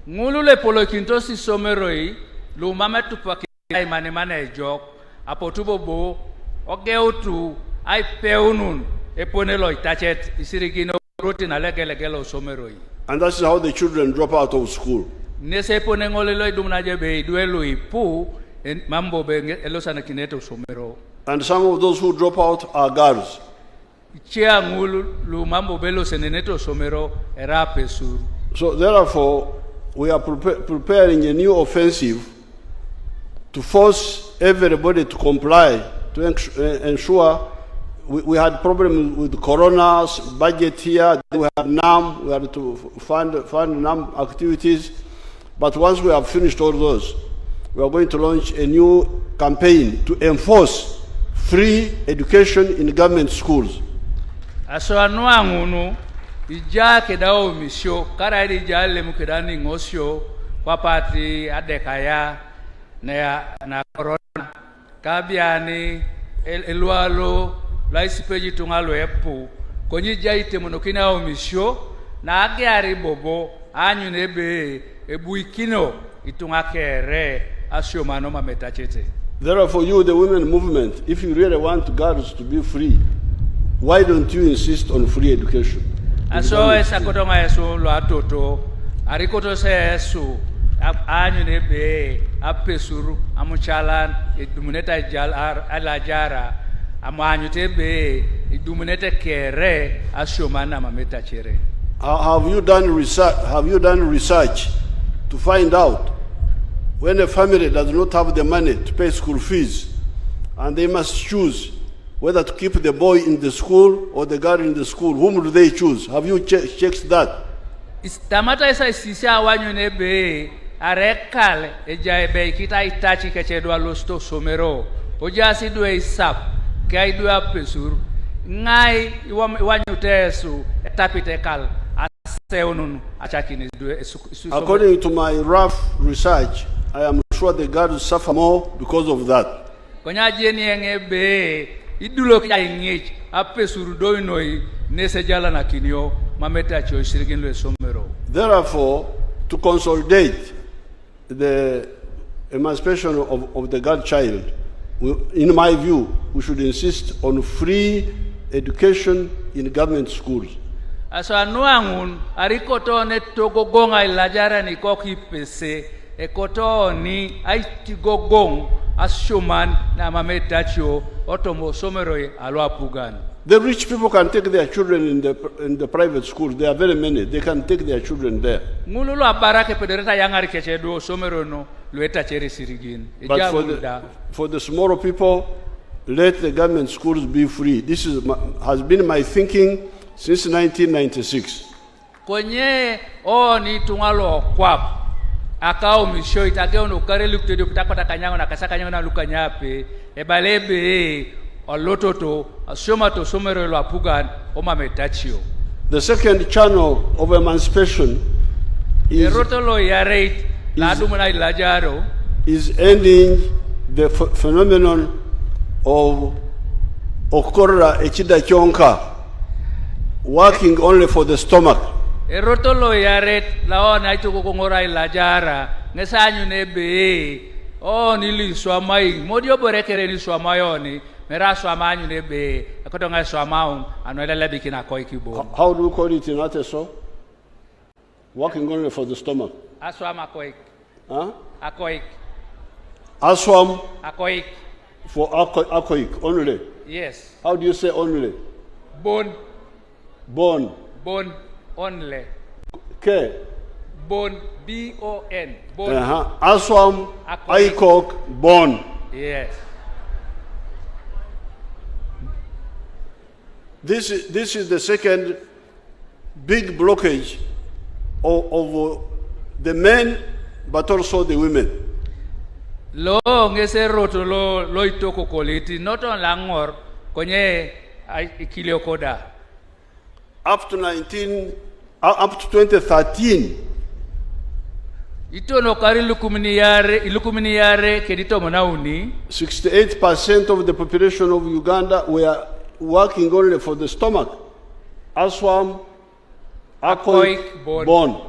ngulu le polo kinto si someroi lu mama tupaki ai mane jok apotubo bo ogeutu ai peunun eponelo itachet isirigino rotin alegelegelo someroi. And that's how the children drop out of school. Nese ponengolelo idumnaje be duelo ipu mambo be elosana kineto somero. And some of those who drop out are girls. Chia ngulu lu mambo belo seneneto somero era pesur. So therefore, we are preparing a new offensive to force everybody to comply, to ensure we had problems with corona's budget here, we had NAM, we had to fund NAM activities. But once we have finished all those, we are going to launch a new campaign to enforce free education in government schools. Aso anua ngunu ija kedao misio kara ija le mukedani ngosio kwa pati adekaya na corona kabiani elualo laisipeji tungalo epu konyi jaite monokina o misio na agiari bobo anyu nebe ebuikino itungakere asio manoma metachete. Therefore, you, the women movement, if you really want girls to be free, why don't you insist on free education? Aso esa kotonga yesu lo atoto arikoto se yesu anyu nebe apesuru amuchalan edumuneta alajara amanyu tebe edumuneta kere ashomana mameta chere. Have you done research to find out when a family does not have the money to pay school fees and they must choose whether to keep the boy in the school or the girl in the school, whom do they choose? Have you checked that? Tamata isa isisa wanyu nebe arekal ejaebe kita itachi kechedwa losto somero ojasi dwe isap kai dwe pesur ngai wanyu tesu etapitekal aseunun achakini dwe. According to my rough research, I am sure the girls suffer more because of that. Konyaje ni ngebe idulo kya ingich apesuru doinoi nesejala na kinyo mameta cho isirigin le somero. Therefore, to consolidate the emancipation of the girl child, in my view, we should insist on free education in government schools. Aso anuangun arikoto ne togogonga ilajara ni koki pese ekoto ni aitigogong ashuman na mametacho otomo someroi alwapugan. The rich people can take their children in the private schools. There are very many. They can take their children there. Ngululo abarake pedereta yangari kechedo somero no lueta chere sirigin. But for the smaller people, let the government schools be free. This has been my thinking since 1996. Konye ni tungalo kwap akao misho itageo no kare luktedio kutakota kanyango na kasaka kanyango na lukanyape ebalebe olototo ashomato somero lo apugan oma metachio. The second channel of emancipation is ending the phenomenon of okora echida chonka, working only for the stomach. Erotolo yaret laona ito kongora ilajara nesanyu nebe nili swamai modio borekere ni swamayoni mera swamanyu nebe akotonga swamaun anoela bikina koikibo. How do you call it in Ateso? Working only for the stomach. Aswam akoik. Huh? Akoik. Aswam. Akoik. For akoik only. Yes. How do you say only? Bone. Bone. Bone only. K. Bone. B-O-N. Bone. Aswam. Aikok. Bone. Yes. This is the second big blockage of the men, but also the women. Lo ngese roto lo itoko koliti noto langor konye ikiliokoda. Up to 2013. Ito no kari lukumini yare kedito monauni. 68% of the population of Uganda were working only for the stomach. Aswam, Akoik, bone.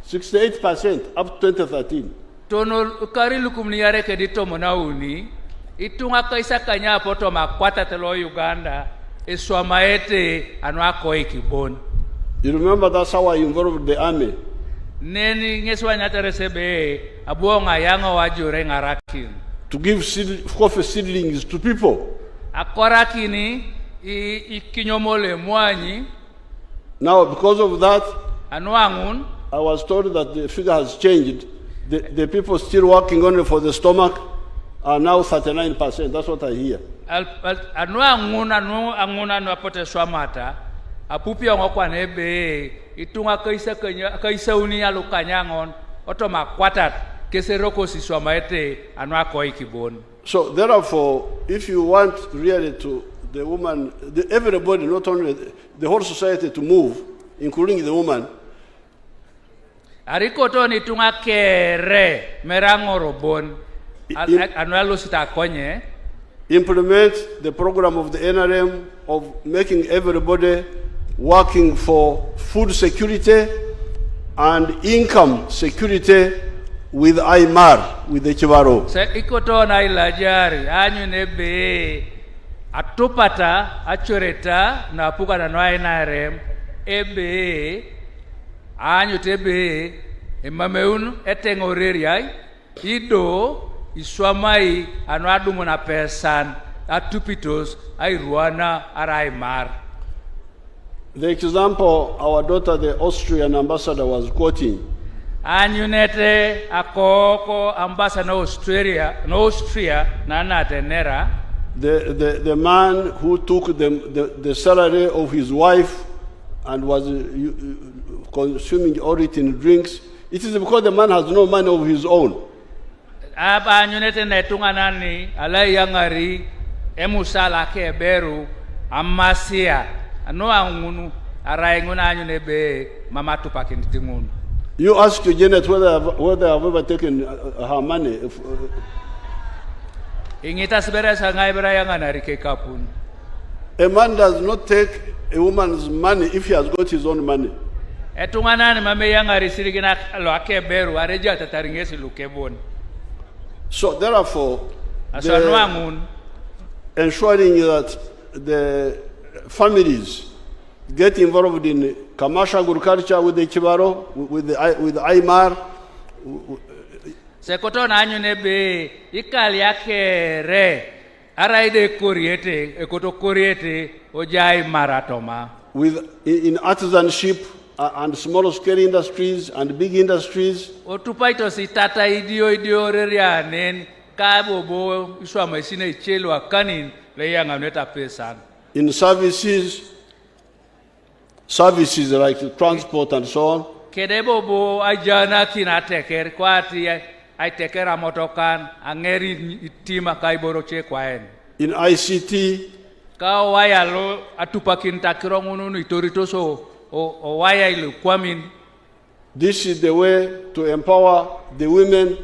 68% up to 2013. Tono ukari lukumni yare kedito monauni. Itunga kaisa kanya poto makwata telo Uganda. Iswamaete anwako ikibon. You remember that's how I involved the army. Neni ngeswa nyateresebe abuonga yango wajure ngarakin. To give coffee seedlings to people. Akorakini ikinyomole mwanyi. Now because of that, anwangun, I was told that the figure has changed. The people still working only for the stomach are now 39%. That's what I hear. Anwangun anguna nwapote swamata. Apupi ngokwa nebe itunga kaisa uni alukanyangon otoma kwatat keseroko siswamaete anwako ikibon. So therefore, if you want really to the woman, everybody, not only the whole society, to move, including the woman. Arikoto ni tunga kere merango robon anwalo sita konye. Implement the program of the NRM of making everybody working for food security and income security with IMAR, with the Chivaro. Se ikoto na ilajari anyu nebe atupata achoreta na puka na noa NRM ebe anyu tebe emameun etengoreriai ido iswamai anwadumu na pesan atupitos airuana araimar. The example our daughter, the Austrian ambassador, was quoting. Anyunete akoko ambassador Austria nana tenera. The man who took the salary of his wife and was consuming all it in drinks. It is because the man has no money of his own. Aba anyunete netunga nani alai yangari emusala ke beru amasia. No angunu arainguna anyunebe mama tupakin tingun. You ask Janet whether I've ever taken her money. Ingita sibera sangai berayanga narike kapun. A man does not take a woman's money if he has got his own money. Etungana mame yanga risirigina lo ake beru areja tataringesi lukebon. So therefore, ensuring that the families get involved in commercial agriculture with the Chivaro, with the Aymar. Sekoto na anyunebe ikali yake re araide kuriete ekoto kuriete ojai maratoma. In artisanship and small scale industries and big industries. Otupaito sitata idio rerianen kabobo iswa mesine ichelo akanin le yanga neta pesan. In services like transport and so on. Kedebobo ajana kinateker kwati aitekera motokan angeri itima kaiboro chekwaen. In ICT. Kawaya lo atupakin takirongunu itoritoso o waya ilu kwamin. This is the way to empower the women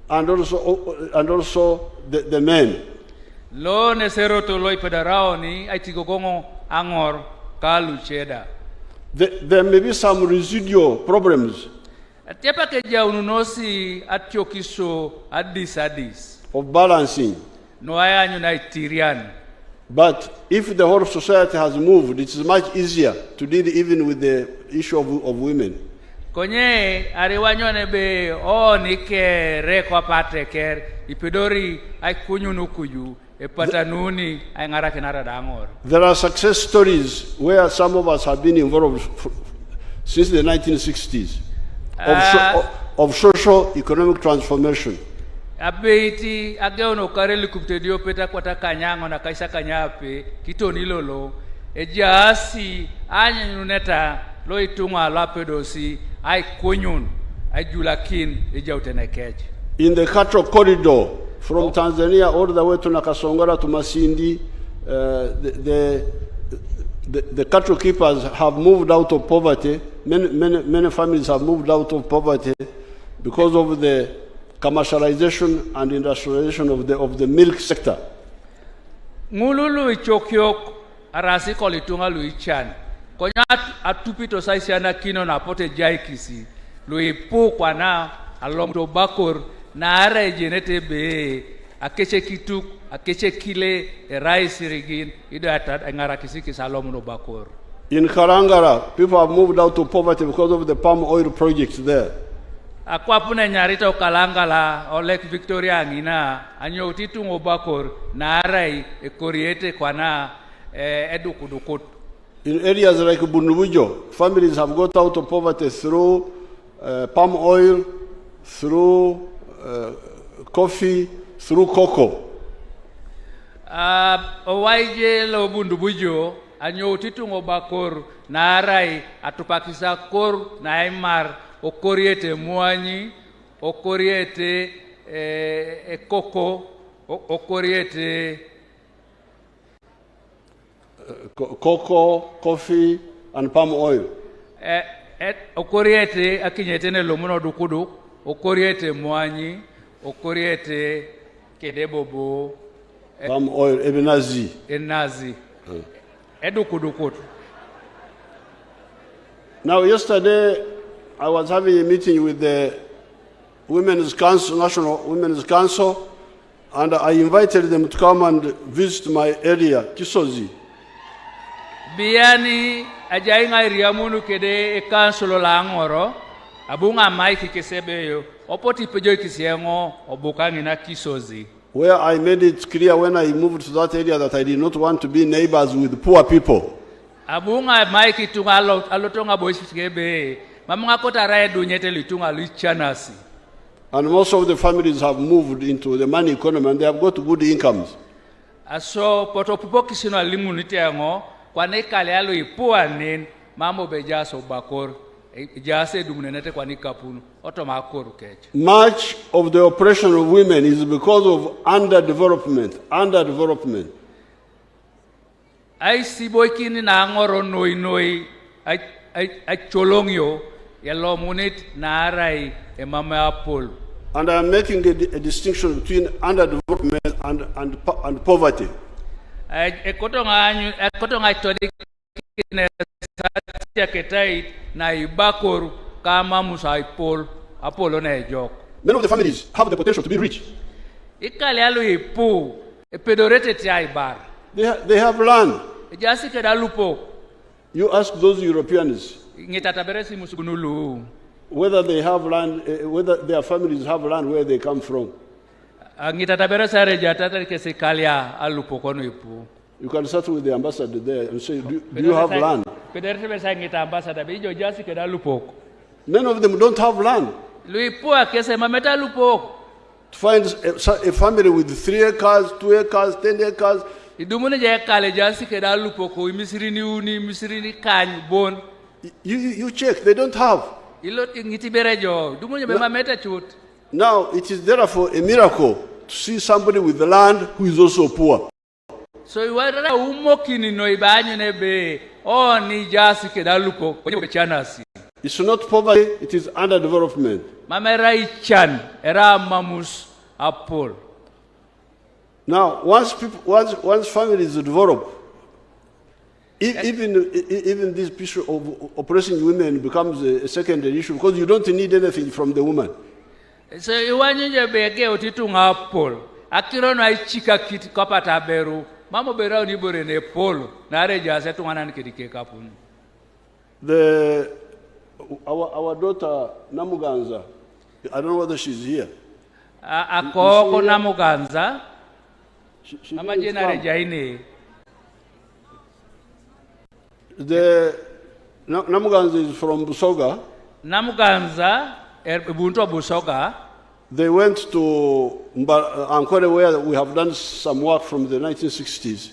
and also the men. Lo nesero to loi pedarao ni aitigogongo angor kalu cheda. There may be some residual problems. Atiapa keja ununosi atiokiso adis. Of balancing. No aya nyunaitirian. But if the whole society has moved, it is much easier to deal even with the issue of women. Konye ariwanyone be o nike rekwa pateker ipidori ay kunyunukuyu epatanuni ay ngarakenara dangor. There are success stories where some of us have been involved since the 1960s of social economic transformation. Abeiti ageono kareli kuptedio peta kwata kanyango na kaisa kanyape kito nilolo ejasi anyuneta lo itunga lapedosi ay kunyun ay julakin ejautenekej. In the cattle corridor from Tanzania all the way to Nakasongora to Masindi, the cattle keepers have moved out of poverty. Many families have moved out of poverty because of the commercialization and industrialization of the milk sector. Ngululu ichokyok arasi kolitunga luichan. Konya atupito saisiana kino na pote jaikisi. lui pu kwana along to bakor na ara jenete be akeche kituk akeche kile rice rigin ido ata ngara kisiki salom no bakor. In Karangara, people have moved out to poverty because of the palm oil projects there. Akwapuna nyarita ukalangala o Lake Victoria ngina anyo utitu ngobakor na arai ekoriete kwana edukudukut. In areas like Bunubujo, families have got out of poverty through palm oil, through coffee, through cocoa. Owaije lo Bundubujo anyo utitu ngobakor na arai atupakisa kor na imar okoriete muanyi, okoriete koko, okoriete cocoa, coffee, and palm oil. Okoriete akinyete ne lomuno dukudu, okoriete muanyi, okoriete kedebobo. Palm oil, ebenazi. Enazi. Edukudukut. Now, yesterday, I was having a meeting with the Women's Council, National Women's Council, and I invited them to come and visit my area, Kisozi. Biani ajainga iriamunu kede council la ngoro abunga maiki kesebeyo opoti pejo kisiengo obukangi na Kisozi. Where I made it clear when I moved to that area that I did not want to be neighbors with poor people. Abunga maiki tunga alotonga boisikebe. And most of the families have moved into the money economy and they have got good incomes. So potopupo kisino alimunite yango kwa nekale alo ipuanin mambo bejaso bakor jase dumunenete kwa nikapunu otomakoru kecha. Much of the oppression of women is because of underdevelopment. Ai siboikini na ngoro noi ai cholongyo yellow munit na arai e mama apple. And I am making a distinction between underdevelopment and poverty. Ekotonga todi kine satia ketai na ibakor kama musa apple na ejok. Many of the families have the potential to be rich. Ikale alu ipu e pedorete ti aibar. They have land. Ejasi kedalupo. You ask those Europeans whether they have land, whether their families have land where they come from. You can start with the ambassador there and say, do you have land? Many of them don't have land. To find a family with 3 acres, 2 acres, 10 acres, you check, they don't have. Now, it is therefore a miracle to see somebody with the land who is also poor. So you are umokini no ibanyu nebe oh ni jasi kedalupo kwenye chanasi. It's not poverty, it is underdevelopment. Mamera ichan era mamus apple. Now, once families develop, even this issue of oppressing women becomes a secondary issue because you don't need anything from the woman. So you want to be a girl to apple. Akiro no ichika kit kapata beru. Mamo bera ni bore ne polo. Na reja se tu ngana nikidike kapun. Our daughter Namuganza, I don't know whether she's here. Akoko Namuganza. Mama jena reja ine. Namuganza is from Busoga. Namuganza, Ubuntu Busoga. They went to Ankole where we have done some work from the 1960s.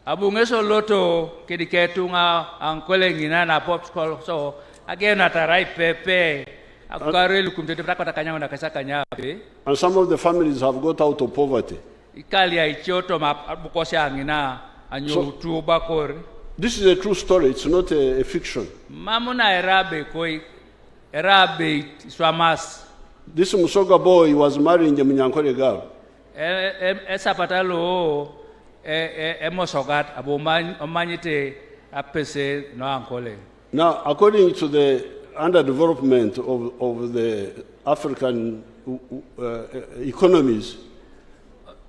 Abungeso loto kidiketunga Ankole ngina na pop school so again atarai pepe akarelu kumtete prakata kanyanga na kasa kanyabe. And some of the families have got out of poverty. Ikalia ichoto mabukosa ngina anyo tuba kor. This is a true story, it's not a fiction. Mamuna erabe koi erabe swamas. This Musoga boy was marrying the Munyankole girl. Esapatalo emosogat abomanyite apese no ankole. Now, according to the underdevelopment of the African economies.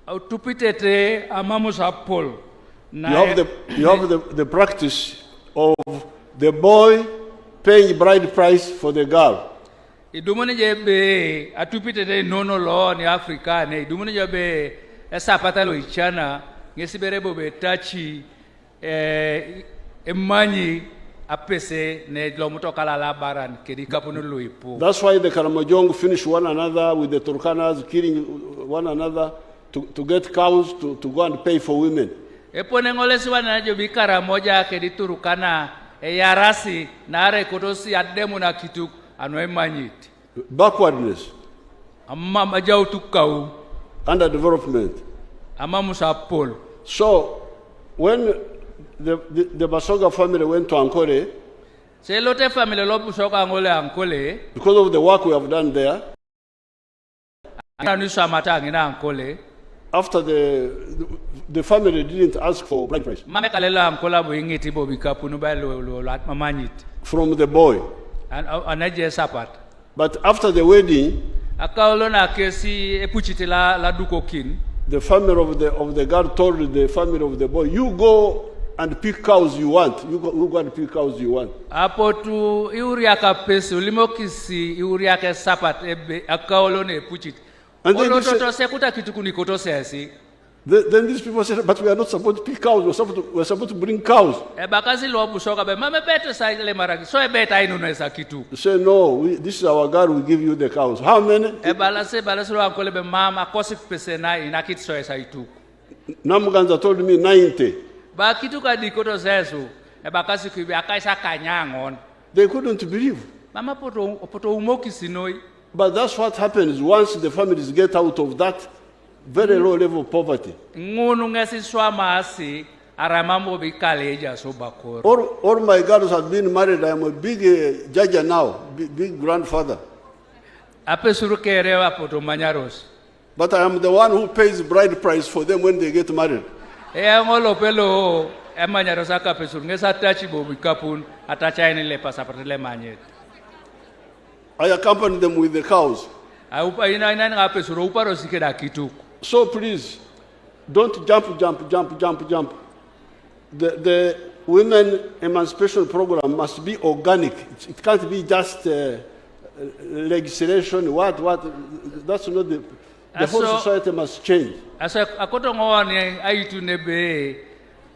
Tupitete amamus apol. You have the practice of the boy paying bride price for the girl. Idumuni jebe atupitete nono lo ni Afrika ne idumuni jebe esapata lo ichana ngesiberebo betachi emanyi apese ne lomuto kala baran kedi kapunu luipu. That's why the Karamojong finish one another with the Turkanas killing one another to get cows to go and pay for women. Epone ngolesi wana jo bikara moja kedi Turkana yarasi na are kotosi ademu na kitu anwe manyiti. Backwardness. Amma majau tukau. Underdevelopment. Amma musapol. So when the Basoga family went to Ankole, because of the work we have done there, after the family didn't ask for bride price from the boy. But after the wedding, the family of the girl told the family of the boy, you go and pick cows you want. You go and pick cows you want. Apo tu iuriaka peso limokisi iuriaka sapat ebe akaolone puchit. And then these people said, but we are not supposed to pick cows. We're supposed to bring cows. They say, no, this is our God, we give you the cows. How many? Namuganda told me 90. They couldn't believe. But that's what happens once the families get out of that very low level of poverty. All my girls have been married. I am a big judge now, big grandfather. But I am the one who pays bride price for them when they get married. I accompany them with the cows. So please, don't jump. The women emancipation program must be organic. It can't be just legislation. That's not the whole society must change.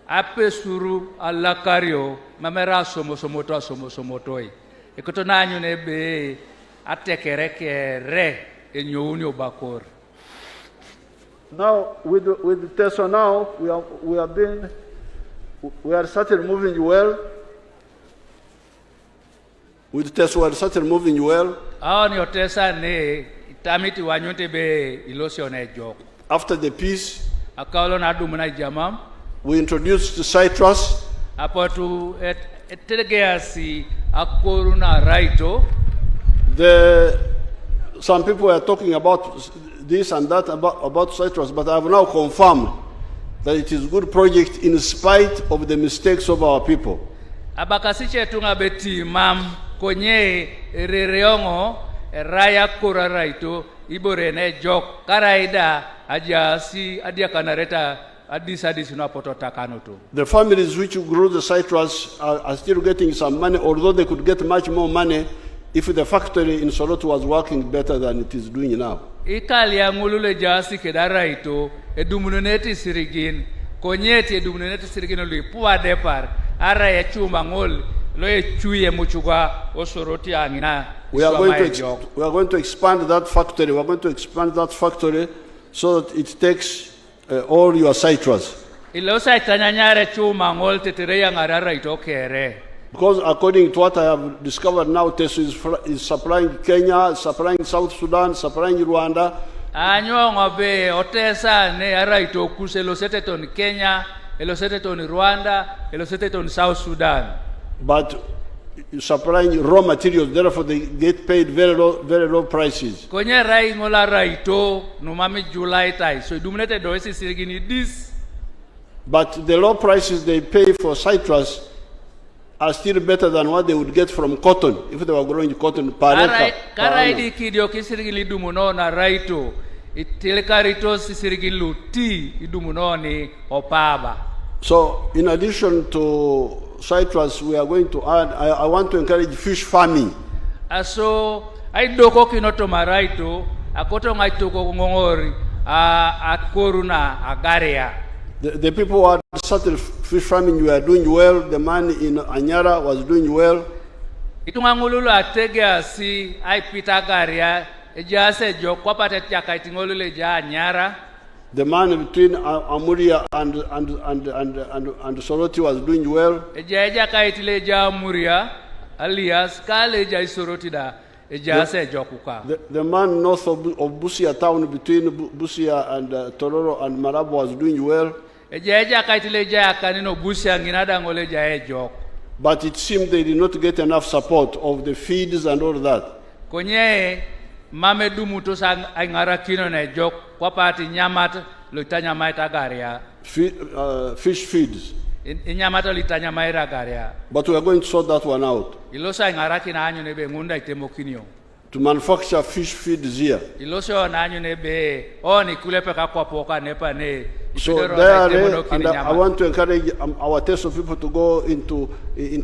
Apesuru alakario mamera somotoi. Ekotonanyo nebe atekerekere enyouni obakor. Now with the Teso now we are started moving well. With Teso we are started moving well. After the peace, we introduced the citrus. Some people are talking about this and that about citrus, but I have now confirmed that it is a good project in spite of the mistakes of our people. Konye rereongo raya kura raito iborene jok karaida ajasi adia kanareta adis na potota kanoto. The families which grew the citrus are still getting some money, although they could get much more money if the factory in Soroto was working better than it is doing now. Italia ngulule jasi kedaraito edumuneti sirigin konyeti edumuneti sirigin lui puwa depar ara ya chuma ngol. We are going to expand that factory. We are going to expand that factory so that it takes all your citrus. Because according to what I have discovered now, Teso is supplying Kenya, supplying South Sudan, supplying Rwanda. South Sudan. But supplying raw materials, therefore they get paid very low prices. But the low prices they pay for citrus are still better than what they would get from cotton if they were growing cotton per acre. Karaidi kidio kisirigili dumuno na raito. Itelkarito sisirigilu ti idumuno ni opaba. So in addition to citrus, we are going to add, I want to encourage fish farming. So I doko kinoto maraito, akoto ngaitoko ngongori, akoruna agaria. The people who had started fish farming were doing well. The man in Anyara was doing well. Itungangululu atege si ai pitagaria, ejase jo kwa pata tiaka itingolule ja Anyara. The man between Amuria and Soroti was doing well. Eja kaitile ja Amuria, alias kale ja Soroti da ejase jo kuka. The man north of Busia town between Busia and Tororo and Marabo was doing well. Eja kaitile ja kanino Busia nginada ngole ja ejo. But it seemed they did not get enough support of the feeds and all that. Konye mame dumuto sang angara kino na ejo kwa pati nyamata lutanya maita garia. Fish feeds. Inyamata litanya maira garia. But we are going to sort that one out. Ilosa angara kina anyo nebe ngunda itemokinyo. To manufacture fish feeds here. Iloso na anyo nebe oni kulepe kakwa poka nepa ne. So dairy, and I want to encourage our Teso people to go into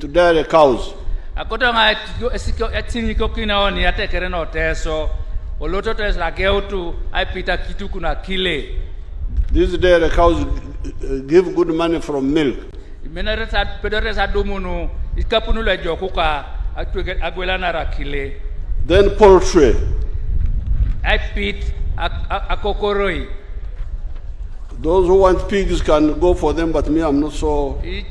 dairy cows. Akoto nga etiniko kina oni atekere no Teso. Oloto Teso ageutu aipita kitu kuna kile. These dairy cows give good money from milk. Imeneresa pedoresa dumunu ikapunule jokuka agwelana rakile. Then poultry. Aipit akokoroi. Those who want pigs can go for them, but me, I'm not so. And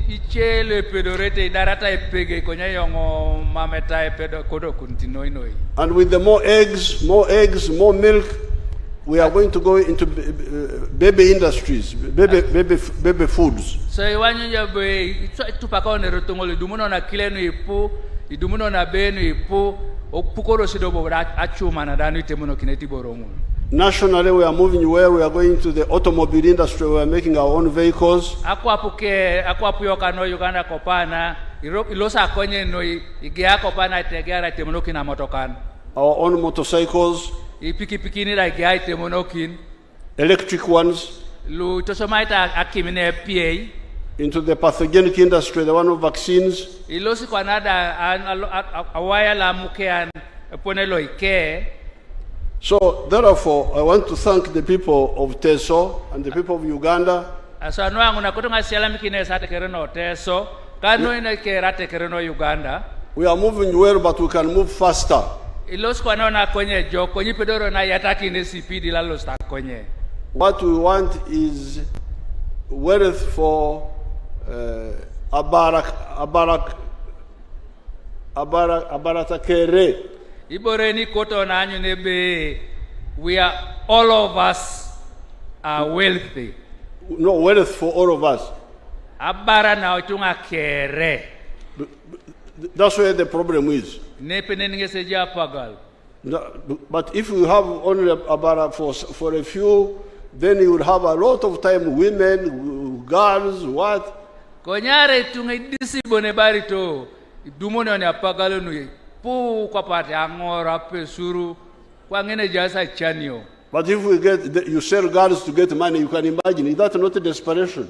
with the more eggs, more milk, we are going to go into baby industries, baby foods. So nationally, we are moving where we are going to the automobile industry. We are making our own vehicles. Our own motorcycles. Electric ones. Into the pathogenic industry, the one of vaccines. So, therefore, I want to thank the people of Teso and the people of Uganda. We are moving well, but we can move faster. What we want is wealth for Abaratakere. We are, all of us are wealthy. No, wealth for all of us. That's where the problem is. But if you have only Abara for a few, then you will have a lot of time, women, girls, what? But if we you sell girls to get money, you can imagine, is that not a desperation?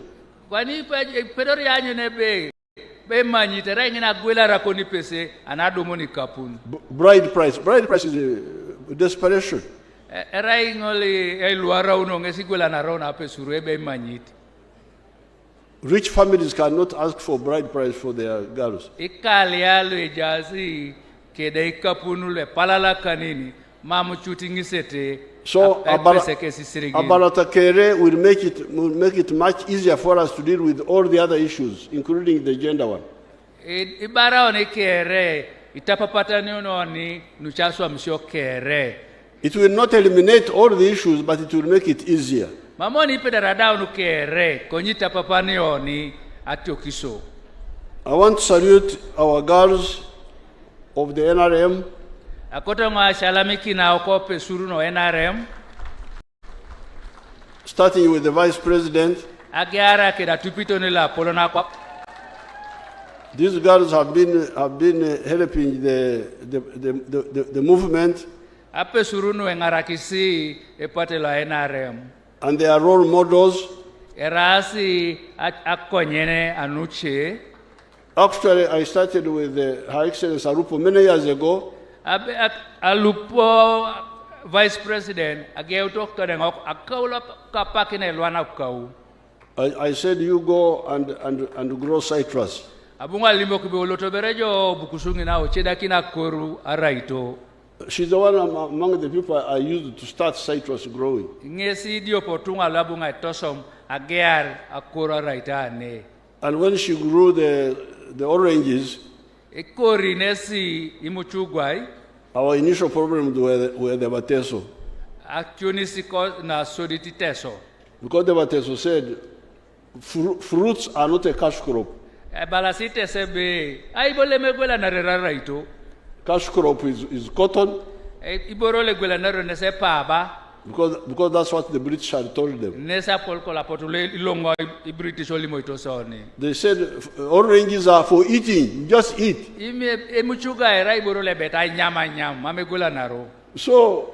Bride price is a desperation. Rich families cannot ask for bride price for their girls. So Abaratakere will make it much easier for us to deal with all the other issues, including the gender one. It will not eliminate all the issues, but it will make it easier. I want to salute our girls of the NRM. Starting with the Vice President. These girls have been helping the movement. Ape surunu engarakisi epatelo NRM. And they are role models. Erasi akonyene anuche. Actually, I started with Her Excellency Alupo many years ago. Alupo Vice President ageutok todeng akaula kapakine luana ukau. I said you go and grow citrus. Abunga limbo kibioloto berejo bukusungi na ocheda kina koru araito. She's the one among the people I used to start citrus growing. Ngesi dio potunga labunga tosom agear akora araita ne. And when she grew the oranges, ekori nesi imuchugwai. Our initial problems were the bateso. Actually, na soditi teso. Because the bateso said fruits are not a cash crop. Balasite sebe ai bole megwela na reraito. Cash crop is cotton. Iborole gwela na renese paba. Because that's what the British had told them. Nesa polko la potule ilongo British olimo itosoni. They said oranges are for eating, just eat. Emuchuga era iborole beta nyama mamegwela naro. So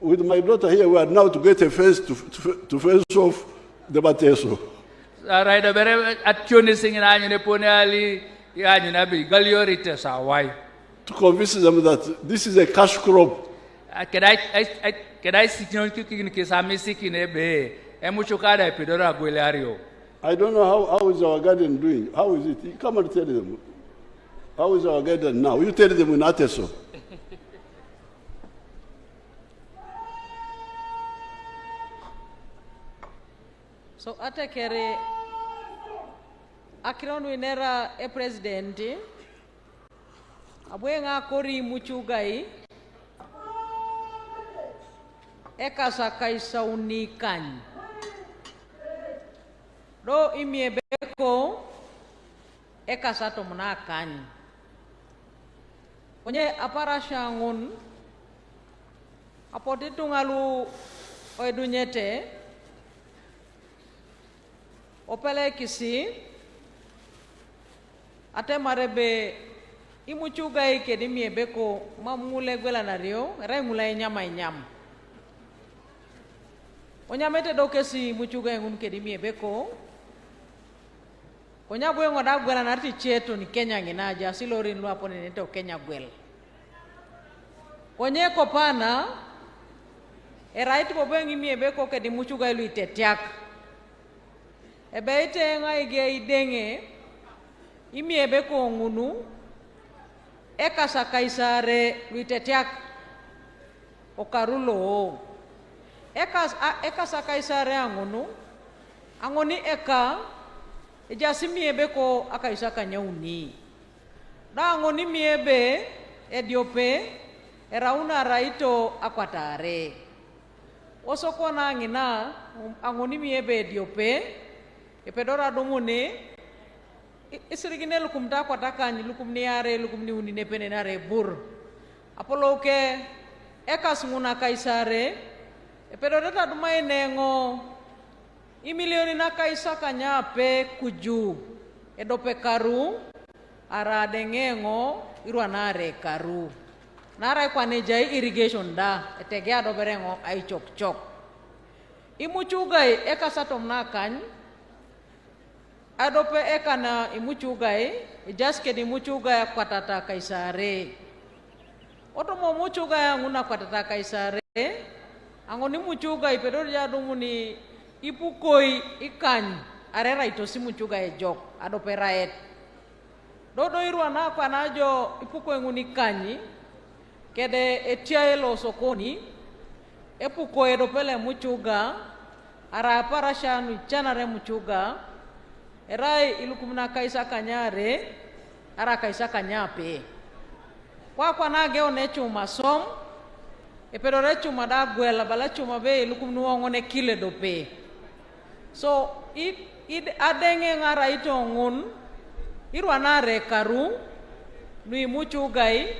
with my daughter here, we are now to get a face to face off the bateso. Right, bere ationi singina anyone pone ali anyone bi galiorite sawai. To convince them that this is a cash crop. Can I sit on cooking kisami sikine be emuchukada epidora gwelario. I don't know how is our garden doing. How is it? Come and tell them. How is our garden now? You tell them in Ateso. So atakere akiron winera e president abwenga kori muchugai ekasa kaisa unikan do imiebeko ekasa to munakan onye apara shangun apote tungalu oedunyete opele kisi ate marebe imuchuga ike di miebeko mamule gwela nario rengula nyam onyamete dokesi muchuga ngun ke di miebeko onya bwengo da gwela narti cheto ni Kenya nginaja silorin lu apone nete Kenya gwel onye kopana eraiti bobengi miebeko ke di muchuga lu itetiak ebeite ngai ge idenge imiebeko ngunu ekasa kaisare luitetiak okarulo ekasa kaisare angoni eka ejasi miebeko akaisa kanyauni da angoni miebe ediope erauna raito akwatare osokona ngina angoni miebe ediope epedora domone isirigine lukum ta kwatakanyi lukum niare lukum ni unine penenare bur apolo ke ekas nguna kaisare epedora ta dumai nengo imilioni na kaisa kanya pe kuju edope karu ara dengengo irwanare karu nara kwa nejai irrigation da etegea do berengo ai chok imuchugai ekasatom na kany adope ekana imuchugai ijaske di muchugai kwatata kaisare otomo muchugai nguna kwatata kaisare angoni muchugai pedor jadumuni ipukoi ikany arera itosi muchugai jok adope raet dodo irwana kwanajo ipukoi nguni kanyi kede etiaelo sokoni epukoi dopele muchuga ara parashanu chanare muchuga erai ilukumna kaisa kanyare ara kaisa kanyape kwa nage one chuma som epedore chuma da gwela bala chuma be ilukumnu ngone kile dope so id adenge ngara ito ngun irwana re karu nui muchugai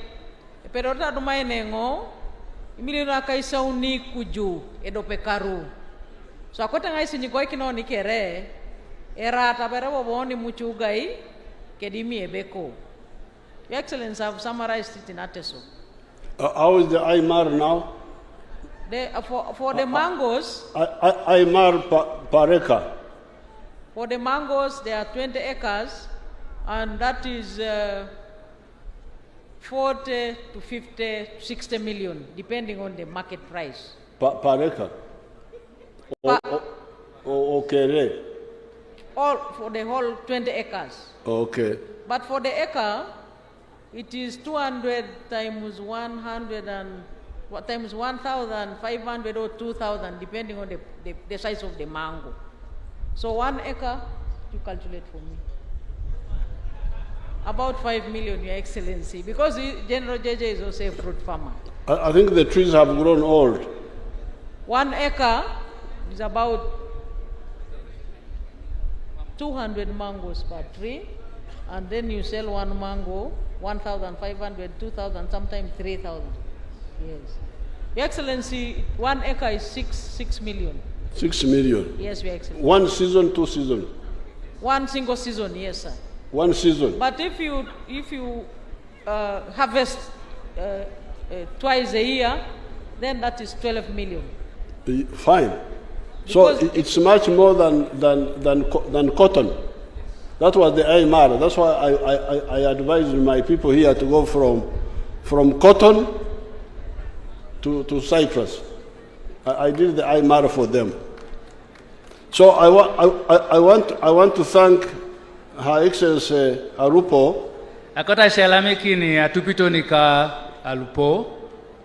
epedore ta dumai nengo imilina kaisa uni kuju edope karu so akote ngai sinigoi kino nikere era tabere boboni muchugai Kedimi Ebeko. Your Excellency, I've summarized it in Ateso. How is the Aymar now? For the mangoes, Aymar per acre. for the mangoes, there are 20 acres, and that is 40 to 50, 60 million, depending on the market price. Per acre? Okay. All for the whole 20 acres. Okay. But for the acre, it is 200 times 100 and what times 1,500 or 2,000, depending on the size of the mango. So 1 acre, you calculate for me. About 5 million, Your Excellency, because General JJ is also a fruit farmer. I think the trees have grown old. 1 acre is about 200 mangoes per tree, and then you sell 1 mango, 1,500, 2,000, sometimes 3,000. Yes. Your Excellency, 1 acre is 6 million. 6 million? Yes, Your Excellency. 1 season, 2 seasons? 1 single season, yes, sir. 1 season? But if you harvest twice a year, then that is 12 million. Fine. So it's much more than cotton. That was the Aymar. That's why I advised my people here to go from cotton to Cyprus. I did the Aymar for them. So I want to thank Her Excellency Arupo. Akota shalamikini atupitonika alupo.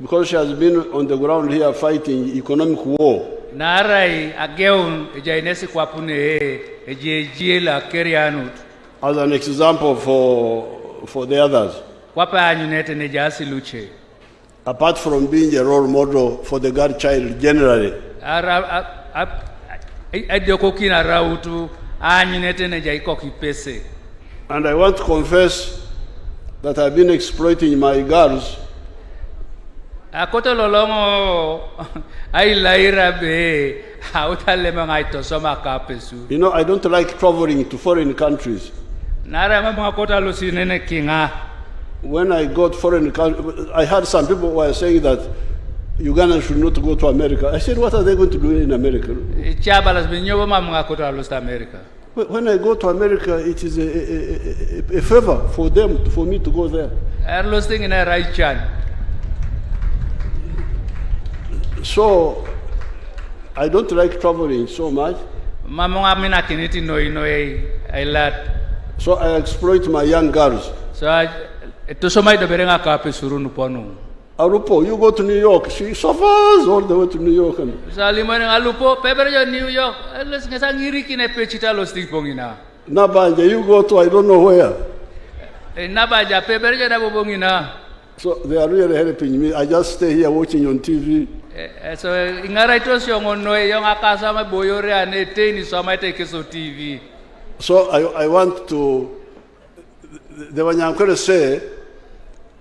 Because she has been on the ground here fighting economic war. Narai ageun ejainesi kwapune ejejiela kerianut. As an example for the others. Kwapa anyunete nejasi luche. Apart from being a role model for the girl child generally. Adiokokina rautu anyunete nejaikoki pese. And I want to confess that I've been exploiting my girls. Akoto lolongo ai laira be autalema ngaito soma kapesu. You know, I don't like traveling to foreign countries. Nara mama kota lusinene kinga. When I got foreign countries, I heard some people were saying that Uganda should not go to America. I said, what are they going to do in America? When I go to America, it is a favor for them, for me to go there. So, I don't like traveling so much. So I exploit my young girls. Arupo, you go to New York. She suffers all the way to New York. Nabanja, you go to I don't know where. So they are really helping me. I just stay here watching on TV. So I want to, the one I'm going to say,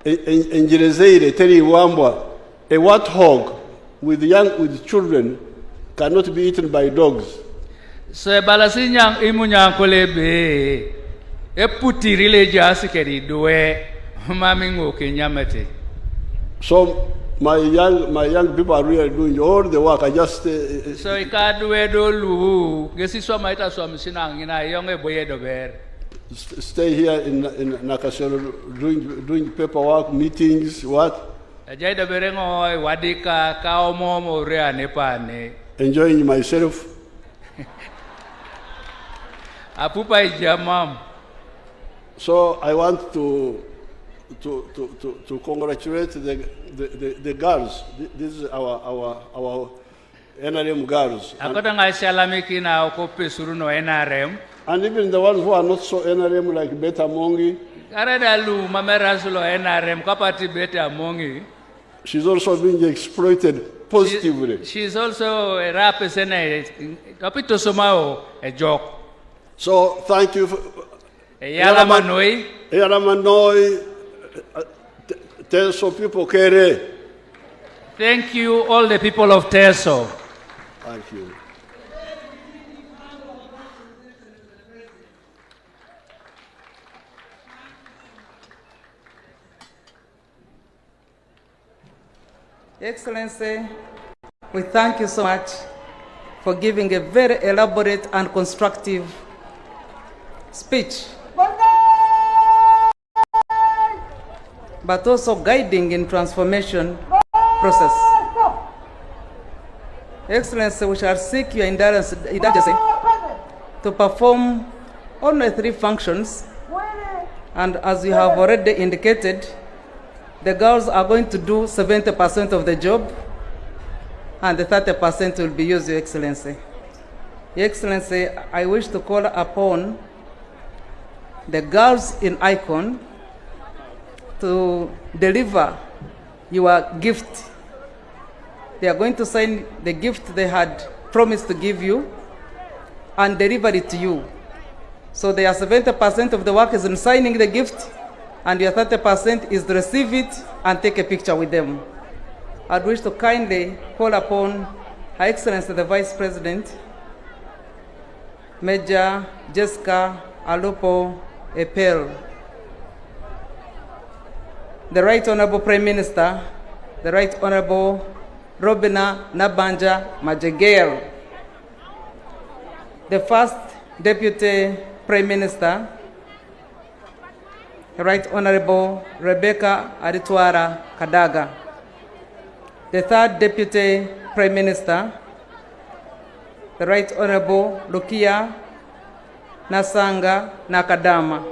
in Jerezeire, Teri Wambwa, a warthog with children cannot be eaten by dogs. So balasinyang imunyankolebe eputirile jasikeri doe mamingo kenyamete. So my young people are really doing all the work. I just so ikadwe dolu gesi so maita so msina ngina yonge boye dober. Stay here in Nakasero doing paperwork, meetings, what? Enjoying myself. So I want to congratulate the girls. This is our NRM girls. And even the ones who are not so NRM, like Beta Mongi. She's also being exploited positively. She's also a rapist and a joke. So thank you. Yalamanoi. Teso people kere. Thank you, all the people of Teso. Thank you. Excellency, we thank you so much for giving a very elaborate and constructive speech, but also guiding in transformation process. Excellency, we shall seek your indulgence to perform only 3 functions, and as you have already indicated, the girls are going to do 70% of the job, and the 30% will be used, Your Excellency. Your Excellency, I wish to call upon the girls in Icon to deliver your gift. They are going to sign the gift they had promised to give you and deliver it to you. So their 70% of the work is in signing the gift, and your 30% is to receive it and take a picture with them. I'd wish to kindly call upon Her Excellency the Vice President, Major Jessica Alupo Epel, the Right Honorable Prime Minister, the Right Honorable Robina Nabanja Majegel, the First Deputy Prime Minister, the Right Honorable Rebecca Aritwara Kadaga, the Third Deputy Prime Minister, the Right Honorable Lukia Nasanga Nakadama,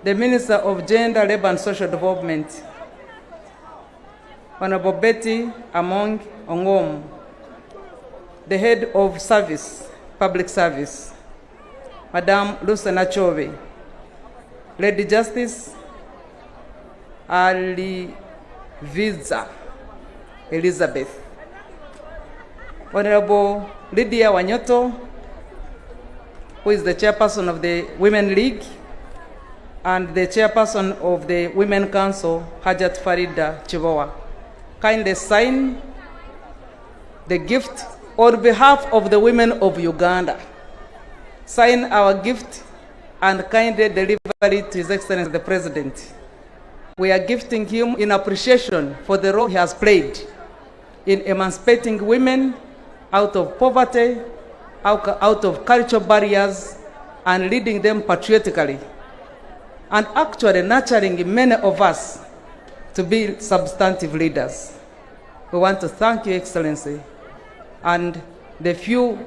the Minister of Gender, Labor and Social Development, Honorable Betty Among Ongom, the Head of Service, Public Service, Madame Lucena Chove, Lady Justice Ali Viza Elizabeth, Honorable Lydia Wanyoto, who is the chairperson of the Women League, and the chairperson of the Women Council, Hajat Farida Chivowa. Kindly sign the gift on behalf of the women of Uganda. Sign our gift and kindly deliver it to His Excellency the President. We are gifting him in appreciation for the role he has played in emancipating women out of poverty, out of cultural barriers, and leading them patriotically, and actually nurturing many of us to be substantive leaders. We want to thank Your Excellency, and the few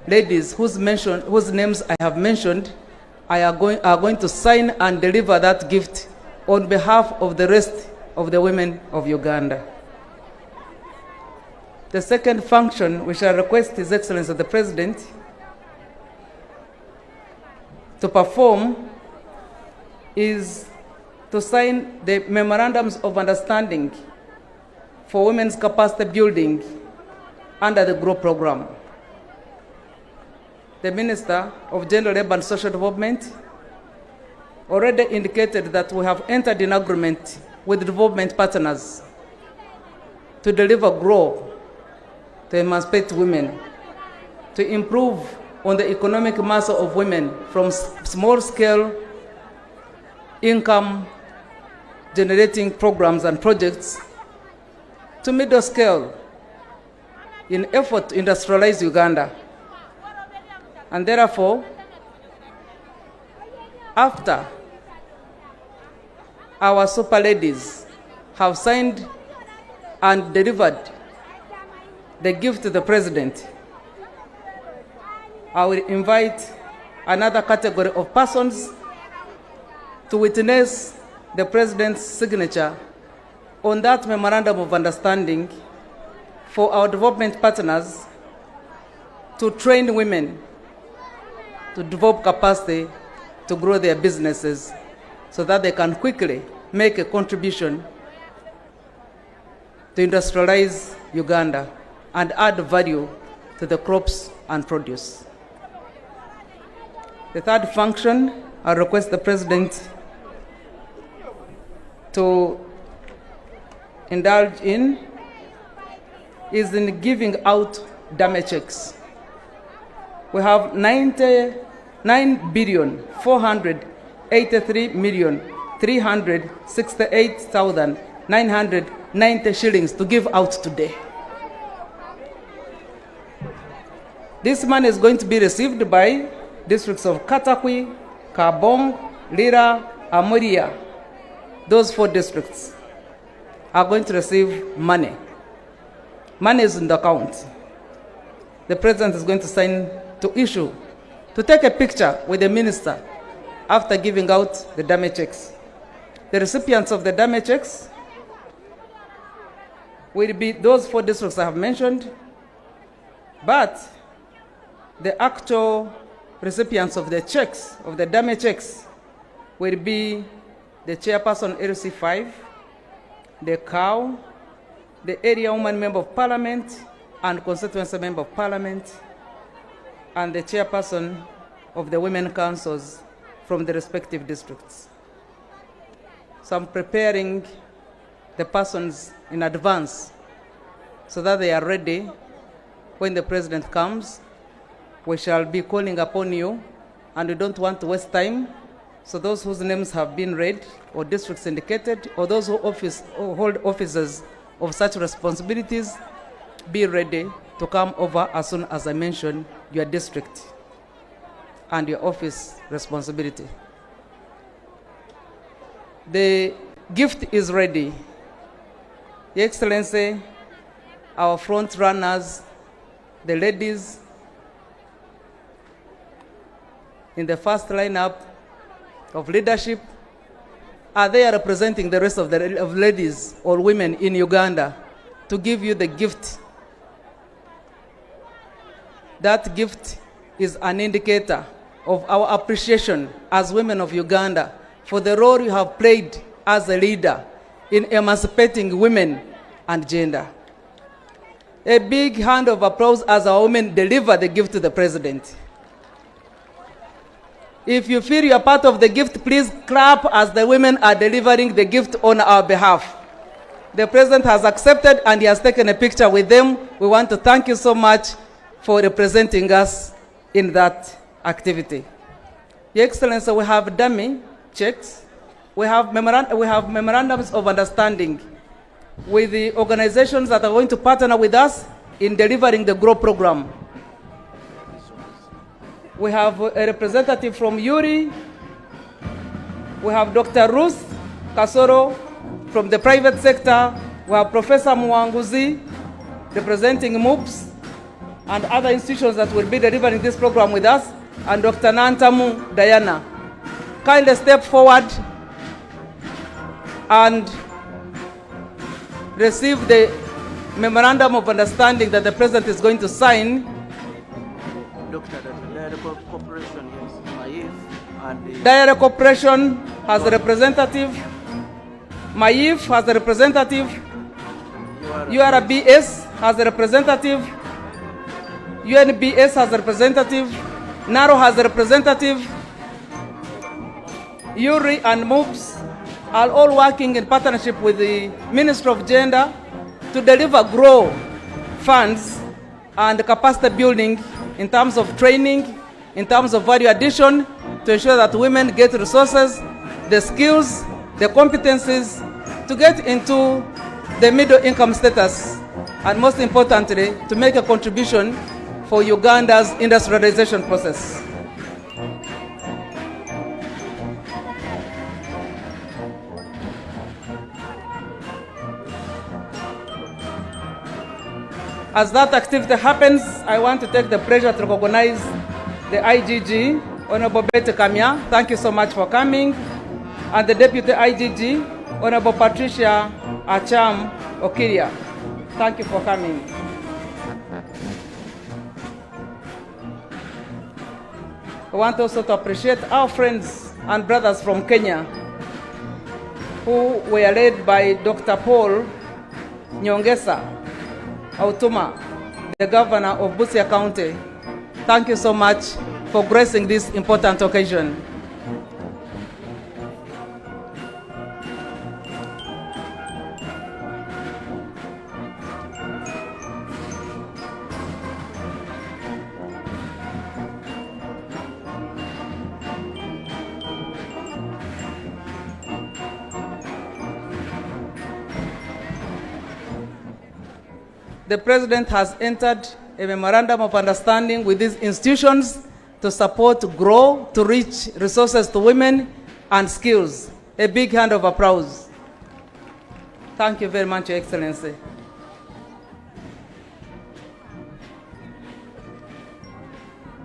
ladies whose names I have mentioned are going to sign and deliver that gift on behalf of the rest of the women of Uganda. The second function we shall request His Excellency the President to perform is to sign the memorandums of understanding for women's capacity building under the GROW program. The Minister of Gender, Labor and Social Development already indicated that we have entered in agreement with development partners to deliver GROW to emancipate women, to improve on the economic muscle of women from small-scale income generating programs and projects to middle scale in effort to industrialize Uganda. And therefore, after our super ladies have signed and delivered the gift to the President, I will invite another category of persons to witness the President's signature on that memorandum of understanding for our development partners to train women to develop capacity to grow their businesses so that they can quickly make a contribution to industrialize Uganda and add value to the crops and produce. The third function I request the President to indulge in is in giving out damage checks. We have 99,483,368,900 90 shillings to give out today. This money is going to be received by districts of Katakwi, Kabong, Lira, Amuria. Those 4 districts are going to receive money. Money is in the account. The president is going to sign to issue, to take a picture with the minister after giving out the damage checks. The recipients of the damage checks will be those 4 districts I have mentioned, but the actual recipients of the checks, of the damage checks, will be the chairperson LC5, the cow, the area woman member of parliament and constituency member of parliament, and the chairperson of the women councils from the respective districts. So I'm preparing the persons in advance so that they are ready when the president comes. We shall be calling upon you, and we don't want to waste time. So those whose names have been read or districts indicated, or those who hold offices of such responsibilities, be ready to come over as soon as I mention your district and your office responsibility. The gift is ready. Your Excellency, our front runners, the ladies in the first lineup of leadership, are there representing the rest of the ladies or women in Uganda to give you the gift. That gift is an indicator of our appreciation as women of Uganda for the role you have played as a leader in emancipating women and gender. A big hand of applause as our women deliver the gift to the president. If you feel you are part of the gift, please clap as the women are delivering the gift on our behalf. The president has accepted and he has taken a picture with them. We want to thank you so much for representing us in that activity. Your Excellency, we have dummy checks. We have memorandums of understanding with the organizations that are going to partner with us in delivering the GROW program. We have a representative from Yuri. We have Dr. Ruth Kasoro from the private sector. We have Professor Mwanguzi representing MOOPS and other institutions that will be delivering this program with us, and Dr. Nantamu Diana. Kindly step forward and receive the memorandum of understanding that the president is going to sign. Diary Corporation has a representative. MAIF has a representative. URBS has a representative. UNBS has a representative. NARO has a representative. URI and MOOPS are all working in partnership with the Ministry of Gender to deliver GROW funds and capacity building in terms of training, in terms of value addition, to ensure that women get resources, the skills, the competencies to get into the middle income status, and most importantly, to make a contribution for Uganda's industrialization process. As that activity happens, I want to take the pleasure to recognize the IGG, Honorable Betty Kamya. Thank you so much for coming. And the Deputy IGG, Honorable Patricia Acham Okiria. Thank you for coming. I want also to appreciate our friends and brothers from Kenya who were led by Dr. Paul Nyongesa Autuma, the governor of Busia County. Thank you so much for gracing this important occasion. the President has entered a memorandum of understanding with these institutions to support, to grow, to reach resources to women and skills. A big hand of applause. Thank you very much, Your Excellency.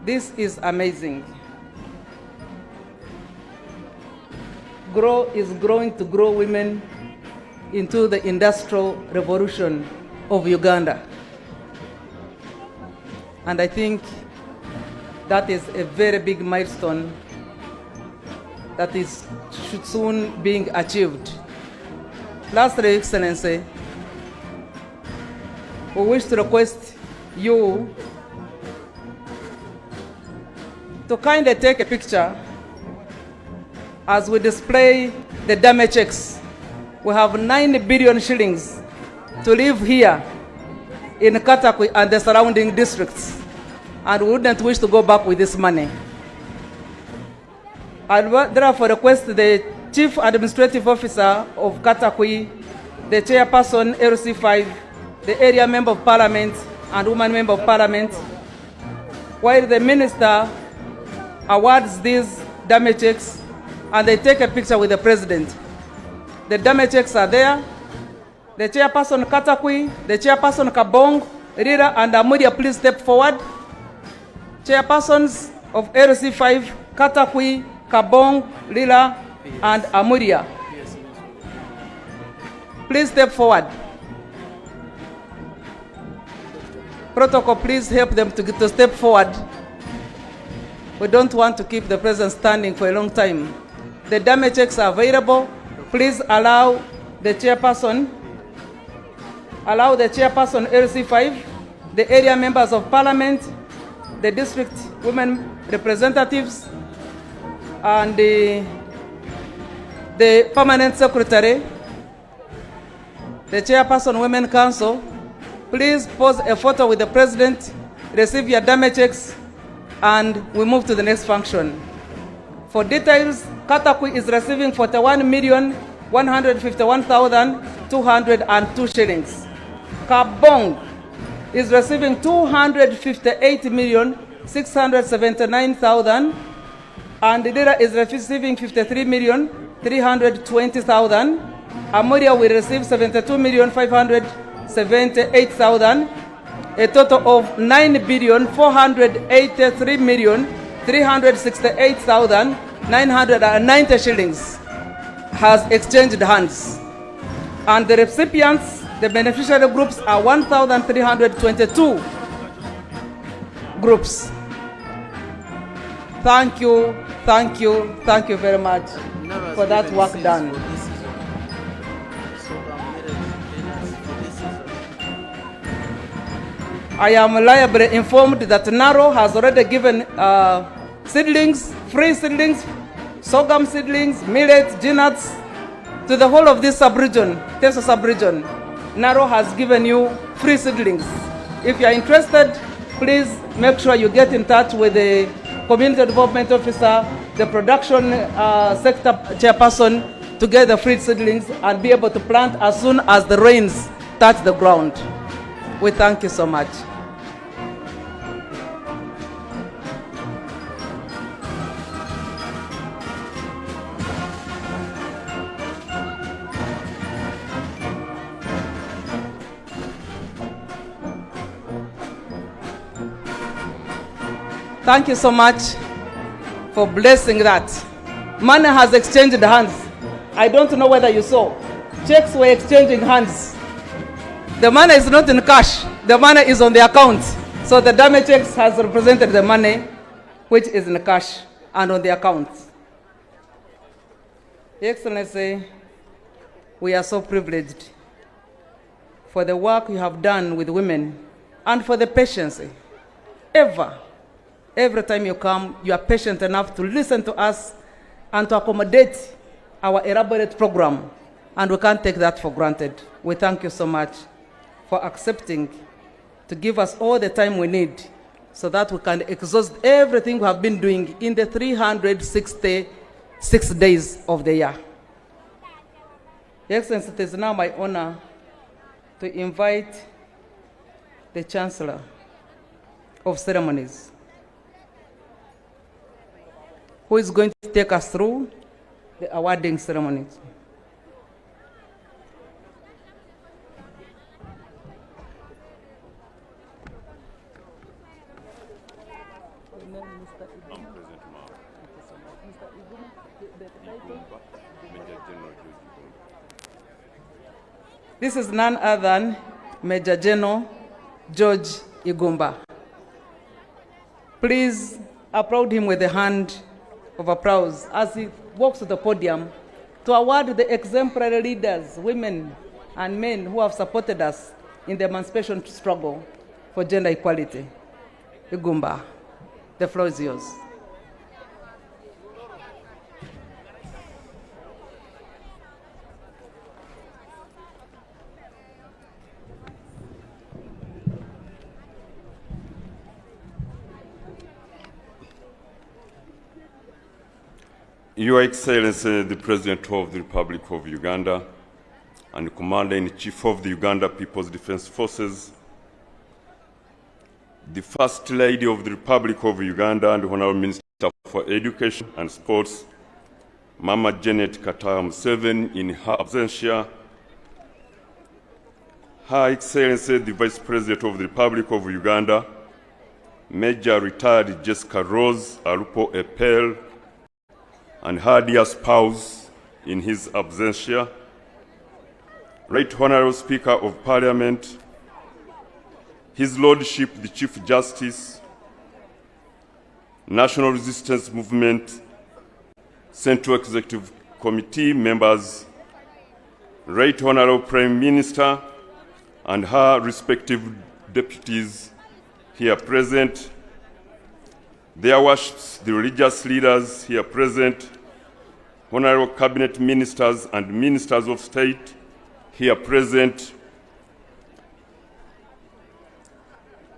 This is amazing. GROW is growing to grow women into the industrial revolution of Uganda. And I think that is a very big milestone that should soon be achieved. Lastly, Excellency, we wish to request you to kindly take a picture as we display the damage checks. We have 9 billion shillings to live here in Katakwi and the surrounding districts, and we wouldn't wish to go back with this money. I therefore request the Chief Administrative Officer of Katakwi, the Chairperson LC5, the Area Member of Parliament and Woman Member of Parliament, while the Minister awards these damage checks and they take a picture with the President. The damage checks are there. The Chairperson Katakwi, the Chairperson Kabong, Rira and Amuria, please step forward. Chairpersons of LC5, Katakwi, Kabong, Rira and Amuria, please step forward. Protocol, please help them to step forward. We don't want to keep the President standing for a long time. The damage checks are available. Please allow the Chairperson LC5, the area members of Parliament, the district women representatives, and the Permanent Secretary, the Chairperson Women Council. Please pose a photo with the President, receive your damage checks, and we move to the next function. For details, Katakwi is receiving 41,151,202 shillings. Kabong is receiving 258,679,000, and Dira is receiving 53,320,000. Amuria will receive 72,578,000. A total of 9,483,368,990 shillings has exchanged hands. And the recipients, the beneficiary groups, are 1,322 groups. Thank you very much for that work done. I am reliably informed that Naro has already given seedlings, free seedlings, sorghum seedlings, millet, nuts to the whole of this sub-region, Teso sub-region. Naro has given you free seedlings. If you are interested, please make sure you get in touch with the Community Development Officer, the Production Sector Chairperson, to get the free seedlings and be able to plant as soon as the rains touch the ground. We thank you so much. Thank you so much for blessing that. Money has exchanged hands. I don't know whether you saw. Checks were exchanging hands. The money is not in cash. The money is on the account. So the damage checks has represented the money which is in cash and on the account. Your Excellency, we are so privileged for the work you have done with women and for the patience. Every time you come, you are patient enough to listen to us and to accommodate our elaborate program, and we can't take that for granted. We thank you so much for accepting to give us all the time we need so that we can exhaust everything we have been doing in the 366 days of the year. Your Excellency, it is now my honor to invite the Chancellor of Ceremonies, who is going to take us through the awarding ceremonies. This is none other than Major General George Igumba. Please applaud him with a hand of applause as he walks to the podium to award the exemplary leaders, women and men who have supported us in the emancipation struggle for gender equality. Igumba, the floor is yours. Your Excellency, the President of the Republic of Uganda and Commander-in-Chief of the Uganda People's Defense Forces, the First Lady of the Republic of Uganda and Honorable Minister for Education and Sports, Mama Janet Museveni in her absentia, Her Excellency, the Vice President of the Republic of Uganda, Major Retired Jessica Rose Alupo Epel, and her dear spouse in his absentia, Right Honorable Speaker of Parliament, His Lordship the Chief Justice, National Resistance Movement, Central Executive Committee members, Right Honorable Prime Minister, and her respective deputies here present, their worships, the religious leaders here present, Honorable Cabinet Ministers and Ministers of State here present,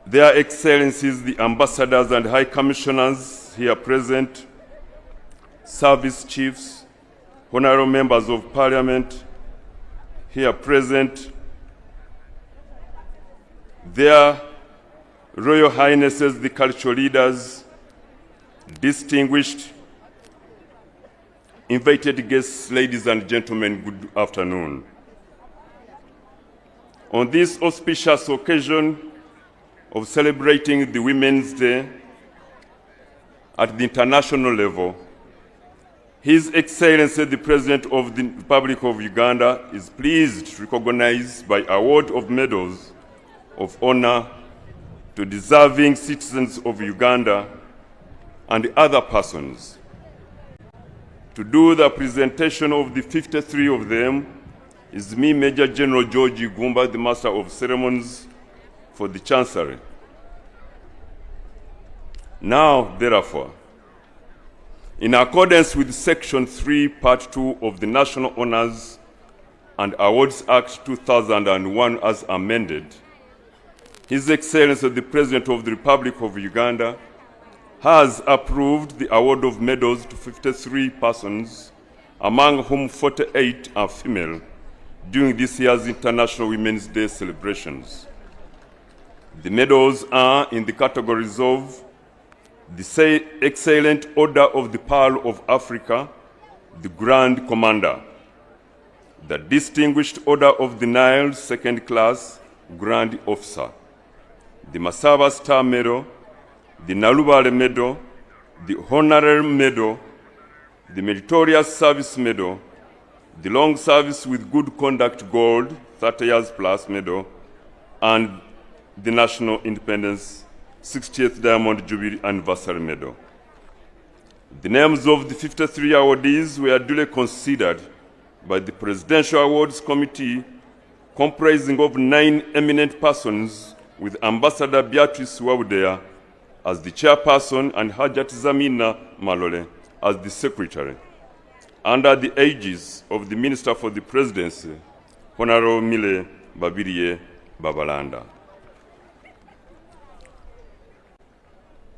their Excellencies, the Ambassadors and High Commissioners here present, Service Chiefs, Honorable Members of Parliament here present, their Royal Highnesses, the cultural leaders, distinguished invited guests, ladies and gentlemen, good afternoon. On this auspicious occasion of celebrating the Women's Day at the international level, His Excellency, the President of the Republic of Uganda, is pleased to recognize by award of medals of honor to deserving citizens of Uganda and other persons. To do the presentation of the 53 of them is me, Major General George Igumba, the Master of Ceremonies for the Chancery. Now, therefore, in accordance with Section 3, Part 2 of the National Honors and Awards Act 2001 as amended, His Excellency, the President of the Republic of Uganda, has approved the award of medals to 53 persons, among whom 48 are female, during this year's International Women's Day celebrations. The medals are in the categories of the Excellent Order of the Pearl of Africa, the Grand Commander, the Distinguished Order of the Nile, Second Class, Grand Officer, the Masaba Star Medal, the Nalubale Medal, the Honorary Medal, the Meritorious Service Medal, the Long Service with Good Conduct Gold, 30 years plus Medal, and the National Independence 60th Diamond Jubilee Anniversary Medal. The names of the 53 awardees were duly considered by the Presidential Awards Committee, comprising of 9 eminent persons, with Ambassador Beatrice Wawudea as the chairperson and Hajat Zamina Malole as the secretary, under the aegis of the Minister for the Presidency, Honorable Mile Babiriye Babalanda.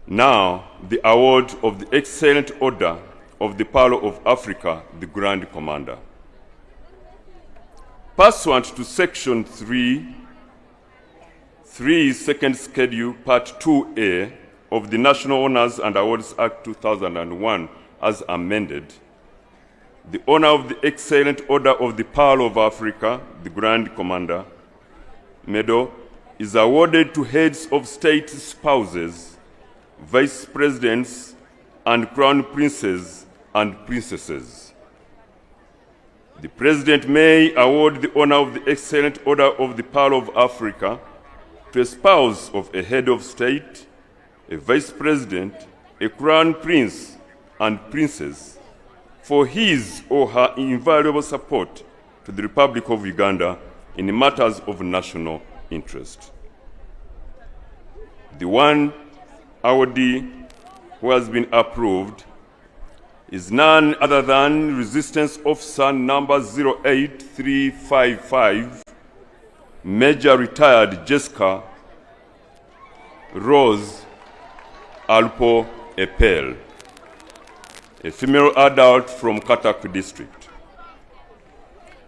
Now, the award of the Excellent Order of the Pearl of Africa, the Grand Commander. Pursuant to Section 3, 3, Second Schedule, Part 2A of the National Honors and Awards Act 2001 as amended, the honor of the Excellent Order of the Pearl of Africa, the Grand Commander Medal, is awarded to heads of state spouses, vice presidents, and crown princes and princesses. The President may award the honor of the Excellent Order of the Pearl of Africa to a spouse of a head of state, a vice president, a crown prince, and princess for his or her invaluable support to the Republic of Uganda in matters of national interest. The one awardee who has been approved is none other than Resistance Officer number 08355, Major Retired Jessica Rose Alpo Epel, a female adult from Katakwi district.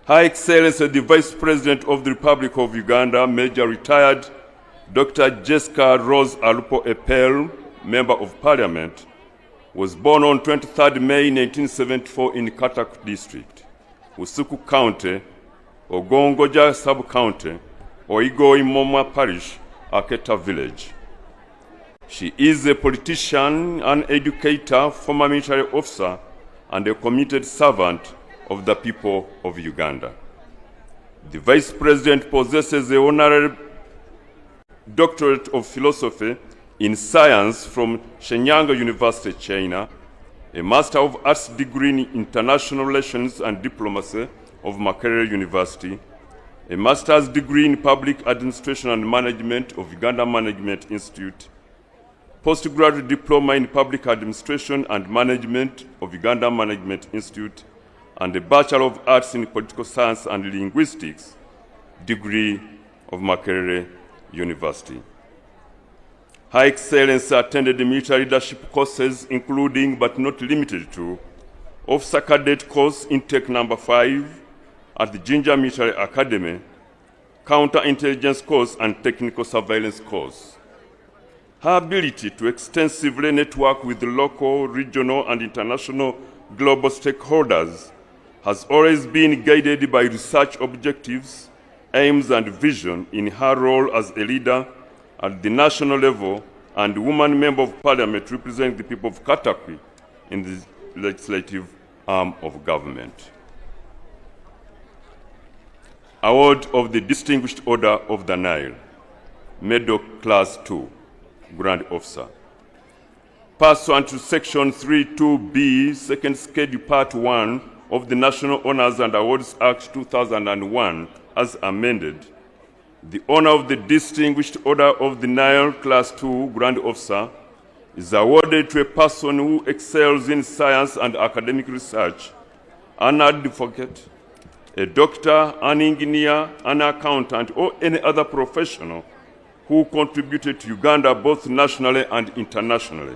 Her Excellency the Vice President of the Republic of Uganda, Major Retired Dr. Jessica Rose Alpo Epel, Member of Parliament, was born on 23rd May 1974 in Katakwi district, Usuku County, Ogongoja Sub-County, Oigoi Moma Parish, Aketa Village. She is a politician, an educator, former military officer, and a committed servant of the people of Uganda. The Vice President possesses the honorary Doctorate of Philosophy in Science from Shenyang University, China, a Master of Arts degree in International Relations and Diplomacy of Makerere University, a Master's degree in Public Administration and Management of Uganda Management Institute, postgraduate diploma in Public Administration and Management of Uganda Management Institute, and a Bachelor of Arts in Political Science and Linguistics degree of Makerere University. Her Excellency attended the military leadership courses including but not limited to Officer Cadet Course Intake Number 5 at the Jinja Military Academy, Counterintelligence Course and Technical Surveillance Course. Her ability to extensively network with the local, regional, and international global stakeholders has always been guided by research objectives, aims, and vision in her role as a leader at the national level and woman member of parliament representing the people of Katakwi in the legislative arm of government. Award of the Distinguished Order of the Nile, Medal Class 2, Grand Officer. Pursuant to Section 32B, Second Schedule Part 1 of the National Honors and Awards Act 2001 as amended, the honor of the Distinguished Order of the Nile Class 2 Grand Officer is awarded to a person who excels in science and academic research, an advocate, a doctor, an engineer, an accountant, or any other professional who contributed to Uganda both nationally and internationally,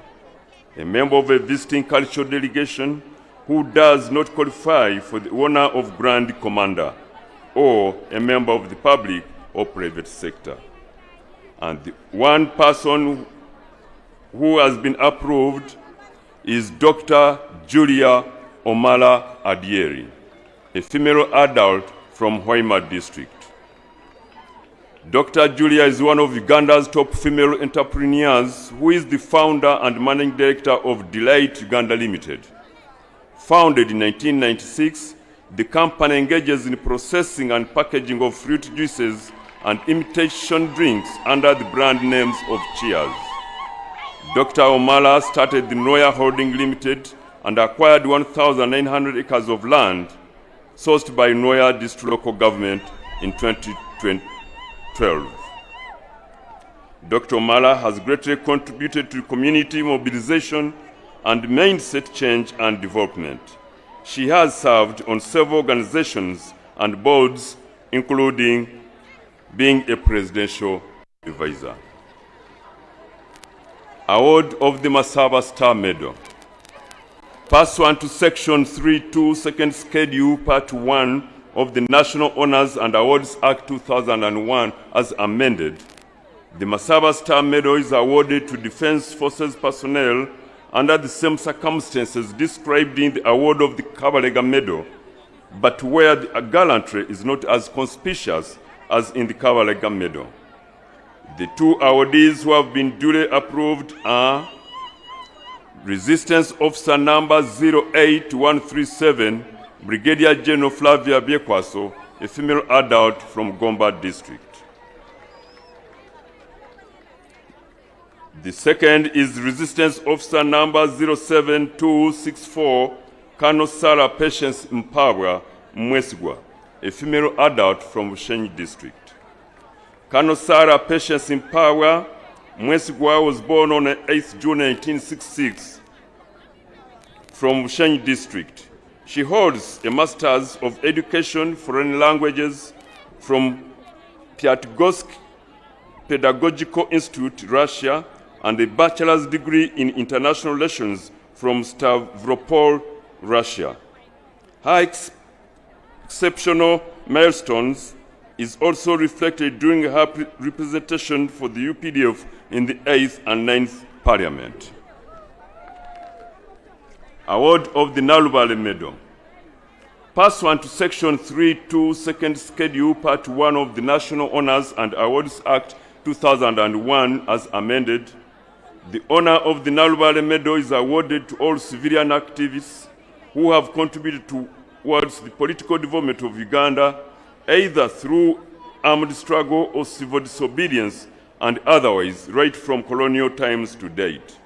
a member of a visiting cultural delegation who does not qualify for the honor of Grand Commander, or a member of the public or private sector. And the one person who has been approved is Dr. Julia Omala Adieri, a female adult from Hoima district. Dr. Julia is one of Uganda's top female entrepreneurs who is the founder and managing director of Delight Uganda Limited. Founded in 1996, the company engages in processing and packaging of fruit juices and imitation drinks under the brand names of Cheers. Dr. Omala started the Noya Holding Limited and acquired 1,900 acres of land sourced by Noya District Local Government in 2012. Dr. Omala has greatly contributed to community mobilization and mindset change and development. She has served on several organizations and boards, including being a presidential advisor. Award of the Masaba Star Medal. Pursuant to Section 32, Second Schedule, Part 1 of the National Honors and Awards Act 2001 as amended, The Masaba Star Medal is awarded to Defense Forces personnel under the same circumstances described in the award of the Kabalega Medal, but where the gallantry is not as conspicuous as in the Kabalega Medal. The two awardees who have been duly approved are Resistance Officer number 08137, Brigadier General Flavia Biekwaso, a female adult from Gomba District. The second is Resistance Officer number 07264, Colonel Sarah Patience Mpabwa Mwesigwa, a female adult from Bushenyi District. Colonel Sarah Patience Mpabwa Mwesigwa was born on 8th June 1966 from Bushenyi District. She holds a Master's of Education Foreign Languages from Pyatigorsk Pedagogical Institute, Russia, and a bachelor's degree in international relations from Stavropol, Russia. Her exceptional milestones is also reflected during her representation for the UPDF in the 8th and 9th Parliament. Award of the Nalubale Medal. Pursuant to Section 3.2, Second Schedule, Part 1 of the National Honors and Awards Act 2001 as amended, the honor of the Nalubale Medal is awarded to all civilian activists who have contributed towards the political development of Uganda, either through armed struggle or civil disobedience and otherwise, right from colonial times to date.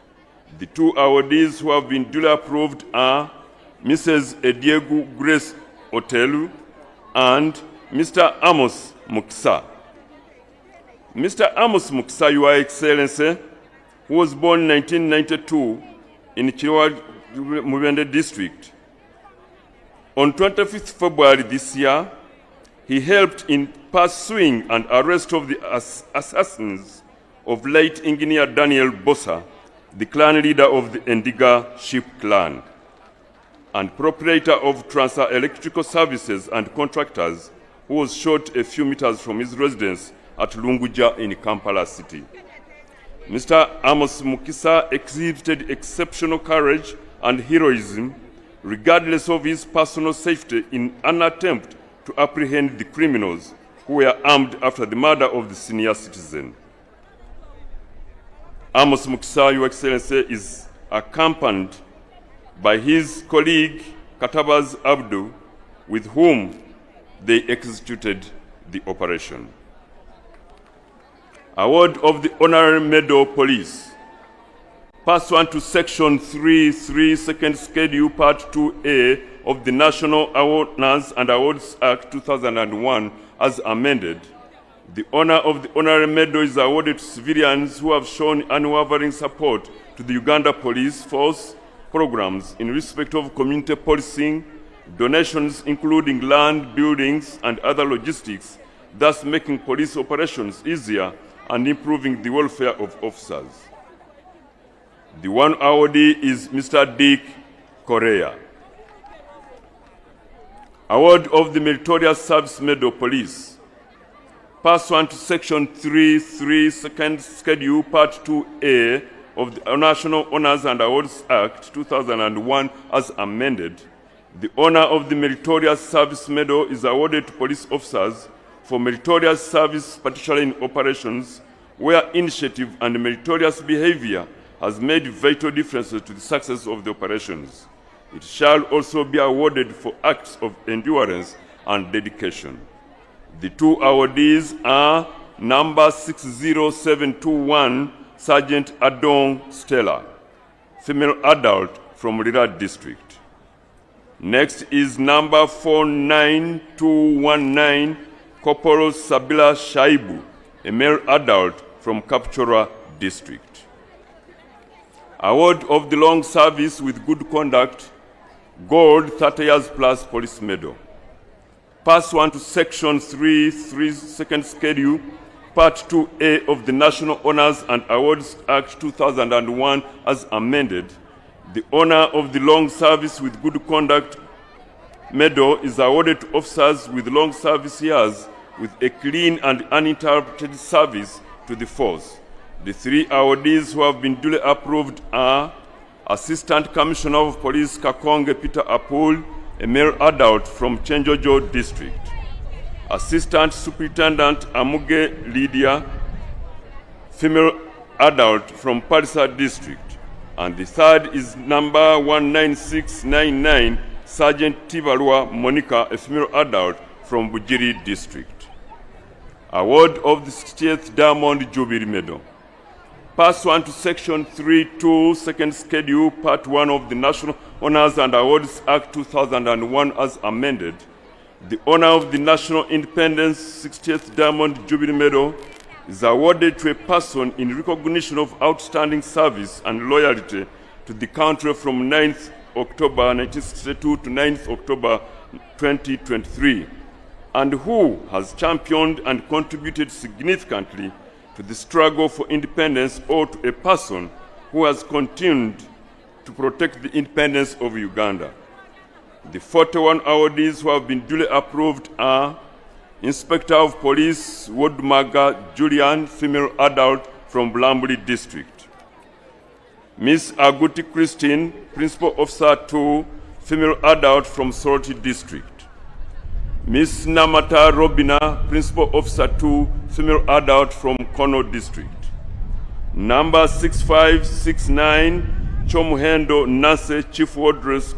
The two awardees who have been duly approved are Mrs. Ediegu Grace Otelu and Mr. Amos Mukisa. Mr. Amos Mukisa, Your Excellency, who was born in 1992 in Chiwa Mubende District. On 25th February this year, he helped in pursuing and arrest of the assassins of late engineer Daniel Bosa, the clan leader of the Endiga Ship clan, and proprietor of Transfer Electrical Services and Contractors, who was shot a few meters from his residence at Lunguja in Kampala City. Mr. Amos Mukisa exhibited exceptional courage and heroism, regardless of his personal safety, in an attempt to apprehend the criminals who were armed after the murder of the senior citizen. Amos Mukisa, Your Excellency, is accompanied by his colleague Katabaz Abdu, with whom they executed the operation. Award of the Honorary Medal Police. Pursuant to Section 3.3, Second Schedule, Part 2A of the National Honors and Awards Act 2001 as amended, the honor of the Honorary Medal is awarded to civilians who have shown unwavering support to the Uganda Police Force programs in respect of community policing, donations including land, buildings, and other logistics, thus making police operations easier and improving the welfare of officers. The one awardee is Mr. Dick Correa. Award of the Meritorious Service Medal Police. Pursuant to Section 3.3, Second Schedule, Part 2A of the National Honors and Awards Act 2001 as amended, the honor of the Meritorious Service Medal is awarded to police officers for meritorious service, particularly in operations where initiative and meritorious behavior has made vital differences to the success of the operations. It shall also be awarded for acts of endurance and dedication. The two awardees are number 60721, Sergeant Adong Stella, female adult from Lira District. Next is number 49219, Corporal Sabila Shaibu, a male adult from Kapchora District. Award of the Long Service with Good Conduct, Gold 30 Years Plus Police Medal. Pursuant to Section 3.3, Second Schedule, Part 2A of the National Honors and Awards Act 2001 as amended, the honor of the Long Service with Good Conduct Medal is awarded to officers with long service years with a clean and uninterrupted service to the force. The three awardees who have been duly approved are Assistant Commissioner of Police Kakonge Peter Apul, a male adult from Chenjojo District. Assistant Superintendent Amuge Lydia, female adult from Parisa District. And the third is number 19699, Sergeant Tibalua Monica, a female adult from Bujiri District. Award of the 60th Diamond Jubilee Medal. Pursuant to Section 3.2, Second Schedule, Part 1 of the National Honors and Awards Act 2001 as amended, the honor of the National Independence 60th Diamond Jubilee Medal is awarded to a person in recognition of outstanding service and loyalty to the country from 9th October 1962 to 9th October 2023, and who has championed and contributed significantly to the struggle for independence, or to a person who has continued to protect the independence of Uganda. The 41 awardees who have been duly approved are Inspector of Police Wodmaga Julian, female adult from Blambuli District. Miss Aguti Christine, Principal Officer 2, female adult from Soroti District. Miss Namata Robina, Principal Officer 2, female adult from Kono District. Number 6569, Chomuhendo Nase, Chief Wardress,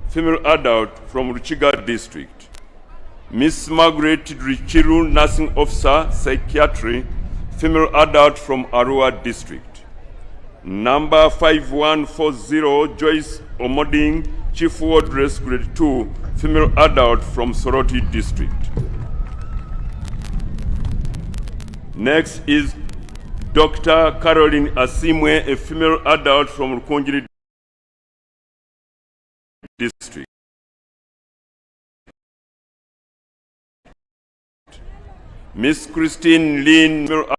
female adult from Ruchiga District. Miss Margaret Richiru, Nursing Officer, Psychiatry, female adult from Arua District. Number 5140, Joyce Omoding, Chief Wardress, Grade 2, female adult from Soroti District. Next is Dr. Caroline Asimwe, a female adult from Rukunjiri District. Miss Christine Lin, female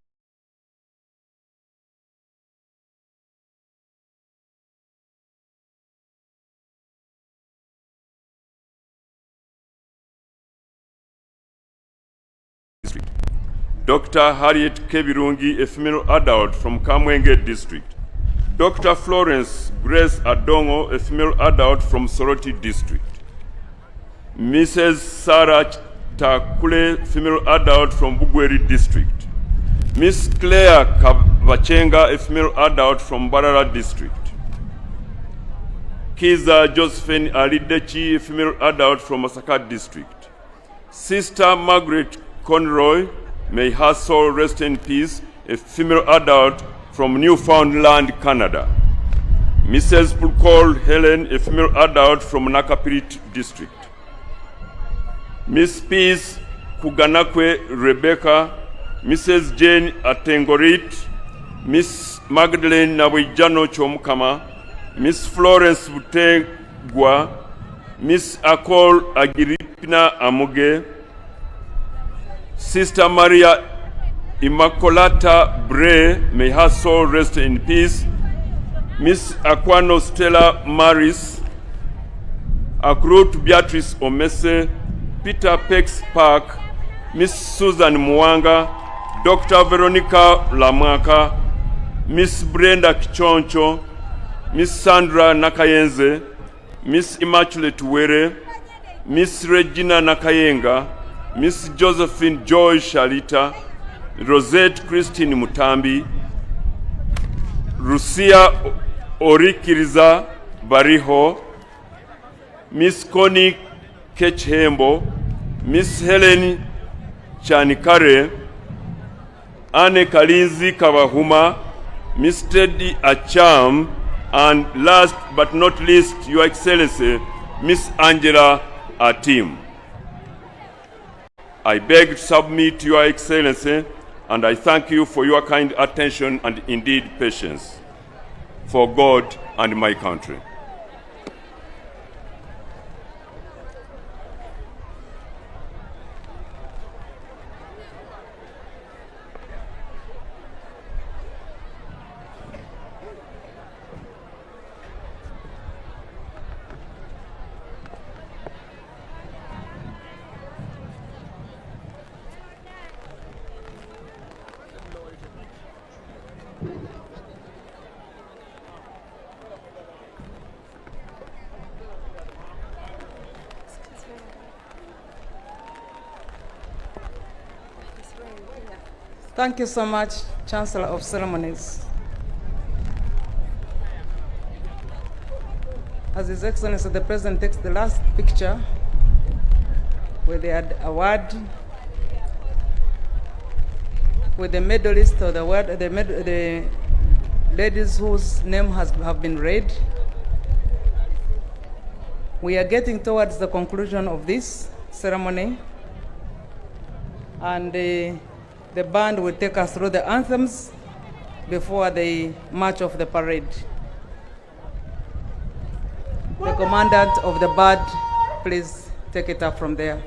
District. Dr. Harriet Kebirungi, a female adult from Kamwenge District. Dr. Florence Grace Adongo, a female adult from Soroti District. Mrs. Sarah Takule, female adult from Bugweri District. Miss Claire Kabachenga, a female adult from Barara District. Kiza Josephine Alidechi, a female adult from Masaka District. Sister Margaret Conroy, may her soul rest in peace, a female adult from Newfoundland, Canada. Mrs. Pulkol Helen, a female adult from Nakapirit District. Miss Peace Kuganakwe Rebecca, Mrs. Jane Atengorit, Miss Magdalene Nawijano Chomkama, Miss Florence Butegwa, Miss Akol Agiripina Amuge, Sister Maria Immaculata Bray, may her soul rest in peace, Miss Aquano Stella Maris, Akrut Beatrice Omese, Peter Pex Park, Miss Susan Mwanga, Dr. Veronica Lamaka, Miss Brenda Kichoncho, Miss Sandra Nakayenze, Miss Immaculate Were, Miss Regina Nakayenga, Miss Josephine Joy Shalita, Rosette Christine Mutambi, Rusia Orikiriza Bariho, Miss Connie Kechhembo, Miss Helen Chanikare, Anne Kalinzi Kawahuma, Miss Teddy Acham, and last but not least, Your Excellency, Miss Angela Atim. I beg to submit to Your Excellency, and I thank you for your kind attention and indeed patience for God and my country. Thank you so much, Chancellor of Ceremonies. As His Excellency the President takes the last picture with the award, with the medalist or the ladies whose name have been read. We are getting towards the conclusion of this ceremony, and the band will take us through the anthems before the march of the parade. The commandant of the band, please take it up from there.